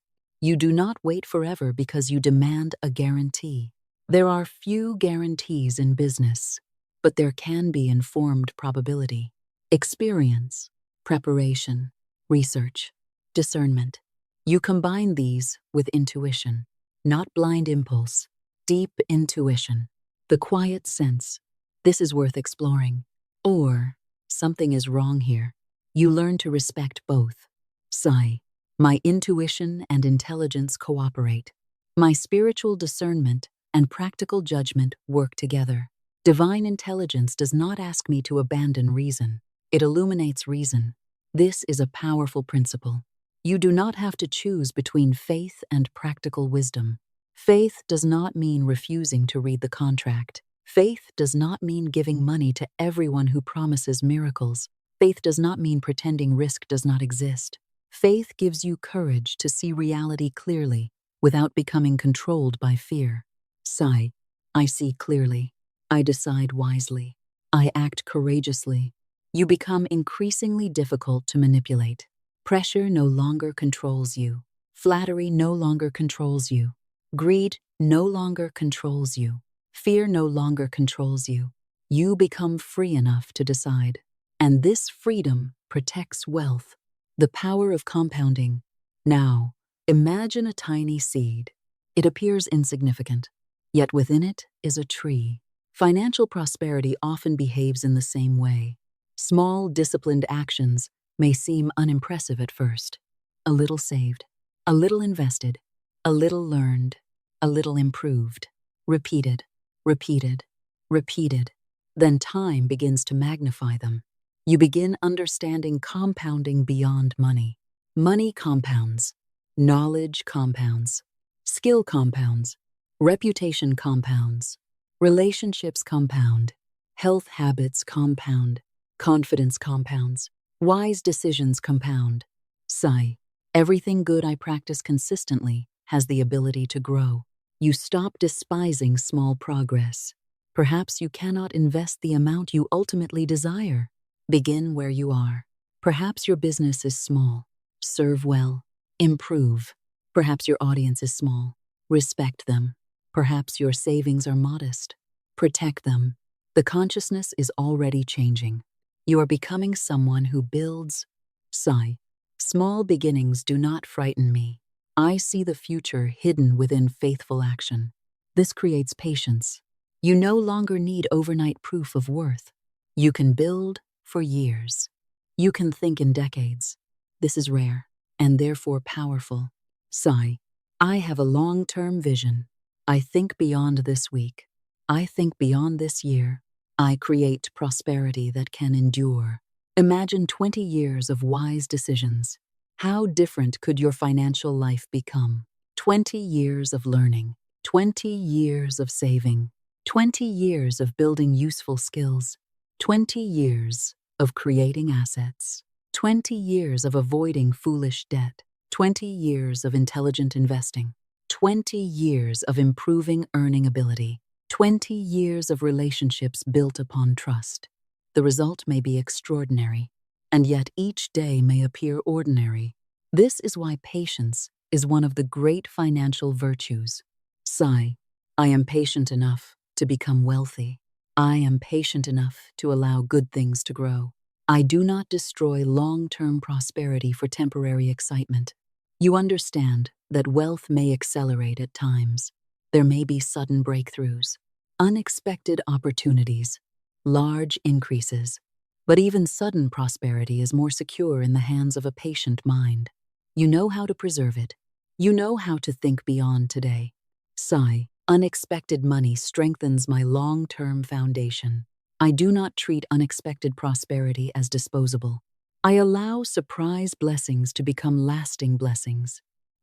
You do not wait forever because you demand a guarantee. There are few guarantees in business, but there can be informed probability. Experience, preparation, research, discernment. You combine these with intuition, not blind impulse, deep intuition. The quiet sense, this is worth exploring, or something is wrong here. You learn to respect both. Sigh. My intuition and intelligence cooperate. My spiritual discernment and practical judgment work together. Divine intelligence does not ask me to abandon reason. It illuminates reason. This is a powerful principle. You do not have to choose between faith and practical wisdom. Faith does not mean refusing to read the contract. Faith does not mean giving money to everyone who promises miracles. Faith does not mean pretending risk does not exist. Faith gives you courage to see reality clearly without becoming controlled by fear. Sigh. I see clearly. I decide wisely. I act courageously. You become increasingly difficult to manipulate. Pressure no longer controls you. Flattery no longer controls you. Greed no longer controls you. Fear no longer controls you. You become free enough to decide. And this freedom protects wealth. The power of compounding. Now, imagine a tiny seed. It appears insignificant, yet within it is a tree. Financial prosperity often behaves in the same way. Small, disciplined actions may seem unimpressive at first. A little saved, a little invested, a little learned, a little improved. Repeated, repeated, repeated. Then time begins to magnify them. You begin understanding compounding beyond money. Money compounds. Knowledge compounds. Skill compounds. Reputation compounds. Relationships compound. Health habits compound. Confidence compounds. Wise decisions compound. Sigh. Everything good I practice consistently has the ability to grow. You stop despising small progress. Perhaps you cannot invest the amount you ultimately desire. Begin where you are. Perhaps your business is small. Serve well. Improve. Perhaps your audience is small. Respect them. Perhaps your savings are modest. Protect them. The consciousness is already changing. You are becoming someone who builds. Sigh. Small beginnings do not frighten me. I see the future hidden within faithful action. This creates patience. You no longer need overnight proof of worth. You can build for years. You can think in decades. This is rare and therefore powerful. Sigh. I have a long-term vision. I think beyond this week. I think beyond this year. I create prosperity that can endure. Imagine 20 years of wise decisions. How different could your financial life become? 20 years of learning, 20 years of saving, 20 years of building useful skills, 20 years of creating assets, 20 years of avoiding foolish debt, 20 years of intelligent investing, 20 years of improving earning ability, 20 years of relationships built upon trust. The result may be extraordinary, and yet each day may appear ordinary. This is why patience is one of the great financial virtues. Sigh. I am patient enough to become wealthy. I am patient enough to allow good things to grow. I do not destroy long-term prosperity for temporary excitement. You understand that wealth may accelerate at times. There may be sudden breakthroughs, unexpected opportunities, large increases. But even sudden prosperity is more secure in the hands of a patient mind. You know how to preserve it. You know how to think beyond today. Sigh. Unexpected money strengthens my long-term foundation. I do not treat unexpected prosperity as disposable. I allow surprise blessings to become lasting blessings.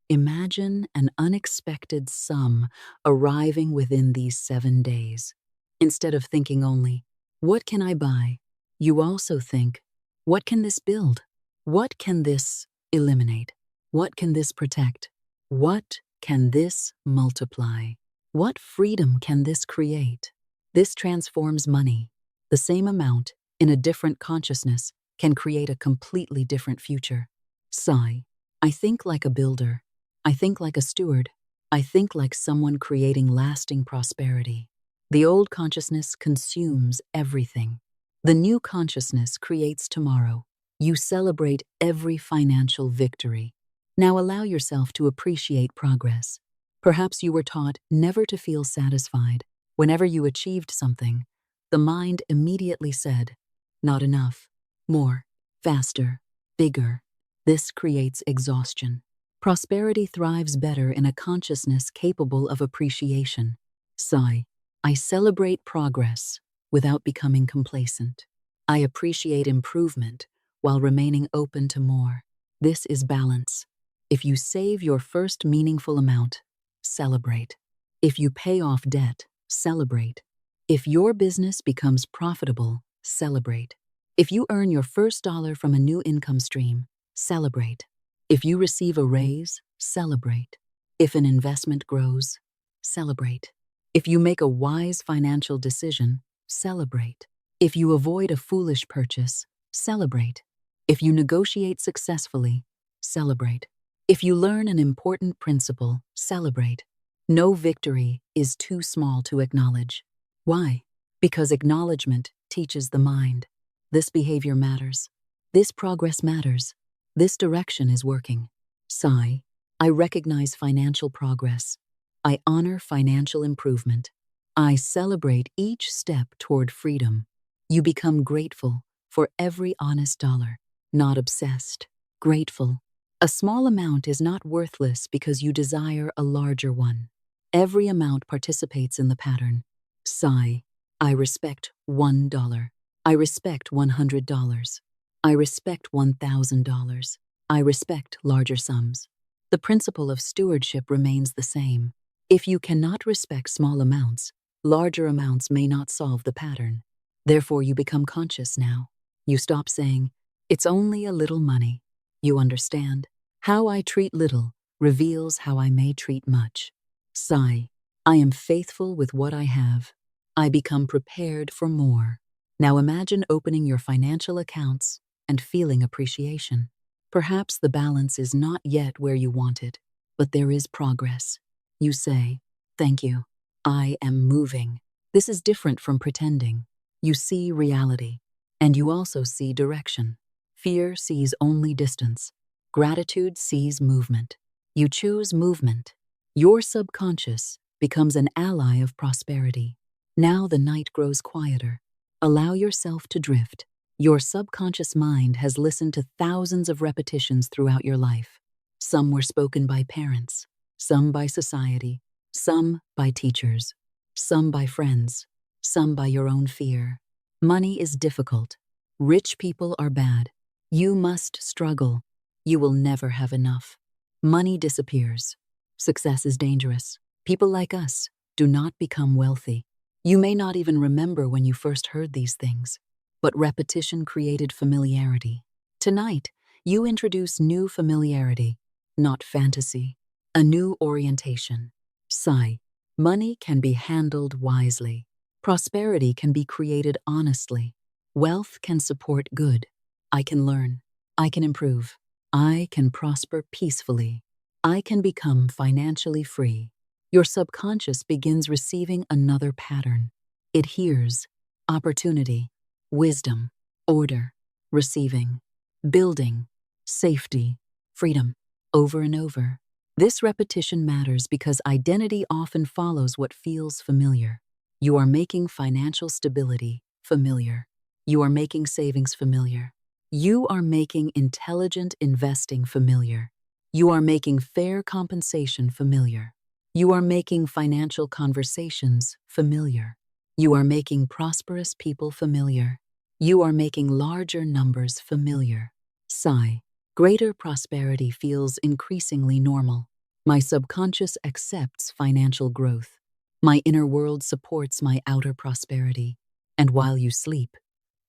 Imagine an unexpected sum arriving within these 7 days. Instead of thinking only, what can I buy? You also think, what can this build? What can this eliminate? What can this protect? What can this multiply? What freedom can this create? This transforms money. The same amount, in a different consciousness, can create a completely different future. Sigh. I think like a builder. I think like a steward. I think like someone creating lasting prosperity. The old consciousness consumes everything. The new consciousness creates tomorrow. You celebrate every financial victory. Now allow yourself to appreciate progress. Perhaps you were taught never to feel satisfied. Whenever you achieved something, the mind immediately said, not enough, more, faster, bigger. This creates exhaustion. Prosperity thrives better in a consciousness capable of appreciation. Sigh. I celebrate progress without becoming complacent. I appreciate improvement while remaining open to more. This is balance. If you save your first meaningful amount, celebrate. If you pay off debt, celebrate. If your business becomes profitable, celebrate. If you earn your first dollar from a new income stream, celebrate. If you receive a raise, celebrate. If an investment grows, celebrate. If you make a wise financial decision, celebrate. If you avoid a foolish purchase, celebrate. If you negotiate successfully, celebrate. If you learn an important principle, celebrate. No victory is too small to acknowledge. Why? Because acknowledgement teaches the mind. This behavior matters. This progress matters. This direction is working. Sigh. I recognize financial progress. I honor financial improvement. I celebrate each step toward freedom. You become grateful for every honest dollar, not obsessed. Grateful. A small amount is not worthless because you desire a larger one. Every amount participates in the pattern. Sigh. I respect $1. I respect $100. I respect $1,000. I respect larger sums. The principle of stewardship remains the same. If you cannot respect small amounts, larger amounts may not solve the pattern. Therefore, you become conscious now. You stop saying, it's only a little money. You understand. How I treat little reveals how I may treat much. Sigh. I am faithful with what I have. I become prepared for more. Now imagine opening your financial accounts and feeling appreciation. Perhaps the balance is not yet where you want it, but there is progress. You say, thank you. I am moving. This is different from pretending. You see reality, and you also see direction. Fear sees only distance. Gratitude sees movement. You choose movement. Your subconscious becomes an ally of prosperity. Now the night grows quieter. Allow yourself to drift. Your subconscious mind has listened to thousands of repetitions throughout your life. Some were spoken by parents, some by society, some by teachers, some by friends, some by your own fear. Money is difficult. Rich people are bad. You must struggle. You will never have enough. Money disappears. Success is dangerous. People like us do not become wealthy. You may not even remember when you first heard these things, but repetition created familiarity. Tonight, you introduce new familiarity, not fantasy, a new orientation. Sigh. Money can be handled wisely. Prosperity can be created honestly. Wealth can support good. I can learn. I can improve. I can prosper peacefully. I can become financially free. Your subconscious begins receiving another pattern. It hears opportunity, wisdom, order, receiving, building, safety, freedom, over and over. This repetition matters because identity often follows what feels familiar. You are making financial stability familiar. You are making savings familiar. You are making intelligent investing familiar. You are making fair compensation familiar. You are making financial conversations familiar. You are making prosperous people familiar. You are making larger numbers familiar. Sigh. Greater prosperity feels increasingly normal. My subconscious accepts financial growth. My inner world supports my outer prosperity. And while you sleep,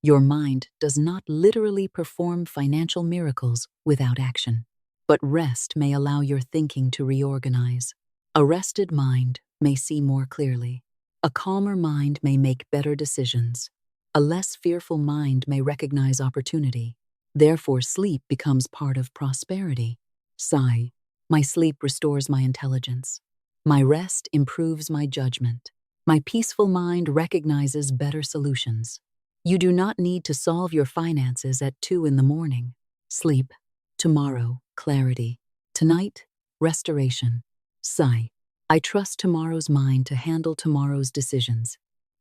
your mind does not literally perform financial miracles without action. But rest may allow your thinking to reorganize. A rested mind may see more clearly. A calmer mind may make better decisions. A less fearful mind may recognize opportunity. Therefore, sleep becomes part of prosperity. Sigh. My sleep restores my intelligence. My rest improves my judgment. My peaceful mind recognizes better solutions. You do not need to solve your finances at 2 in the morning. Sleep. Tomorrow, clarity. Tonight, restoration. Sigh. I trust tomorrow's mind to handle tomorrow's decisions.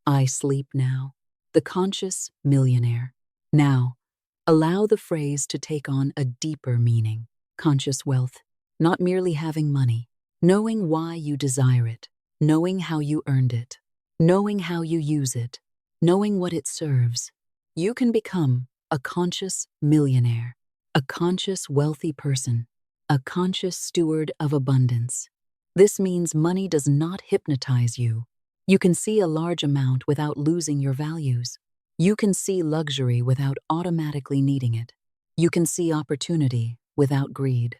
I sleep now. The conscious millionaire. Now, allow the phrase to take on a deeper meaning. Conscious wealth. Not merely having money. Knowing why you desire it. Knowing how you earned it. Knowing how you use it. Knowing what it serves. You can become a conscious millionaire. A conscious wealthy person. A conscious steward of abundance. This means money does not hypnotize you. You can see a large amount without losing your values. You can see luxury without automatically needing it. You can see opportunity without greed.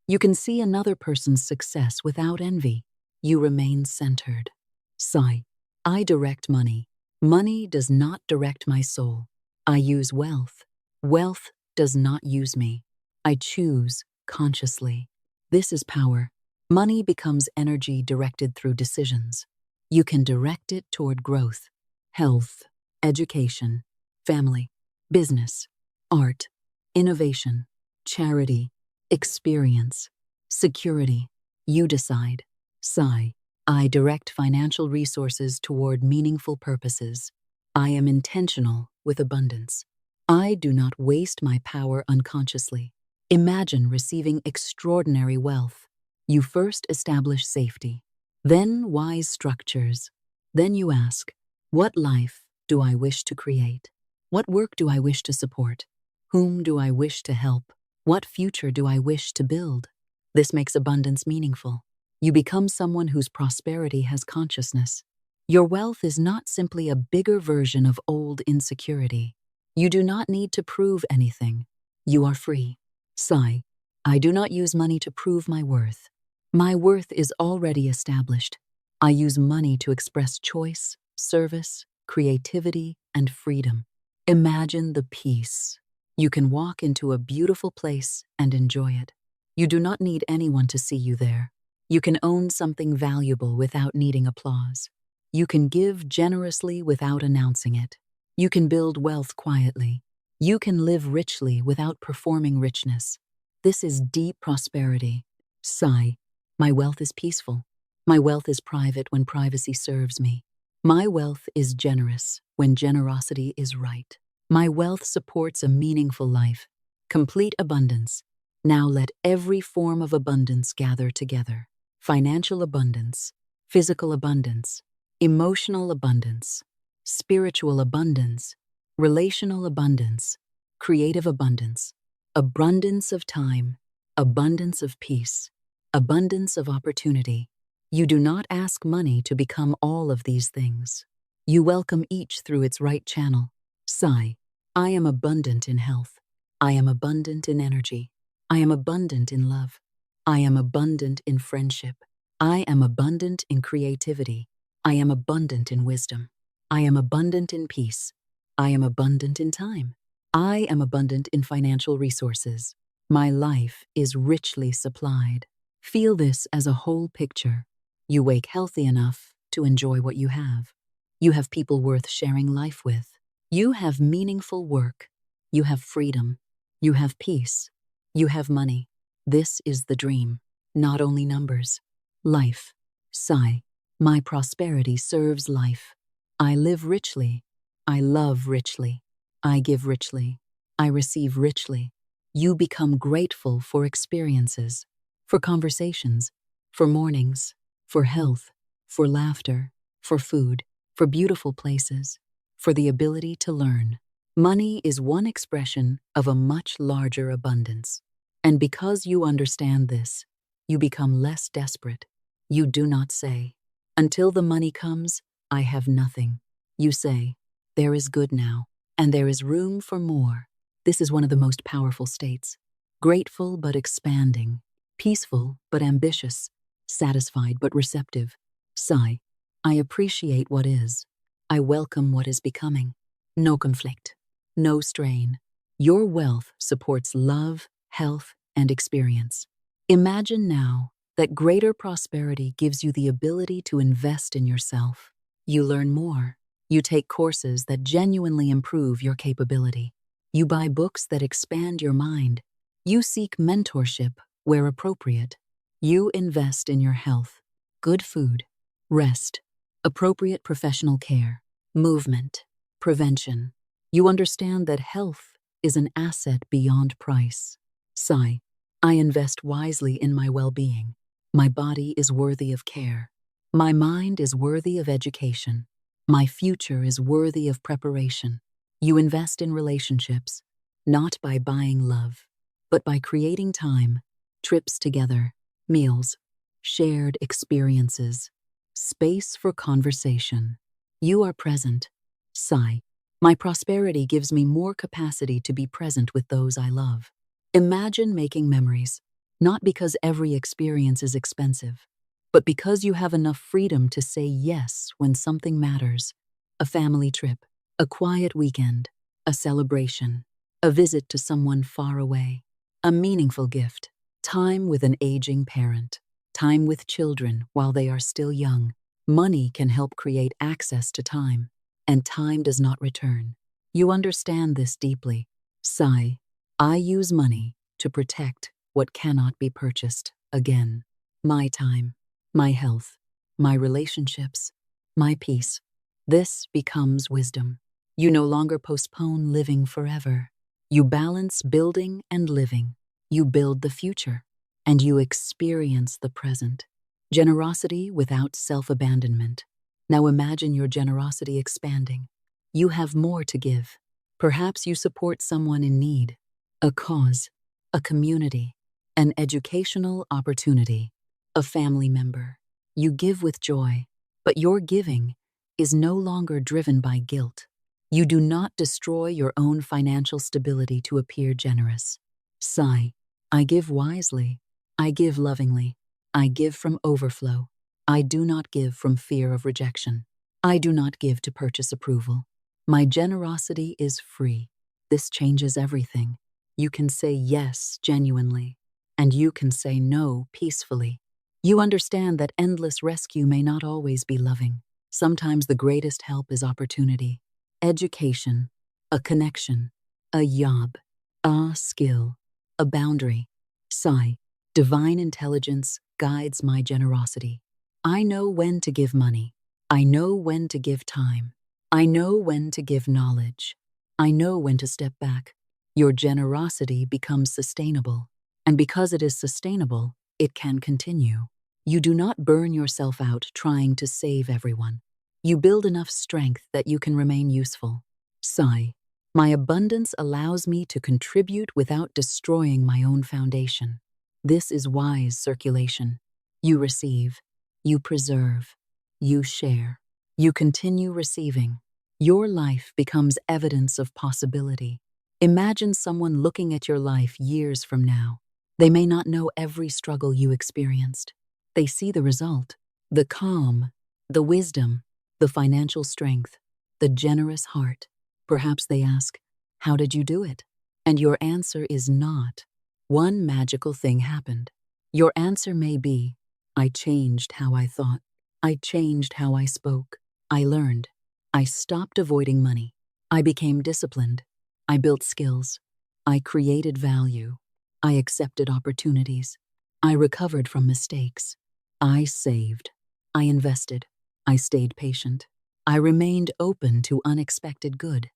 You can see another person's success without envy. You remain centered. Sigh. I direct money. Money does not direct my soul. I use wealth. Wealth does not use me. I choose consciously. This is power. Money becomes energy directed through decisions. You can direct it toward growth, health, education, family, business, art, innovation, charity, experience, security. You decide. Sigh. I direct financial resources toward meaningful purposes. I am intentional with abundance. I do not waste my power unconsciously. Imagine receiving extraordinary wealth. You first establish safety, then wise structures. Then you ask, what life do I wish to create? What work do I wish to support? Whom do I wish to help? What future do I wish to build? This makes abundance meaningful. You become someone whose prosperity has consciousness. Your wealth is not simply a bigger version of old insecurity. You do not need to prove anything. You are free. Sigh. I do not use money to prove my worth. My worth is already established. I use money to express choice, service, creativity, and freedom. Imagine the peace. You can walk into a beautiful place and enjoy it. You do not need anyone to see you there. You can own something valuable without needing applause. You can give generously without announcing it. You can build wealth quietly. You can live richly without performing richness. This is deep prosperity. Sigh. My wealth is peaceful. My wealth is private when privacy serves me. My wealth is generous when generosity is right. My wealth supports a meaningful life, complete abundance. Now let every form of abundance gather together. Financial abundance, physical abundance, emotional abundance, spiritual abundance, relational abundance, creative abundance, abundance of time, abundance of peace, abundance of opportunity. You do not ask money to become all of these things. You welcome each through its right channel. Sigh. I am abundant in health. I am abundant in energy. I am abundant in love. I am abundant in friendship. I am abundant in creativity. I am abundant in wisdom. I am abundant in peace. I am abundant in time. I am abundant in financial resources. My life is richly supplied. Feel this as a whole picture. You wake healthy enough to enjoy what you have. You have people worth sharing life with. You have meaningful work. You have freedom. You have peace. You have money. This is the dream, not only numbers. Life. Sigh. My prosperity serves life. I live richly. I love richly. I give richly. I receive richly. You become grateful for experiences, for conversations, for mornings, for health, for laughter, for food, for beautiful places, for the ability to learn. Money is one expression of a much larger abundance. And because you understand this, you become less desperate. You do not say, "Until the money comes, I have nothing." You say, "There is good now, and there is room for more." This is one of the most powerful states. Grateful but expanding, peaceful but ambitious, satisfied but receptive. Sigh, I appreciate what is. I welcome what is becoming. No conflict, no strain. Your wealth supports love, health, and experience. Imagine now that greater prosperity gives you the ability to invest in yourself. You learn more. You take courses that genuinely improve your capability. You buy books that expand your mind. You seek mentorship where appropriate. You invest in your health, good food, rest, appropriate professional care, movement, prevention. You understand that health is an asset beyond price. Sigh, I invest wisely in my well-being. My body is worthy of care. My mind is worthy of education. My future is worthy of preparation. You invest in relationships, not by buying love, but by creating time, trips together, meals, shared experiences, space for conversation. You are present. Sigh, my prosperity gives me more capacity to be present with those I love. Imagine making memories, not because every experience is expensive, but because you have enough freedom to say yes when something matters. A family trip, a quiet weekend, a celebration, a visit to someone far away, a meaningful gift, time with an aging parent, time with children while they are still young. Money can help create access to time, and time does not return. You understand this deeply. Sigh, I use money to protect what cannot be purchased again. My time, my health, my relationships, my peace. This becomes wisdom. You no longer postpone living forever. You balance building and living. You build the future, and you experience the present. Generosity without self-abandonment. Now imagine your generosity expanding. You have more to give. Perhaps you support someone in need, a cause, a community, an educational opportunity, a family member. You give with joy, but your giving is no longer driven by guilt. You do not destroy your own financial stability to appear generous. Sigh, I give wisely. I give lovingly. I give from overflow. I do not give from fear of rejection. I do not give to purchase approval. My generosity is free. This changes everything. You can say yes genuinely, and you can say no peacefully. You understand that endless rescue may not always be loving. Sometimes the greatest help is opportunity, education, a connection, a job, a skill, a boundary. Sigh, divine intelligence guides my generosity. I know when to give money. I know when to give time. I know when to give knowledge. I know when to step back. Your generosity becomes sustainable, and because it is sustainable, it can continue. You do not burn yourself out trying to save everyone. You build enough strength that you can remain useful. Sigh, my abundance allows me to contribute without destroying my own foundation. This is wise circulation. You receive, you preserve, you share, you continue receiving. Your life becomes evidence of possibility. Imagine someone looking at your life years from now. They may not know every struggle you experienced. They see the result, the calm, the wisdom, the financial strength, the generous heart. Perhaps they ask, how did you do it? And your answer is not, one magical thing happened. Your answer may be, I changed how I thought. I changed how I spoke. I learned. I stopped avoiding money. I became disciplined. I built skills. I created value. I accepted opportunities. I recovered from mistakes. I saved. I invested. I stayed patient. I remained open to unexpected good.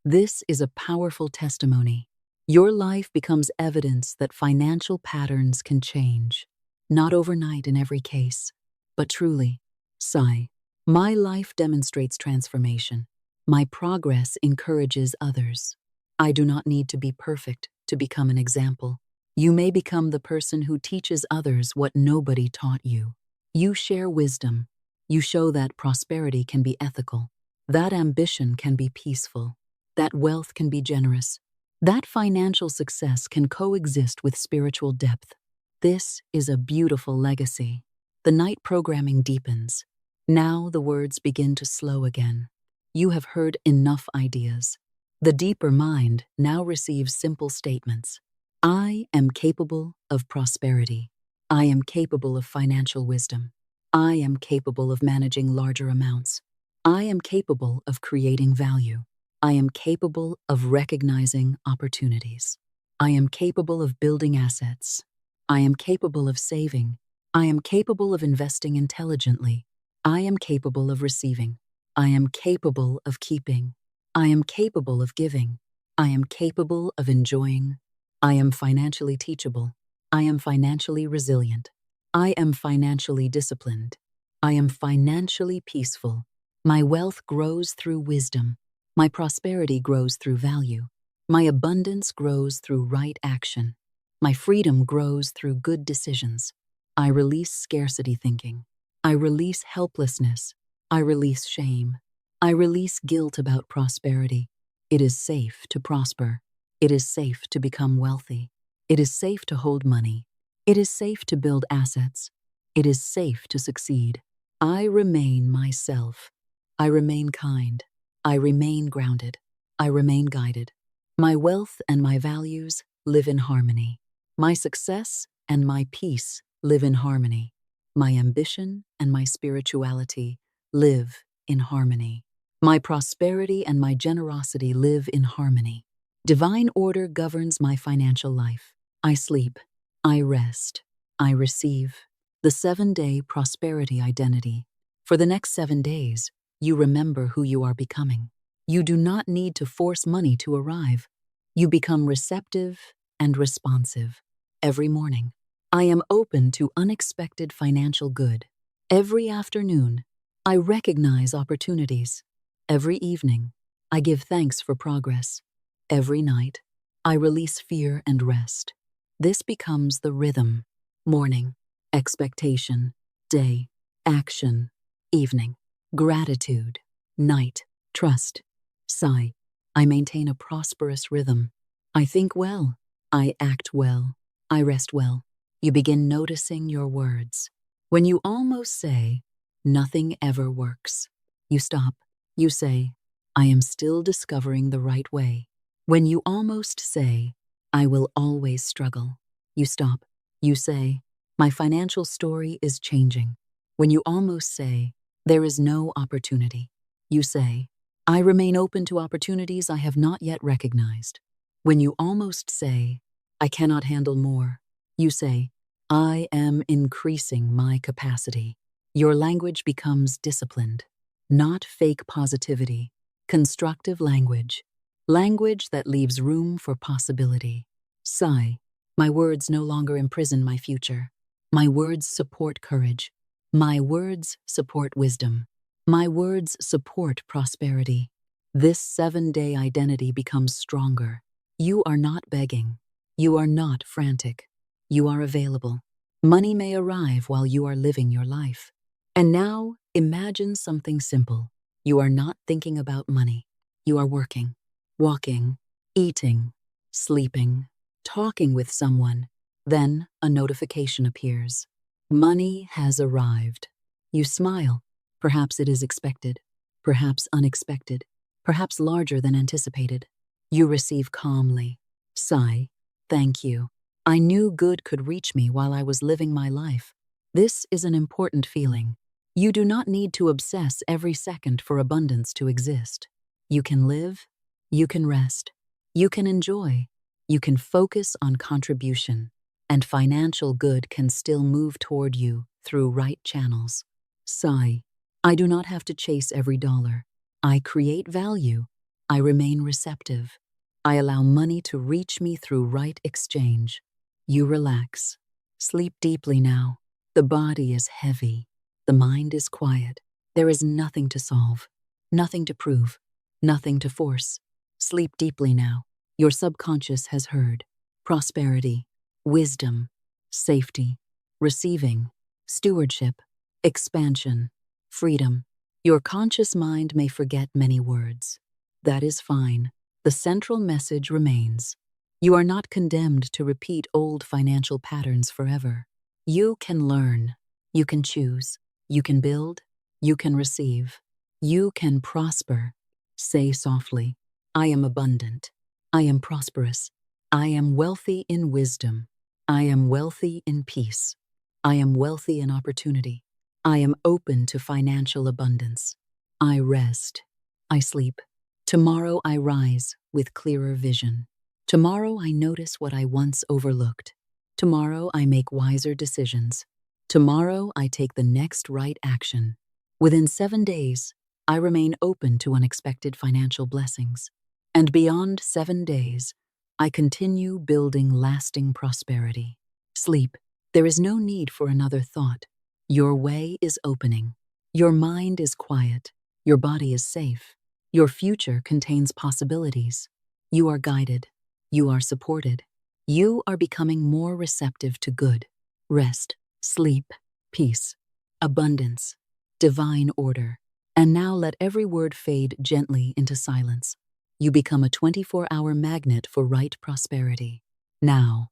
This is a powerful testimony. Your life becomes evidence that financial patterns can change, not overnight in every case, but truly. Sigh, My life demonstrates transformation. My progress encourages others. I do not need to be perfect to become an example. You may become the person who teaches others what nobody taught you. You share wisdom. You show that prosperity can be ethical, that ambition can be peaceful, that wealth can be generous, that financial success can coexist with spiritual depth. This is a beautiful legacy. The night programming deepens. Now the words begin to slow again. You have heard enough ideas. The deeper mind now receives simple statements. I am capable of prosperity. I am capable of financial wisdom. I am capable of managing larger amounts. I am capable of creating value. I am capable of recognizing opportunities. I am capable of building assets. I am capable of saving. I am capable of investing intelligently. I am capable of receiving. I am capable of keeping. I am capable of giving. I am capable of enjoying. I am financially teachable. I am financially resilient. I am financially disciplined. I am financially peaceful. My wealth grows through wisdom. My prosperity grows through value. My abundance grows through right action. My freedom grows through good decisions. I release scarcity thinking. I release helplessness. I release shame. I release guilt about prosperity. It is safe to prosper. It is safe to become wealthy. It is safe to hold money. It is safe to build assets. It is safe to succeed. I remain myself. I remain kind. I remain grounded. I remain guided. My wealth and my values live in harmony. My success and my peace live in harmony. My ambition and my spirituality live in harmony. My prosperity and my generosity live in harmony. Divine order governs my financial life. I sleep. I rest. I receive. The 7-day prosperity identity. For the next 7 days, you remember who you are becoming. You do not need to force money to arrive. You become receptive and responsive. Every morning, I am open to unexpected financial good. Every afternoon, I recognize opportunities. Every evening, I give thanks for progress. Every night, I release fear and rest. This becomes the rhythm. Morning, expectation, day, action, evening, gratitude, night, trust, sigh. I maintain a prosperous rhythm. I think well. I act well. I rest well. You begin noticing your words. When you almost say, nothing ever works, you stop. You say, I am still discovering the right way. When you almost say, I will always struggle, you stop. You say, my financial story is changing. When you almost say, there is no opportunity, you say, I remain open to opportunities I have not yet recognized. When you almost say, I cannot handle more, you say, I am increasing my capacity. Your language becomes disciplined, not fake positivity, constructive language, language that leaves room for possibility. Sigh. My words no longer imprison my future. My words support courage. My words support wisdom. My words support prosperity. This 7-day identity becomes stronger. You are not begging. You are not frantic. You are available. Money may arrive while you are living your life. And now, imagine something simple. You are not thinking about money. You are working, walking, eating, sleeping, talking with someone. Then a notification appears. Money has arrived. You smile. Perhaps it is expected, perhaps unexpected, perhaps larger than anticipated. You receive calmly. Sigh. Thank you. I knew good could reach me while I was living my life. This is an important feeling. You do not need to obsess every second for abundance to exist. You can live. You can rest. You can enjoy. You can focus on contribution. And financial good can still move toward you through right channels. Sigh. I do not have to chase every dollar. I create value. I remain receptive. I allow money to reach me through right exchange. You relax. Sleep deeply now. The body is heavy. The mind is quiet. There is nothing to solve, nothing to prove, nothing to force. Sleep deeply now. Your subconscious has heard. Prosperity, wisdom, safety, receiving, stewardship, expansion, freedom. Your conscious mind may forget many words. That is fine. The central message remains. You are not condemned to repeat old financial patterns forever. You can learn. You can choose. You can build. You can receive. You can prosper. Say softly, I am abundant. I am prosperous. I am wealthy in wisdom. I am wealthy in peace. I am wealthy in opportunity. I am open to financial abundance. I rest. I sleep. Tomorrow I rise with clearer vision. Tomorrow I notice what I once overlooked. Tomorrow I make wiser decisions. Tomorrow I take the next right action. Within 7 days, I remain open to unexpected financial blessings. And beyond 7 days, I continue building lasting prosperity. Sleep. There is no need for another thought. Your way is opening. Your mind is quiet. Your body is safe. Your future contains possibilities. You are guided. You are supported. You are becoming more receptive to good. Rest, sleep, peace, abundance, divine order. And now let every word fade gently into silence. You become a 24-hour magnet for right prosperity. Now,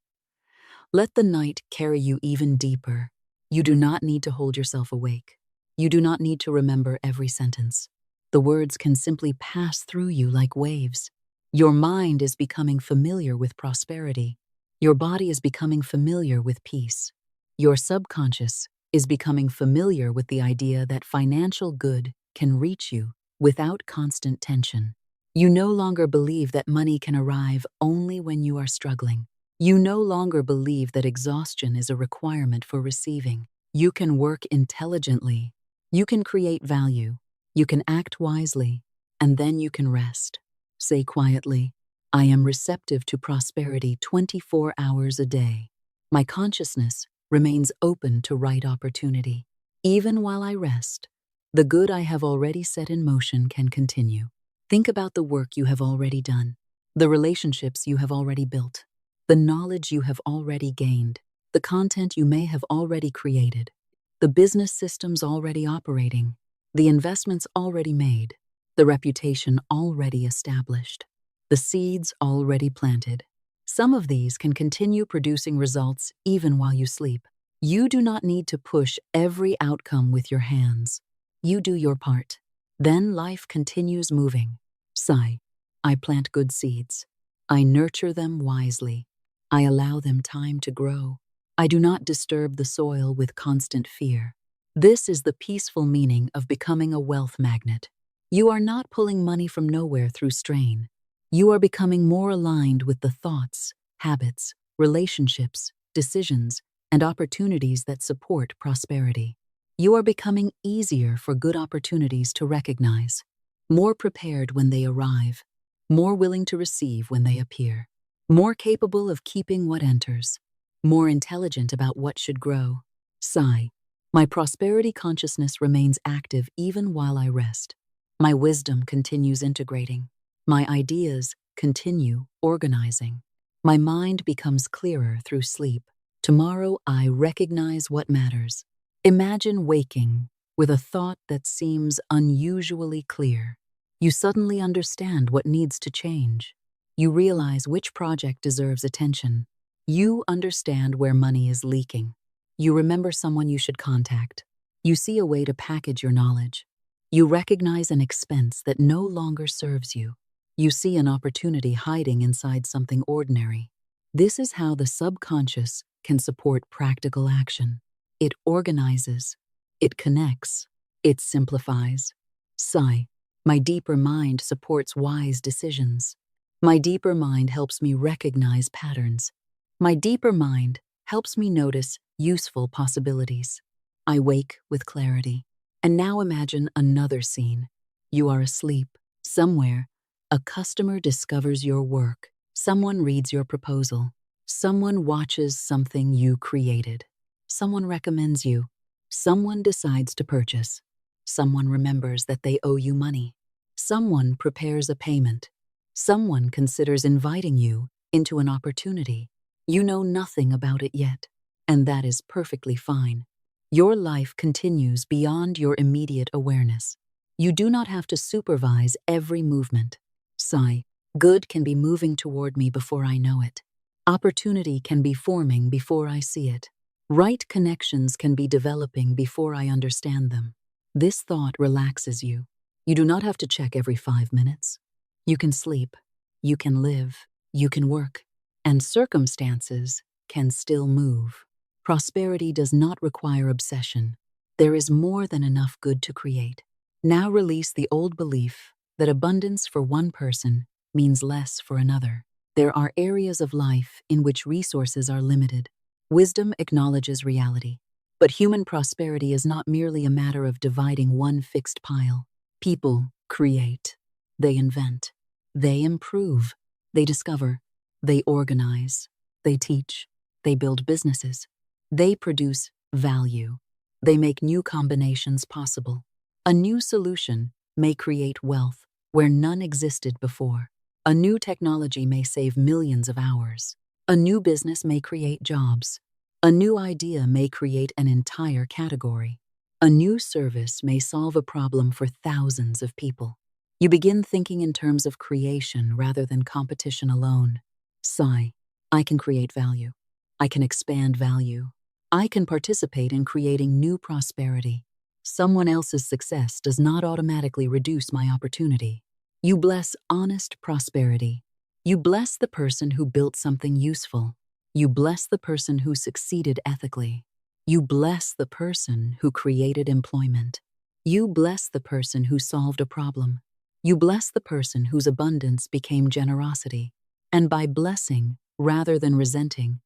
let the night carry you even deeper. You do not need to hold yourself awake. You do not need to remember every sentence. The words can simply pass through you like waves. Your mind is becoming familiar with prosperity. Your body is becoming familiar with peace. Your subconscious is becoming familiar with the idea that financial good can reach you without constant tension. You no longer believe that money can arrive only when you are struggling. You no longer believe that exhaustion is a requirement for receiving. You can work intelligently. You can create value. You can act wisely. And then you can rest. Say quietly, I am receptive to prosperity 24 hours a day. My consciousness remains open to right opportunity. Even while I rest, the good I have already set in motion can continue. Think about the work you have already done, the relationships you have already built, the knowledge you have already gained, the content you may have already created, the business systems already operating, the investments already made, the reputation already established, the seeds already planted. Some of these can continue producing results even while you sleep. You do not need to push every outcome with your hands. You do your part. Then life continues moving. Sigh. I plant good seeds. I nurture them wisely. I allow them time to grow. I do not disturb the soil with constant fear. This is the peaceful meaning of becoming a wealth magnet. You are not pulling money from nowhere through strain. You are becoming more aligned with the thoughts, habits, relationships, decisions, and opportunities that support prosperity. You are becoming easier for good opportunities to recognize, more prepared when they arrive, more willing to receive when they appear, more capable of keeping what enters, more intelligent about what should grow. Sigh. My prosperity consciousness remains active even while I rest. My wisdom continues integrating. My ideas continue organizing. My mind becomes clearer through sleep. Tomorrow I recognize what matters. Imagine waking with a thought that seems unusually clear. You suddenly understand what needs to change. You realize which project deserves attention. You understand where money is leaking. You remember someone you should contact. You see a way to package your knowledge. You recognize an expense that no longer serves you. You see an opportunity hiding inside something ordinary. This is how the subconscious can support practical action. It organizes, it connects, it simplifies. Sigh. My deeper mind supports wise decisions. My deeper mind helps me recognize patterns. My deeper mind helps me notice useful possibilities. I wake with clarity. And now imagine another scene. You are asleep. Somewhere, a customer discovers your work. Someone reads your proposal. Someone watches something you created. Someone recommends you. Someone decides to purchase. Someone remembers that they owe you money. Someone prepares a payment. Someone considers inviting you into an opportunity. You know nothing about it yet, and that is perfectly fine. Your life continues beyond your immediate awareness. You do not have to supervise every movement. Sigh. Good can be moving toward me before I know it. Opportunity can be forming before I see it. Right connections can be developing before I understand them. This thought relaxes you. You do not have to check every 5 minutes. You can sleep, you can live, you can work, and circumstances can still move. Prosperity does not require obsession. There is more than enough good to create. Now release the old belief that abundance for one person means less for another. There are areas of life in which resources are limited. Wisdom acknowledges reality. But human prosperity is not merely a matter of dividing one fixed pile. People create, they invent, they improve, they discover, they organize, they teach, they build businesses, they produce value, they make new combinations possible. A new solution may create wealth where none existed before. A new technology may save millions of hours. A new business may create jobs. A new idea may create an entire category. A new service may solve a problem for thousands of people. You begin thinking in terms of creation rather than competition alone. Sigh. I can create value. I can expand value. I can participate in creating new prosperity. Someone else's success does not automatically reduce my opportunity. You bless honest prosperity. You bless the person who built something useful. You bless the person who succeeded ethically. You bless the person who created employment. You bless the person who solved a problem. You bless the person whose abundance became generosity. And by blessing, rather than resenting,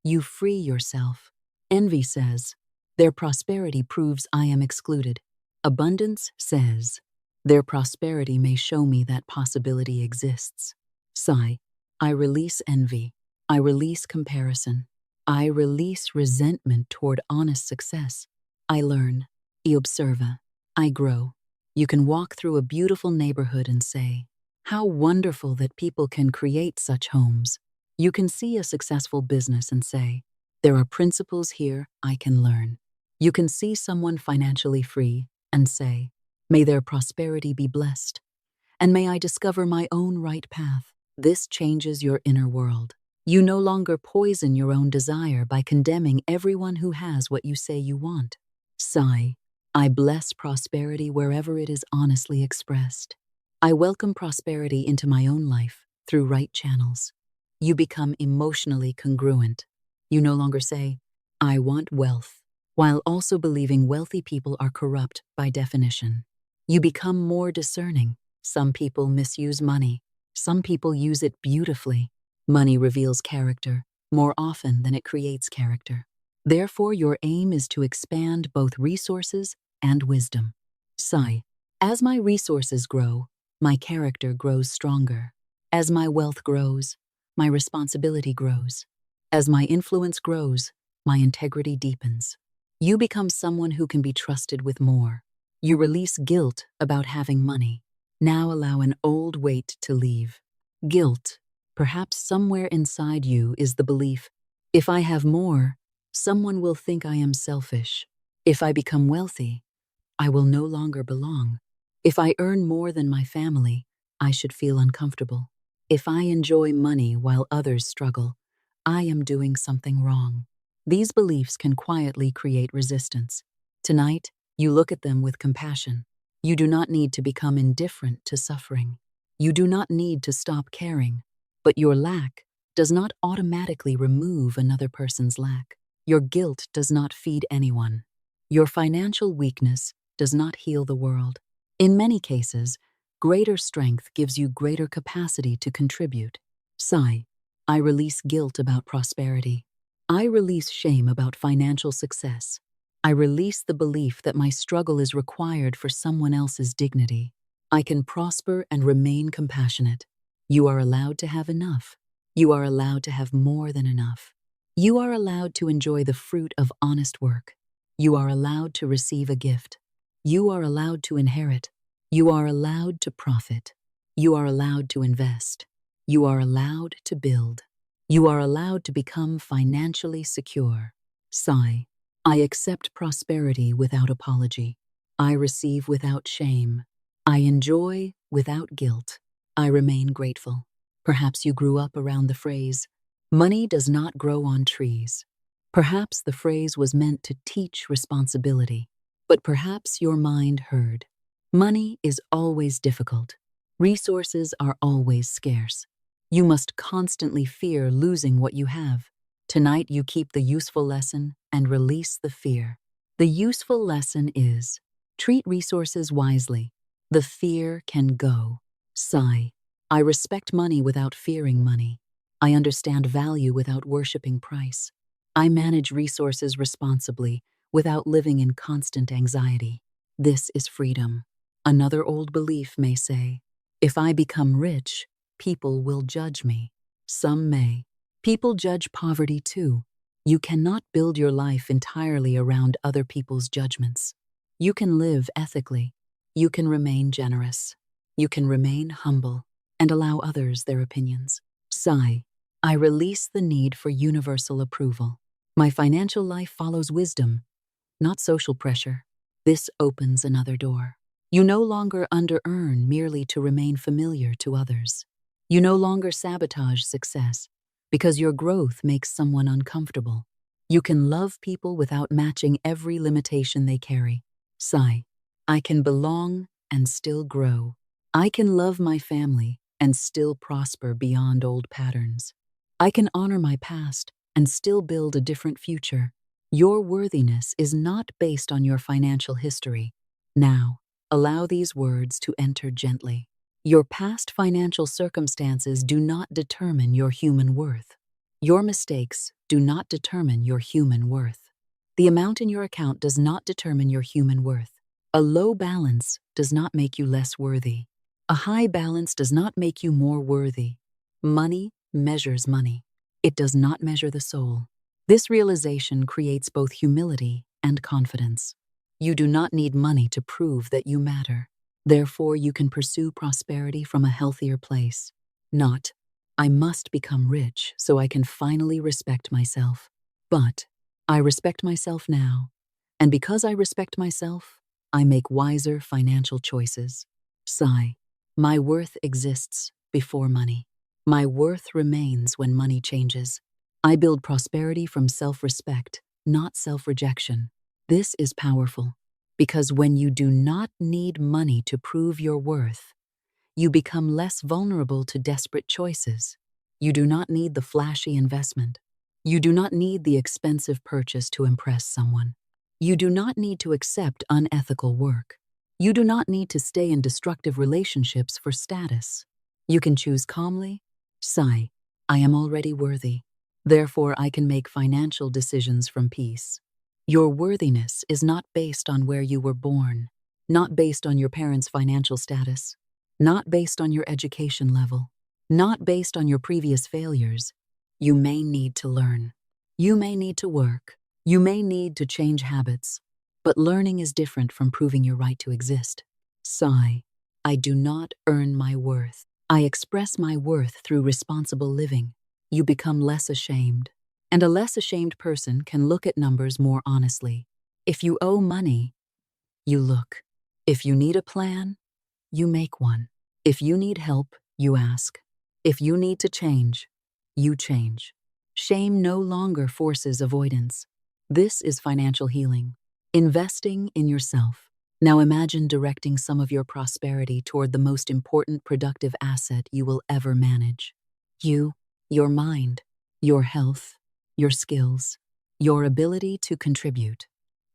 you free yourself. Envy says, their prosperity proves I am excluded. Abundance says, their prosperity may show me that possibility exists. Sigh. I release envy. I release comparison. I release resentment toward honest success. I learn. I observe. I grow. You can walk through a beautiful neighborhood and say, how wonderful that people can create such homes. You can see a successful business and say, there are principles here I can learn. You can see someone financially free and say, may their prosperity be blessed, and may I discover my own right path. This changes your inner world. You no longer poison your own desire by condemning everyone who has what you say you want. Sigh. I bless prosperity wherever it is honestly expressed. I welcome prosperity into my own life through right channels. You become emotionally congruent. You no longer say, I want wealth, while also believing wealthy people are corrupt by definition. You become more discerning. Some people misuse money. Some people use it beautifully. Money reveals character more often than it creates character. Therefore, your aim is to expand both resources and wisdom. Sigh. As my resources grow, my character grows stronger. As my wealth grows, my responsibility grows. As my influence grows, my integrity deepens. You become someone who can be trusted with more. You release guilt about having money. Now allow an old weight to leave. Guilt. Perhaps somewhere inside you is the belief, if I have more, someone will think I am selfish. If I become wealthy, I will no longer belong. If I earn more than my family, I should feel uncomfortable. If I enjoy money while others struggle, I am doing something wrong. These beliefs can quietly create resistance. Tonight, you look at them with compassion. You do not need to become indifferent to suffering. You do not need to stop caring. But your lack does not automatically remove another person's lack. Your guilt does not feed anyone. Your financial weakness does not heal the world. In many cases, greater strength gives you greater capacity to contribute. Sigh. I release guilt about prosperity. I release shame about financial success. I release the belief that my struggle is required for someone else's dignity. I can prosper and remain compassionate. You are allowed to have enough. You are allowed to have more than enough. You are allowed to enjoy the fruit of honest work. You are allowed to receive a gift. You are allowed to inherit. You are allowed to profit. You are allowed to invest. You are allowed to build. You are allowed to become financially secure. Sigh. I accept prosperity without apology. I receive without shame. I enjoy without guilt. I remain grateful. Perhaps you grew up around the phrase, "Money does not grow on trees." Perhaps the phrase was meant to teach responsibility, but perhaps your mind heard, "Money is always difficult. Resources are always scarce. You must constantly fear losing what you have." Tonight you keep the useful lesson and release the fear. The useful lesson is, treat resources wisely. The fear can go. Sigh. I respect money without fearing money. I understand value without worshiping price. I manage resources responsibly without living in constant anxiety. This is freedom. Another old belief may say, if I become rich, people will judge me. Some may. People judge poverty too. You cannot build your life entirely around other people's judgments. You can live ethically. You can remain generous. You can remain humble and allow others their opinions. Sigh. I release the need for universal approval. My financial life follows wisdom, not social pressure. This opens another door. You no longer under-earn merely to remain familiar to others. You no longer sabotage success because your growth makes someone uncomfortable. You can love people without matching every limitation they carry. Sigh. I can belong and still grow. I can love my family and still prosper beyond old patterns. I can honor my past and still build a different future. Your worthiness is not based on your financial history. Now, allow these words to enter gently. Your past financial circumstances do not determine your human worth. Your mistakes do not determine your human worth. The amount in your account does not determine your human worth. A low balance does not make you less worthy. A high balance does not make you more worthy. Money measures money. It does not measure the soul. This realization creates both humility and confidence. You do not need money to prove that you matter. Therefore, you can pursue prosperity from a healthier place. Not, I must become rich so I can finally respect myself. But, I respect myself now. And because I respect myself, I make wiser financial choices. Sigh. My worth exists before money. My worth remains when money changes. I build prosperity from self-respect, not self-rejection. This is powerful. Because when you do not need money to prove your worth, you become less vulnerable to desperate choices. You do not need the flashy investment. You do not need the expensive purchase to impress someone. You do not need to accept unethical work. You do not need to stay in destructive relationships for status. You can choose calmly. Sigh. I am already worthy. Therefore, I can make financial decisions from peace. Your worthiness is not based on where you were born, not based on your parents' financial status, not based on your education level, not based on your previous failures. You may need to learn. You may need to work. You may need to change habits. But learning is different from proving your right to exist. Sigh. I do not earn my worth. I express my worth through responsible living. You become less ashamed. And a less ashamed person can look at numbers more honestly. If you owe money, you look. If you need a plan, you make one. If you need help, you ask. If you need to change, you change. Shame no longer forces avoidance. This is financial healing. Investing in yourself. Now imagine directing some of your prosperity toward the most important productive asset you will ever manage. You, your mind, your health, your skills, your ability to contribute.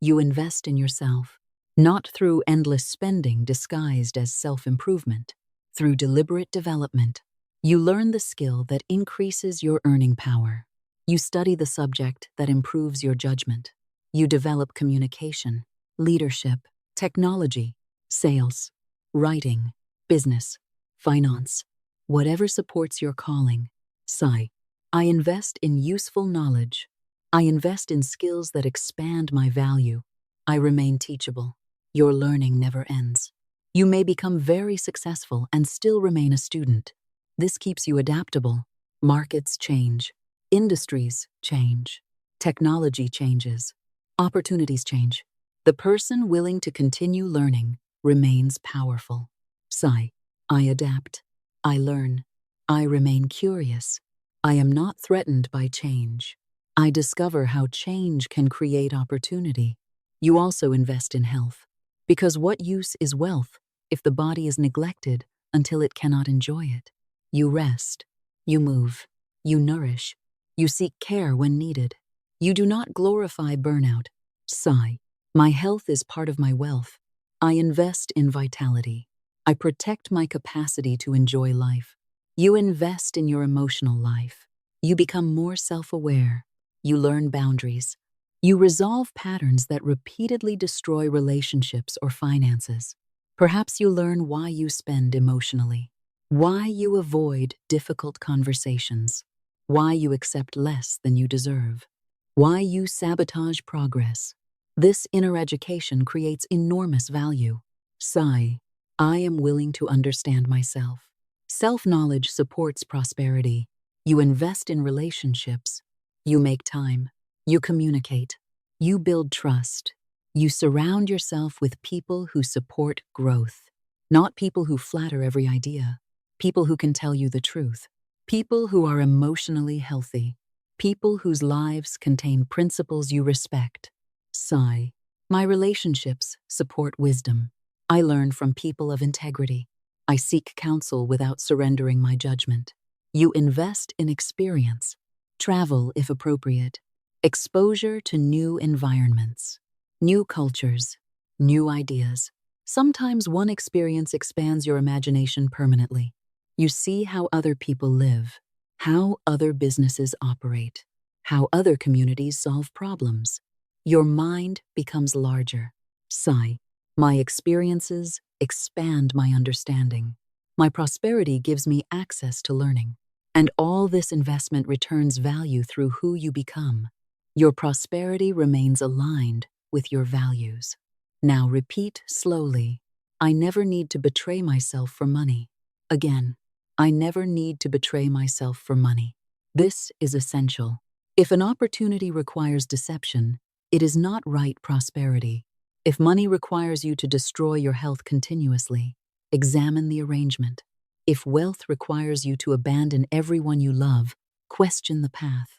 You invest in yourself, not through endless spending disguised as self-improvement. Through deliberate development, you learn the skill that increases your earning power. You study the subject that improves your judgment. You develop communication, leadership, technology, sales, writing, business, finance, whatever supports your calling. Sigh. I invest in useful knowledge. I invest in skills that expand my value. I remain teachable. Your learning never ends. You may become very successful and still remain a student. This keeps you adaptable. Markets change. Industries change. Technology changes. Opportunities change. The person willing to continue learning remains powerful. Sigh. I adapt. I learn. I remain curious. I am not threatened by change. I discover how change can create opportunity. You also invest in health. Because what use is wealth if the body is neglected until it cannot enjoy it? You rest. You move. You nourish. You seek care when needed. You do not glorify burnout. Sigh. My health is part of my wealth. I invest in vitality. I protect my capacity to enjoy life. You invest in your emotional life. You become more self-aware. You learn boundaries. You resolve patterns that repeatedly destroy relationships or finances. Perhaps you learn why you spend emotionally, why you avoid difficult conversations, why you accept less than you deserve, why you sabotage progress. This inner education creates enormous value. Sigh. I am willing to understand myself. Self-knowledge supports prosperity. You invest in relationships. You make time. You communicate. You build trust. You surround yourself with people who support growth, not people who flatter every idea, people who can tell you the truth, people who are emotionally healthy, people whose lives contain principles you respect. Sigh. My relationships support wisdom. I learn from people of integrity. I seek counsel without surrendering my judgment. You invest in experience. Travel if appropriate. Exposure to new environments, new cultures, new ideas. Sometimes one experience expands your imagination permanently. You see how other people live, how other businesses operate, how other communities solve problems. Your mind becomes larger. Sigh. My experiences expand my understanding. My prosperity gives me access to learning. And all this investment returns value through who you become. Your prosperity remains aligned with your values. Now repeat slowly. I never need to betray myself for money. Again, I never need to betray myself for money. This is essential. If an opportunity requires deception, it is not right prosperity. If money requires you to destroy your health continuously, examine the arrangement. If wealth requires you to abandon everyone you love, question the path.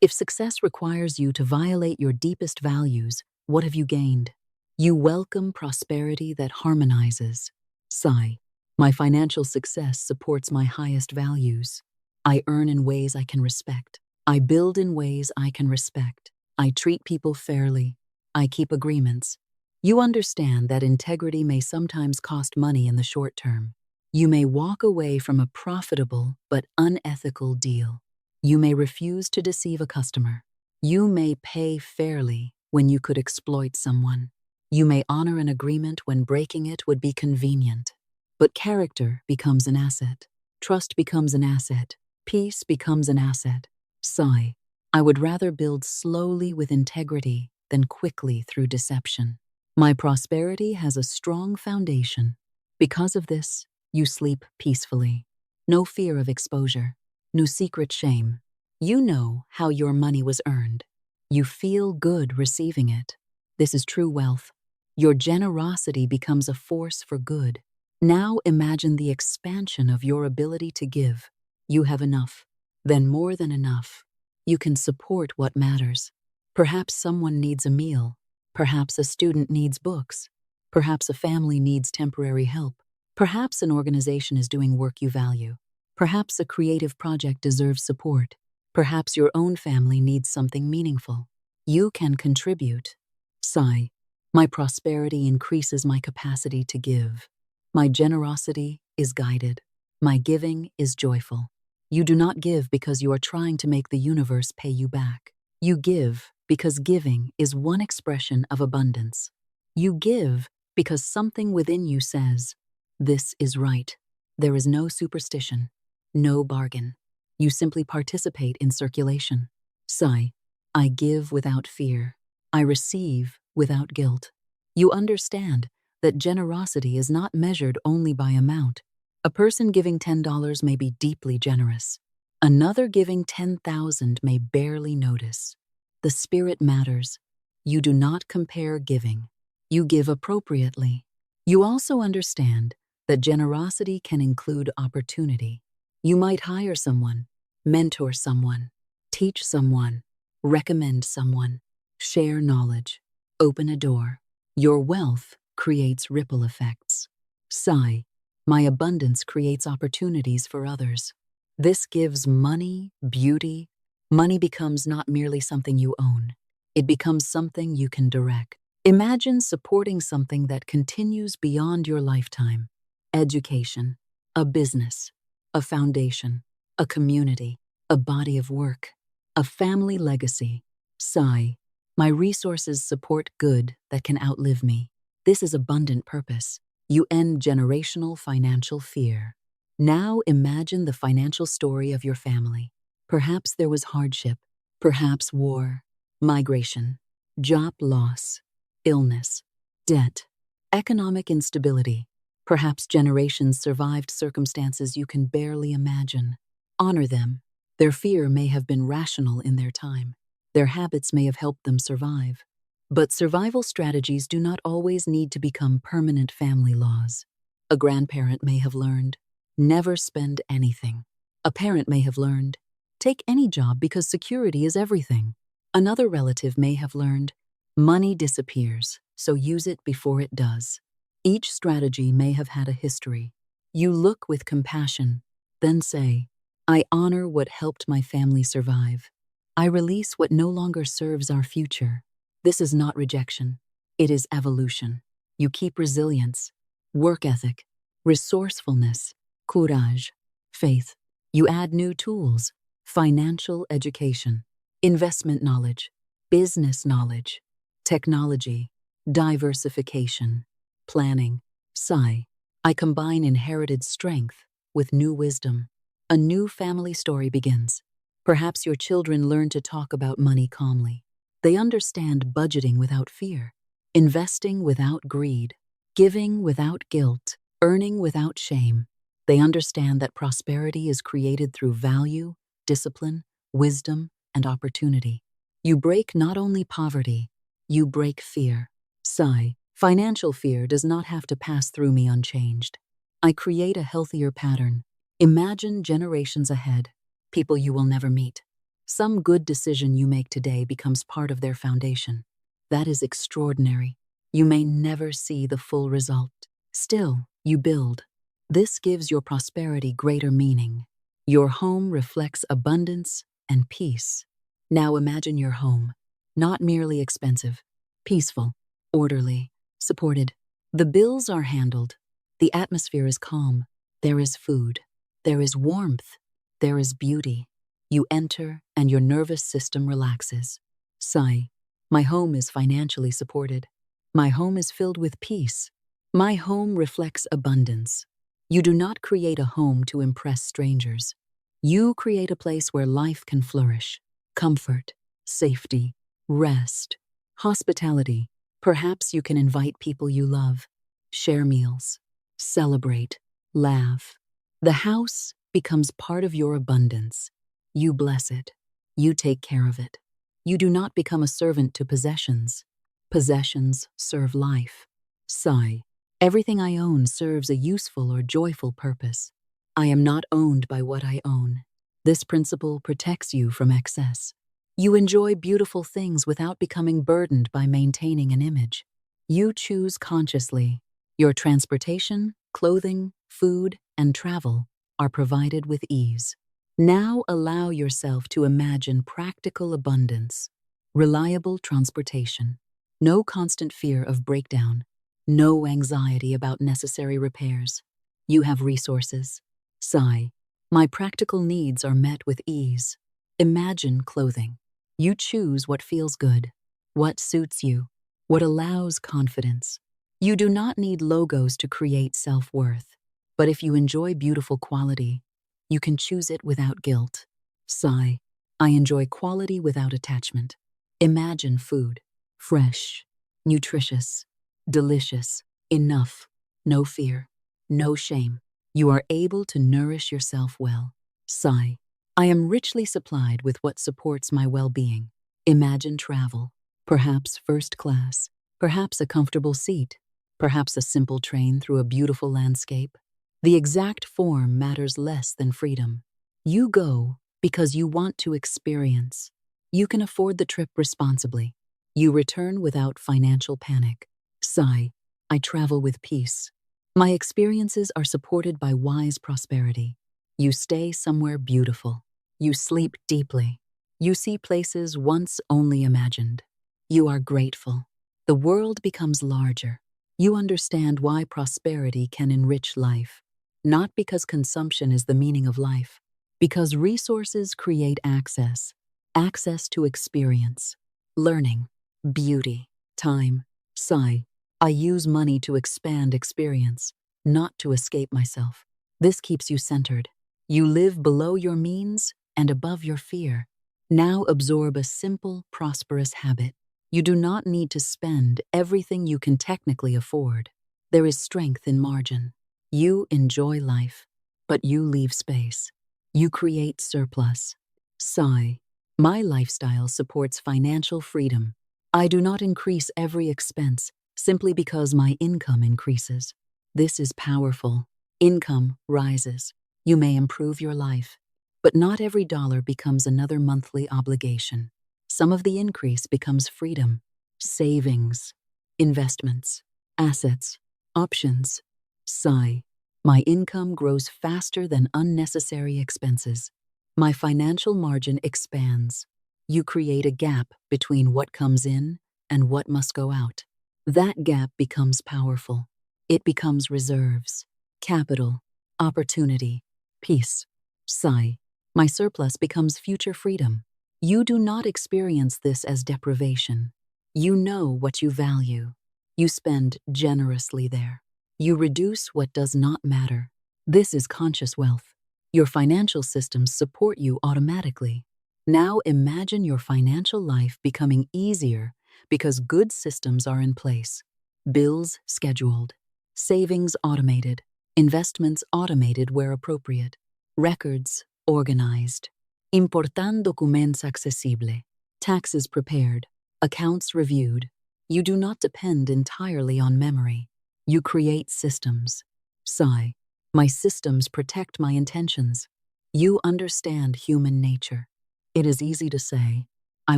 If success requires you to violate your deepest values, what have you gained? You welcome prosperity that harmonizes. Sigh. My financial success supports my highest values. I earn in ways I can respect. I build in ways I can respect. I treat people fairly. I keep agreements. You understand that integrity may sometimes cost money in the short term. You may walk away from a profitable but unethical deal. You may refuse to deceive a customer. You may pay fairly when you could exploit someone. You may honor an agreement when breaking it would be convenient. But character becomes an asset. Trust becomes an asset. Peace becomes an asset. Sigh. I would rather build slowly with integrity than quickly through deception. My prosperity has a strong foundation. Because of this, you sleep peacefully. No fear of exposure. No secret shame. You know how your money was earned. You feel good receiving it. This is true wealth. Your generosity becomes a force for good. Now imagine the expansion of your ability to give. You have enough, then more than enough. You can support what matters. Perhaps someone needs a meal. Perhaps a student needs books. Perhaps a family needs temporary help. Perhaps an organization is doing work you value. Perhaps a creative project deserves support. Perhaps your own family needs something meaningful. You can contribute. Sigh. My prosperity increases my capacity to give. My generosity is guided. My giving is joyful. You do not give because you are trying to make the universe pay you back. You give because giving is one expression of abundance. You give because something within you says, this is right. There is no superstition, no bargain. You simply participate in circulation. Sigh. I give without fear. I receive without guilt. You understand that generosity is not measured only by amount. A person giving $10 may be deeply generous. Another giving 10,000 may barely notice. The spirit matters. You do not compare giving. You give appropriately. You also understand that generosity can include opportunity. You might hire someone, mentor someone, teach someone, recommend someone, share knowledge, open a door. Your wealth creates ripple effects. Sigh, my abundance creates opportunities for others. This gives money, beauty. Money becomes not merely something you own. It becomes something you can direct. Imagine supporting something that continues beyond your lifetime. Education, a business, a foundation, a community, a body of work, a family legacy. Sigh, my resources support good that can outlive me. This is abundant purpose. You end generational financial fear. Now imagine the financial story of your family. Perhaps there was hardship, perhaps war, migration, job loss, illness, debt, economic instability. Perhaps generations survived circumstances you can barely imagine. Honor them. Their fear may have been rational in their time. Their habits may have helped them survive. But survival strategies do not always need to become permanent family laws. A grandparent may have learned, never spend anything. A parent may have learned, take any job because security is everything. Another relative may have learned, money disappears, so use it before it does. Each strategy may have had a history. You look with compassion, then say, I honor what helped my family survive. I release what no longer serves our future. This is not rejection. It is evolution. You keep resilience, work ethic, resourcefulness, courage, faith. You add new tools, financial education, investment knowledge, business knowledge, technology, diversification, planning. Sigh, I combine inherited strength with new wisdom. A new family story begins. Perhaps your children learn to talk about money calmly. They understand budgeting without fear, investing without greed, giving without guilt, earning without shame. They understand that prosperity is created through value, discipline, wisdom, and opportunity. You break not only poverty, you break fear. Sigh, financial fear does not have to pass through me unchanged. I create a healthier pattern. Imagine generations ahead, people you will never meet. Some good decision you make today becomes part of their foundation. That is extraordinary. You may never see the full result. Still, you build. This gives your prosperity greater meaning. Your home reflects abundance and peace. Now imagine your home, not merely expensive, peaceful, orderly, supported. The bills are handled. The atmosphere is calm. There is food. There is warmth. There is beauty. You enter and your nervous system relaxes. Sigh, my home is financially supported. My home is filled with peace. My home reflects abundance. You do not create a home to impress strangers. You create a place where life can flourish. Comfort, safety, rest, hospitality. Perhaps you can invite people you love, share meals, celebrate, laugh. The house becomes part of your abundance. You bless it. You take care of it. You do not become a servant to possessions. Possessions serve life. Sigh, everything I own serves a useful or joyful purpose. I am not owned by what I own. This principle protects you from excess. You enjoy beautiful things without becoming burdened by maintaining an image. You choose consciously. Your transportation, clothing, food, and travel are provided with ease. Now allow yourself to imagine practical abundance, reliable transportation, no constant fear of breakdown, no anxiety about necessary repairs. You have resources. Sigh, my practical needs are met with ease. Imagine clothing. You choose what feels good, what suits you, what allows confidence. You do not need logos to create self-worth, but if you enjoy beautiful quality, you can choose it without guilt. Sigh, I enjoy quality without attachment. Imagine food, fresh, nutritious, delicious. Enough. No fear. No shame. You are able to nourish yourself well. Sigh. I am richly supplied with what supports my well-being. Imagine travel. Perhaps first class. Perhaps a comfortable seat. Perhaps a simple train through a beautiful landscape. The exact form matters less than freedom. You go because you want to experience. You can afford the trip responsibly. You return without financial panic. Sigh. I travel with peace. My experiences are supported by wise prosperity. You stay somewhere beautiful. You sleep deeply. You see places once only imagined. You are grateful. The world becomes larger. You understand why prosperity can enrich life. Not because consumption is the meaning of life, because resources create access. Access to experience, learning, beauty, time. Sigh. I use money to expand experience, not to escape myself. This keeps you centered. You live below your means and above your fear. Now absorb a simple, prosperous habit. You do not need to spend everything you can technically afford. There is strength in margin. You enjoy life, but you leave space. You create surplus. Sigh. My lifestyle supports financial freedom. I do not increase every expense simply because my income increases. This is powerful. Income rises. You may improve your life, but not every dollar becomes another monthly obligation. Some of the increase becomes freedom, savings, investments, assets, options. Sigh. My income grows faster than unnecessary expenses. My financial margin expands. You create a gap between what comes in and what must go out. That gap becomes powerful. It becomes reserves, capital, opportunity, peace. Sigh. My surplus becomes future freedom. You do not experience this as deprivation. You know what you value. You spend generously there. You reduce what does not matter. This is conscious wealth. Your financial systems support you automatically. Now imagine your financial life becoming easier because good systems are in place. Bills scheduled, savings automated, investments automated where appropriate, records organized, important documents accessible, taxes prepared, accounts reviewed. You do not depend entirely on memory. You create systems. Sigh. My systems protect my intentions. You understand human nature. It is easy to say, I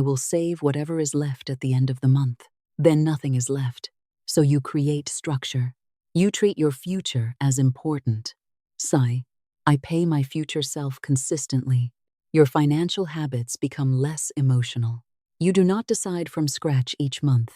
will save whatever is left at the end of the month. Then nothing is left. So you create structure. You treat your future as important. Sigh. I pay my future self consistently. Your financial habits become less emotional. You do not decide from scratch each month.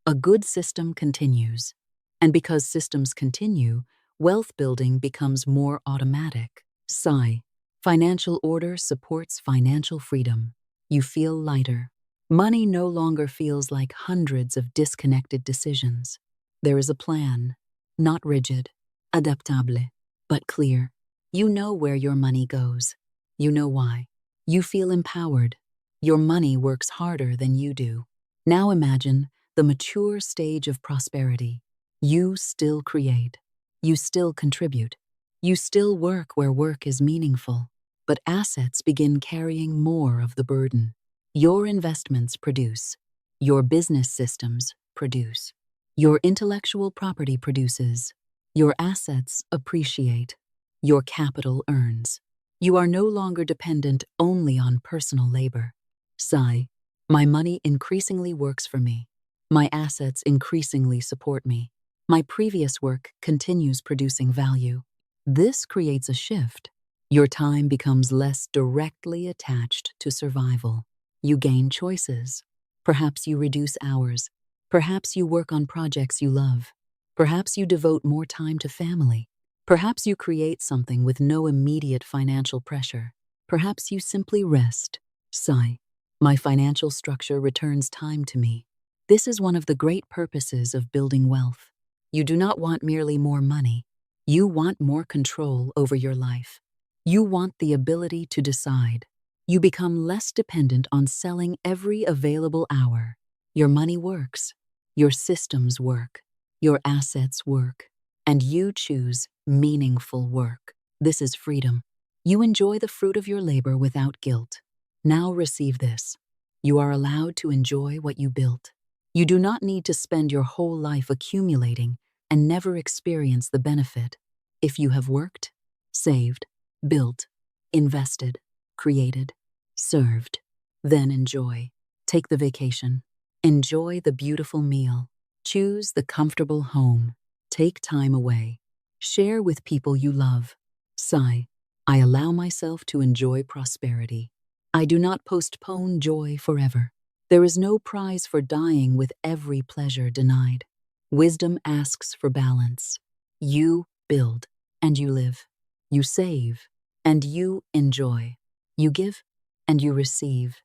A good system continues. And because systems continue, wealth building becomes more automatic. Sigh. Financial order supports financial freedom. You feel lighter. Money no longer feels like hundreds of disconnected decisions. There is a plan, not rigid, adaptable, but clear. You know where your money goes. You know why. You feel empowered. Your money works harder than you do. Now imagine the mature stage of prosperity. You still create. You still contribute. You still work where work is meaningful, but assets begin carrying more of the burden. Your investments produce. Your business systems produce. Your intellectual property produces. Your assets appreciate. Your capital earns. You are no longer dependent only on personal labor. Sigh. My money increasingly works for me. My assets increasingly support me. My previous work continues producing value. This creates a shift. Your time becomes less directly attached to survival. You gain choices. Perhaps you reduce hours. Perhaps you work on projects you love. Perhaps you devote more time to family. Perhaps you create something with no immediate financial pressure. Perhaps you simply rest. Sigh. My financial structure returns time to me. This is one of the great purposes of building wealth. You do not want merely more money. You want more control over your life. You want the ability to decide. You become less dependent on selling every available hour. Your money works. Your systems work. Your assets work, and you choose meaningful work. This is freedom. You enjoy the fruit of your labor without guilt. Now receive this. You are allowed to enjoy what you built. You do not need to spend your whole life accumulating and never experience the benefit. If you have worked, saved, built, invested, created, served, then enjoy. Take the vacation. Enjoy the beautiful meal. Choose the comfortable home. Take time away. Share with people you love. Sigh. I allow myself to enjoy prosperity. I do not postpone joy forever. There is no prize for dying with every pleasure denied. Wisdom asks for balance. You build, and you live. You save, and you enjoy. You give, and you receive.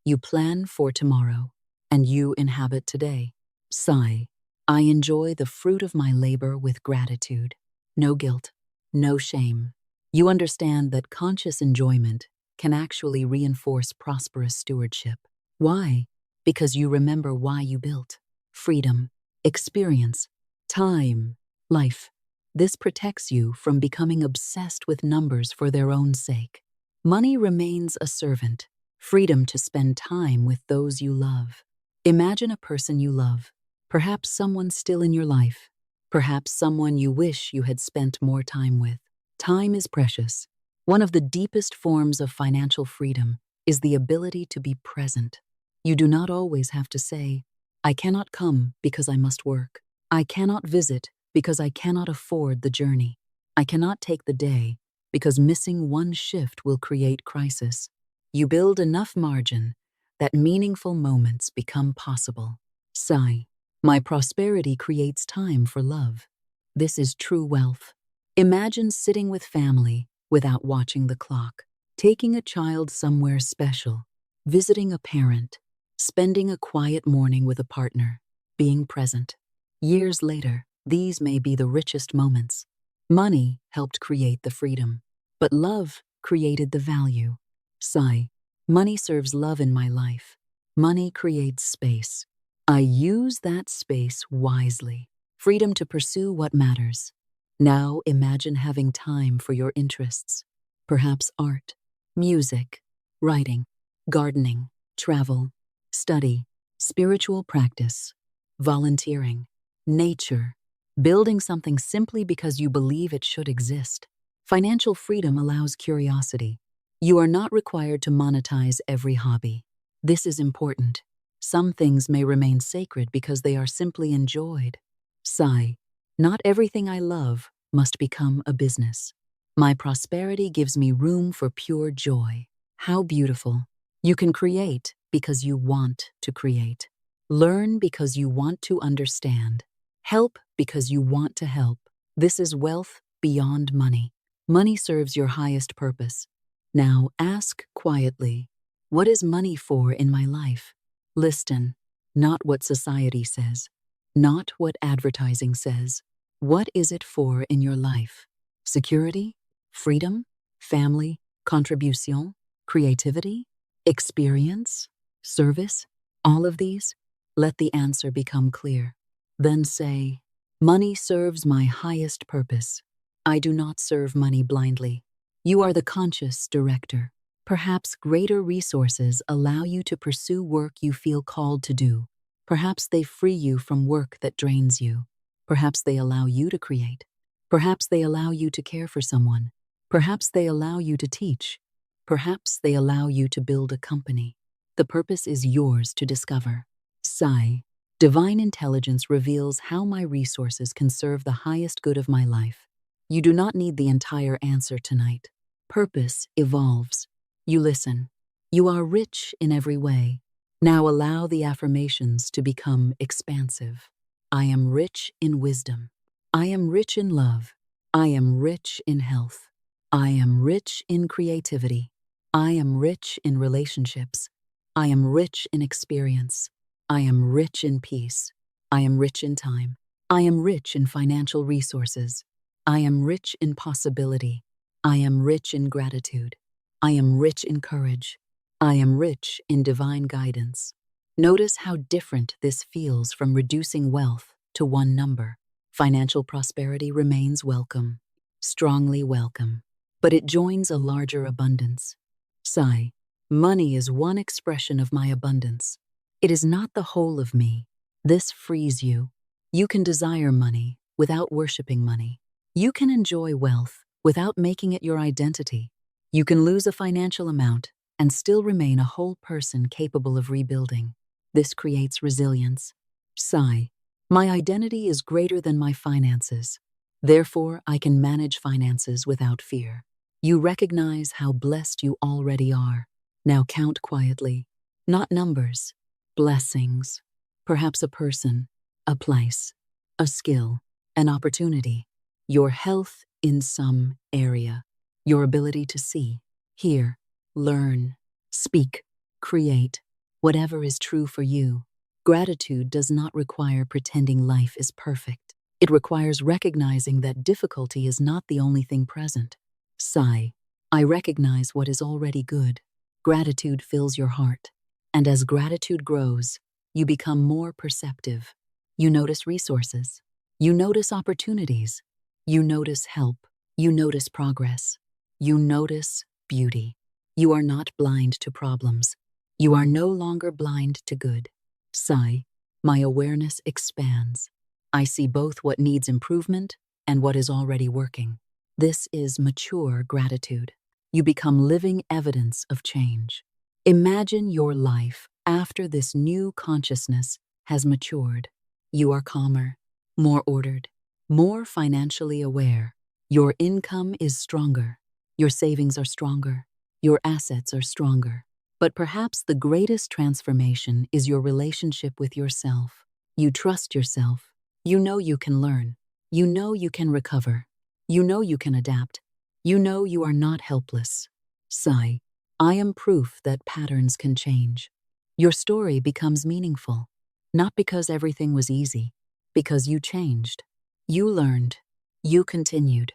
You plan for tomorrow, and you inhabit today. Sigh. I enjoy the fruit of my labor with gratitude. No guilt, no shame. You understand that conscious enjoyment can actually reinforce prosperous stewardship. Why? Because you remember why you built. Freedom, experience, time, life. This protects you from becoming obsessed with numbers for their own sake. Money remains a servant, freedom to spend time with those you love. Imagine a person you love, perhaps someone still in your life, perhaps someone you wish you had spent more time with. Time is precious. One of the deepest forms of financial freedom is the ability to be present. You do not always have to say, I cannot come because I must work. I cannot visit because I cannot afford the journey. I cannot take the day because missing one shift will create crisis. You build enough margin that meaningful moments become possible. Sigh. My prosperity creates time for love. This is true wealth. Imagine sitting with family without watching the clock, taking a child somewhere special, visiting a parent, spending a quiet morning with a partner, being present. Years later, these may be the richest moments. Money helped create the freedom, but love created the value. Sigh. Money serves love in my life. Money creates space. I use that space wisely. Freedom to pursue what matters. Now imagine having time for your interests. Perhaps art, music, writing, gardening, travel, study, spiritual practice, volunteering, nature, building something simply because you believe it should exist. Financial freedom allows curiosity. You are not required to monetize every hobby. This is important. Some things may remain sacred because they are simply enjoyed. Sigh. Not everything I love must become a business. My prosperity gives me room for pure joy. How beautiful. You can create because you want to create. Learn because you want to understand. Help because you want to help. This is wealth beyond money. Money serves your highest purpose. Now ask quietly, what is money for in my life? Listen, not what society says, not what advertising says. What is it for in your life? Security? Freedom? Family? Contribution? Creativity? Experience? Service? All of these? Let the answer become clear. Then say, money serves my highest purpose. I do not serve money blindly. You are the conscious director. Perhaps greater resources allow you to pursue work you feel called to do. Perhaps they free you from work that drains you. Perhaps they allow you to create. Perhaps they allow you to care for someone. Perhaps they allow you to teach. Perhaps they allow you to build a company. The purpose is yours to discover. Sigh. Divine intelligence reveals how my resources can serve the highest good of my life. You do not need the entire answer tonight. Purpose evolves. You listen. You are rich in every way. Now allow the affirmations to become expansive. I am rich in wisdom. I am rich in love. I am rich in health. I am rich in creativity. I am rich in relationships. I am rich in experience. I am rich in peace. I am rich in time. I am rich in financial resources. I am rich in possibility. I am rich in gratitude. I am rich in courage. I am rich in divine guidance. Notice how different this feels from reducing wealth to one number. Financial prosperity remains welcome, strongly welcome, but it joins a larger abundance. Sigh. Money is one expression of my abundance. It is not the whole of me. This frees you. You can desire money without worshiping money. You can enjoy wealth without making it your identity. You can lose a financial amount and still remain a whole person capable of rebuilding. This creates resilience. Sigh. My identity is greater than my finances. Therefore, I can manage finances without fear. You recognize how blessed you already are. Now count quietly. Not numbers. Blessings. Perhaps a person, a place, a skill, an opportunity. Your health in some area. Your ability to see, hear, learn, speak, create, whatever is true for you. Gratitude does not require pretending life is perfect. It requires recognizing that difficulty is not the only thing present. Sigh. I recognize what is already good. Gratitude fills your heart. And as gratitude grows, you become more perceptive. You notice resources. You notice opportunities. You notice help. You notice progress. You notice beauty. You are not blind to problems. You are no longer blind to good. Sigh. My awareness expands. I see both what needs improvement and what is already working. This is mature gratitude. You become living evidence of change. Imagine your life after this new consciousness has matured. You are calmer, more ordered, more financially aware. Your income is stronger. Your savings are stronger. Your assets are stronger. But perhaps the greatest transformation is your relationship with yourself. You trust yourself. You know you can learn. You know you can recover. You know you can adapt. You know you are not helpless. Sigh. I am proof that patterns can change. Your story becomes meaningful, not because everything was easy, because you changed. You learned. You continued.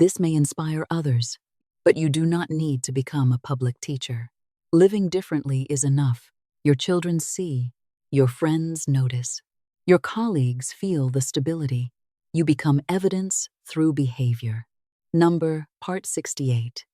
This may inspire others, but you do not need to become a public teacher. Living differently is enough. Your children see. Your friends notice. Your colleagues feel the stability. You become evidence through behavior. Part 68.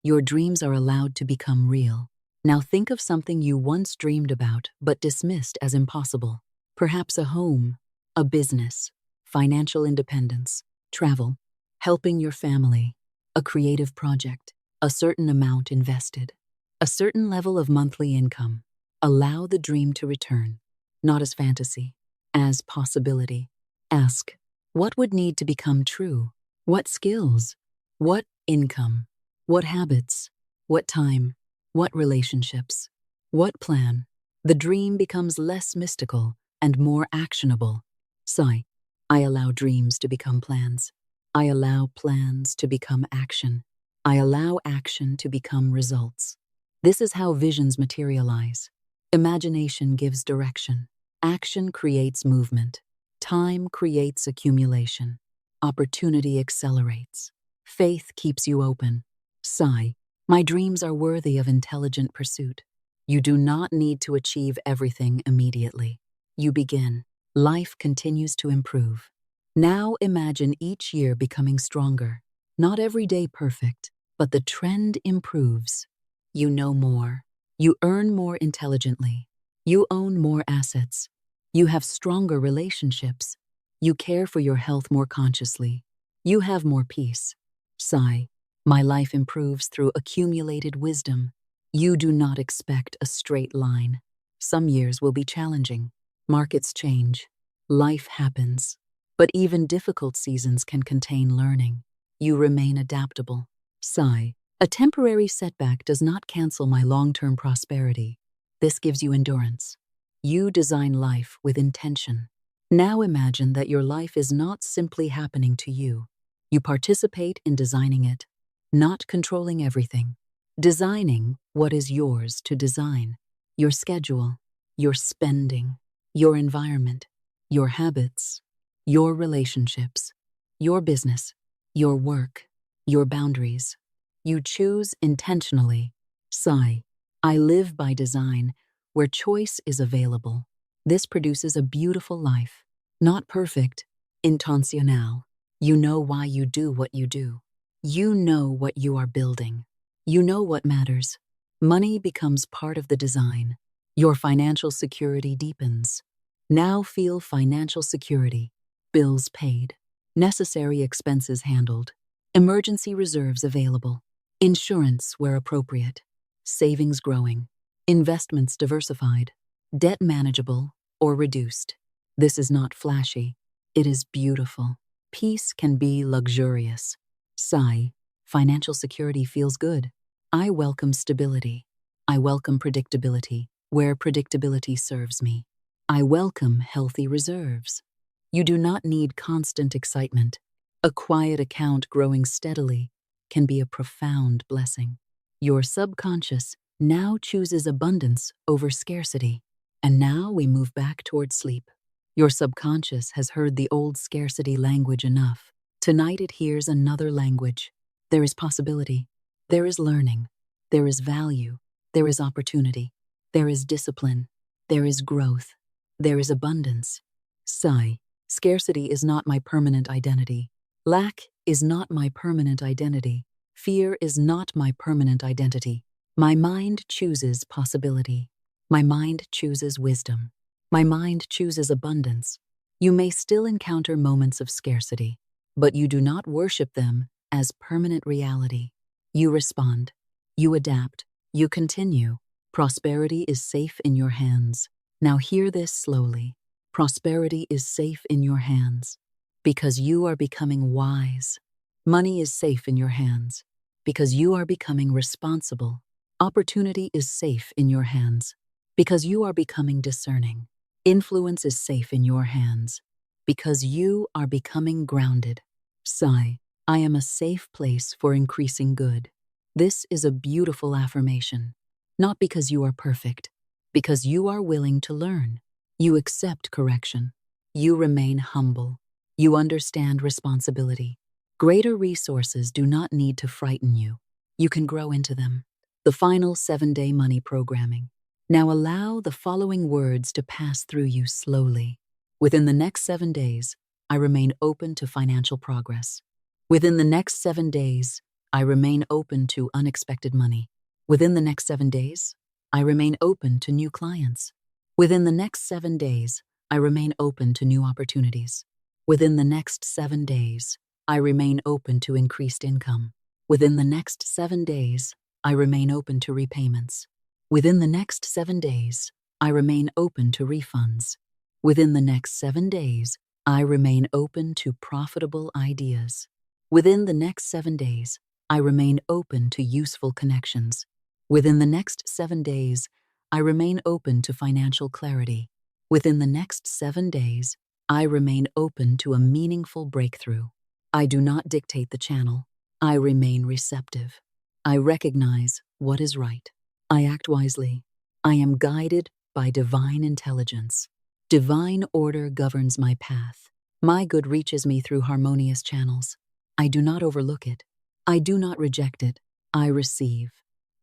Your dreams are allowed to become real. Now think of something you once dreamed about but dismissed as impossible. Perhaps a home, a business, financial independence, travel, helping your family, a creative project, a certain amount invested, a certain level of monthly income. Allow the dream to return, not as fantasy, as possibility. Ask, what would need to become true? What skills? What income? What habits? What time? What relationships? What plan? The dream becomes less mystical and more actionable. Sigh. I allow dreams to become plans. I allow plans to become action. I allow action to become results. This is how visions materialize. Imagination gives direction. Action creates movement. Time creates accumulation. Opportunity accelerates. Faith keeps you open. Sigh. My dreams are worthy of intelligent pursuit. You do not need to achieve everything immediately. You begin. Life continues to improve. Now imagine each year becoming stronger. Not every day perfect, but the trend improves. You know more. You earn more intelligently. You own more assets. You have stronger relationships. You care for your health more consciously. You have more peace. Sigh. My life improves through accumulated wisdom. You do not expect a straight line. Some years will be challenging. Markets change. Life happens. But even difficult seasons can contain learning. You remain adaptable. Sigh. A temporary setback does not cancel my long-term prosperity. This gives you endurance. You design life with intention. Now imagine that your life is not simply happening to you. You participate in designing it, not controlling everything. Designing what is yours to design. Your schedule, your spending, your environment, your habits, your relationships, your business, your work, your boundaries. You choose intentionally. Sigh. I live by design, where choice is available. This produces a beautiful life. Not perfect, Intencional. You know why you do what you do. You know what you are building. You know what matters. Money becomes part of the design. Your financial security deepens. Now feel financial security. Bills paid. Necessary expenses handled. Emergency reserves available. Insurance where appropriate. Savings growing. Investments diversified. Debt manageable or reduced. This is not flashy. It is beautiful. Peace can be luxurious. Sigh. Financial security feels good. I welcome stability. I welcome predictability, where predictability serves me. I welcome healthy reserves. You do not need constant excitement. A quiet account growing steadily can be a profound blessing. Your subconscious now chooses abundance over scarcity. And now we move back toward sleep. Your subconscious has heard the old scarcity language enough. Tonight it hears another language. There is possibility. There is learning. There is value. There is opportunity. There is discipline. There is growth. There is abundance. Sigh. Scarcity is not my permanent identity. Lack is not my permanent identity. Fear is not my permanent identity. My mind chooses possibility. My mind chooses wisdom. My mind chooses abundance. You may still encounter moments of scarcity, but you do not worship them as permanent reality. You respond. You adapt. You continue. Prosperity is safe in your hands. Now hear this slowly. Prosperity is safe in your hands because you are becoming wise. Money is safe in your hands because you are becoming responsible. Opportunity is safe in your hands because you are becoming discerning. Influence is safe in your hands because you are becoming grounded. Sigh. I am a safe place for increasing good. This is a beautiful affirmation, not because you are perfect, because you are willing to learn. You accept correction. You remain humble. You understand responsibility. Greater resources do not need to frighten you. You can grow into them. The final 7-day money programming. Now allow the following words to pass through you slowly. Within the next 7 days, I remain open to financial progress. Within the next 7 days, I remain open to unexpected money. Within the next 7 days, I remain open to new clients. Within the next 7 days, I remain open to new opportunities. Within the next 7 days, I remain open to increased income. Within the next 7 days, I remain open to repayments. Within the next 7 days, I remain open to refunds. Within the next 7 days, I remain open to profitable ideas. Within the next 7 days, I remain open to useful connections. Within the next 7 days, I remain open to financial clarity. Within the next 7 days, I remain open to a meaningful breakthrough. I do not dictate the channel. I remain receptive. I recognize what is right. I act wisely. I am guided by divine intelligence. Divine order governs my path. My good reaches me through harmonious channels. I do not overlook it. I do not reject it. I receive.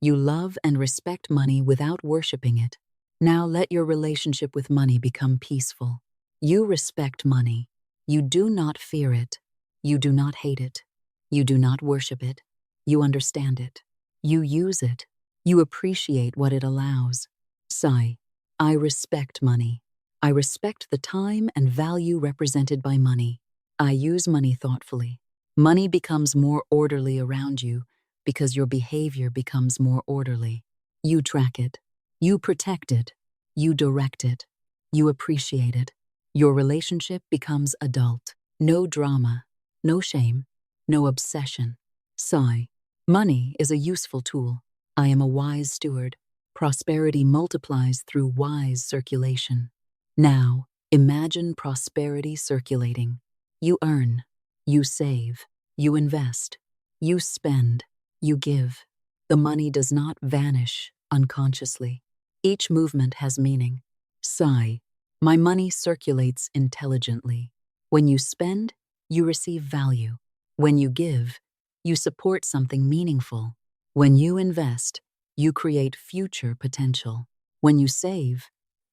You love and respect money without worshiping it. Now let your relationship with money become peaceful. You respect money. You do not fear it. You do not hate it. You do not worship it. You understand it. You use it. You appreciate what it allows. Sigh. I respect money. I respect the time and value represented by money. I use money thoughtfully. Money becomes more orderly around you because your behavior becomes more orderly. You track it. You protect it. You direct it. You appreciate it. Your relationship becomes adult. No drama. No shame. No obsession. Sigh. Money is a useful tool. I am a wise steward. Prosperity multiplies through wise circulation. Now, imagine prosperity circulating. You earn. You save. You invest. You spend. You give. The money does not vanish unconsciously. Each movement has meaning. Sigh. My money circulates intelligently. When you spend, you receive value. When you give, you support something meaningful. When you invest, you create future potential. When you save,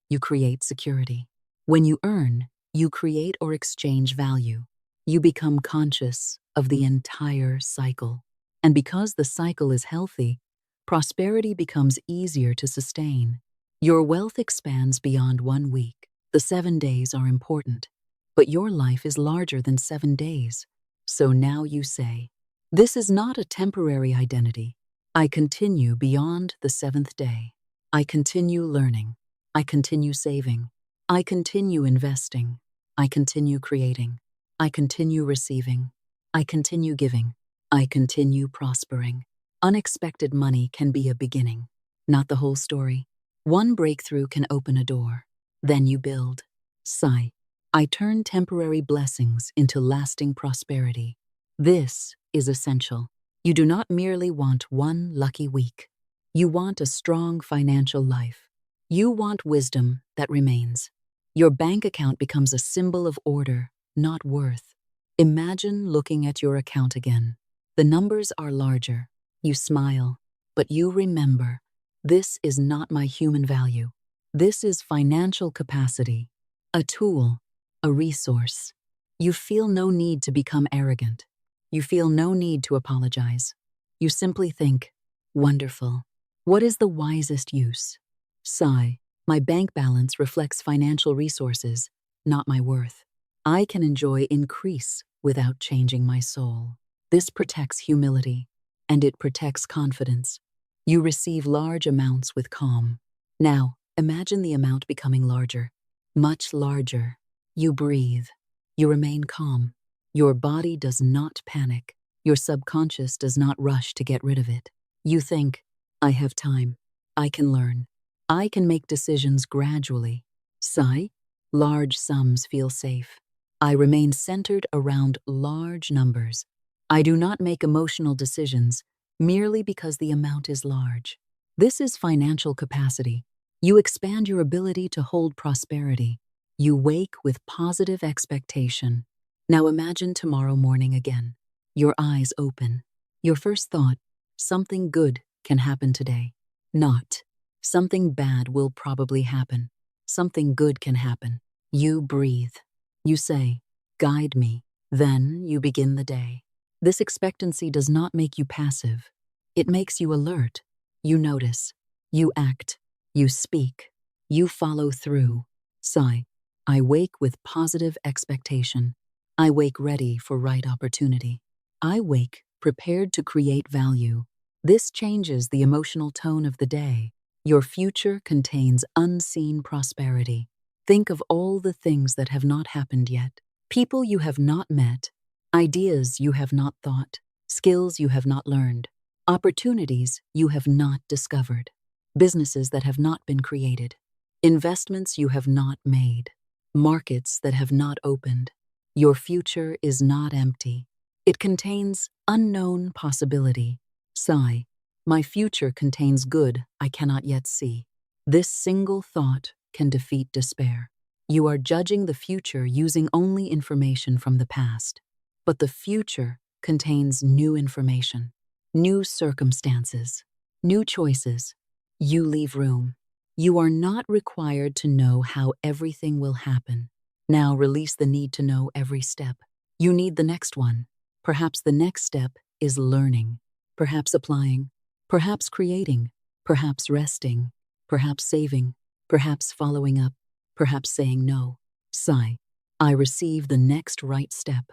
you create security. When you earn, You create or exchange value. You become conscious of the entire cycle. And because the cycle is healthy, prosperity becomes easier to sustain. Your wealth expands beyond 1 week. The 7 days are important, but your life is larger than 7 days. So now you say, this is not a temporary identity. I continue beyond the 7th day. I continue learning. I continue saving. I continue investing. I continue creating. I continue receiving. I continue giving. I continue prospering. Unexpected money can be a beginning, not the whole story. One breakthrough can open a door. Then you build. Sigh. I turn temporary blessings into lasting prosperity. This is essential. You do not merely want one lucky week. You want a strong financial life. You want wisdom that remains. Your bank account becomes a symbol of order, not worth. Imagine looking at your account again. The numbers are larger. You smile, but you remember, this is not my human value. This is financial capacity, a tool, a resource. You feel no need to become arrogant. You feel no need to apologize. You simply think, wonderful. What is the wisest use? Sigh. My bank balance reflects financial resources, not my worth. I can enjoy increase without changing my soul. This protects humility, and it protects confidence. You receive large amounts with calm. Now, imagine the amount becoming larger, much larger. You breathe. You remain calm. Your body does not panic. Your subconscious does not rush to get rid of it. You think, I have time. I can learn. I can make decisions gradually. Sigh. Large sums feel safe. I remain centered around large numbers. I do not make emotional decisions merely because the amount is large. This is financial capacity. You expand your ability to hold prosperity. You wake with positive expectation. Now imagine tomorrow morning again. Your eyes open. Your first thought, something good can happen today. Not, something bad will probably happen. Something good can happen. You breathe. You say, guide me. Then you begin the day. This expectancy does not make you passive. It makes you alert. You notice. You act. You speak. You follow through. Sigh. I wake with positive expectation. I wake ready for right opportunity. I wake prepared to create value. This changes the emotional tone of the day. Your future contains unseen prosperity. Think of all the things that have not happened yet. People you have not met. Ideas you have not thought. Skills you have not learned. Opportunities you have not discovered. Businesses that have not been created. Investments you have not made. Markets that have not opened. Your future is not empty. It contains unknown possibility. Sigh. My future contains good I cannot yet see. This single thought can defeat despair. You are judging the future using only information from the past. But the future contains new information, new circumstances, new choices. You leave room. You are not required to know how everything will happen. Now release the need to know every step. You need the next one. Perhaps the next step is learning, perhaps applying, perhaps creating, perhaps resting, perhaps saving, perhaps following up, perhaps saying no. Sigh. I receive the next right step.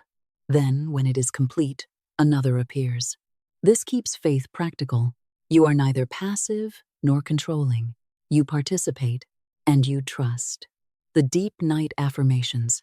Then, when it is complete, another appears. This keeps faith practical. You are neither passive nor controlling. You participate, and you trust. The deep night affirmations.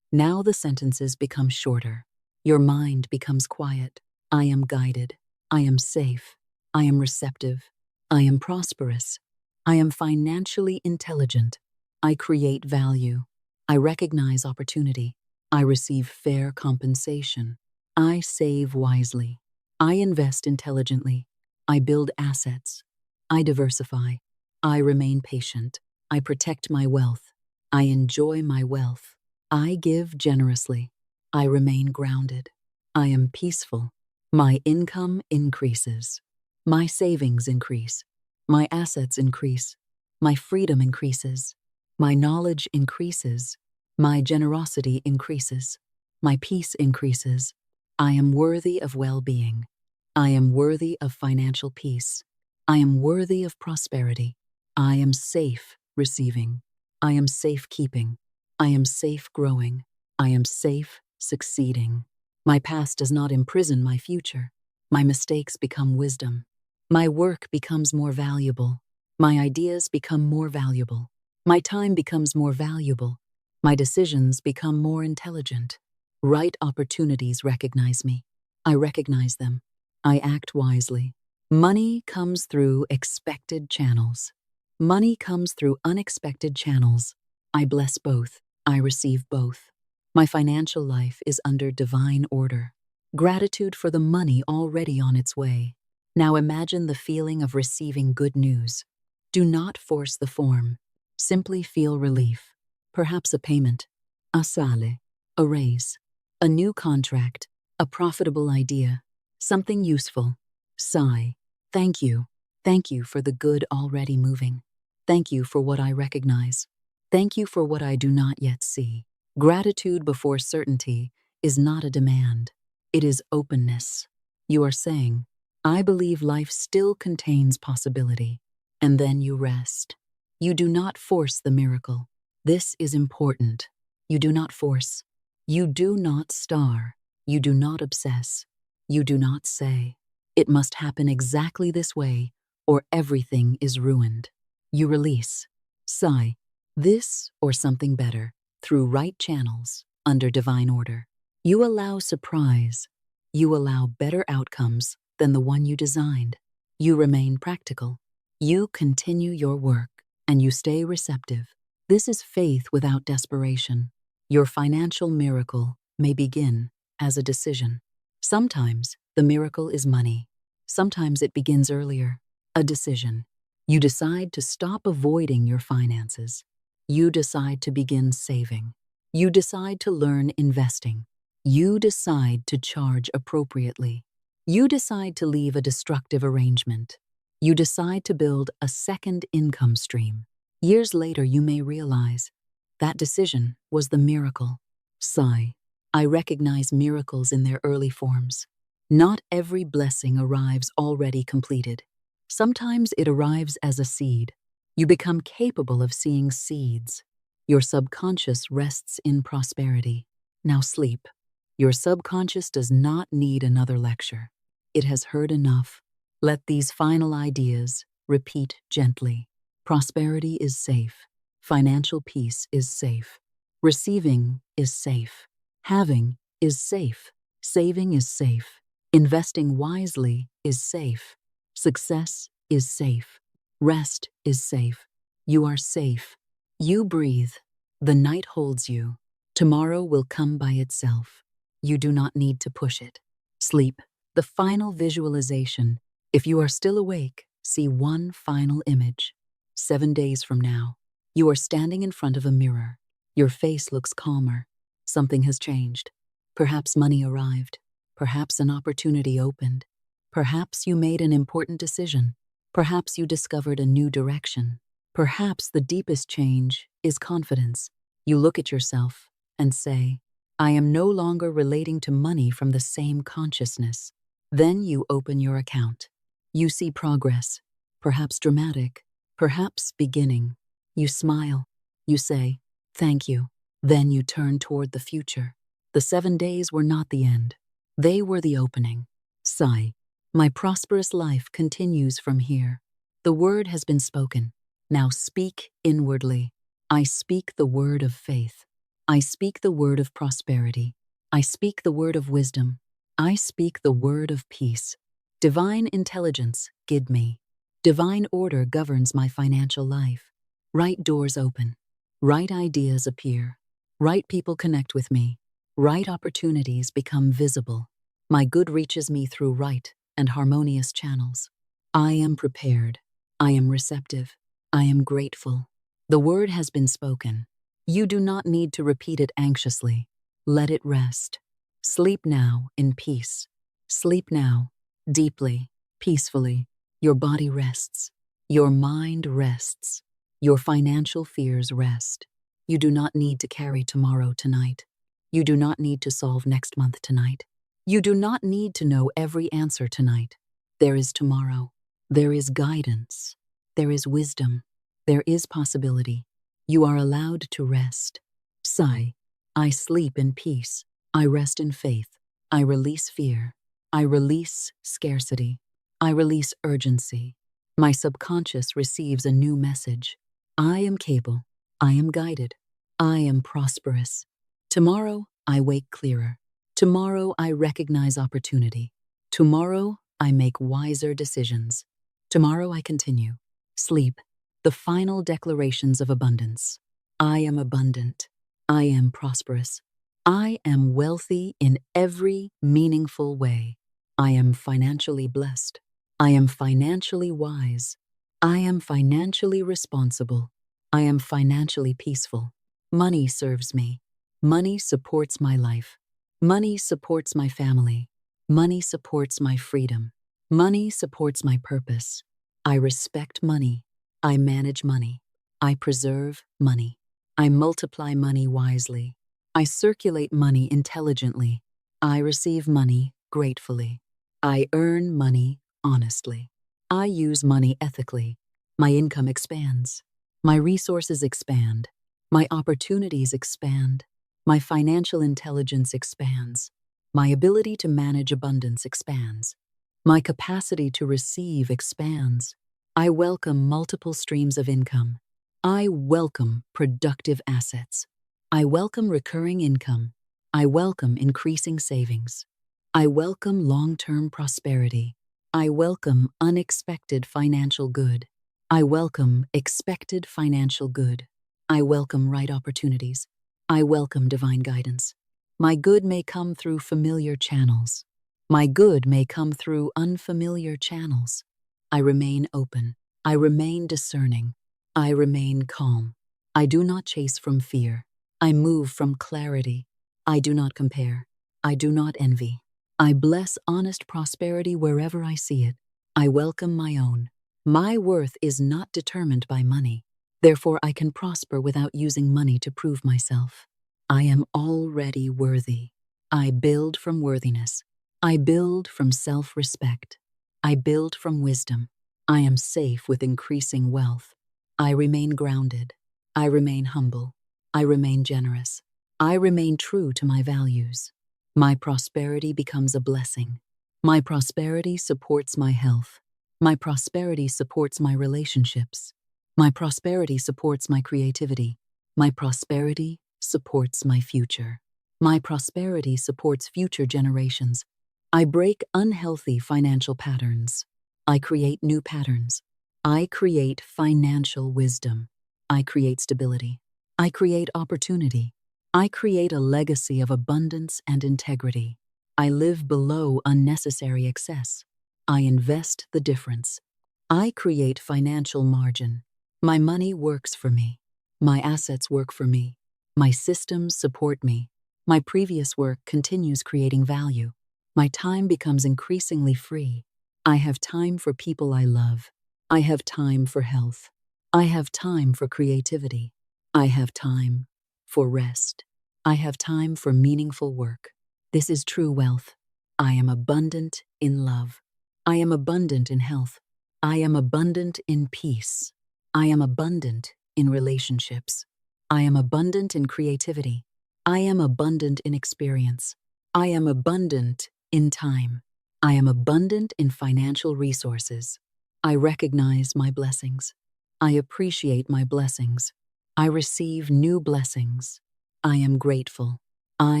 Now the sentences become shorter. Your mind becomes quiet. I am guided. I am safe. I am receptive. I am prosperous. I am financially intelligent. I create value. I recognize opportunity. I receive fair compensation. I save wisely. I invest intelligently. I build assets. I diversify. I remain patient. I protect my wealth. I enjoy my wealth. I give generously. I remain grounded. I am peaceful. My income increases. My savings increase. My assets increase. My freedom increases. My knowledge increases. My generosity increases. My peace increases. I am worthy of well-being. I am worthy of financial peace. I am worthy of prosperity. I am safe receiving. I am safe keeping. I am safe growing. I am safe succeeding. My past does not imprison my future. My mistakes become wisdom. My work becomes more valuable. My ideas become more valuable. My time becomes more valuable. My decisions become more intelligent. Right opportunities recognize me. I recognize them. I act wisely. Money comes through expected channels. Money comes through unexpected channels. I bless both. I receive both. My financial life is under divine order. Gratitude for the money already on its way. Now imagine the feeling of receiving good news. Do not force the form. Simply feel relief. Perhaps a payment, a sale, a raise, a new contract, a profitable idea, something useful. Sigh. Thank you. Thank you for the good already moving. Thank you for what I recognize. Thank you for what I do not yet see. Gratitude before certainty is not a demand. It is openness. You are saying, I believe life still contains possibility. And then you rest. You do not force the miracle. This is important. You do not force. You do not star. You do not obsess. You do not say, it must happen exactly this way or everything is ruined. You release. Sigh. This or something better through right channels under divine order. You allow surprise. You allow better outcomes than the one you designed. You remain practical. You continue your work and you stay receptive. This is faith without desperation. Your financial miracle may begin as a decision. Sometimes the miracle is money. Sometimes it begins earlier. A decision. You decide to stop avoiding your finances. You decide to begin saving. You decide to learn investing. You decide to charge appropriately. You decide to leave a destructive arrangement. You decide to build a second income stream. Years later, you may realize that decision was the miracle. Sigh. I recognize miracles in their early forms. Not every blessing arrives already completed. Sometimes it arrives as a seed. You become capable of seeing seeds. Your subconscious rests in prosperity. Now sleep. Your subconscious does not need another lecture. It has heard enough. Let these final ideas repeat gently. Prosperity is safe. Financial peace is safe. Receiving is safe. Having is safe. Saving is safe. Investing wisely is safe. Success is safe. Rest is safe. You are safe. You breathe. The night holds you. Tomorrow will come by itself. You do not need to push it. Sleep. The final visualization. If you are still awake, see one final image. 7 days from now, you are standing in front of a mirror. Your face looks calmer. Something has changed. Perhaps money arrived. Perhaps an opportunity opened. Perhaps you made an important decision. Perhaps you discovered a new direction. Perhaps the deepest change is confidence. You look at yourself and say, I am no longer relating to money from the same consciousness. Then you open your account. You see progress, perhaps dramatic, perhaps beginning. You smile. You say, thank you. Then you turn toward the future. The 7 days were not the end. They were the opening. Sigh. My prosperous life continues from here. The word has been spoken. Now speak inwardly. I speak the word of faith. I speak the word of prosperity. I speak the word of wisdom. I speak the word of peace. Divine intelligence, guide me. Divine order governs my financial life. Right doors open. Right ideas appear. Right people connect with me. Right opportunities become visible. My good reaches me through right and harmonious channels. I am prepared. I am receptive. I am grateful. The word has been spoken. You do not need to repeat it anxiously. Let it rest. Sleep now in peace. Sleep now, deeply, peacefully. Your body rests. Your mind rests. Your financial fears rest. You do not need to carry tomorrow tonight. You do not need to solve next month tonight. You do not need to know every answer tonight. There is tomorrow. There is guidance. There is wisdom. There is possibility. You are allowed to rest. Sigh. I sleep in peace. I rest in faith. I release fear. I release scarcity. I release urgency. My subconscious receives a new message. I am capable. I am guided. I am prosperous. Tomorrow, I wake clearer. Tomorrow, I recognize opportunity. Tomorrow, I make wiser decisions. Tomorrow, I continue. Sleep. The final declarations of abundance. I am abundant. I am prosperous. I am wealthy in every meaningful way. I am financially blessed. I am financially wise. I am financially responsible. I am financially peaceful. Money serves me. Money supports my life. Money supports my family. Money supports my freedom. Money supports my purpose. I respect money. I manage money. I preserve money. I multiply money wisely. I circulate money intelligently. I receive money gratefully. I earn money honestly. I use money ethically. My income expands. My resources expand. My opportunities expand. My financial intelligence expands. My ability to manage abundance expands. My capacity to receive expands. I welcome multiple streams of income. I welcome productive assets. I welcome recurring income. I welcome increasing savings. I welcome long-term prosperity. I welcome unexpected financial good. I welcome expected financial good. I welcome right opportunities. I welcome divine guidance. My good may come through familiar channels. My good may come through unfamiliar channels. I remain open. I remain discerning. I remain calm. I do not chase from fear. I move from clarity. I do not compare. I do not envy. I bless honest prosperity wherever I see it. I welcome my own. My worth is not determined by money. Therefore, I can prosper without using money to prove myself. I am already worthy. I build from worthiness. I build from self-respect. I build from wisdom. I am safe with increasing wealth. I remain grounded. I remain humble. I remain generous. I remain true to my values. My prosperity becomes a blessing. My prosperity supports my health. My prosperity supports my relationships. My prosperity supports my creativity. My prosperity supports my future. My prosperity supports future generations. I break unhealthy financial patterns. I create new patterns. I create financial wisdom. I create stability. I create opportunity. I create a legacy of abundance and integrity. I live below unnecessary excess. I invest the difference. I create financial margin. My money works for me. My assets work for me. My systems support me. My previous work continues creating value. My time becomes increasingly free. I have time for people I love. I have time for health. I have time for creativity. I have time for rest. I have time for meaningful work. This is true wealth. I am abundant in love. I am abundant in health. I am abundant in peace. I am abundant in relationships. I am abundant in creativity. I am abundant in experience. I am abundant in time. I am abundant in financial resources. I recognize my blessings. I appreciate my blessings. I receive new blessings. I am grateful. I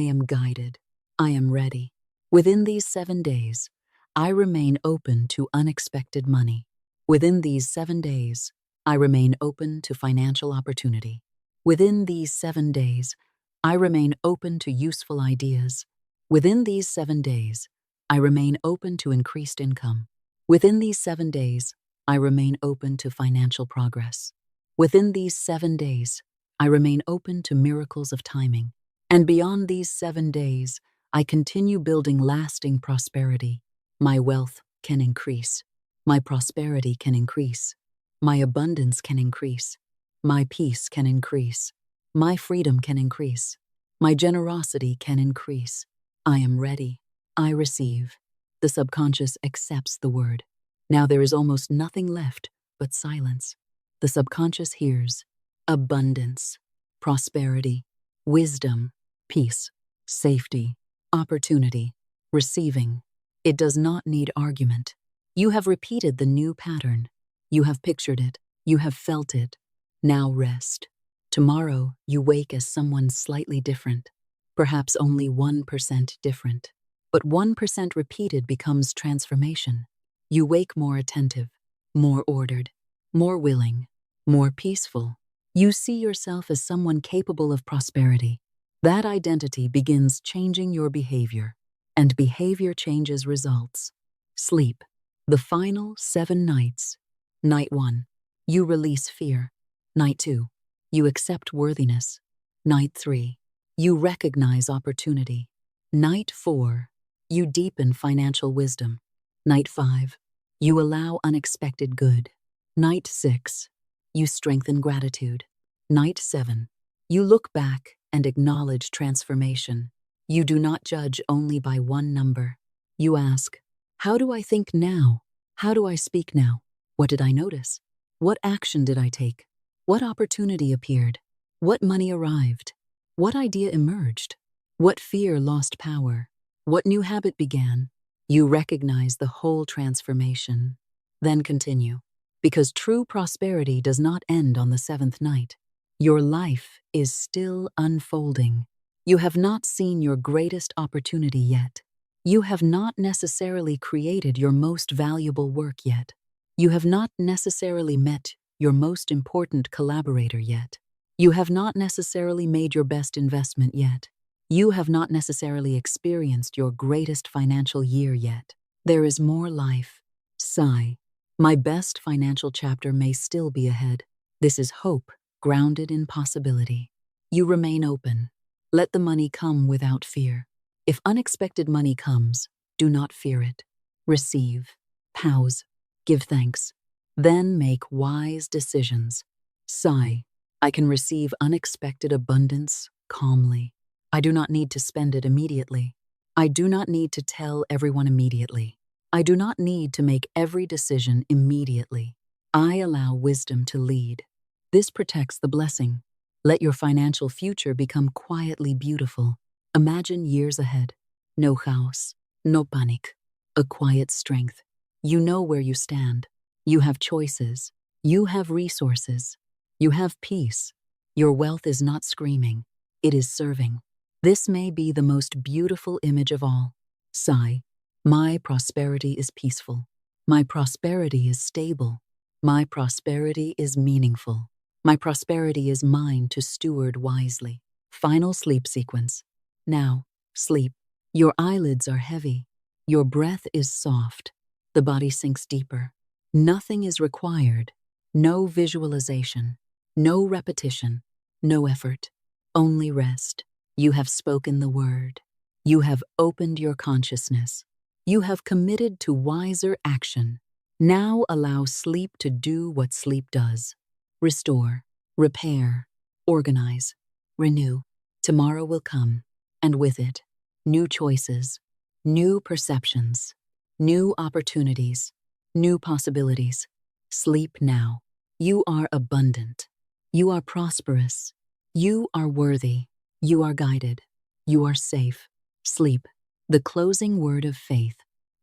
am guided. I am ready. Within these 7 days, I remain open to unexpected money. Within these 7 days, I remain open to financial opportunity. Within these 7 days, I remain open to useful ideas. Within these 7 days, I remain open to increased income. Within these 7 days, I remain open to financial progress. Within these 7 days, I remain open to miracles of timing. And beyond these 7 days, I continue building lasting prosperity. My wealth can increase. My prosperity can increase. My abundance can increase. My peace can increase. My freedom can increase. My generosity can increase. I am ready. I receive. The subconscious accepts the word. Now there is almost nothing left but silence. The subconscious hears abundance, prosperity, wisdom, peace, safety, opportunity, receiving. It does not need argument. You have repeated the new pattern. You have pictured it. You have felt it. Now rest. Tomorrow you wake as someone slightly different, perhaps only 1% different. But 1% repeated becomes transformation. You wake more attentive, more ordered, more willing, more peaceful. You see yourself as someone capable of prosperity. That identity begins changing your behavior, and behavior changes results. Sleep. The final 7 nights. Night 1. You release fear. Night 2. You accept worthiness. Night 3. You recognize opportunity. Night 4. You deepen financial wisdom. Night 5. You allow unexpected good. Night 6. You strengthen gratitude. Night 7. You look back and acknowledge transformation. You do not judge only by one number. You ask, how do I think now? How do I speak now? What did I notice? What action did I take? What opportunity appeared? What money arrived? What idea emerged? What fear lost power? What new habit began? You recognize the whole transformation. Then continue, because true prosperity does not end on the 7th night. Your life is still unfolding. You have not seen your greatest opportunity yet. You have not necessarily created your most valuable work yet. You have not necessarily met your most important collaborator yet. You have not necessarily made your best investment yet. You have not necessarily experienced your greatest financial year yet. There is more life. Sigh. My best financial chapter may still be ahead. This is hope, grounded in possibility. You remain open. Let the money come without fear. If unexpected money comes, do not fear it. Receive. Pause. Give thanks. Then make wise decisions. Sigh. I can receive unexpected abundance calmly. I do not need to spend it immediately. I do not need to tell everyone immediately. I do not need to make every decision immediately. I allow wisdom to lead. This protects the blessing. Let your financial future become quietly beautiful. Imagine years ahead. No chaos, no panic. A quiet strength. You know where you stand. You have choices. You have resources. You have peace. Your wealth is not screaming. It is serving. This may be the most beautiful image of all. Sigh. My prosperity is peaceful. My prosperity is stable. My prosperity is meaningful. My prosperity is mine to steward wisely. Final sleep sequence. Now, sleep. Your eyelids are heavy. Your breath is soft. The body sinks deeper. Nothing is required. No visualization. No repetition. No effort. Only rest. You have spoken the word. You have opened your consciousness. You have committed to wiser action. Now allow sleep to do what sleep does. Restore, repair, organize, renew. Tomorrow will come, and with it, new choices, new perceptions, new opportunities, new possibilities. Sleep now. You are abundant. You are prosperous. You are worthy. You are guided. You are safe. Sleep. The closing word of faith.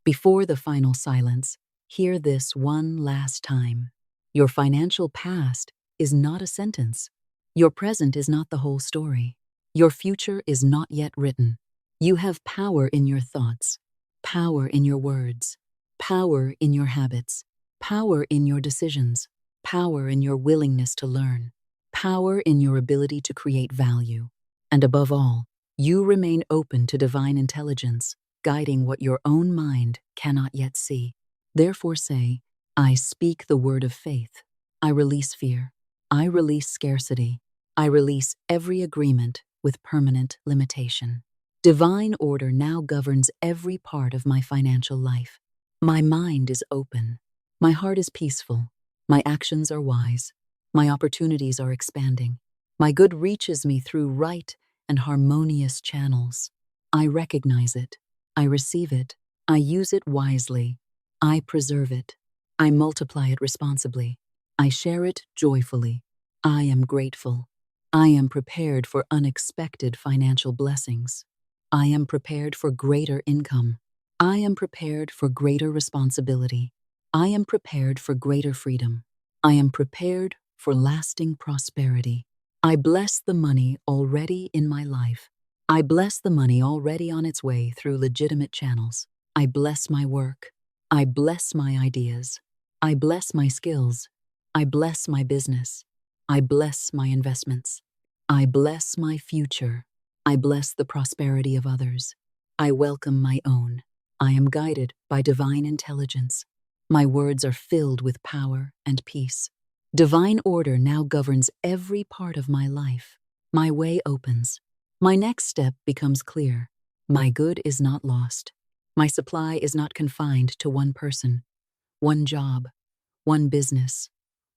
Before the final silence, hear this one last time. Your financial past is not a sentence. Your present is not the whole story. Your future is not yet written. You have power in your thoughts, power in your words, power in your habits, power in your decisions, power in your willingness to learn, power in your ability to create value. And above all, you remain open to divine intelligence, guiding what your own mind cannot yet see. Therefore say, I speak the word of faith. I release fear. I release scarcity. I release every agreement with permanent limitation. Divine order now governs every part of my financial life. My mind is open. My heart is peaceful. My actions are wise. My opportunities are expanding. My good reaches me through right and harmonious channels. I recognize it. I receive it. I use it wisely. I preserve it. I multiply it responsibly. I share it joyfully. I am grateful. I am prepared for unexpected financial blessings. I am prepared for greater income. I am prepared for greater responsibility. I am prepared for greater freedom. I am prepared for lasting prosperity. I bless the money already in my life. I bless the money already on its way through legitimate channels. I bless my work. I bless my ideas. I bless my skills. I bless my business. I bless my investments. I bless my future. I bless the prosperity of others. I welcome my own. I am guided by divine intelligence. My words are filled with power and peace. Divine order now governs every part of my life. My way opens. My next step becomes clear. My good is not lost. My supply is not confined to one person, one job, one business,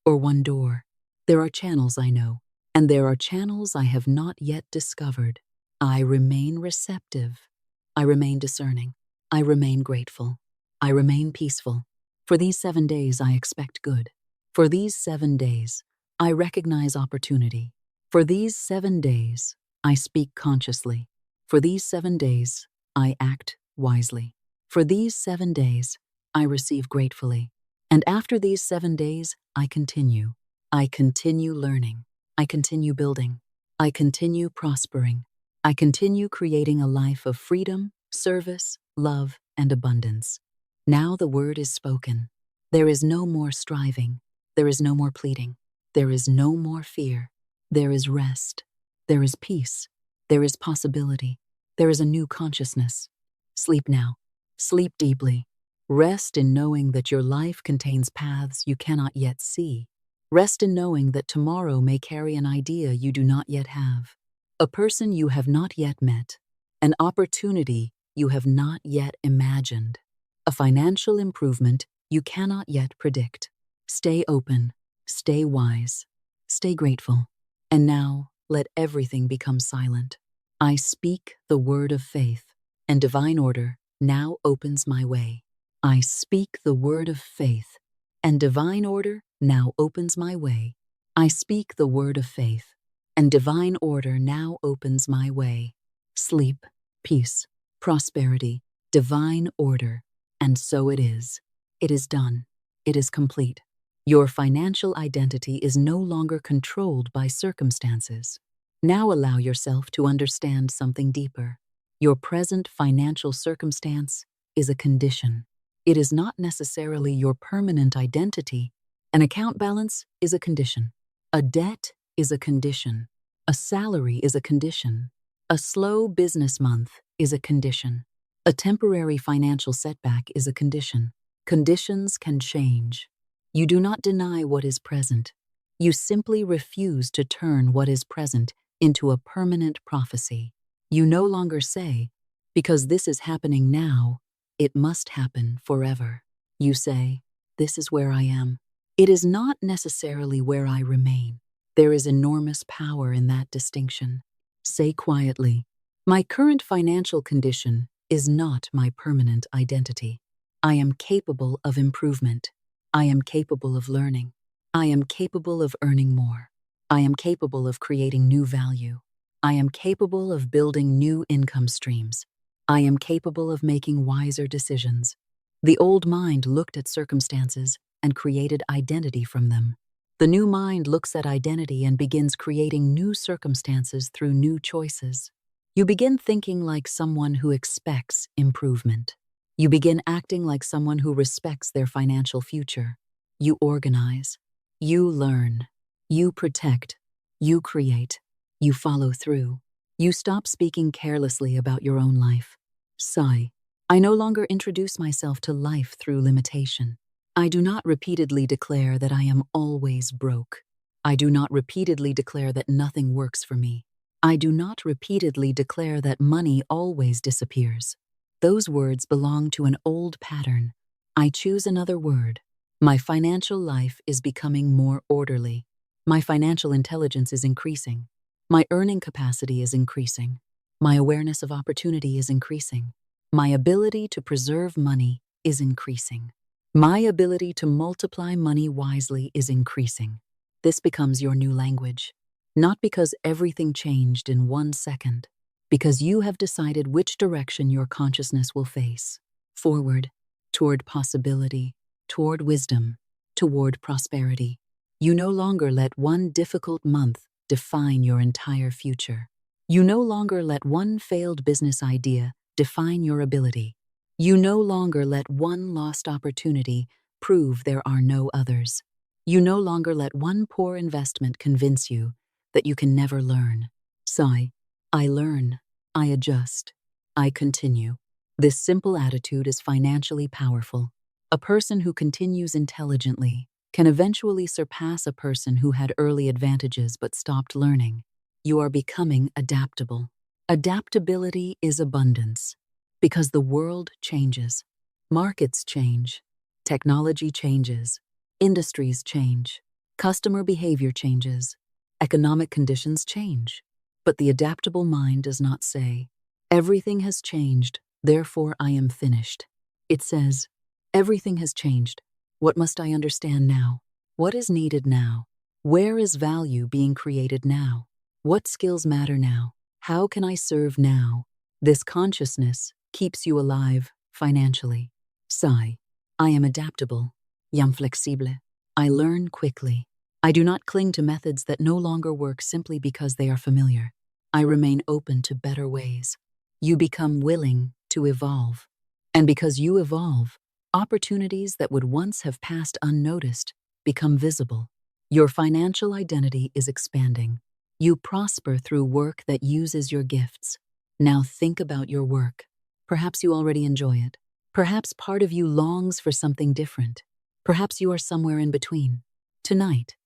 or one door. There are channels I know, and there are channels I have not yet discovered. I remain receptive. I remain discerning. I remain grateful. I remain peaceful. For these 7 days, I expect good. For these 7 days, I recognize opportunity. For these 7 days, I speak consciously. For these 7 days, I act wisely. For these 7 days, I receive gratefully. And after these 7 days, I continue. I continue learning. I continue building. I continue prospering. I continue creating a life of freedom, service, love, and abundance. Now the word is spoken. There is no more striving. There is no more pleading. There is no more fear. There is rest. There is peace. There is possibility. There is a new consciousness. Sleep now. Sleep deeply. Rest in knowing that your life contains paths you cannot yet see. Rest in knowing that tomorrow may carry an idea you do not yet have, a person you have not yet met, an opportunity you have not yet imagined, a financial improvement you cannot yet predict. Stay open, stay wise, stay grateful, and now let everything become silent. I speak the word of faith, and divine order now opens my way. I speak the word of faith, and divine order now opens my way. I speak the word of faith, and divine order now opens my way. Sleep, peace, prosperity, divine order, and so it is. It is done. It is complete. Your financial identity is no longer controlled by circumstances. Now allow yourself to understand something deeper. Your present financial circumstance is a condition. It is not necessarily your permanent identity. An account balance is a condition. A debt is a condition. A salary is a condition. A slow business month is a condition. A temporary financial setback is a condition. Conditions can change. You do not deny what is present. You simply refuse to turn what is present into a permanent prophecy. You no longer say, because this is happening now, it must happen forever. You say, this is where I am. It is not necessarily where I remain. There is enormous power in that distinction. Say quietly, my current financial condition is not my permanent identity. I am capable of improvement. I am capable of learning. I am capable of earning more. I am capable of creating new value. I am capable of building new income streams. I am capable of making wiser decisions. The old mind looked at circumstances and created identity from them. The new mind looks at identity and begins creating new circumstances through new choices. You begin thinking like someone who expects improvement. You begin acting like someone who respects their financial future. You organize. You learn. You protect. You create. You follow through. You stop speaking carelessly about your own life. Sigh. I no longer introduce myself to life through limitation. I do not repeatedly declare that I am always broke. I do not repeatedly declare that nothing works for me. I do not repeatedly declare that money always disappears. Those words belong to an old pattern. I choose another word. My financial life is becoming more orderly. My financial intelligence is increasing. My earning capacity is increasing. My awareness of opportunity is increasing. My ability to preserve money is increasing. My ability to multiply money wisely is increasing. This becomes your new language, not because everything changed in 1 second, because you have decided which direction your consciousness will face. Forward, toward possibility, toward wisdom, toward prosperity. You no longer let one difficult month define your entire future. You no longer let one failed business idea define your ability. You no longer let one lost opportunity prove there are no others. You no longer let one poor investment convince you that you can never learn. Sigh. I learn. I adjust. I continue. This simple attitude is financially powerful. A person who continues intelligently can eventually surpass a person who had early advantages but stopped learning. You are becoming adaptable. Adaptability is abundance, because the world changes, markets change, technology changes, industries change, customer behavior changes, economic conditions change. But the adaptable mind does not say, "Everything has changed, therefore I am finished." It says, "Everything has changed. What must I understand now? What is needed now? Where is value being created now? What skills matter now? How can I serve now?" This consciousness keeps you alive financially. Sigh. I am adaptable. Yam flexible. I learn quickly. I do not cling to methods that no longer work simply because they are familiar. I remain open to better ways. You become willing to evolve. And because you evolve, opportunities that would once have passed unnoticed become visible. Your financial identity is expanding. You prosper through work that uses your gifts. Now think about your work. Perhaps you already enjoy it. Perhaps part of you longs for something different. Perhaps you are somewhere in between. Tonight,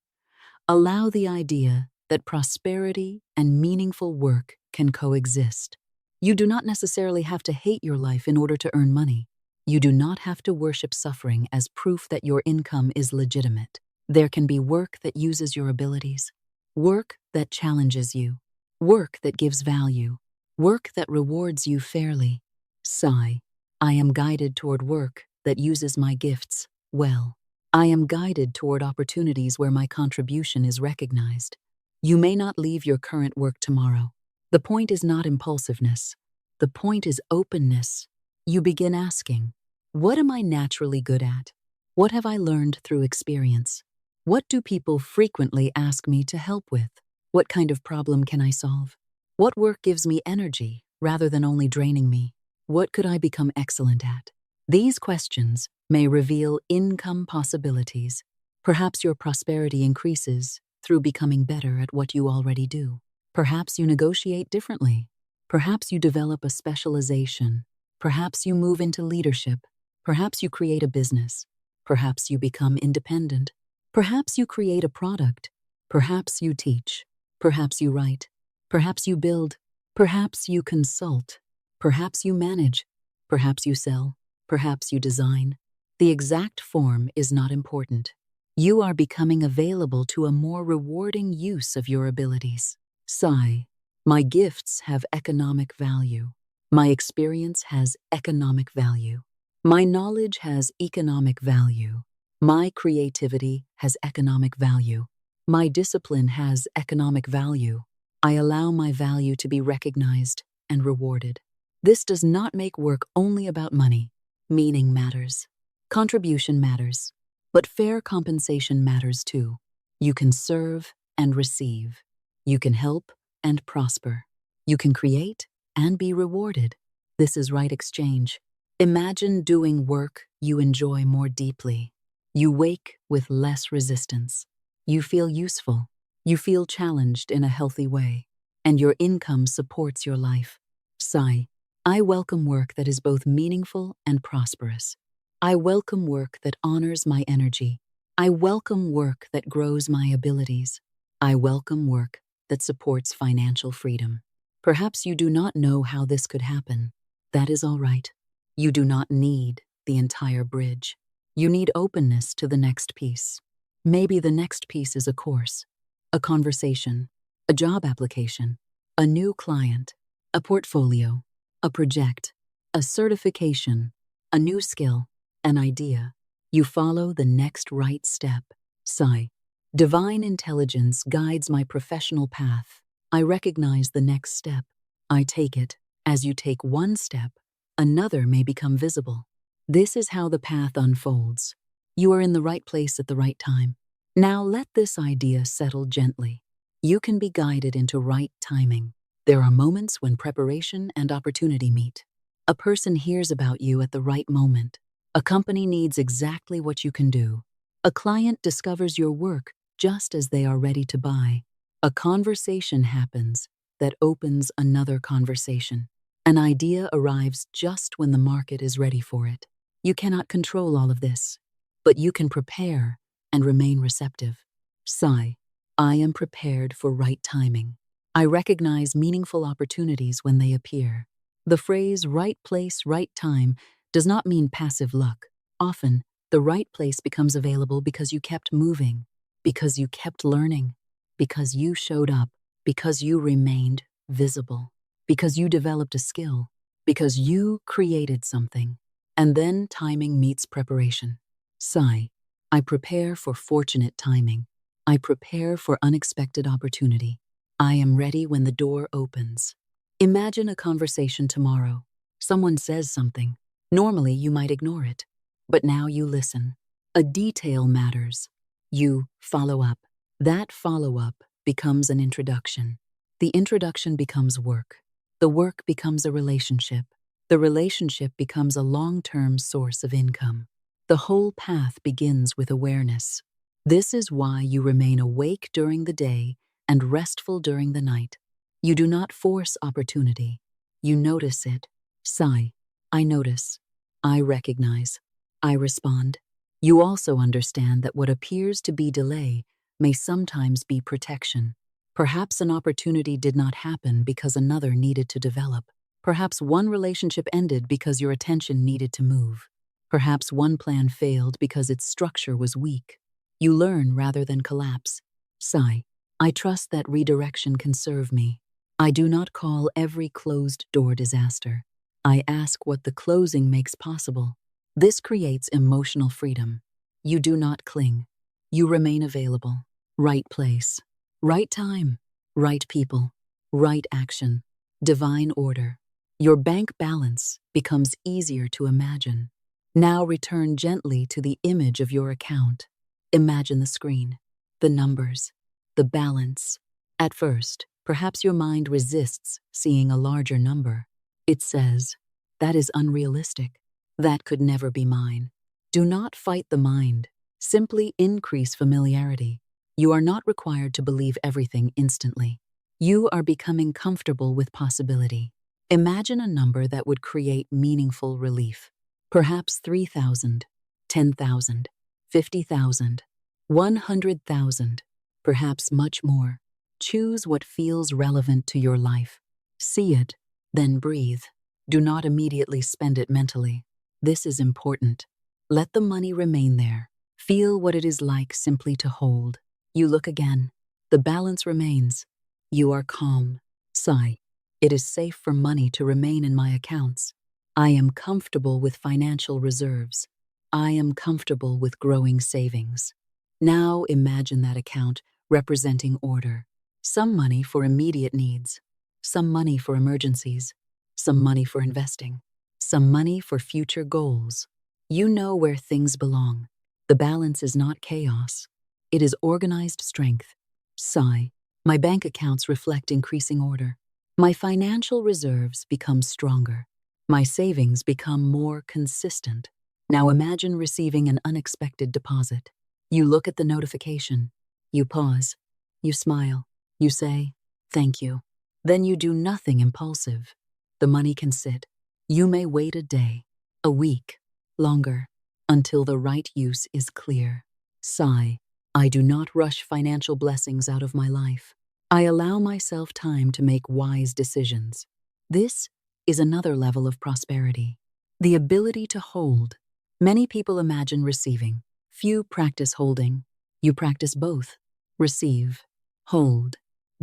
allow the idea that prosperity and meaningful work can coexist. You do not necessarily have to hate your life in order to earn money. You do not have to worship suffering as proof that your income is legitimate. There can be work that uses your abilities, work that challenges you, work that gives value, work that rewards you fairly. Sigh. I am guided toward work that uses my gifts well. I am guided toward opportunities where my contribution is recognized. You may not leave your current work tomorrow. The point is not impulsiveness. The point is openness. You begin asking, what am I naturally good at? What have I learned through experience? What do people frequently ask me to help with? What kind of problem can I solve? What work gives me energy rather than only draining me? What could I become excellent at? These questions may reveal income possibilities. Perhaps your prosperity increases through becoming better at what you already do. Perhaps you negotiate differently. Perhaps you develop a specialization. Perhaps you move into leadership. Perhaps you create a business. Perhaps you become independent. Perhaps you create a product. Perhaps you teach. Perhaps you write. Perhaps you build. Perhaps you consult. Perhaps you manage. Perhaps you sell. Perhaps you design. The exact form is not important. You are becoming available to a more rewarding use of your abilities. Sigh. My gifts have economic value. My experience has economic value. My knowledge has economic value. My creativity has economic value. My discipline has economic value. I allow my value to be recognized and rewarded. This does not make work only about money. Meaning matters. Contribution matters. But fair compensation matters too. You can serve and receive. You can help and prosper. You can create and be rewarded. This is right exchange. Imagine doing work you enjoy more deeply. You wake with less resistance. You feel useful. You feel challenged in a healthy way. And your income supports your life. Sigh. I welcome work that is both meaningful and prosperous. I welcome work that honors my energy. I welcome work that grows my abilities. I welcome work that supports financial freedom. Perhaps you do not know how this could happen. That is all right. You do not need the entire bridge. You need openness to the next piece. Maybe the next piece is a course. a conversation, a job application, a new client, a portfolio, a project, a certification, a new skill, an idea. You follow the next right step. Sigh. Divine intelligence guides my professional path. I recognize the next step. I take it. As you take one step, another may become visible. This is how the path unfolds. You are in the right place at the right time. Now let this idea settle gently. You can be guided into right timing. There are moments when preparation and opportunity meet. A person hears about you at the right moment. A company needs exactly what you can do. A client discovers your work just as they are ready to buy. A conversation happens that opens another conversation. An idea arrives just when the market is ready for it. You cannot control all of this, but you can prepare and remain receptive. Sigh. I am prepared for right timing. I recognize meaningful opportunities when they appear. The phrase right place, right time does not mean passive luck. Often, the right place becomes available because you kept moving, because you kept learning, because you showed up, because you remained visible, because you developed a skill, because you created something. And then timing meets preparation. Sigh. I prepare for fortunate timing. I prepare for unexpected opportunity. I am ready when the door opens. Imagine a conversation tomorrow. Someone says something. Normally, you might ignore it, but now you listen. A detail matters. You follow up. That follow-up becomes an introduction. The introduction becomes work. The work becomes a relationship. The relationship becomes a long-term source of income. The whole path begins with awareness. This is why you remain awake during the day and restful during the night. You do not force opportunity. You notice it. Sigh. I notice. I recognize. I respond. You also understand that what appears to be delay may sometimes be protection. Perhaps an opportunity did not happen because another needed to develop. Perhaps one relationship ended because your attention needed to move. Perhaps one plan failed because its structure was weak. You learn rather than collapse. Sigh. I trust that redirection can serve me. I do not call every closed door disaster. I ask what the closing makes possible. This creates emotional freedom. You do not cling. You remain available. Right place. Right time. Right people. Right action. Divine order. Your bank balance becomes easier to imagine. Now return gently to the image of your account. Imagine the screen, the numbers, the balance. At first, perhaps your mind resists seeing a larger number. It says, "That is unrealistic. That could never be mine." Do not fight the mind. Simply increase familiarity. You are not required to believe everything instantly. You are becoming comfortable with possibility. Imagine a number that would create meaningful relief. Perhaps 3,000, 10,000, 50,000, 100,000, perhaps much more. Choose what feels relevant to your life. See it, then breathe. Do not immediately spend it mentally. This is important. Let the money remain there. Feel what it is like simply to hold. You look again. The balance remains. You are calm. Sigh. It is safe for money to remain in my accounts. I am comfortable with financial reserves. I am comfortable with growing savings. Now imagine that account representing order. Some money for immediate needs. Some money for emergencies. Some money for investing. Some money for future goals. You know where things belong. The balance is not chaos. It is organized strength. Sigh. My bank accounts reflect increasing order. My financial reserves become stronger. My savings become more consistent. Now imagine receiving an unexpected deposit. You look at the notification. You pause. You smile. You say, "Thank you." Then you do nothing impulsive. The money can sit. You may wait a day, a week, longer, until the right use is clear. Sigh. I do not rush financial blessings out of my life. I allow myself time to make wise decisions. This is another level of prosperity. The ability to hold. Many people imagine receiving. Few practice holding. You practice both. Receive. Hold,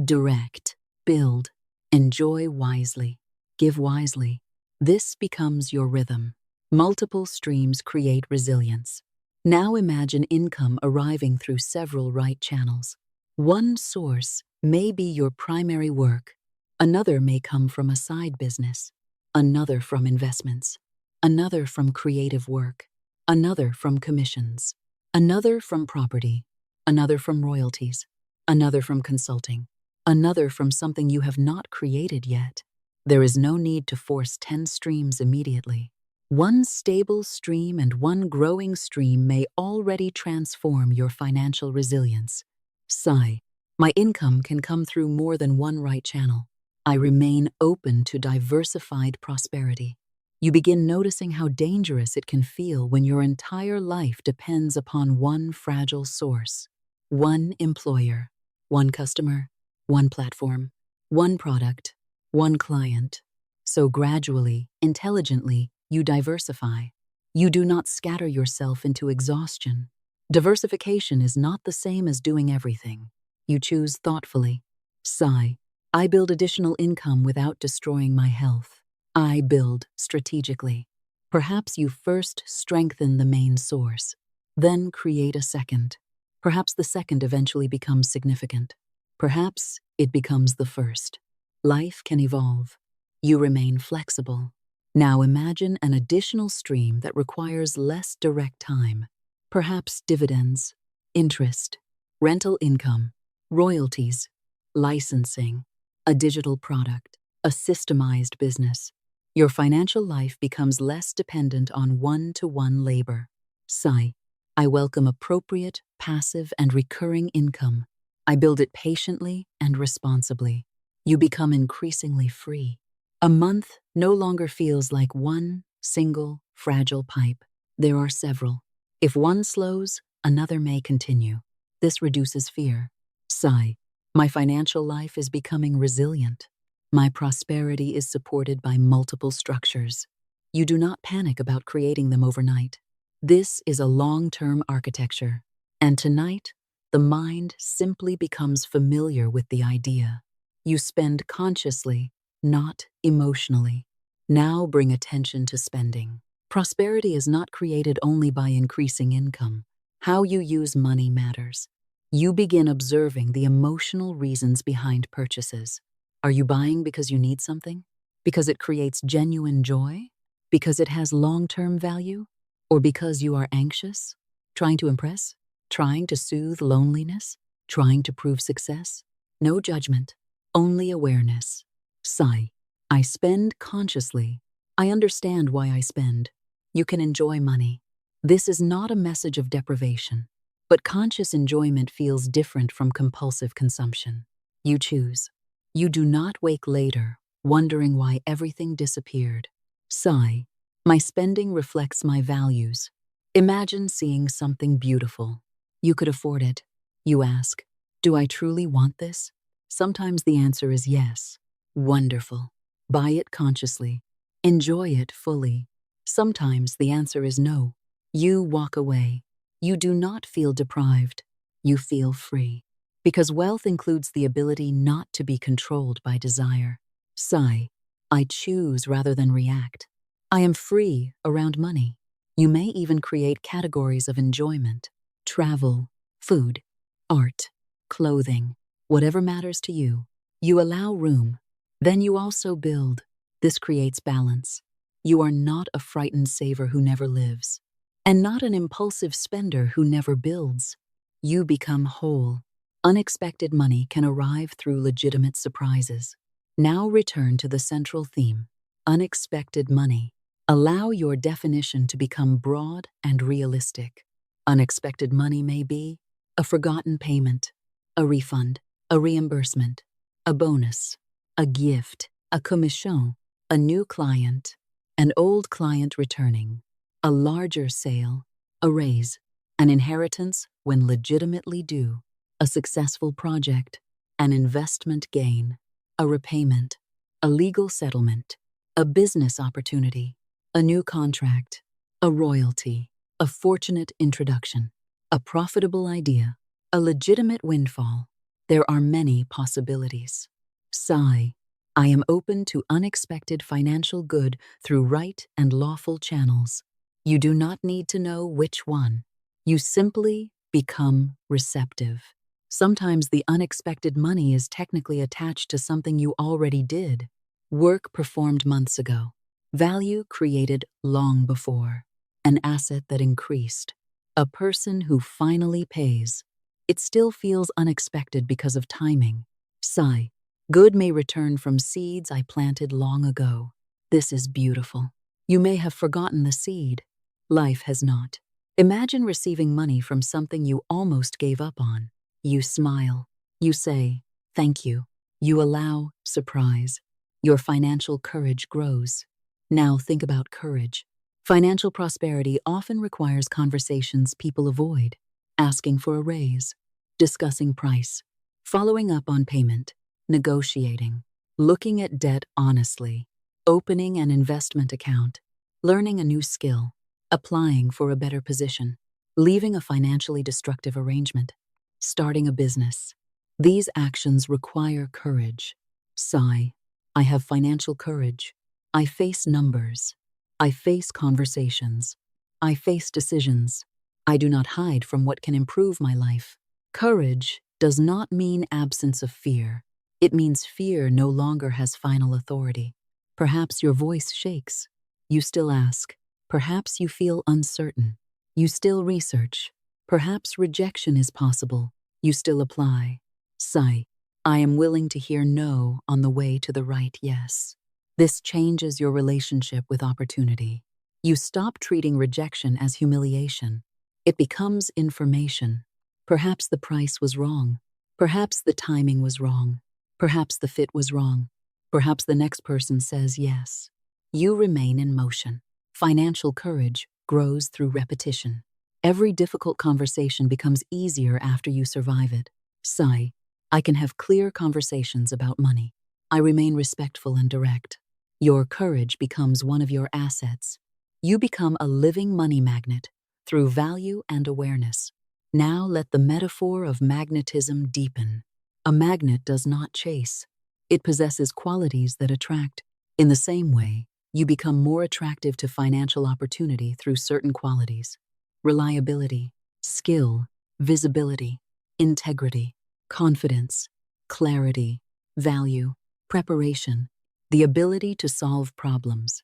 direct, build, enjoy wisely, give wisely. This becomes your rhythm. Multiple streams create resilience. Now imagine income arriving through several right channels. One source may be your primary work, another may come from a side business, another from investments, another from creative work, another from commissions, another from property, another from royalties, another from consulting, another from something you have not created yet. There is no need to force 10 streams immediately. One stable stream and one growing stream may already transform your financial resilience. Sigh. My income can come through more than one right channel. I remain open to diversified prosperity. You begin noticing how dangerous it can feel when your entire life depends upon one fragile source, one employer, one customer, one platform, one product, one client. So gradually, intelligently, you diversify. You do not scatter yourself into exhaustion. Diversification is not the same as doing everything. You choose thoughtfully. Sigh. I build additional income without destroying my health. I build strategically. Perhaps you first strengthen the main source, then create a second. Perhaps the second eventually becomes significant. Perhaps it becomes the first. Life can evolve. You remain flexible. Now imagine an additional stream that requires less direct time. Perhaps dividends, interest, rental income, royalties, licensing, a digital product, a systemized business. Your financial life becomes less dependent on one-to-one labor. Sigh. I welcome appropriate, passive, and recurring income. I build it patiently and responsibly. You become increasingly free. A month no longer feels like one single, fragile pipe. There are several. If one slows, another may continue. This reduces fear. Sigh. My financial life is becoming resilient. My prosperity is supported by multiple structures. You do not panic about creating them overnight. This is a long-term architecture. And tonight, the mind simply becomes familiar with the idea. You spend consciously, not emotionally. Now bring attention to spending. Prosperity is not created only by increasing income. How you use money matters. You begin observing the emotional reasons behind purchases. Are you buying because you need something? Because it creates genuine joy? Because it has long-term value? Or because you are anxious? Trying to impress? Trying to soothe loneliness? Trying to prove success? No judgment, only awareness. Sigh. I spend consciously. I understand why I spend. You can enjoy money. This is not a message of deprivation, but conscious enjoyment feels different from compulsive consumption. You choose. You do not wake later, wondering why everything disappeared. Sigh. My spending reflects my values. Imagine seeing something beautiful. You could afford it. You ask, do I truly want this? Sometimes the answer is yes. Wonderful. Buy it consciously. Enjoy it fully. Sometimes the answer is no. You walk away. You do not feel deprived. You feel free. Because wealth includes the ability not to be controlled by desire. Sigh. I choose rather than react. I am free around money. You may even create categories of enjoyment. Travel, food, art, clothing, whatever matters to you. You allow room. Then you also build. This creates balance. You are not a frightened saver who never lives, and not an impulsive spender who never builds. You become whole. Unexpected money can arrive through legitimate surprises. Now return to the central theme, unexpected money. Allow your definition to become broad and realistic. Unexpected money may be a forgotten payment, a refund, a reimbursement, a bonus, a gift, a commission, a new client, an old client returning, a larger sale, a raise, an inheritance when legitimately due, a successful project, an investment gain, a repayment, a legal settlement, a business opportunity, a new contract, a royalty, a fortunate introduction, a profitable idea, a legitimate windfall. There are many possibilities. Sigh. I am open to unexpected financial good through right and lawful channels. You do not need to know which one. You simply become receptive. Sometimes the unexpected money is technically attached to something you already did. Work performed months ago. Value created long before. An asset that increased. A person who finally pays. It still feels unexpected because of timing. Sigh. Good may return from seeds I planted long ago. This is beautiful. You may have forgotten the seed. Life has not. Imagine receiving money from something you almost gave up on. You smile. You say, thank you. You allow surprise. Your financial courage grows. Now think about courage. Financial prosperity often requires conversations people avoid. Asking for a raise. Discussing price. Following up on payment. Negotiating. Looking at debt honestly. Opening an investment account. Learning a new skill. Applying for a better position. Leaving a financially destructive arrangement. Starting a business. These actions require courage. Sigh. I have financial courage. I face numbers. I face conversations. I face decisions. I do not hide from what can improve my life. Courage does not mean absence of fear. It means fear no longer has final authority. Perhaps your voice shakes. You still ask. Perhaps you feel uncertain. You still research. Perhaps rejection is possible. You still apply. Sigh. I am willing to hear no on the way to the right yes. This changes your relationship with opportunity. You stop treating rejection as humiliation. It becomes information. Perhaps the price was wrong. Perhaps the timing was wrong. Perhaps the fit was wrong. Perhaps the next person says yes. You remain in motion. Financial courage grows through repetition. Every difficult conversation becomes easier after you survive it. Sigh. I can have clear conversations about money. I remain respectful and direct. Your courage becomes one of your assets. You become a living money magnet through value and awareness. Now let the metaphor of magnetism deepen. A magnet does not chase. It possesses qualities that attract. In the same way, you become more attractive to financial opportunity through certain qualities. Reliability, skill, visibility, integrity, confidence, clarity, value, preparation, the ability to solve problems,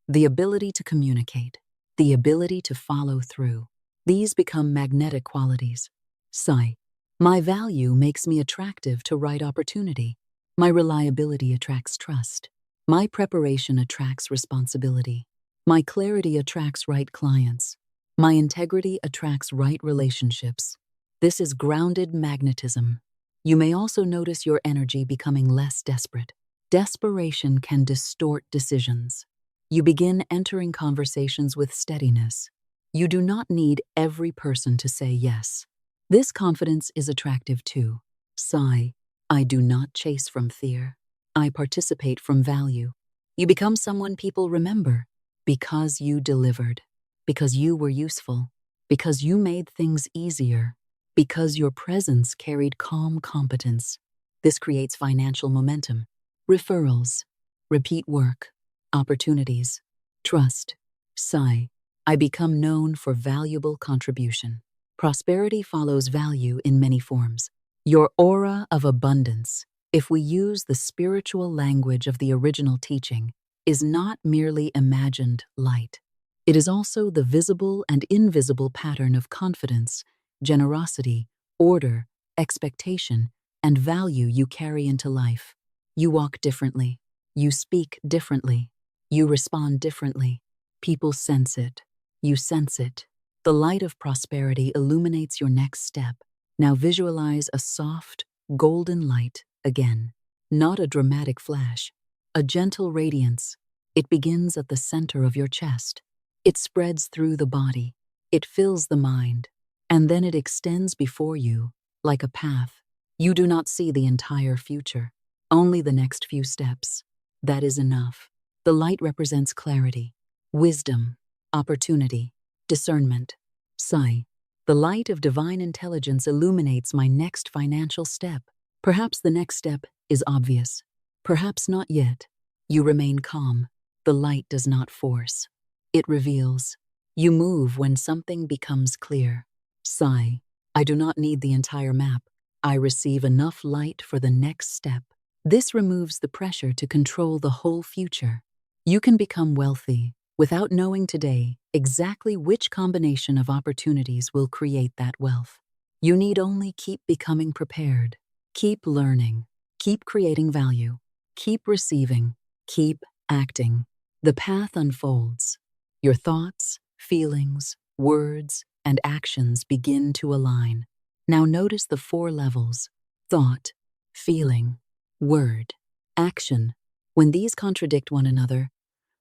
the ability to communicate, the ability to follow through. These become magnetic qualities. Sigh. My value makes me attractive to right opportunity. My reliability attracts trust. My preparation attracts responsibility. My clarity attracts right clients. My integrity attracts right relationships. This is grounded magnetism. You may also notice your energy becoming less desperate. Desperation can distort decisions. You begin entering conversations with steadiness. You do not need every person to say yes. This confidence is attractive too. Sigh. I do not chase from fear. I participate from value. You become someone people remember because you delivered, because you were useful, because you made things easier, because your presence carried calm competence. This creates financial momentum. Referrals, repeat work, opportunities, trust. Sigh. I become known for valuable contribution. Prosperity follows value in many forms. Your aura of abundance, if we use the spiritual language of the original teaching, is not merely imagined light. It is also the visible and invisible pattern of confidence, generosity, order, expectation, and value you carry into life. You walk differently. You speak differently. You respond differently. People sense it. You sense it. The light of prosperity illuminates your next step. Now visualize a soft, golden light again. Not a dramatic flash. A gentle radiance. It begins at the center of your chest. It spreads through the body. It fills the mind. And then it extends before you, like a path. You do not see the entire future, only the next few steps. That is enough. The light represents clarity, wisdom, opportunity, discernment. Sigh. The light of divine intelligence illuminates my next financial step. Perhaps the next step is obvious. Perhaps not yet. You remain calm. The light does not force. It reveals. You move when something becomes clear. Sigh. I do not need the entire map. I receive enough light for the next step. This removes the pressure to control the whole future. You can become wealthy without knowing today exactly which combination of opportunities will create that wealth. You need only keep becoming prepared, keep learning, keep creating value, keep receiving, keep acting. The path unfolds. Your thoughts, feelings, words, and actions begin to align. Now notice the 4 levels: thought, feeling, word, action. When these contradict one another,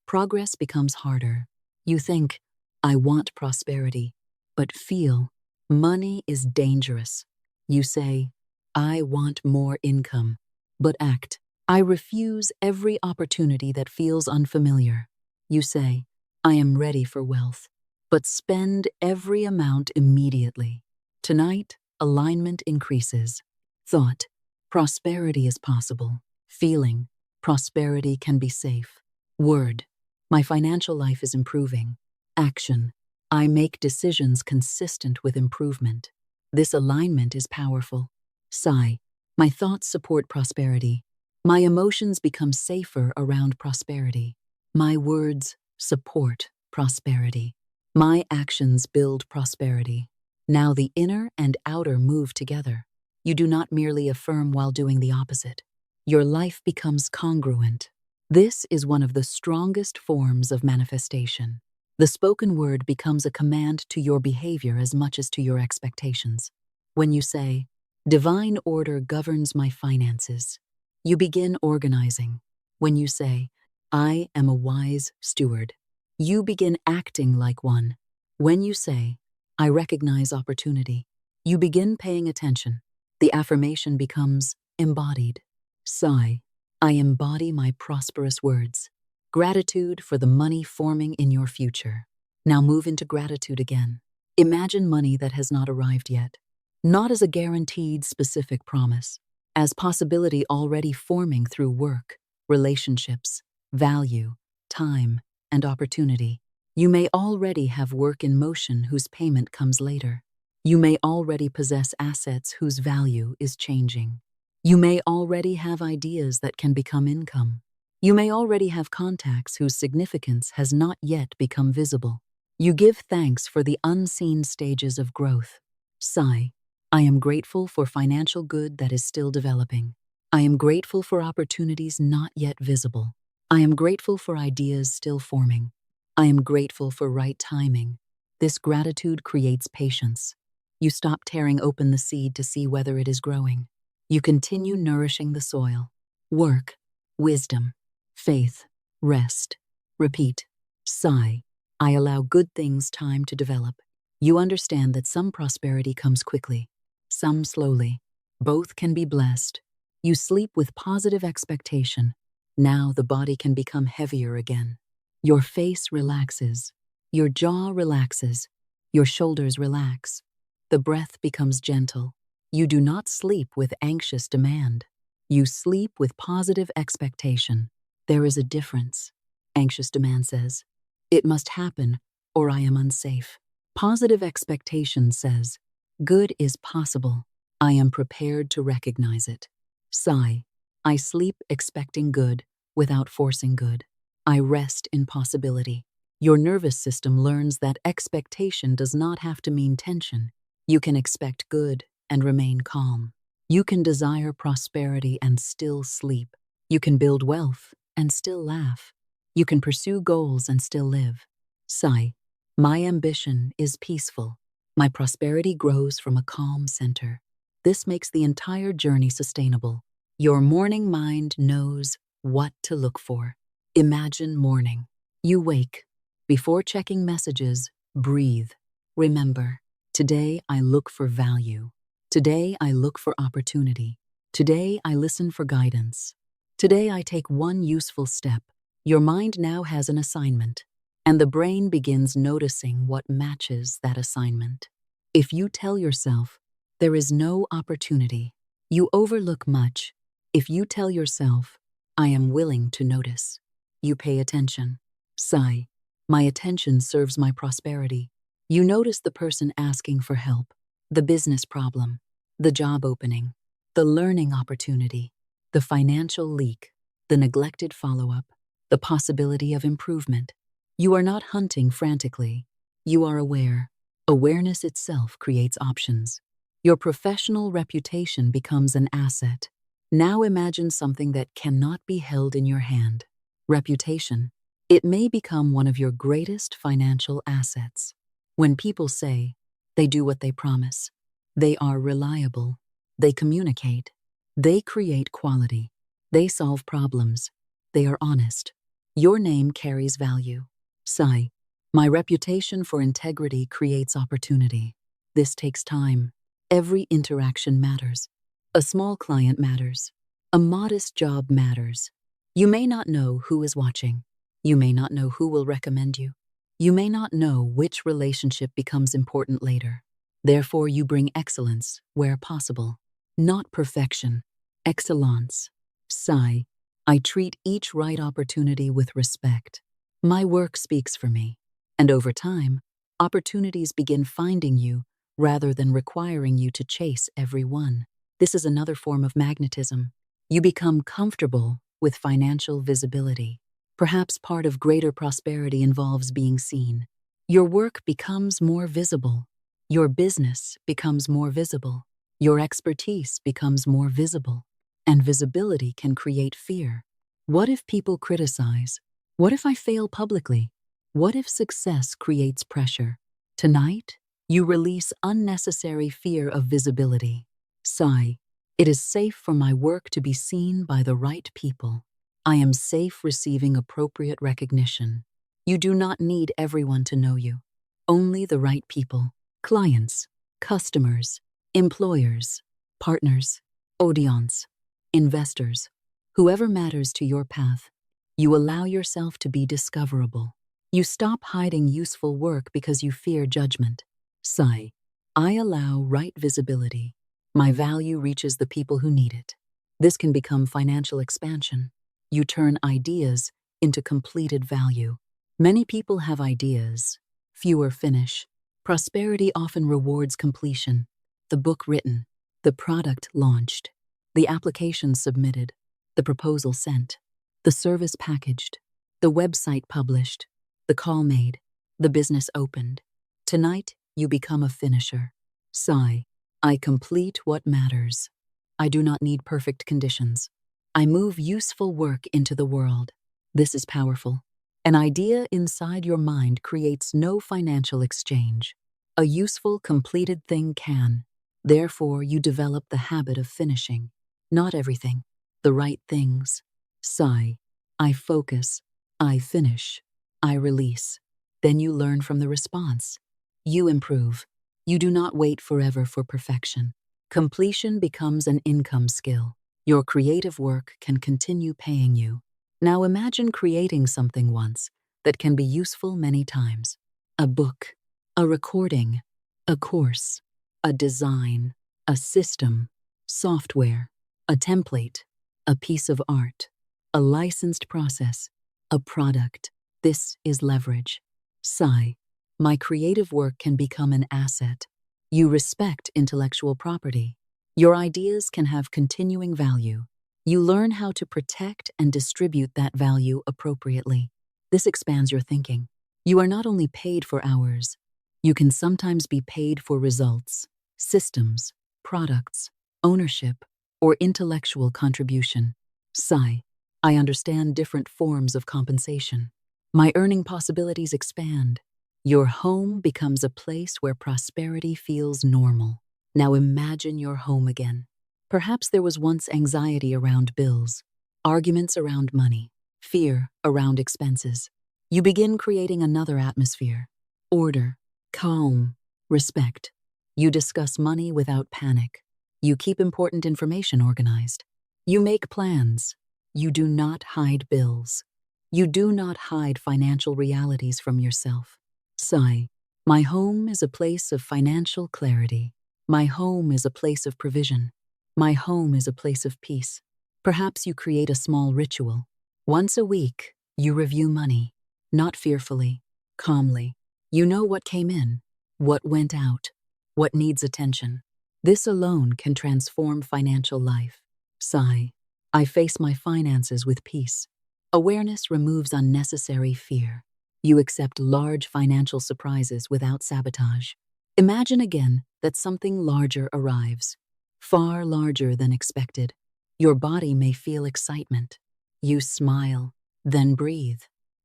progress becomes harder. You think, I want prosperity, but feel, money is dangerous. You say, I want more income, but act, I refuse every opportunity that feels unfamiliar. You say, I am ready for wealth, but spend every amount immediately. Tonight, alignment increases. Thought, prosperity is possible. Feeling, prosperity can be safe. Word, my financial life is improving. Action, I make decisions consistent with improvement. This alignment is powerful. Sigh, my thoughts support prosperity. My emotions become safer around prosperity. My words support prosperity. My actions build prosperity. Now the inner and outer move together. You do not merely affirm while doing the opposite. Your life becomes congruent. This is one of the strongest forms of manifestation. The spoken word becomes a command to your behavior as much as to your expectations. When you say, divine order governs my finances, you begin organizing. When you say, I am a wise steward, you begin acting like one. When you say, I recognize opportunity, you begin paying attention. The affirmation becomes embodied. Sigh, I embody my prosperous words. Gratitude for the money forming in your future. Now move into gratitude again. Imagine money that has not arrived yet, not as a guaranteed specific promise, as possibility already forming through work, relationships, value, time, and opportunity. You may already have work in motion whose payment comes later. You may already possess assets whose value is changing. You may already have ideas that can become income. You may already have contacts whose significance has not yet become visible. You give thanks for the unseen stages of growth. Sigh, I am grateful for financial good that is still developing. I am grateful for opportunities not yet visible. I am grateful for ideas still forming. I am grateful for right timing. This gratitude creates patience. You stop tearing open the seed to see whether it is growing. You continue nourishing the soil. Work, wisdom, faith, rest. Repeat. Sigh, I allow good things time to develop. You understand that some prosperity comes quickly, some slowly. Both can be blessed. You sleep with positive expectation. Now the body can become heavier again. Your face relaxes. Your jaw relaxes. Your shoulders relax. The breath becomes gentle. You do not sleep with anxious demand. You sleep with positive expectation. There is a difference. Anxious demand says, it must happen or I am unsafe. Positive expectation says, good is possible. I am prepared to recognize it. Sigh, I sleep expecting good without forcing good. I rest in possibility. Your nervous system learns that expectation does not have to mean tension. You can expect good and remain calm. You can desire prosperity and still sleep. You can build wealth and still laugh. You can pursue goals and still live. Sigh, my ambition is peaceful. My prosperity grows from a calm center. This makes the entire journey sustainable. Your morning mind knows what to look for. Imagine morning. You wake. Before checking messages, breathe. Remember, today I look for value. Today I look for opportunity. Today I listen for guidance. Today I take one useful step. Your mind now has an assignment, and the brain begins noticing what matches that assignment. If you tell yourself, there is no opportunity, You overlook much. If you tell yourself, I am willing to notice, you pay attention. Sigh. My attention serves my prosperity. You notice the person asking for help, the business problem, the job opening, the learning opportunity, the financial leak, the neglected follow-up, the possibility of improvement. You are not hunting frantically. You are aware. Awareness itself creates options. Your professional reputation becomes an asset. Now imagine something that cannot be held in your hand. Reputation. It may become one of your greatest financial assets. When people say, they do what they promise, they are reliable, they communicate, they create quality, they solve problems, they are honest, your name carries value. Sigh. My reputation for integrity creates opportunity. This takes time. Every interaction matters. A small client matters. A modest job matters. You may not know who is watching. You may not know who will recommend you. You may not know which relationship becomes important later. Therefore, you bring excellence where possible. Not perfection. Excellence. Sigh. I treat each right opportunity with respect. My work speaks for me. And over time, opportunities begin finding you rather than requiring you to chase every one. This is another form of magnetism. You become comfortable with financial visibility. Perhaps part of greater prosperity involves being seen. Your work becomes more visible. Your business becomes more visible. Your expertise becomes more visible. And visibility can create fear. What if people criticize? What if I fail publicly? What if success creates pressure? Tonight, you release unnecessary fear of visibility. Sigh. It is safe for my work to be seen by the right people. I am safe receiving appropriate recognition. You do not need everyone to know you. Only the right people. Clients, customers, employers, partners, audience, investors, whoever matters to your path. You allow yourself to be discoverable. You stop hiding useful work because you fear judgment. Sigh. I allow right visibility. My value reaches the people who need it. This can become financial expansion. You turn ideas into completed value. Many people have ideas. Fewer finish. Prosperity often rewards completion. The book written, the product launched, the application submitted, the proposal sent, the service packaged, the website published, the call made, the business opened. Tonight, you become a finisher. Sigh. I complete what matters. I do not need perfect conditions. I move useful work into the world. This is powerful. An idea inside your mind creates no financial exchange. A useful, completed thing can. Therefore, you develop the habit of finishing. Not everything. The right things. Sigh. I focus. I finish. I release. Then you learn from the response. You improve. You do not wait forever for perfection. Completion becomes an income skill. Your creative work can continue paying you. Now imagine creating something once that can be useful many times. A book, a recording, a course, a design, a system, software, a template, a piece of art, a licensed process, a product. This is leverage. Sigh. My creative work can become an asset. You respect intellectual property. Your ideas can have continuing value. You learn how to protect and distribute that value appropriately. This expands your thinking. You are not only paid for hours. You can sometimes be paid for results, systems, products, ownership, or intellectual contribution. Sigh. I understand different forms of compensation. My earning possibilities expand. Your home becomes a place where prosperity feels normal. Now imagine your home again. Perhaps there was once anxiety around bills, arguments around money, fear around expenses. You begin creating another atmosphere. Order, calm, respect. You discuss money without panic. You keep important information organized. You make plans. You do not hide bills. You do not hide financial realities from yourself. Sigh. My home is a place of financial clarity. My home is a place of provision. My home is a place of peace. Perhaps you create a small ritual. Once a week, you review money, not fearfully, calmly. You know what came in, what went out, what needs attention. This alone can transform financial life. Sigh. I face my finances with peace. Awareness removes unnecessary fear. You accept large financial surprises without sabotage. Imagine again that something larger arrives, far larger than expected. Your body may feel excitement. You smile, then breathe.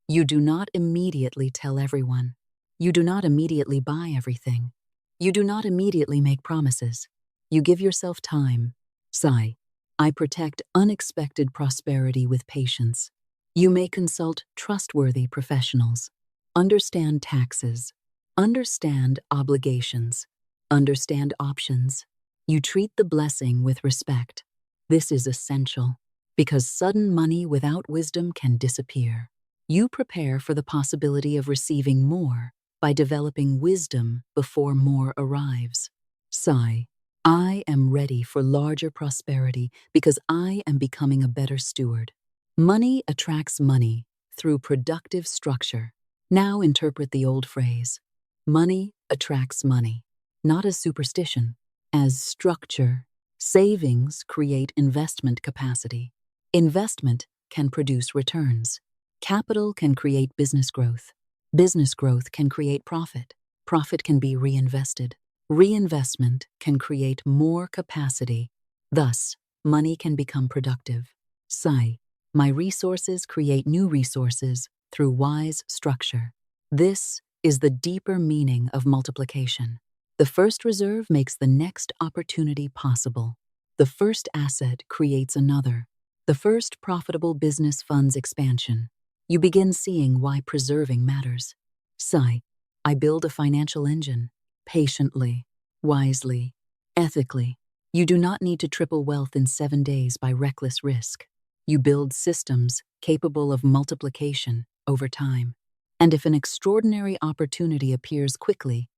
You do not immediately tell everyone. You do not immediately buy everything. You do not immediately make promises. You give yourself time. Sigh. I protect unexpected prosperity with patience. You may consult trustworthy professionals. Understand taxes. Understand obligations. Understand options. You treat the blessing with respect. This is essential because sudden money without wisdom can disappear. You prepare for the possibility of receiving more by developing wisdom before more arrives. Sigh. I am ready for larger prosperity because I am becoming a better steward. Money attracts money through productive structure. Now interpret the old phrase. Money attracts money, not as superstition, as structure. Savings create investment capacity. Investment can produce returns. Capital can create business growth. Business growth can create profit. Profit can be reinvested. Reinvestment can create more capacity. Thus, money can become productive. Sigh. My resources create new resources through wise structure. This is the deeper meaning of multiplication. The first reserve makes the next opportunity possible. The first asset creates another. The first profitable business funds expansion. You begin seeing why preserving matters. Sigh. I build a financial engine. Patiently, wisely, ethically. You do not need to triple wealth in 7 days by reckless risk. You build systems capable of multiplication over time. And if an extraordinary opportunity appears quickly,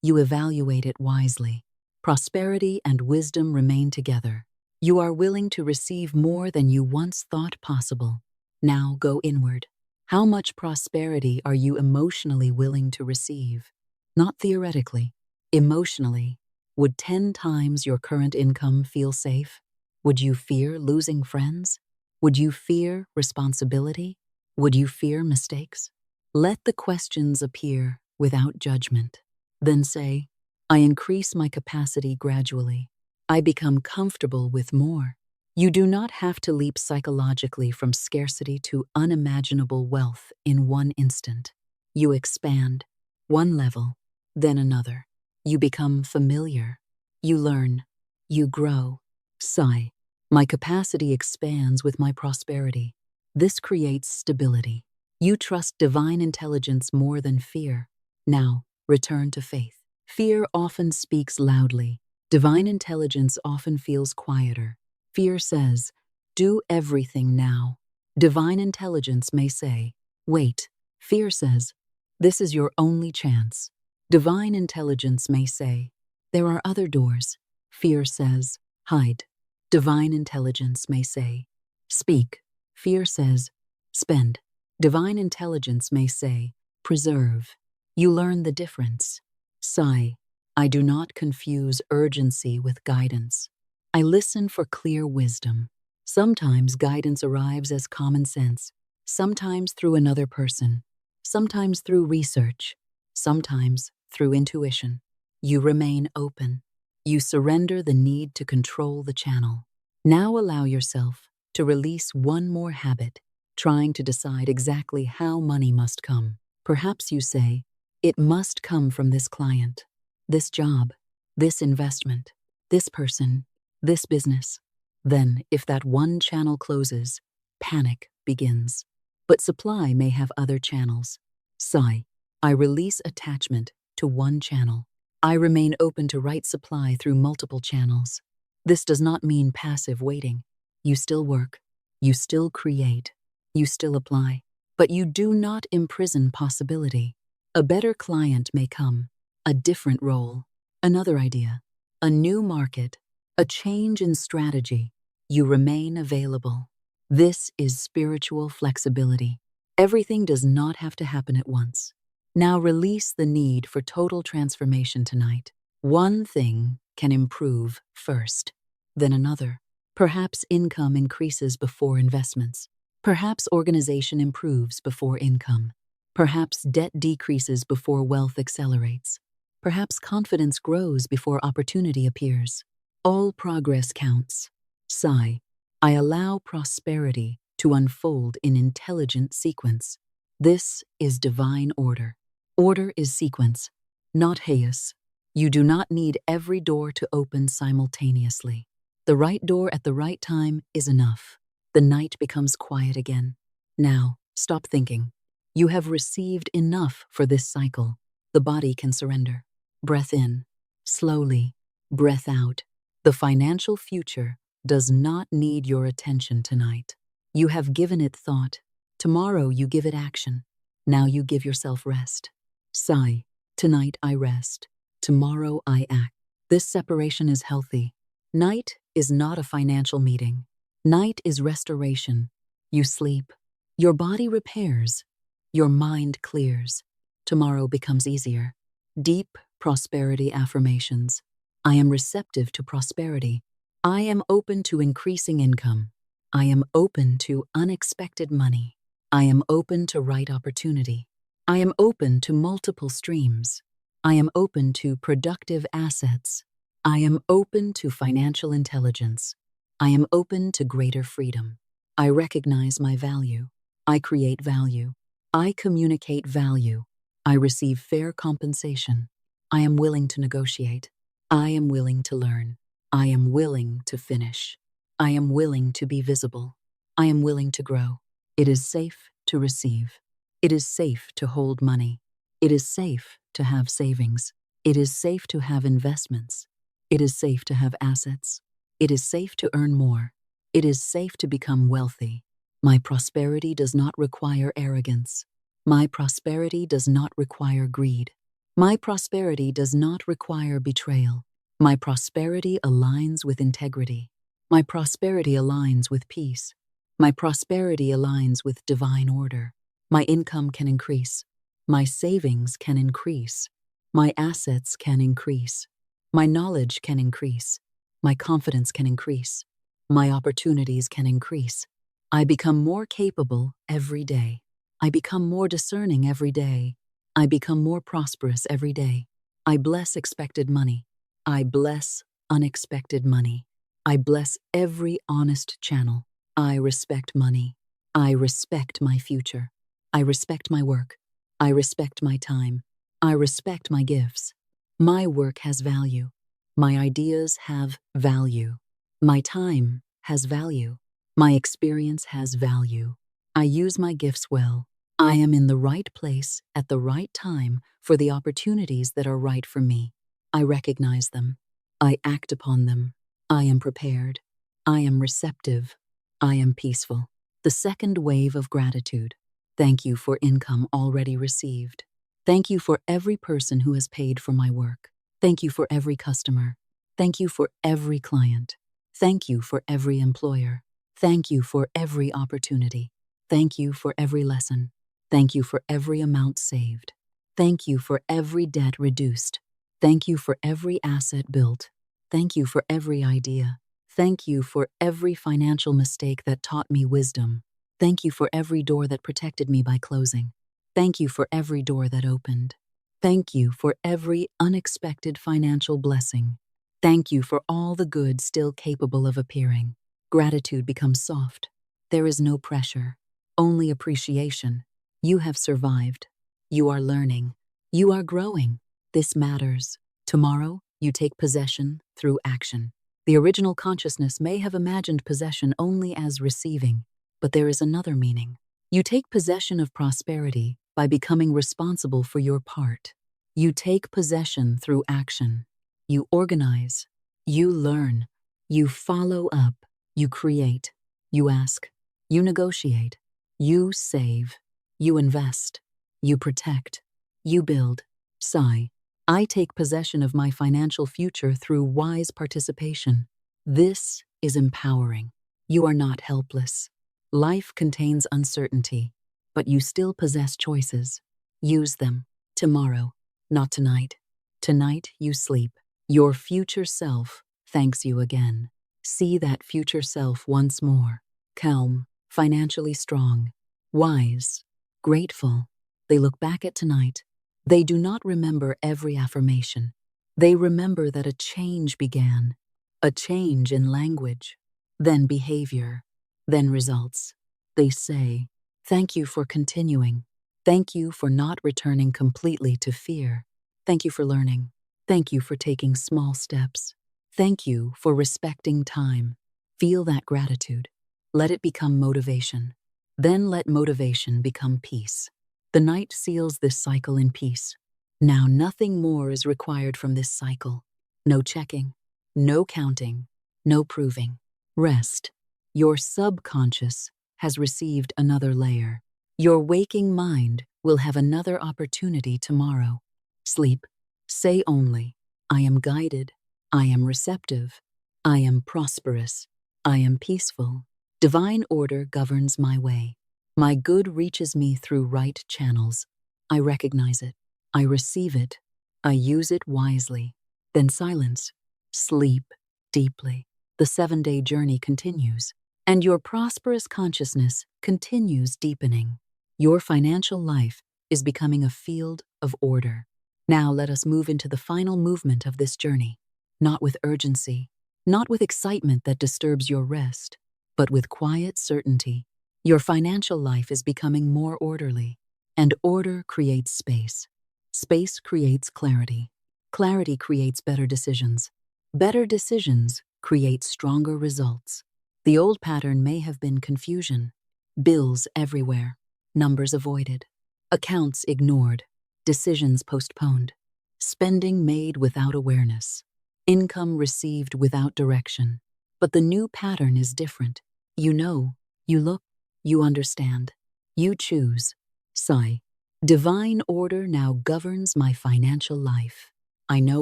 you evaluate it wisely. Prosperity and wisdom remain together. You are willing to receive more than you once thought possible. Now go inward. How much prosperity are you emotionally willing to receive? Not theoretically. Emotionally, would 10 times your current income feel safe? Would you fear losing friends? Would you fear responsibility? Would you fear mistakes? Let the questions appear without judgment. Then say, I increase my capacity gradually. I become comfortable with more. You do not have to leap psychologically from scarcity to unimaginable wealth in one instant. You expand, one level, then another. You become familiar. You learn. You grow. Sigh. My capacity expands with my prosperity. This creates stability. You trust divine intelligence more than fear. Now, return to faith. Fear often speaks loudly. Divine intelligence often feels quieter. Fear says, do everything now. Divine intelligence may say, wait. Fear says, this is your only chance. Divine intelligence may say, there are other doors. Fear says, hide. Divine intelligence may say, speak. Fear says, spend. Divine intelligence may say, preserve. You learn the difference. Sigh. I do not confuse urgency with guidance. I listen for clear wisdom. Sometimes guidance arrives as common sense, sometimes through another person, sometimes through research, sometimes through intuition. You remain open. You surrender the need to control the channel. Now allow yourself to release one more habit, trying to decide exactly how money must come. Perhaps you say, it must come from this client, this job, this investment, this person, this business. Then, if that one channel closes, panic begins. But supply may have other channels. Sigh. I release attachment to one channel. I remain open to right supply through multiple channels. This does not mean passive waiting. You still work. You still create. You still apply. But you do not imprison possibility. A better client may come. A different role. Another idea. A new market. a change in strategy. You remain available. This is spiritual flexibility. Everything does not have to happen at once. Now release the need for total transformation tonight. One thing can improve first, then another. Perhaps income increases before investments. Perhaps organization improves before income. Perhaps debt decreases before wealth accelerates. Perhaps confidence grows before opportunity appears. All progress counts. Sigh. I allow prosperity to unfold in intelligent sequence. This is divine order. Order is sequence, not chaos. You do not need every door to open simultaneously. The right door at the right time is enough. The night becomes quiet again. Now, stop thinking. You have received enough for this cycle. The body can surrender. Breath in. Slowly. Breath out. The financial future does not need your attention tonight. You have given it thought. Tomorrow you give it action. Now you give yourself rest. Sigh. Tonight I rest. Tomorrow I act. This separation is healthy. Night is not a financial meeting. Night is restoration. You sleep. Your body repairs. Your mind clears. Tomorrow becomes easier. Deep prosperity affirmations. I am receptive to prosperity. I am open to increasing income. I am open to unexpected money. I am open to right opportunity. I am open to multiple streams. I am open to productive assets. I am open to financial intelligence. I am open to greater freedom. I recognize my value. I create value. I communicate value. I receive fair compensation. I am willing to negotiate. I am willing to learn. I am willing to finish. I am willing to be visible. I am willing to grow. It is safe to receive. It is safe to hold money. It is safe to have savings. It is safe to have investments. It is safe to have assets. It is safe to earn more. It is safe to become wealthy. My prosperity does not require arrogance. My prosperity does not require greed. My prosperity does not require betrayal. My prosperity aligns with integrity. My prosperity aligns with peace. My prosperity aligns with divine order. My income can increase. My savings can increase. My assets can increase. My knowledge can increase. My confidence can increase. My opportunities can increase. I become more capable every day. I become more discerning every day. I become more prosperous every day. I bless expected money. I bless unexpected money. I bless every honest channel. I respect money. I respect my future. I respect my work. I respect my time. I respect my gifts. My work has value. My ideas have value. My time has value. My experience has value. I use my gifts well. I am in the right place at the right time for the opportunities that are right for me. I recognize them. I act upon them. I am prepared. I am receptive. I am peaceful. The second wave of gratitude. Thank you for income already received. Thank you for every person who has paid for my work. Thank you for every customer. Thank you for every client. Thank you for every employer. Thank you for every opportunity. Thank you for every lesson. Thank you for every amount saved. Thank you for every debt reduced. Thank you for every asset built. Thank you for every idea. Thank you for every financial mistake that taught me wisdom. Thank you for every door that protected me by closing. Thank you for every door that opened. Thank you for every unexpected financial blessing. Thank you for all the good still capable of appearing. Gratitude becomes soft. There is no pressure, only appreciation. You have survived. You are learning. You are growing. This matters. Tomorrow, you take possession through action. The original consciousness may have imagined possession only as receiving, but there is another meaning. You take possession of prosperity by becoming responsible for your part. You take possession through action. You organize. You learn. You follow up. You create. You ask. You negotiate. You save. You invest. You protect. You build. Sigh. I take possession of my financial future through wise participation. This is empowering. You are not helpless. Life contains uncertainty, but you still possess choices. Use them. Tomorrow, not tonight. Tonight you sleep. Your future self thanks you again. See that future self once more. Calm, financially strong, wise, grateful. They look back at tonight. They do not remember every affirmation. They remember that a change began, a change in language, then behavior, then results. They say, "Thank you for continuing. Thank you for not returning completely to fear. Thank you for learning. Thank you for taking small steps. Thank you for respecting time." Feel that gratitude. Let it become motivation. Then let motivation become peace. The night seals this cycle in peace. Now nothing more is required from this cycle. No checking, no counting, no proving. Rest. Your subconscious has received another layer. Your waking mind will have another opportunity tomorrow. Sleep. Say only, "I am guided, I am receptive, I am prosperous, I am peaceful. Divine order governs my way. My good reaches me through right channels. I recognize it. I receive it. I use it wisely." Then silence. Sleep deeply. The 7-day journey continues, and your prosperous consciousness continues deepening. Your financial life is becoming a field of order. Now let us move into the final movement of this journey, not with urgency, not with excitement that disturbs your rest, but with quiet certainty. Your financial life is becoming more orderly, and order creates space. Space creates clarity. Clarity creates better decisions. Better decisions create stronger results. The old pattern may have been confusion. Bills everywhere, numbers avoided, accounts ignored, decisions postponed, spending made without awareness, income received without direction. But the new pattern is different. You know, you look, you understand, you choose. Sigh. Divine order now governs my financial life. I know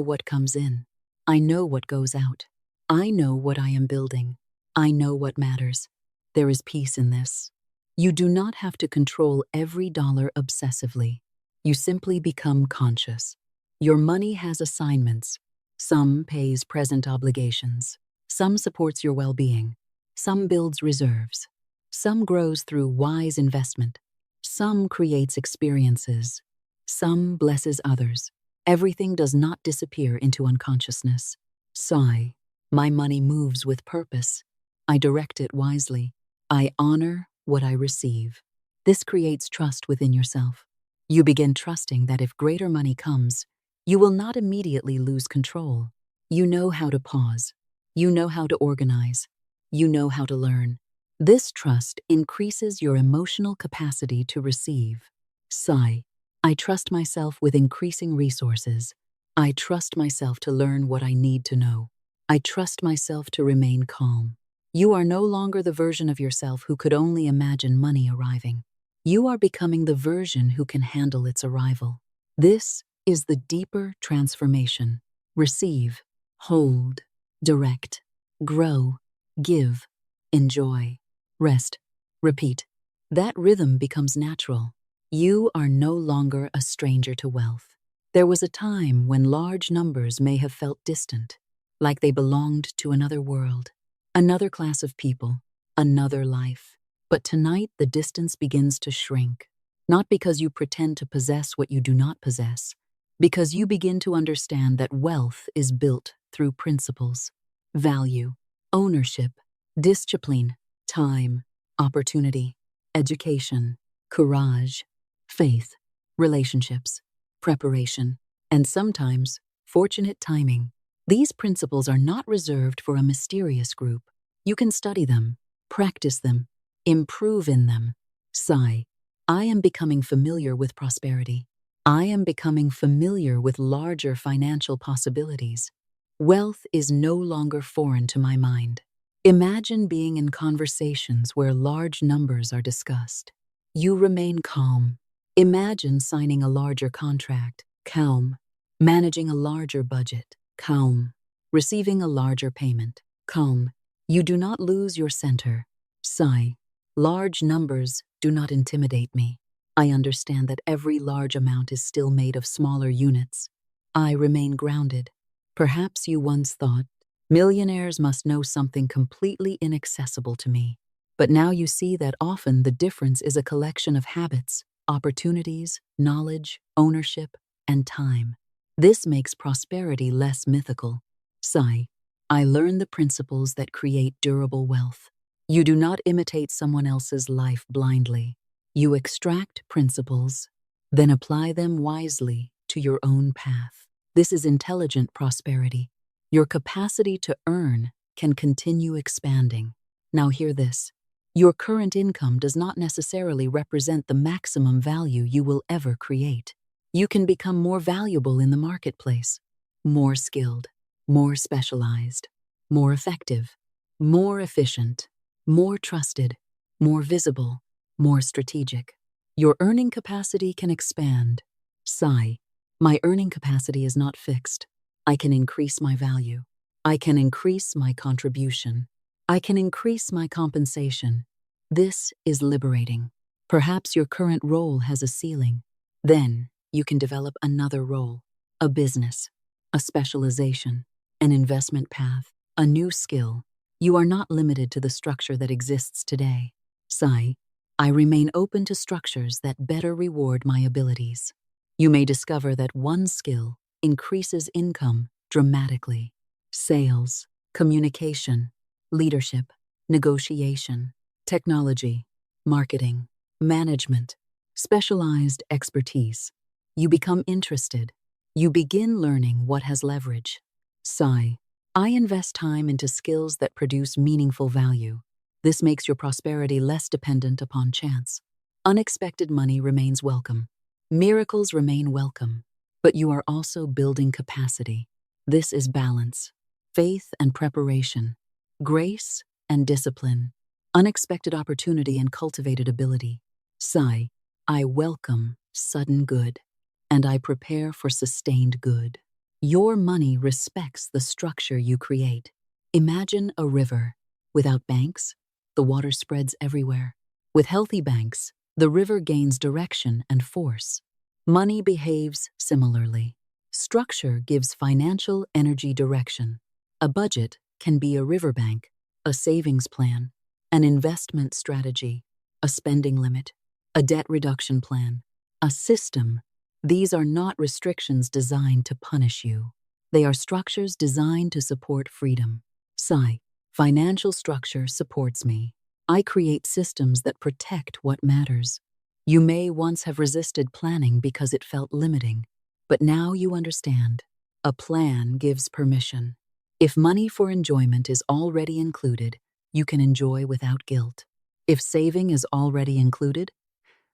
what comes in. I know what goes out. I know what I am building. I know what matters. There is peace in this. You do not have to control every dollar obsessively. You simply become conscious. Your money has assignments. Some pays present obligations. Some supports your well-being. Some builds reserves. Some grows through wise investment. Some creates experiences. Some blesses others. Everything does not disappear into unconsciousness. Sigh. My money moves with purpose. I direct it wisely. I honor what I receive. This creates trust within yourself. You begin trusting that if greater money comes, you will not immediately lose control. You know how to pause. You know how to organize. You know how to learn. This trust increases your emotional capacity to receive. Sigh. I trust myself with increasing resources. I trust myself to learn what I need to know. I trust myself to remain calm. You are no longer the version of yourself who could only imagine money arriving. You are becoming the version who can handle its arrival. This is the deeper transformation. Receive, hold, direct, grow, give, enjoy, rest, repeat. That rhythm becomes natural. You are no longer a stranger to wealth. There was a time when large numbers may have felt distant, like they belonged to another world, another class of people, another life. But tonight the distance begins to shrink, not because you pretend to possess what you do not possess, because you begin to understand that wealth is built through principles, value, ownership, discipline, time, opportunity, education, courage, faith, relationships, preparation, and sometimes fortunate timing. These principles are not reserved for a mysterious group. You can study them, practice them, improve in them. Sigh. I am becoming familiar with prosperity. I am becoming familiar with larger financial possibilities. Wealth is no longer foreign to my mind. Imagine being in conversations where large numbers are discussed. You remain calm. Imagine signing a larger contract. Calm. Managing a larger budget. Calm. Receiving a larger payment. Calm. You do not lose your center. Sigh. Large numbers do not intimidate me. I understand that every large amount is still made of smaller units. I remain grounded. Perhaps you once thought, millionaires must know something completely inaccessible to me. But now you see that often the difference is a collection of habits, opportunities, knowledge, ownership, and time. This makes prosperity less mythical. Sigh. I learn the principles that create durable wealth. You do not imitate someone else's life blindly. You extract principles, then apply them wisely to your own path. This is intelligent prosperity. Your capacity to earn can continue expanding. Now hear this. Your current income does not necessarily represent the maximum value you will ever create. You can become more valuable in the marketplace, more skilled, more specialized, more effective, more efficient, more trusted, more visible, more strategic. Your earning capacity can expand. Sigh. My earning capacity is not fixed. I can increase my value. I can increase my contribution. I can increase my compensation. This is liberating. Perhaps your current role has a ceiling. Then you can develop another role, a business, a specialization, an investment path, a new skill. You are not limited to the structure that exists today. Sigh. I remain open to structures that better reward my abilities. You may discover that one skill increases income dramatically. Sales, communication, leadership, negotiation, technology, marketing, management, specialized expertise. You become interested. You begin learning what has leverage. Sigh. I invest time into skills that produce meaningful value. This makes your prosperity less dependent upon chance. Unexpected money remains welcome. Miracles remain welcome. But you are also building capacity. This is balance, faith and preparation, grace and discipline, unexpected opportunity and cultivated ability. Sigh. I welcome sudden good, and I prepare for sustained good. Your money respects the structure you create. Imagine a river. Without banks, the water spreads everywhere. With healthy banks, the river gains direction and force. Money behaves similarly. Structure gives financial energy direction. A budget can be a riverbank, a savings plan, an investment strategy, a spending limit, a debt reduction plan, a system. These are not restrictions designed to punish you. They are structures designed to support freedom. Sigh. Financial structure supports me. I create systems that protect what matters. You may once have resisted planning because it felt limiting, but now you understand. A plan gives permission. If money for enjoyment is already included, you can enjoy without guilt. If saving is already included,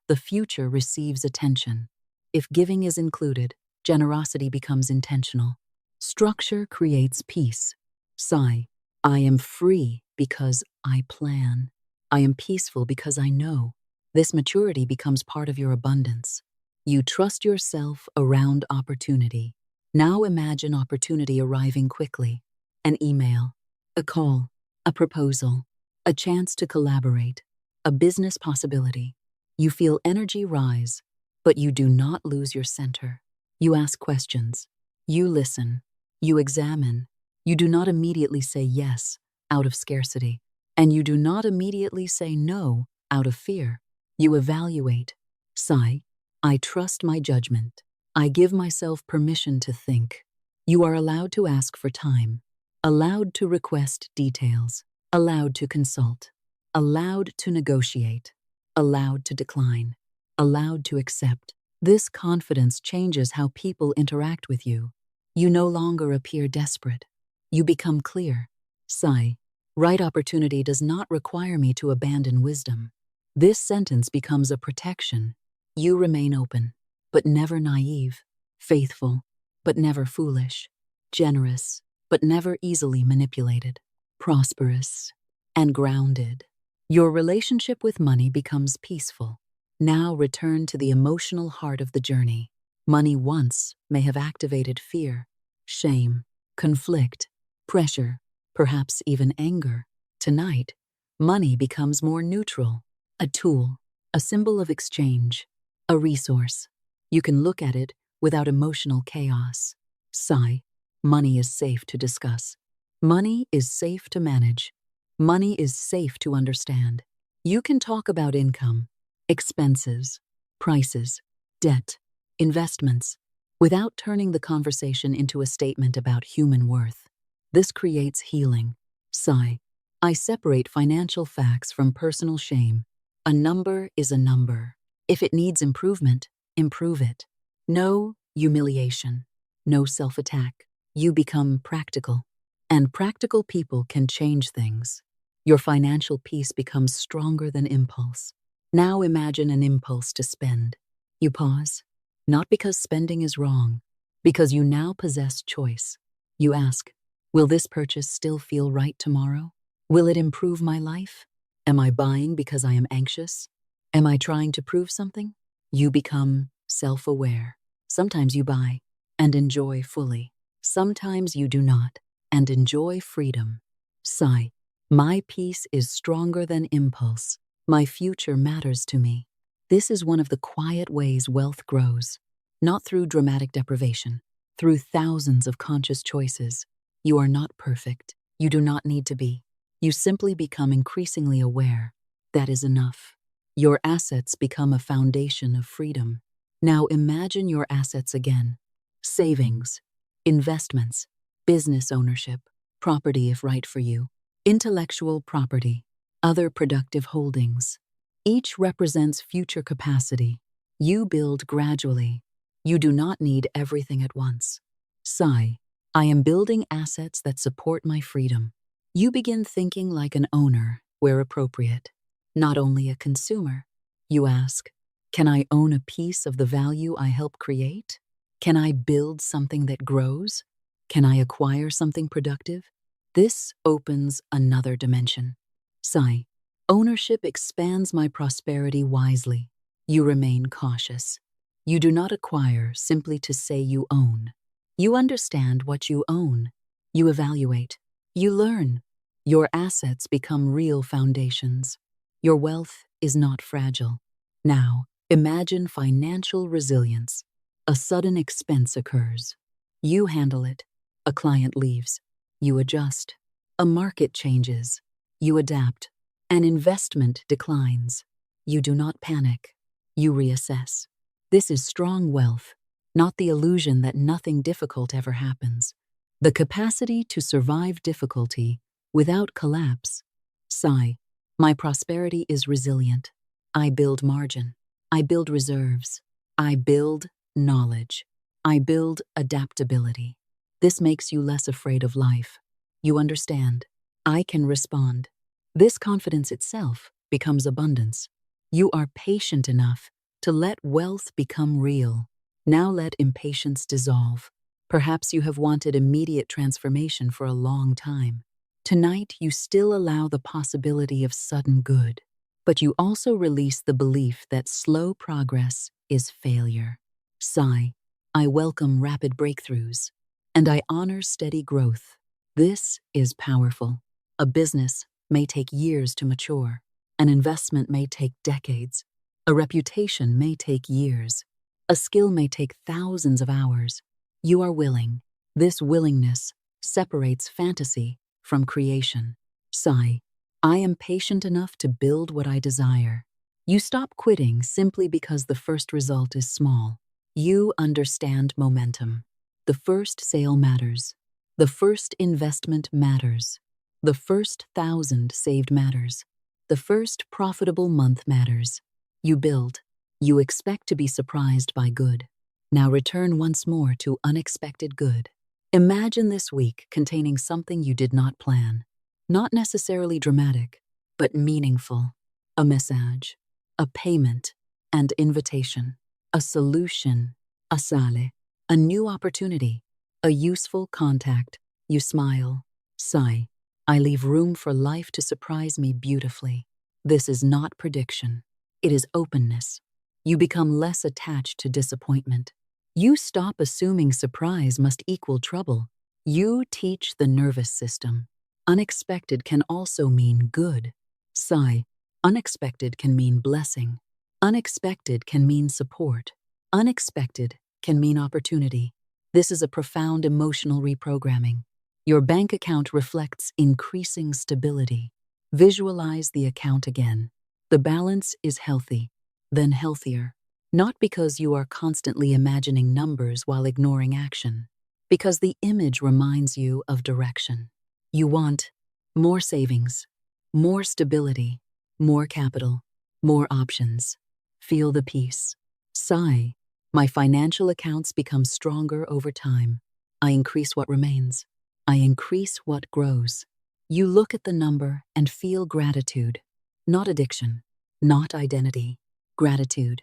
the future receives attention. If giving is included, generosity becomes intentional. Structure creates peace. Sigh. I am free because I plan. I am peaceful because I know. This maturity becomes part of your abundance. You trust yourself around opportunity. Now imagine opportunity arriving quickly. An email, a call, a proposal, a chance to collaborate, a business possibility. You feel energy rise, but you do not lose your center. You ask questions. You listen. You examine. You do not immediately say yes out of scarcity, and you do not immediately say no out of fear. You evaluate. Sigh. I trust my judgment. I give myself permission to think. You are allowed to ask for time, allowed to request details, allowed to consult, allowed to negotiate, allowed to decline, allowed to accept. This confidence changes how people interact with you. You no longer appear desperate. You become clear. Sigh. Right opportunity does not require me to abandon wisdom. This sentence becomes a protection. You remain open, but never naive, faithful, but never foolish, generous, but never easily manipulated, prosperous, and grounded. Your relationship with money becomes peaceful. Now return to the emotional heart of the journey. Money once may have activated fear, shame, conflict, pressure, perhaps even anger. Tonight, money becomes more neutral, a tool, a symbol of exchange, a resource. You can look at it without emotional chaos. Sigh. Money is safe to discuss. Money is safe to manage. Money is safe to understand. You can talk about income, expenses, prices, debt, investments, without turning the conversation into a statement about human worth. This creates healing. Sigh. I separate financial facts from personal shame. A number is a number. If it needs improvement, improve it. No humiliation, no self-attack. You become practical, and practical people can change things. Your financial peace becomes stronger than impulse. Now imagine an impulse to spend. You pause, not because spending is wrong, because you now possess choice. You ask, will this purchase still feel right tomorrow? Will it improve my life? Am I buying because I am anxious? Am I trying to prove something? You become self-aware. Sometimes you buy and enjoy fully. Sometimes you do not and enjoy freedom. Sigh. My peace is stronger than impulse. My future matters to me. This is one of the quiet ways wealth grows, not through dramatic deprivation, through thousands of conscious choices. You are not perfect. You do not need to be. You simply become increasingly aware. That is enough. Your assets become a foundation of freedom. Now imagine your assets again. Savings, investments, business ownership, property if right for you, intellectual property, other productive holdings. Each represents future capacity. You build gradually. You do not need everything at once. Sigh. I am building assets that support my freedom. You begin thinking like an owner, where appropriate, not only a consumer. You ask, can I own a piece of the value I help create? Can I build something that grows? Can I acquire something productive? This opens another dimension. Sigh. Ownership expands my prosperity wisely. You remain cautious. You do not acquire simply to say you own. You understand what you own. You evaluate. You learn. Your assets become real foundations. Your wealth is not fragile. Now, imagine financial resilience. A sudden expense occurs. You handle it. A client leaves. You adjust. A market changes. You adapt. An investment declines. You do not panic. You reassess. This is strong wealth, not the illusion that nothing difficult ever happens. The capacity to survive difficulty without collapse. Sigh. My prosperity is resilient. I build margin. I build reserves. I build knowledge. I build adaptability. This makes you less afraid of life. You understand. I can respond. This confidence itself becomes abundance. You are patient enough to let wealth become real. Now let impatience dissolve. Perhaps you have wanted immediate transformation for a long time. Tonight, you still allow the possibility of sudden good, but you also release the belief that slow progress is failure. Sigh. I welcome rapid breakthroughs, and I honor steady growth. This is powerful. A business may take years to mature. An investment may take decades. A reputation may take years. A skill may take thousands of hours. You are willing. This willingness separates fantasy from creation. Sigh. I am patient enough to build what I desire. You stop quitting simply because the first result is small. You understand momentum. The first sale matters. The first investment matters. The first 1,000 saved matters. The first profitable month matters. You build. You expect to be surprised by good. Now return once more to unexpected good. Imagine this week containing something you did not plan. Not necessarily dramatic, but meaningful. A message, a payment, and invitation. A solution, a sale, a new opportunity, a useful contact. You smile. Sigh. I leave room for life to surprise me beautifully. This is not prediction. It is openness. You become less attached to disappointment. You stop assuming surprise must equal trouble. You teach the nervous system. Unexpected can also mean good. Sigh. Unexpected can mean blessing. Unexpected can mean support. Unexpected can mean opportunity. This is a profound emotional reprogramming. Your bank account reflects increasing stability. Visualize the account again. The balance is healthy, then healthier. Not because you are constantly imagining numbers while ignoring action, because the image reminds you of direction. You want more savings, more stability, more capital, more options. Feel the peace. Sigh. My financial accounts become stronger over time. I increase what remains. I increase what grows. You look at the number and feel gratitude, not addiction, not identity, gratitude.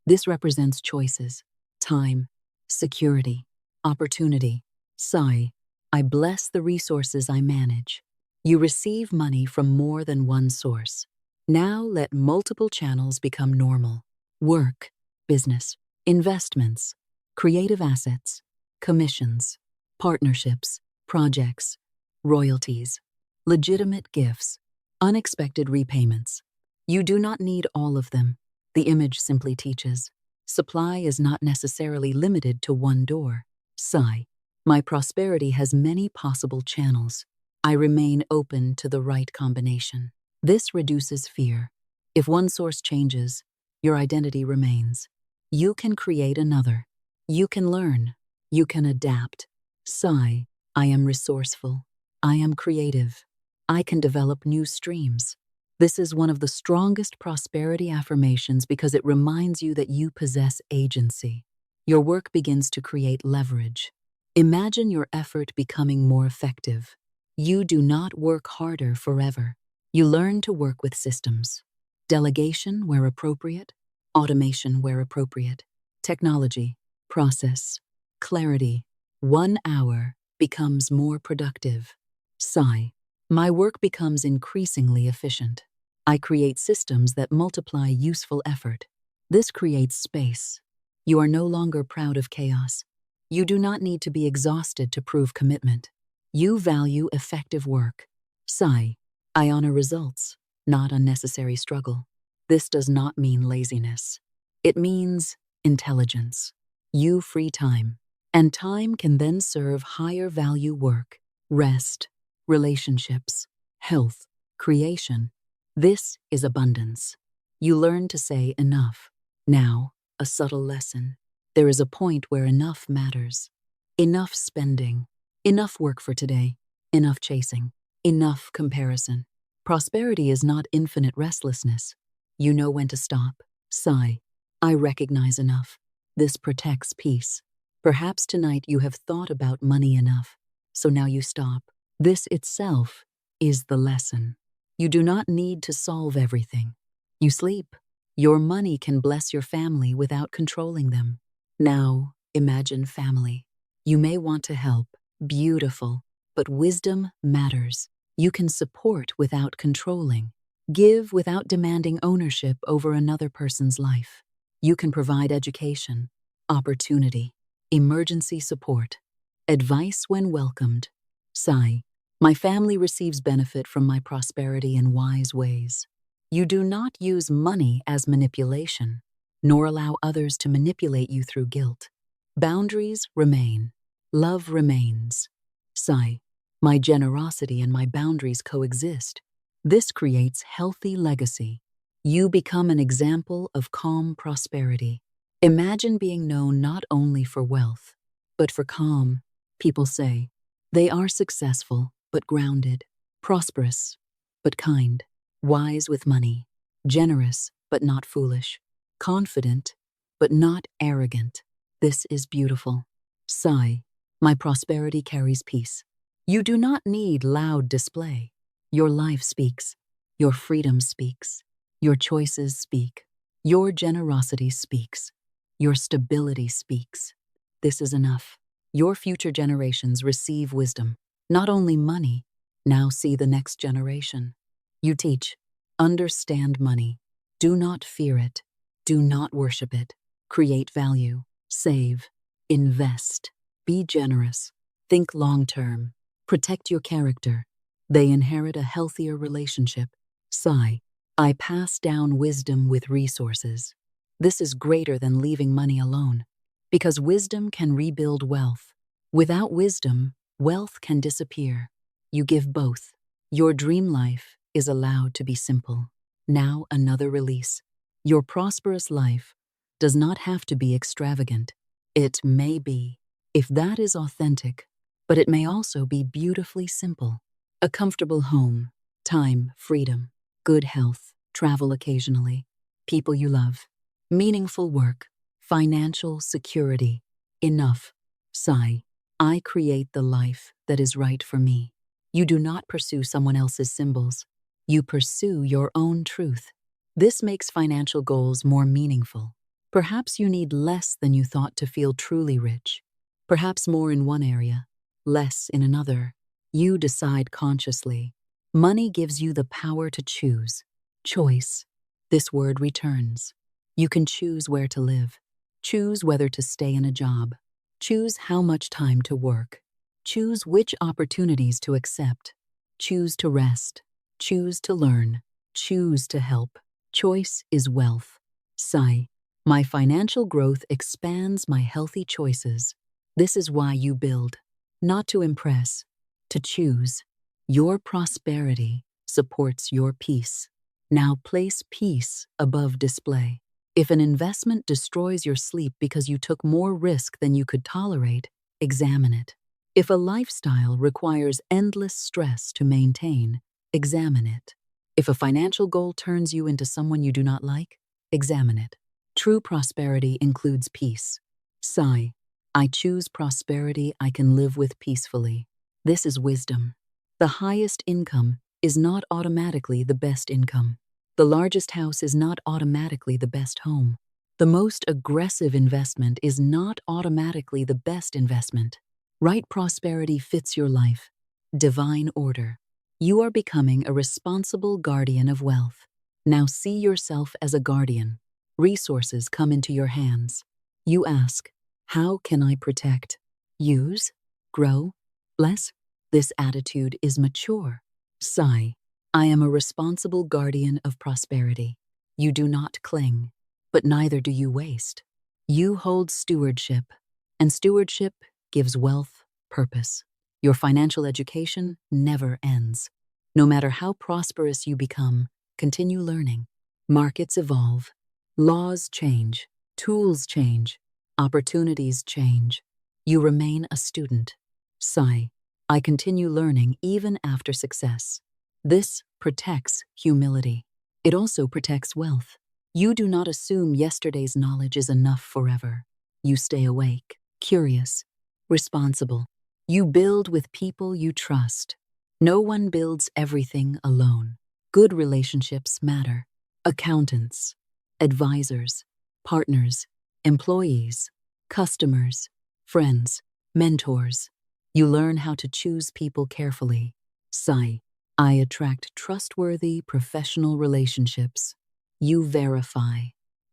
This represents choices, time, security, opportunity. Sigh. I bless the resources I manage. You receive money from more than one source. Now let multiple channels become normal. Work, business, investments, creative assets, commissions, partnerships, projects, royalties, legitimate gifts, unexpected repayments. You do not need all of them. The image simply teaches. Supply is not necessarily limited to one door. Sigh. My prosperity has many possible channels. I remain open to the right combination. This reduces fear. If one source changes, your identity remains. You can create another. You can learn. You can adapt. Sigh. I am resourceful. I am creative. I can develop new streams. This is one of the strongest prosperity affirmations because it reminds you that you possess agency. Your work begins to create leverage. Imagine your effort becoming more effective. You do not work harder forever. You learn to work with systems. Delegation where appropriate, automation where appropriate, technology, process, clarity. 1 hour becomes more productive. Sigh. My work becomes increasingly efficient. I create systems that multiply useful effort. This creates space. You are no longer proud of chaos. You do not need to be exhausted to prove commitment. You value effective work. Sigh. I honor results, not unnecessary struggle. This does not mean laziness. It means intelligence. You free time, and time can then serve higher value work, rest, relationships, health, creation. This is abundance. You learn to say enough. Now, a subtle lesson. There is a point where enough matters. Enough spending. Enough work for today. Enough chasing. Enough comparison. Prosperity is not infinite restlessness. You know when to stop. Sigh. I recognize enough. This protects peace. Perhaps tonight you have thought about money enough, so now you stop. This itself is the lesson. You do not need to solve everything. You sleep. Your money can bless your family without controlling them. Now, imagine family. You may want to help. Beautiful. But wisdom matters. You can support without controlling. Give without demanding ownership over another person's life. You can provide education, opportunity, emergency support, advice when welcomed. Sigh. My family receives benefit from my prosperity in wise ways. You do not use money as manipulation, nor allow others to manipulate you through guilt. Boundaries remain. Love remains. Sigh. My generosity and my boundaries coexist. This creates healthy legacy. You become an example of calm prosperity. Imagine being known not only for wealth, but for calm. People say, they are successful, but grounded, prosperous, but kind, wise with money, generous, but not foolish, confident, but not arrogant. This is beautiful. Sigh. My prosperity carries peace. You do not need loud display. Your life speaks. Your freedom speaks. Your choices speak. Your generosity speaks. Your stability speaks. This is enough. Your future generations receive wisdom, not only money. Now see the next generation. You teach. Understand money. Do not fear it. Do not worship it. Create value. Save. Invest. Be generous. Think long-term. Protect your character. They inherit a healthier relationship. Sigh. I pass down wisdom with resources. This is greater than leaving money alone, because wisdom can rebuild wealth. Without wisdom, wealth can disappear. You give both. Your dream life is allowed to be simple. Now another release. Your prosperous life does not have to be extravagant. It may be, if that is authentic, but it may also be beautifully simple. A comfortable home, time, freedom, good health, travel occasionally, people you love, meaningful work, financial security. Enough. Sigh. I create the life that is right for me. You do not pursue someone else's symbols. You pursue your own truth. This makes financial goals more meaningful. Perhaps you need less than you thought to feel truly rich. Perhaps more in one area, less in another. You decide consciously. Money gives you the power to choose. Choice. This word returns. You can choose where to live. Choose whether to stay in a job. Choose how much time to work. Choose which opportunities to accept. Choose to rest. Choose to learn. Choose to help. Choice is wealth. Sigh. My financial growth expands my healthy choices. This is why you build. Not to impress, to choose. Your prosperity supports your peace. Now place peace above display. If an investment destroys your sleep because you took more risk than you could tolerate, examine it. If a lifestyle requires endless stress to maintain, examine it. If a financial goal turns you into someone you do not like, examine it. True prosperity includes peace. Sigh. I choose prosperity I can live with peacefully. This is wisdom. The highest income is not automatically the best income. The largest house is not automatically the best home. The most aggressive investment is not automatically the best investment. Right prosperity fits your life. Divine order. You are becoming a responsible guardian of wealth. Now see yourself as a guardian. Resources come into your hands. You ask, how can I protect? Use? Grow? Bless? This attitude is mature. Sigh. I am a responsible guardian of prosperity. You do not cling, but neither do you waste. You hold stewardship, and stewardship gives wealth purpose. Your financial education never ends. No matter how prosperous you become, continue learning. Markets evolve. Laws change. Tools change. Opportunities change. You remain a student. Sigh. I continue learning even after success. This protects humility. It also protects wealth. You do not assume yesterday's knowledge is enough forever. You stay awake, curious, responsible. You build with people you trust. No one builds everything alone. Good relationships matter. Accountants, advisors, partners, employees, customers, friends, mentors. You learn how to choose people carefully. Sigh. I attract trustworthy professional relationships. You verify.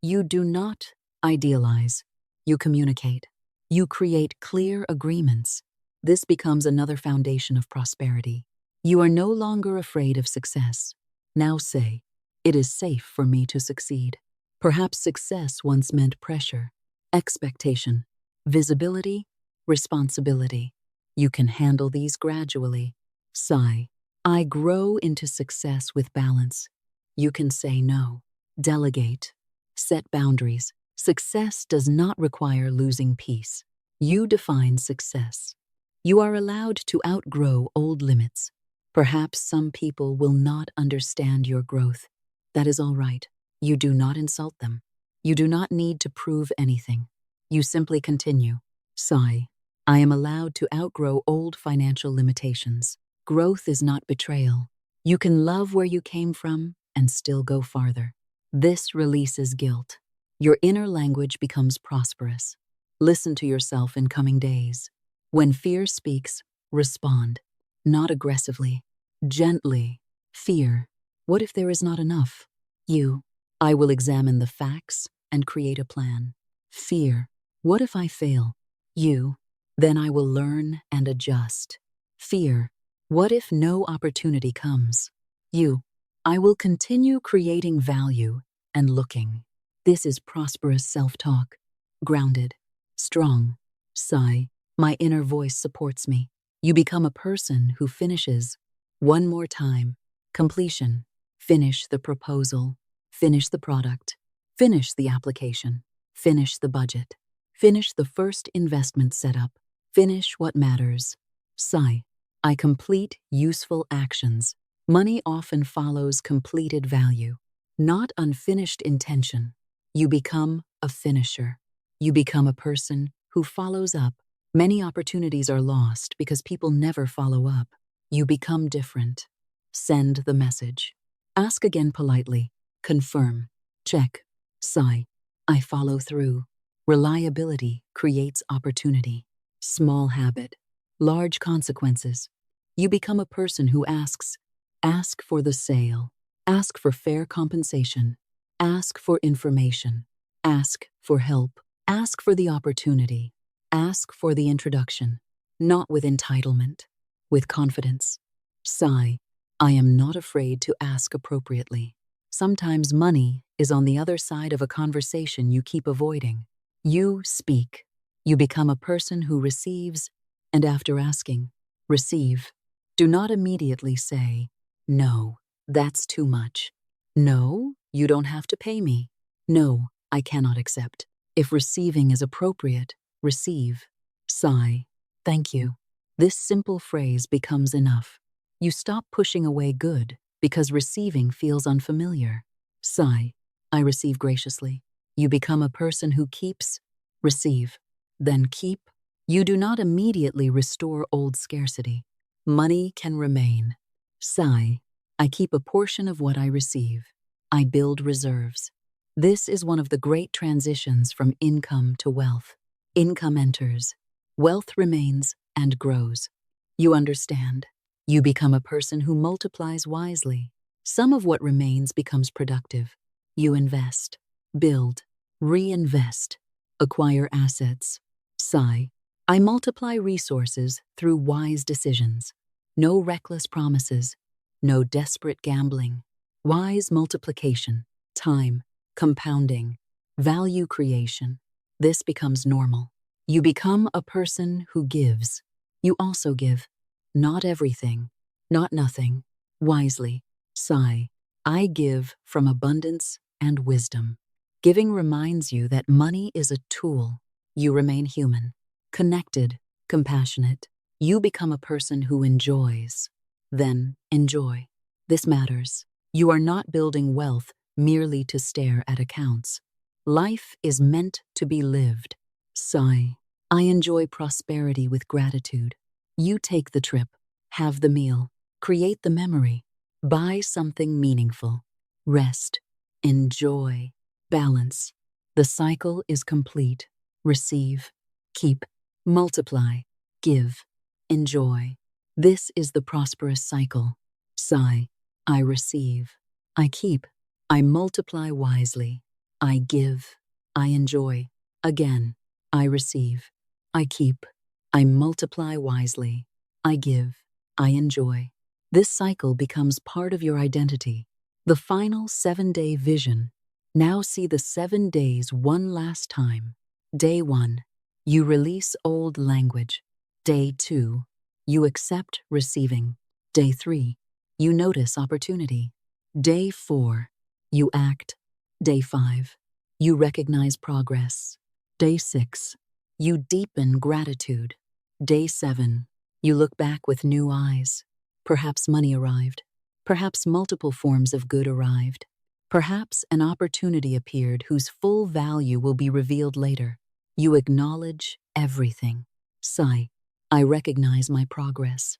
You do not idealize. You communicate. You create clear agreements. This becomes another foundation of prosperity. You are no longer afraid of success. Now say, it is safe for me to succeed. Perhaps success once meant pressure, expectation, visibility, responsibility. You can handle these gradually. Sigh. I grow into success with balance. You can say no, delegate, set boundaries. Success does not require losing peace. You define success. You are allowed to outgrow old limits. Perhaps some people will not understand your growth. That is all right. You do not insult them. You do not need to prove anything. You simply continue. Sigh. I am allowed to outgrow old financial limitations. Growth is not betrayal. You can love where you came from and still go farther. This releases guilt. Your inner language becomes prosperous. Listen to yourself in coming days. When fear speaks, respond. Not aggressively, gently. Fear. What if there is not enough? You. I will examine the facts and create a plan. Fear. What if I fail? You. Then I will learn and adjust. Fear. What if no opportunity comes? You. I will continue creating value and looking. This is prosperous self-talk. Grounded. Strong. Sigh. My inner voice supports me. You become a person who finishes. One more time. Completion. Finish the proposal. Finish the product. Finish the application. Finish the budget. Finish the first investment setup. Finish what matters. Sigh. I complete useful actions. Money often follows completed value, not unfinished intention. You become a finisher. You become a person who follows up. Many opportunities are lost because people never follow up. You become different. Send the message. Ask again politely. Confirm. Check. Sigh. I follow through. Reliability creates opportunity. Small habit. Large consequences. You become a person who asks. Ask for the sale. Ask for fair compensation. Ask for information. Ask for help. Ask for the opportunity. Ask for the introduction. Not with entitlement. With confidence. Sigh. I am not afraid to ask appropriately. Sometimes money is on the other side of a conversation you keep avoiding. You speak. You become a person who receives, and after asking, receive. Do not immediately say, no, that's too much. No, you don't have to pay me. No, I cannot accept. If receiving is appropriate, receive. Sigh. Thank you. This simple phrase becomes enough. You stop pushing away good because receiving feels unfamiliar. Sigh. I receive graciously. You become a person who keeps. Receive. Then keep. You do not immediately restore old scarcity. Money can remain. Sigh. I keep a portion of what I receive. I build reserves. This is one of the great transitions from income to wealth. Income enters. Wealth remains and grows. You understand. You become a person who multiplies wisely. Some of what remains becomes productive. You invest, build, reinvest, acquire assets. Sigh. I multiply resources through wise decisions. No reckless promises. No desperate gambling. Wise multiplication, time, compounding, value creation. This becomes normal. You become a person who gives. You also give. Not everything, not nothing. Wisely. Sigh. I give from abundance and wisdom. Giving reminds you that money is a tool. You remain human, connected, compassionate. You become a person who enjoys. Then enjoy. This matters. You are not building wealth merely to stare at accounts. Life is meant to be lived. Sigh. I enjoy prosperity with gratitude. You take the trip, have the meal, create the memory, buy something meaningful, rest, enjoy, balance. The cycle is complete. Receive, keep, multiply, give, enjoy. This is the prosperous cycle. Sigh. I receive. I keep. I multiply wisely. I give. I enjoy. Again. I receive. I keep. I multiply wisely. I give. I enjoy. This cycle becomes part of your identity. The final 7-day vision. Now see the 7 days one last time. Day 1. You release old language. Day 2. You accept receiving. Day 3. You notice opportunity. Day 4. You act. Day 5. You recognize progress. Day 6. You deepen gratitude. Day 7. You look back with new eyes. Perhaps money arrived. Perhaps multiple forms of good arrived. Perhaps an opportunity appeared whose full value will be revealed later. You acknowledge everything. Sigh. I recognize my progress.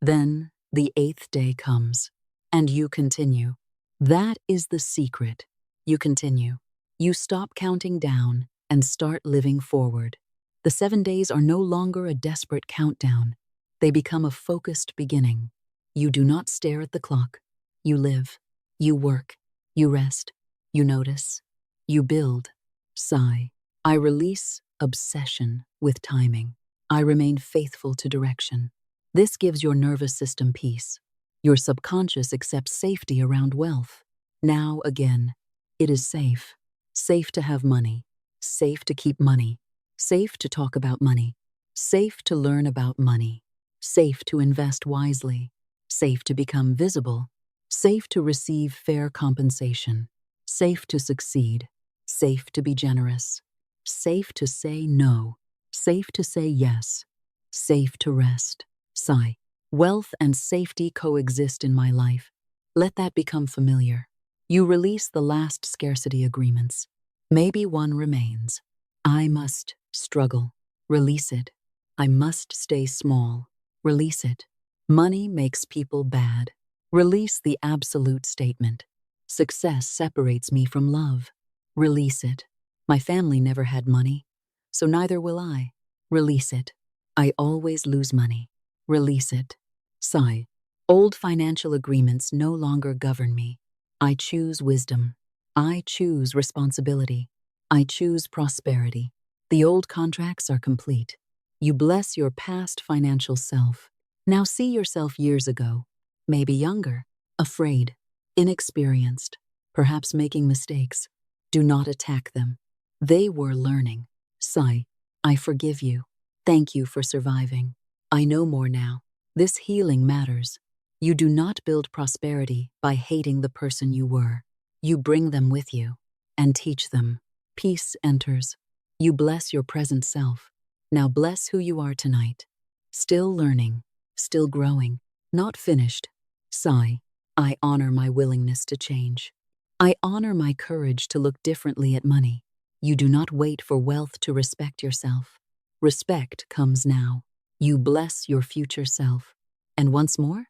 Then the 8th day comes, and you continue. That is the secret. You continue. You stop counting down and start living forward. The 7 days are no longer a desperate countdown. They become a focused beginning. You do not stare at the clock. You live. You work. You rest. You notice. You build. Sigh. I release obsession with timing. I remain faithful to direction. This gives your nervous system peace. Your subconscious accepts safety around wealth. Now again, it is safe. Safe to have money. Safe to keep money. Safe to talk about money. Safe to learn about money. Safe to invest wisely. Safe to become visible. Safe to receive fair compensation. Safe to succeed. Safe to be generous. Safe to say no. Safe to say yes. Safe to rest. Sigh. Wealth and safety coexist in my life. Let that become familiar. You release the last scarcity agreements. Maybe one remains. I must struggle. Release it. I must stay small. Release it. Money makes people bad. Release the absolute statement. Success separates me from love. Release it. My family never had money, so neither will I. Release it. I always lose money. Release it. Sigh. Old financial agreements no longer govern me. I choose wisdom. I choose responsibility. I choose prosperity. The old contracts are complete. You bless your past financial self. Now see yourself years ago, maybe younger, afraid, inexperienced, perhaps making mistakes. Do not attack them. They were learning. Sigh. I forgive you. Thank you for surviving. I know more now. This healing matters. You do not build prosperity by hating the person you were. You bring them with you and teach them. Peace enters. You bless your present self. Now bless who you are tonight. Still learning, still growing, not finished. Sigh. I honor my willingness to change. I honor my courage to look differently at money. You do not wait for wealth to respect yourself. Respect comes now. You bless your future self. And once more,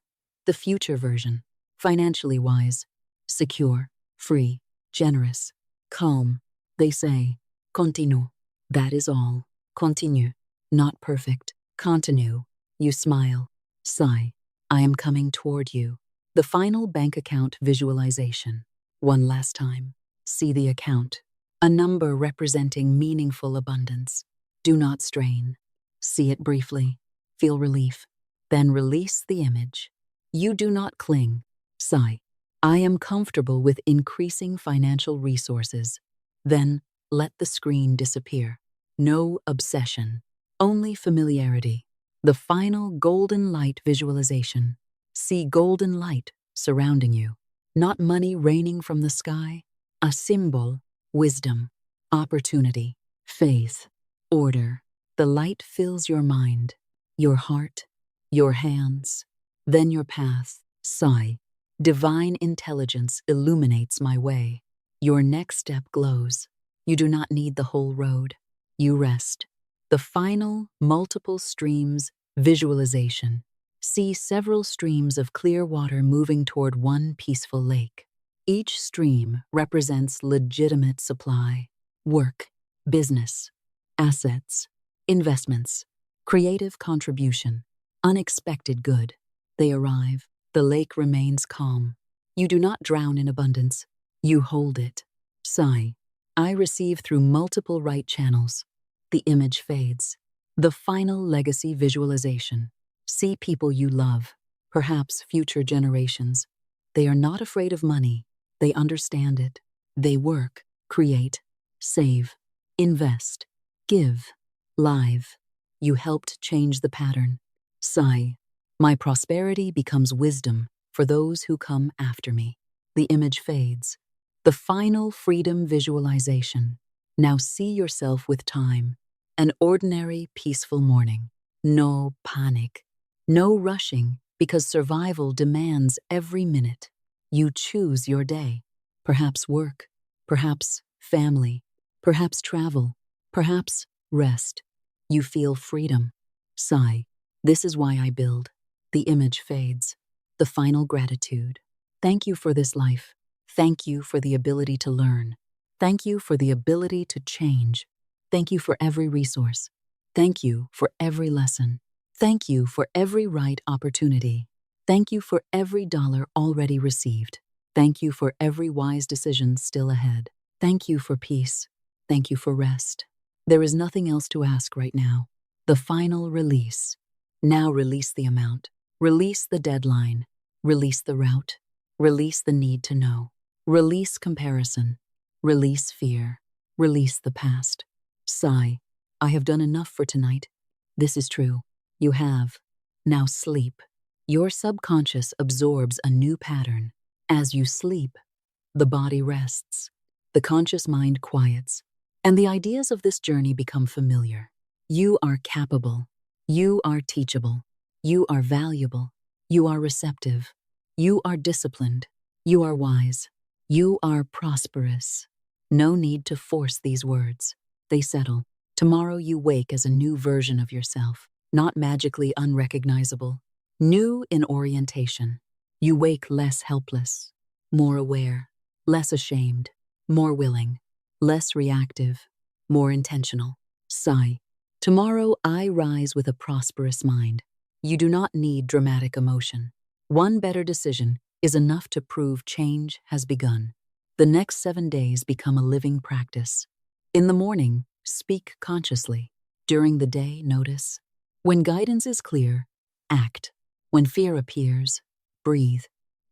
the future version. Financially wise, secure, free, generous, calm. They say, continue. That is all. Continue. Not perfect. Continue. You smile. Sigh. I am coming toward you. The final bank account visualization. One last time. See the account. A number representing meaningful abundance. Do not strain. See it briefly. Feel relief. Then release the image. You do not cling. Sigh. I am comfortable with increasing financial resources. Then let the screen disappear. No obsession. Only familiarity. The final golden light visualization. See golden light surrounding you. Not money raining from the sky. A symbol. Wisdom. Opportunity. Faith. Order. The light fills your mind, your heart, your hands, then your path. Sigh. Divine intelligence illuminates my way. Your next step glows. You do not need the whole road. You rest. The final multiple streams visualization. See several streams of clear water moving toward one peaceful lake. Each stream represents legitimate supply, work, business, assets, investments, creative contribution, unexpected good. They arrive. The lake remains calm. You do not drown in abundance. You hold it. Sigh. I receive through multiple right channels. The image fades. The final legacy visualization. See people you love, perhaps future generations. They are not afraid of money. They understand it. They work, create, save, invest, give, live. You helped change the pattern. Sigh. My prosperity becomes wisdom for those who come after me. The image fades. The final freedom visualization. Now see yourself with time. An ordinary, peaceful morning. No panic. No rushing, because survival demands every minute. You choose your day. Perhaps work. Perhaps family. Perhaps travel. Perhaps rest. You feel freedom. Sigh. This is why I build. The image fades. The final gratitude. Thank you for this life. Thank you for the ability to learn. Thank you for the ability to change. Thank you for every resource. Thank you for every lesson. Thank you for every right opportunity. Thank you for every dollar already received. Thank you for every wise decision still ahead. Thank you for peace. Thank you for rest. There is nothing else to ask right now. The final release. Now release the amount. Release the deadline. Release the route. Release the need to know. Release comparison. Release fear. Release the past. Sigh. I have done enough for tonight. This is true. You have. Now sleep. Your subconscious absorbs a new pattern. As you sleep, the body rests, the conscious mind quiets, and the ideas of this journey become familiar. You are capable. You are teachable. You are valuable. You are receptive. You are disciplined. You are wise. You are prosperous. No need to force these words. They settle. Tomorrow you wake as a new version of yourself, not magically unrecognizable, new in orientation. You wake less helpless, more aware, less ashamed, more willing, less reactive, more intentional. Sigh. Tomorrow I rise with a prosperous mind. You do not need dramatic emotion. One better decision is enough to prove change has begun. The next 7 days become a living practice. In the morning, speak consciously. During the day, notice. When guidance is clear, act. When fear appears, breathe.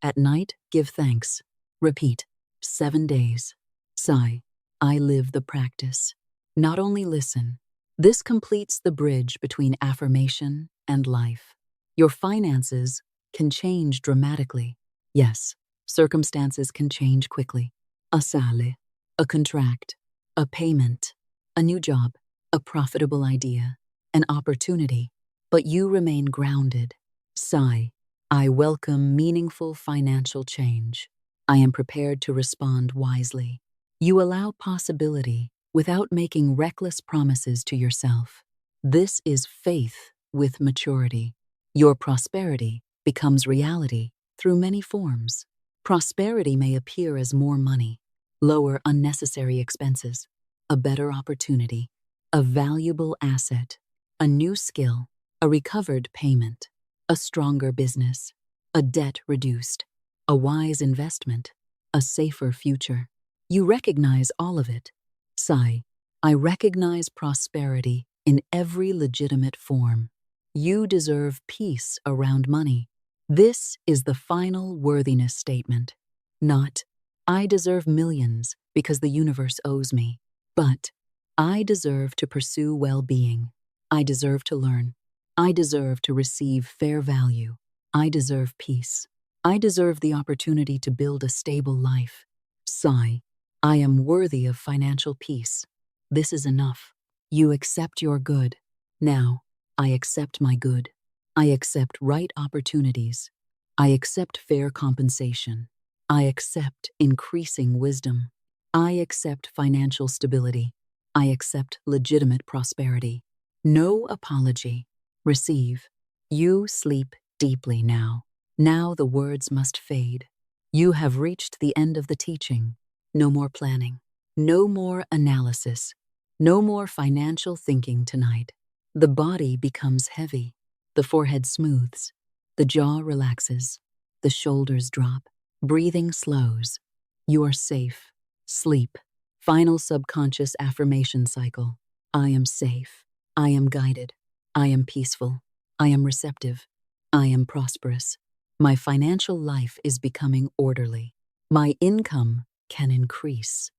At night, give thanks. Repeat. 7 days. Sigh. I live the practice. Not only listen. This completes the bridge between affirmation and life. Your finances can change dramatically. Yes, circumstances can change quickly. A sale, a contract, a payment, a new job, a profitable idea, an opportunity, but you remain grounded. Sigh. I welcome meaningful financial change. I am prepared to respond wisely. You allow possibility without making reckless promises to yourself. This is faith with maturity. Your prosperity becomes reality through many forms. Prosperity may appear as more money, lower unnecessary expenses, a better opportunity, a valuable asset, a new skill, a recovered payment, a stronger business, a debt reduced, a wise investment, a safer future. You recognize all of it. Sigh. I recognize prosperity in every legitimate form. You deserve peace around money. This is the final worthiness statement. Not, I deserve millions because the universe owes me, but I deserve to pursue well-being. I deserve to learn. I deserve to receive fair value. I deserve peace. I deserve the opportunity to build a stable life. Sigh. I am worthy of financial peace. This is enough. You accept your good. Now, I accept my good. I accept right opportunities. I accept fair compensation. I accept increasing wisdom. I accept financial stability. I accept legitimate prosperity. No apology. Receive. You sleep deeply now. Now the words must fade. You have reached the end of the teaching. No more planning. No more analysis. No more financial thinking tonight. The body becomes heavy. The forehead smooths. The jaw relaxes. The shoulders drop. Breathing slows. You are safe. Sleep. Final subconscious affirmation cycle. I am safe. I am guided. I am peaceful. I am receptive. I am prosperous. My financial life is becoming orderly. My income can increase.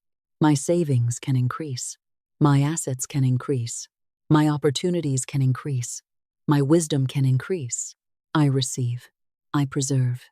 My savings can increase. My assets can increase. My opportunities can increase. My wisdom can increase. I receive. I preserve.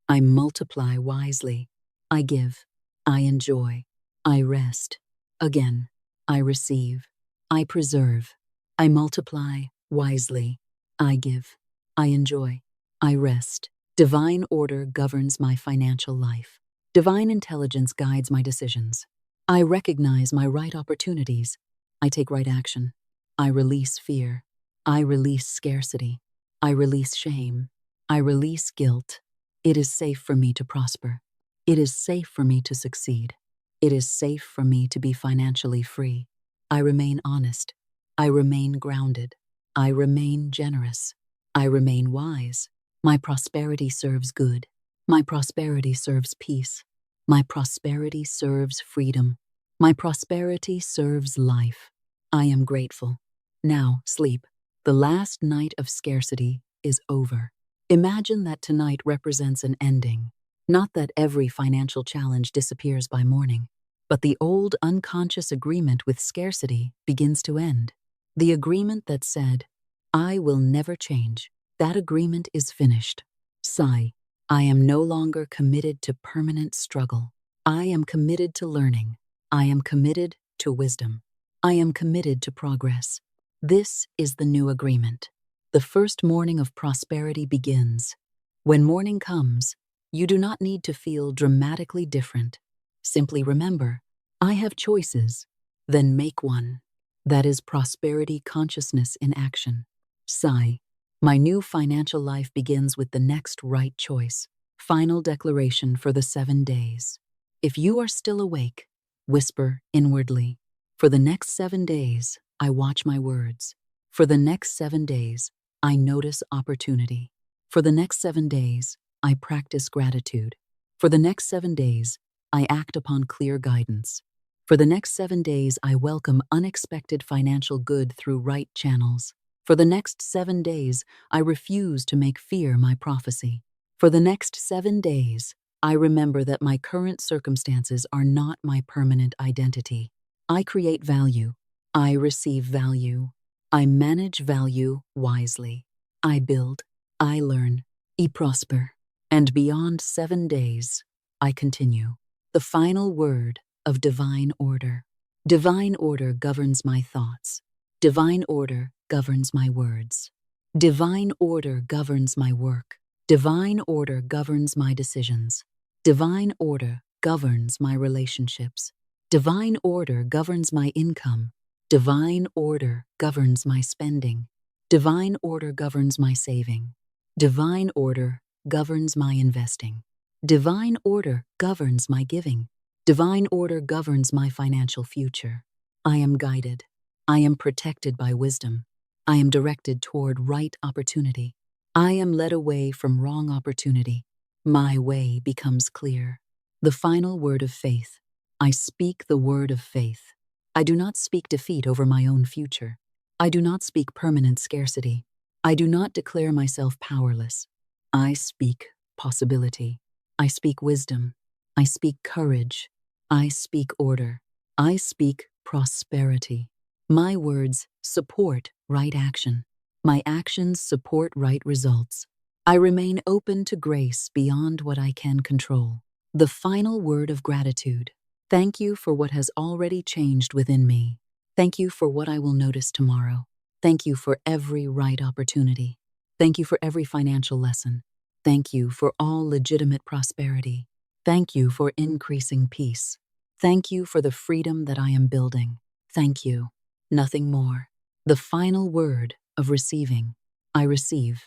I multiply wisely. I give. I enjoy. I rest. Again, I receive. I preserve. I multiply wisely. I give. I enjoy. I rest. Divine order governs my financial life. Divine intelligence guides my decisions. I recognize my right opportunities. I take right action. I release fear. I release scarcity. I release shame. I release guilt. It is safe for me to prosper. It is safe for me to succeed. It is safe for me to be financially free. I remain honest. I remain grounded. I remain generous. I remain wise. My prosperity serves good. My prosperity serves peace. My prosperity serves freedom. My prosperity serves life. I am grateful. Now, sleep. The last night of scarcity is over. Imagine that tonight represents an ending. Not that every financial challenge disappears by morning, but the old unconscious agreement with scarcity begins to end. The agreement that said, "I will never change," that agreement is finished. Sigh. I am no longer committed to permanent struggle. I am committed to learning. I am committed to wisdom. I am committed to progress. This is the new agreement. The first morning of prosperity begins. When morning comes, you do not need to feel dramatically different. Simply remember, I have choices, then make one. That is prosperity consciousness in action. Sigh. My new financial life begins with the next right choice. Final declaration for the 7 days. If you are still awake, whisper inwardly. For the next 7 days, I watch my words. For the next 7 days, I notice opportunity. For the next 7 days, I practice gratitude. For the next 7 days, I act upon clear guidance. For the next 7 days, I welcome unexpected financial good through right channels. For the next 7 days, I refuse to make fear my prophecy. For the next 7 days, I remember that my current circumstances are not my permanent identity. I create value. I receive value. I manage value wisely. I build. I learn. I prosper. And beyond 7 days, I continue. The final word of divine order. Divine order governs my thoughts. Divine order governs my words. Divine order governs my work. Divine order governs my decisions. Divine order governs my relationships. Divine order governs my income. Divine order governs my spending. Divine order governs my saving. Divine order governs my investing. Divine order governs my giving. Divine order governs my financial future. I am guided. I am protected by wisdom. I am directed toward right opportunity. I am led away from wrong opportunity. My way becomes clear. The final word of faith. I speak the word of faith. I do not speak defeat over my own future. I do not speak permanent scarcity. I do not declare myself powerless. I speak possibility. I speak wisdom. I speak courage. I speak order. I speak prosperity. My words support right action. My actions support right results. I remain open to grace beyond what I can control. The final word of gratitude. Thank you for what has already changed within me. Thank you for what I will notice tomorrow. Thank you for every right opportunity. Thank you for every financial lesson. Thank you for all legitimate prosperity. Thank you for increasing peace. Thank you for the freedom that I am building. Thank you. Nothing more. The final word of receiving. I receive.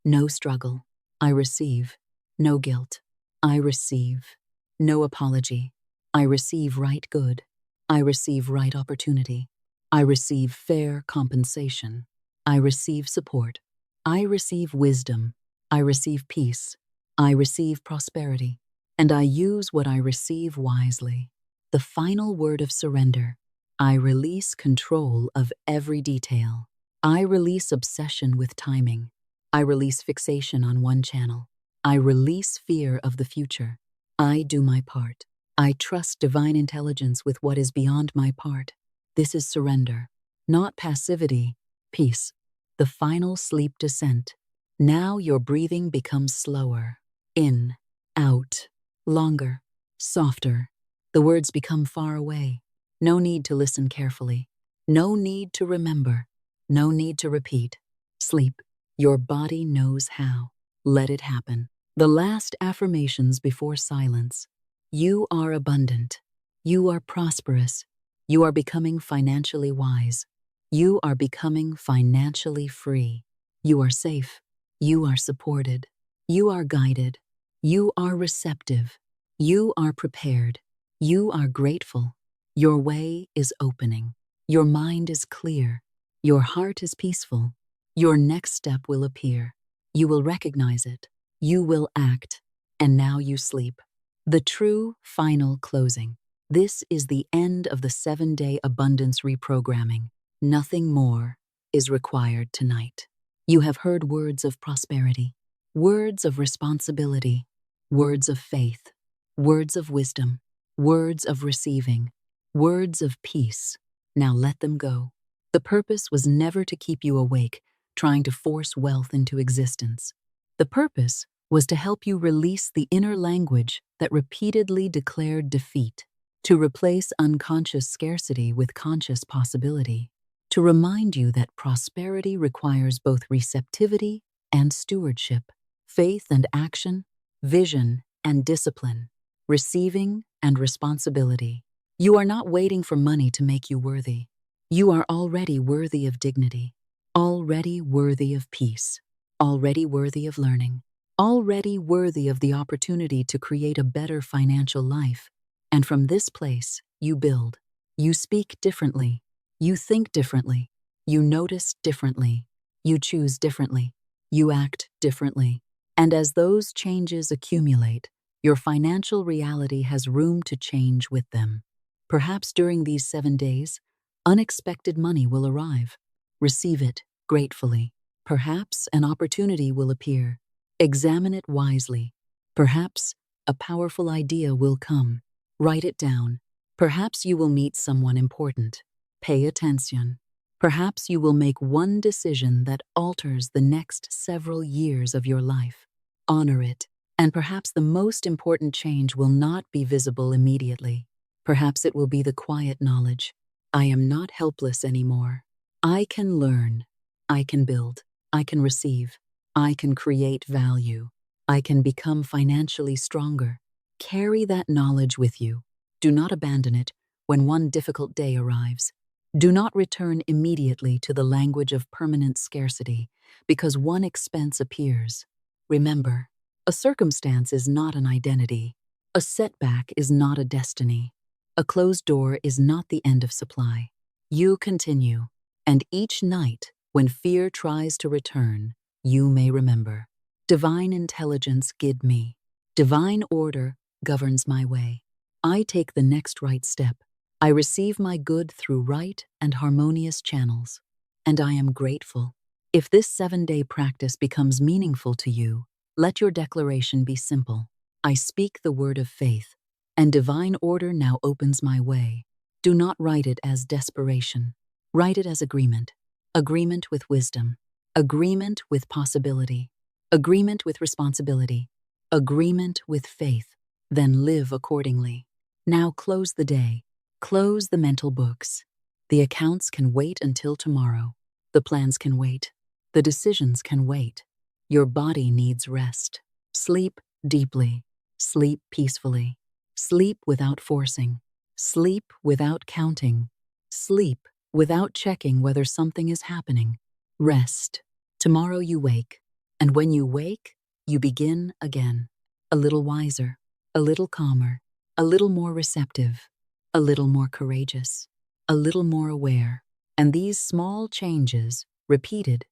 No struggle. I receive. No guilt. I receive. No apology. I receive right good. I receive right opportunity. I receive fair compensation. I receive support. I receive wisdom. I receive peace. I receive prosperity. And I use what I receive wisely. The final word of surrender. I release control of every detail. I release obsession with timing. I release fixation on one channel. I release fear of the future. I do my part. I trust divine intelligence with what is beyond my part. This is surrender, not passivity, peace. The final sleep descent. Now your breathing becomes slower. In, out, longer, softer. The words become far away. No need to listen carefully. No need to remember. No need to repeat. Sleep. Your body knows how. Let it happen. The last affirmations before silence. You are abundant. You are prosperous. You are becoming financially wise. You are becoming financially free. You are safe. You are supported. You are guided. You are receptive. You are prepared. You are grateful. Your way is opening. Your mind is clear. Your heart is peaceful. Your next step will appear. You will recognize it. You will act. And now you sleep. The true final closing. This is the end of the 7-day abundance reprogramming. Nothing more. is required tonight. You have heard words of prosperity, words of responsibility, words of faith, words of wisdom, words of receiving, words of peace. Now let them go. The purpose was never to keep you awake, trying to force wealth into existence. The purpose was to help you release the inner language that repeatedly declared defeat, to replace unconscious scarcity with conscious possibility, to remind you that prosperity requires both receptivity and stewardship, faith and action, vision and discipline, receiving and responsibility. You are not waiting for money to make you worthy. You are already worthy of dignity, already worthy of peace, already worthy of learning, already worthy of the opportunity to create a better financial life. And from this place, you build. You speak differently. You think differently. You notice differently. You choose differently. You act differently. And as those changes accumulate, your financial reality has room to change with them. Perhaps during these 7 days, unexpected money will arrive. Receive it gratefully. Perhaps an opportunity will appear. Examine it wisely. Perhaps a powerful idea will come. Write it down. Perhaps you will meet someone important. Pay attention. Perhaps you will make one decision that alters the next several years of your life. Honor it. And perhaps the most important change will not be visible immediately. Perhaps it will be the quiet knowledge. I am not helpless anymore. I can learn. I can build. I can receive. I can create value. I can become financially stronger. Carry that knowledge with you. Do not abandon it when one difficult day arrives. Do not return immediately to the language of permanent scarcity because one expense appears. Remember, a circumstance is not an identity. A setback is not a destiny. A closed door is not the end of supply. You continue, and each night, when fear tries to return, you may remember. Divine intelligence guide me. Divine order governs my way. I take the next right step. I receive my good through right and harmonious channels. And I am grateful. If this 7-day practice becomes meaningful to you, let your declaration be simple. I speak the word of faith, and divine order now opens my way. Do not write it as desperation. Write it as agreement. Agreement with wisdom. Agreement with possibility. Agreement with responsibility. Agreement with faith. Then live accordingly. Now close the day. Close the mental books. The accounts can wait until tomorrow. The plans can wait. The decisions can wait. Your body needs rest. Sleep deeply. Sleep peacefully. Sleep without forcing. Sleep without counting. Sleep without checking whether something is happening. Rest. Tomorrow you wake. And when you wake, you begin again. A little wiser. A little calmer. A little more receptive. A little more courageous. A little more aware. And these small changes, repeated,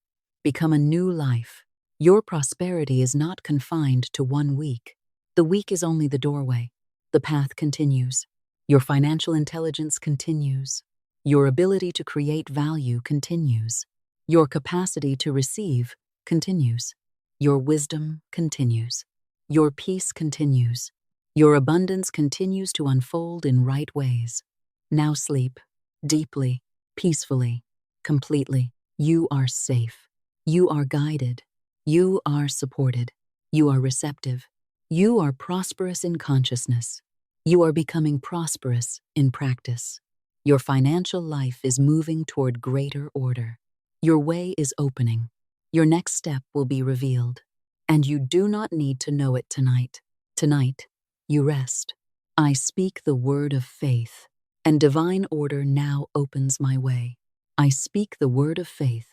become a new life. Your prosperity is not confined to 1 week. The week is only the doorway. The path continues. Your financial intelligence continues. Your ability to create value continues. Your capacity to receive continues. Your wisdom continues. Your peace continues. Your abundance continues to unfold in right ways. Now sleep, deeply, peacefully, completely. You are safe. You are guided. You are supported. You are receptive. You are prosperous in consciousness. You are becoming prosperous in practice. Your financial life is moving toward greater order. Your way is opening. Your next step will be revealed. And you do not need to know it tonight. Tonight, you rest. I speak the word of faith, and divine order now opens my way. I speak the word of faith,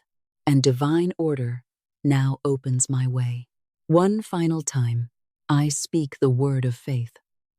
and divine order now opens my way. One final time, I speak the word of faith,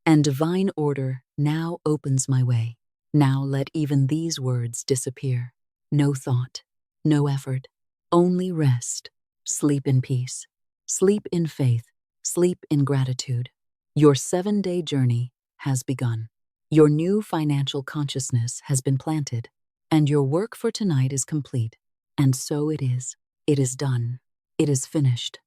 and divine order now opens my way. Now let even these words disappear. No thought, no effort, only rest. Sleep in peace. Sleep in faith. Sleep in gratitude. Your 7-day journey has begun. Your new financial consciousness has been planted, and your work for tonight is complete. And so it is. It is done. It is finished.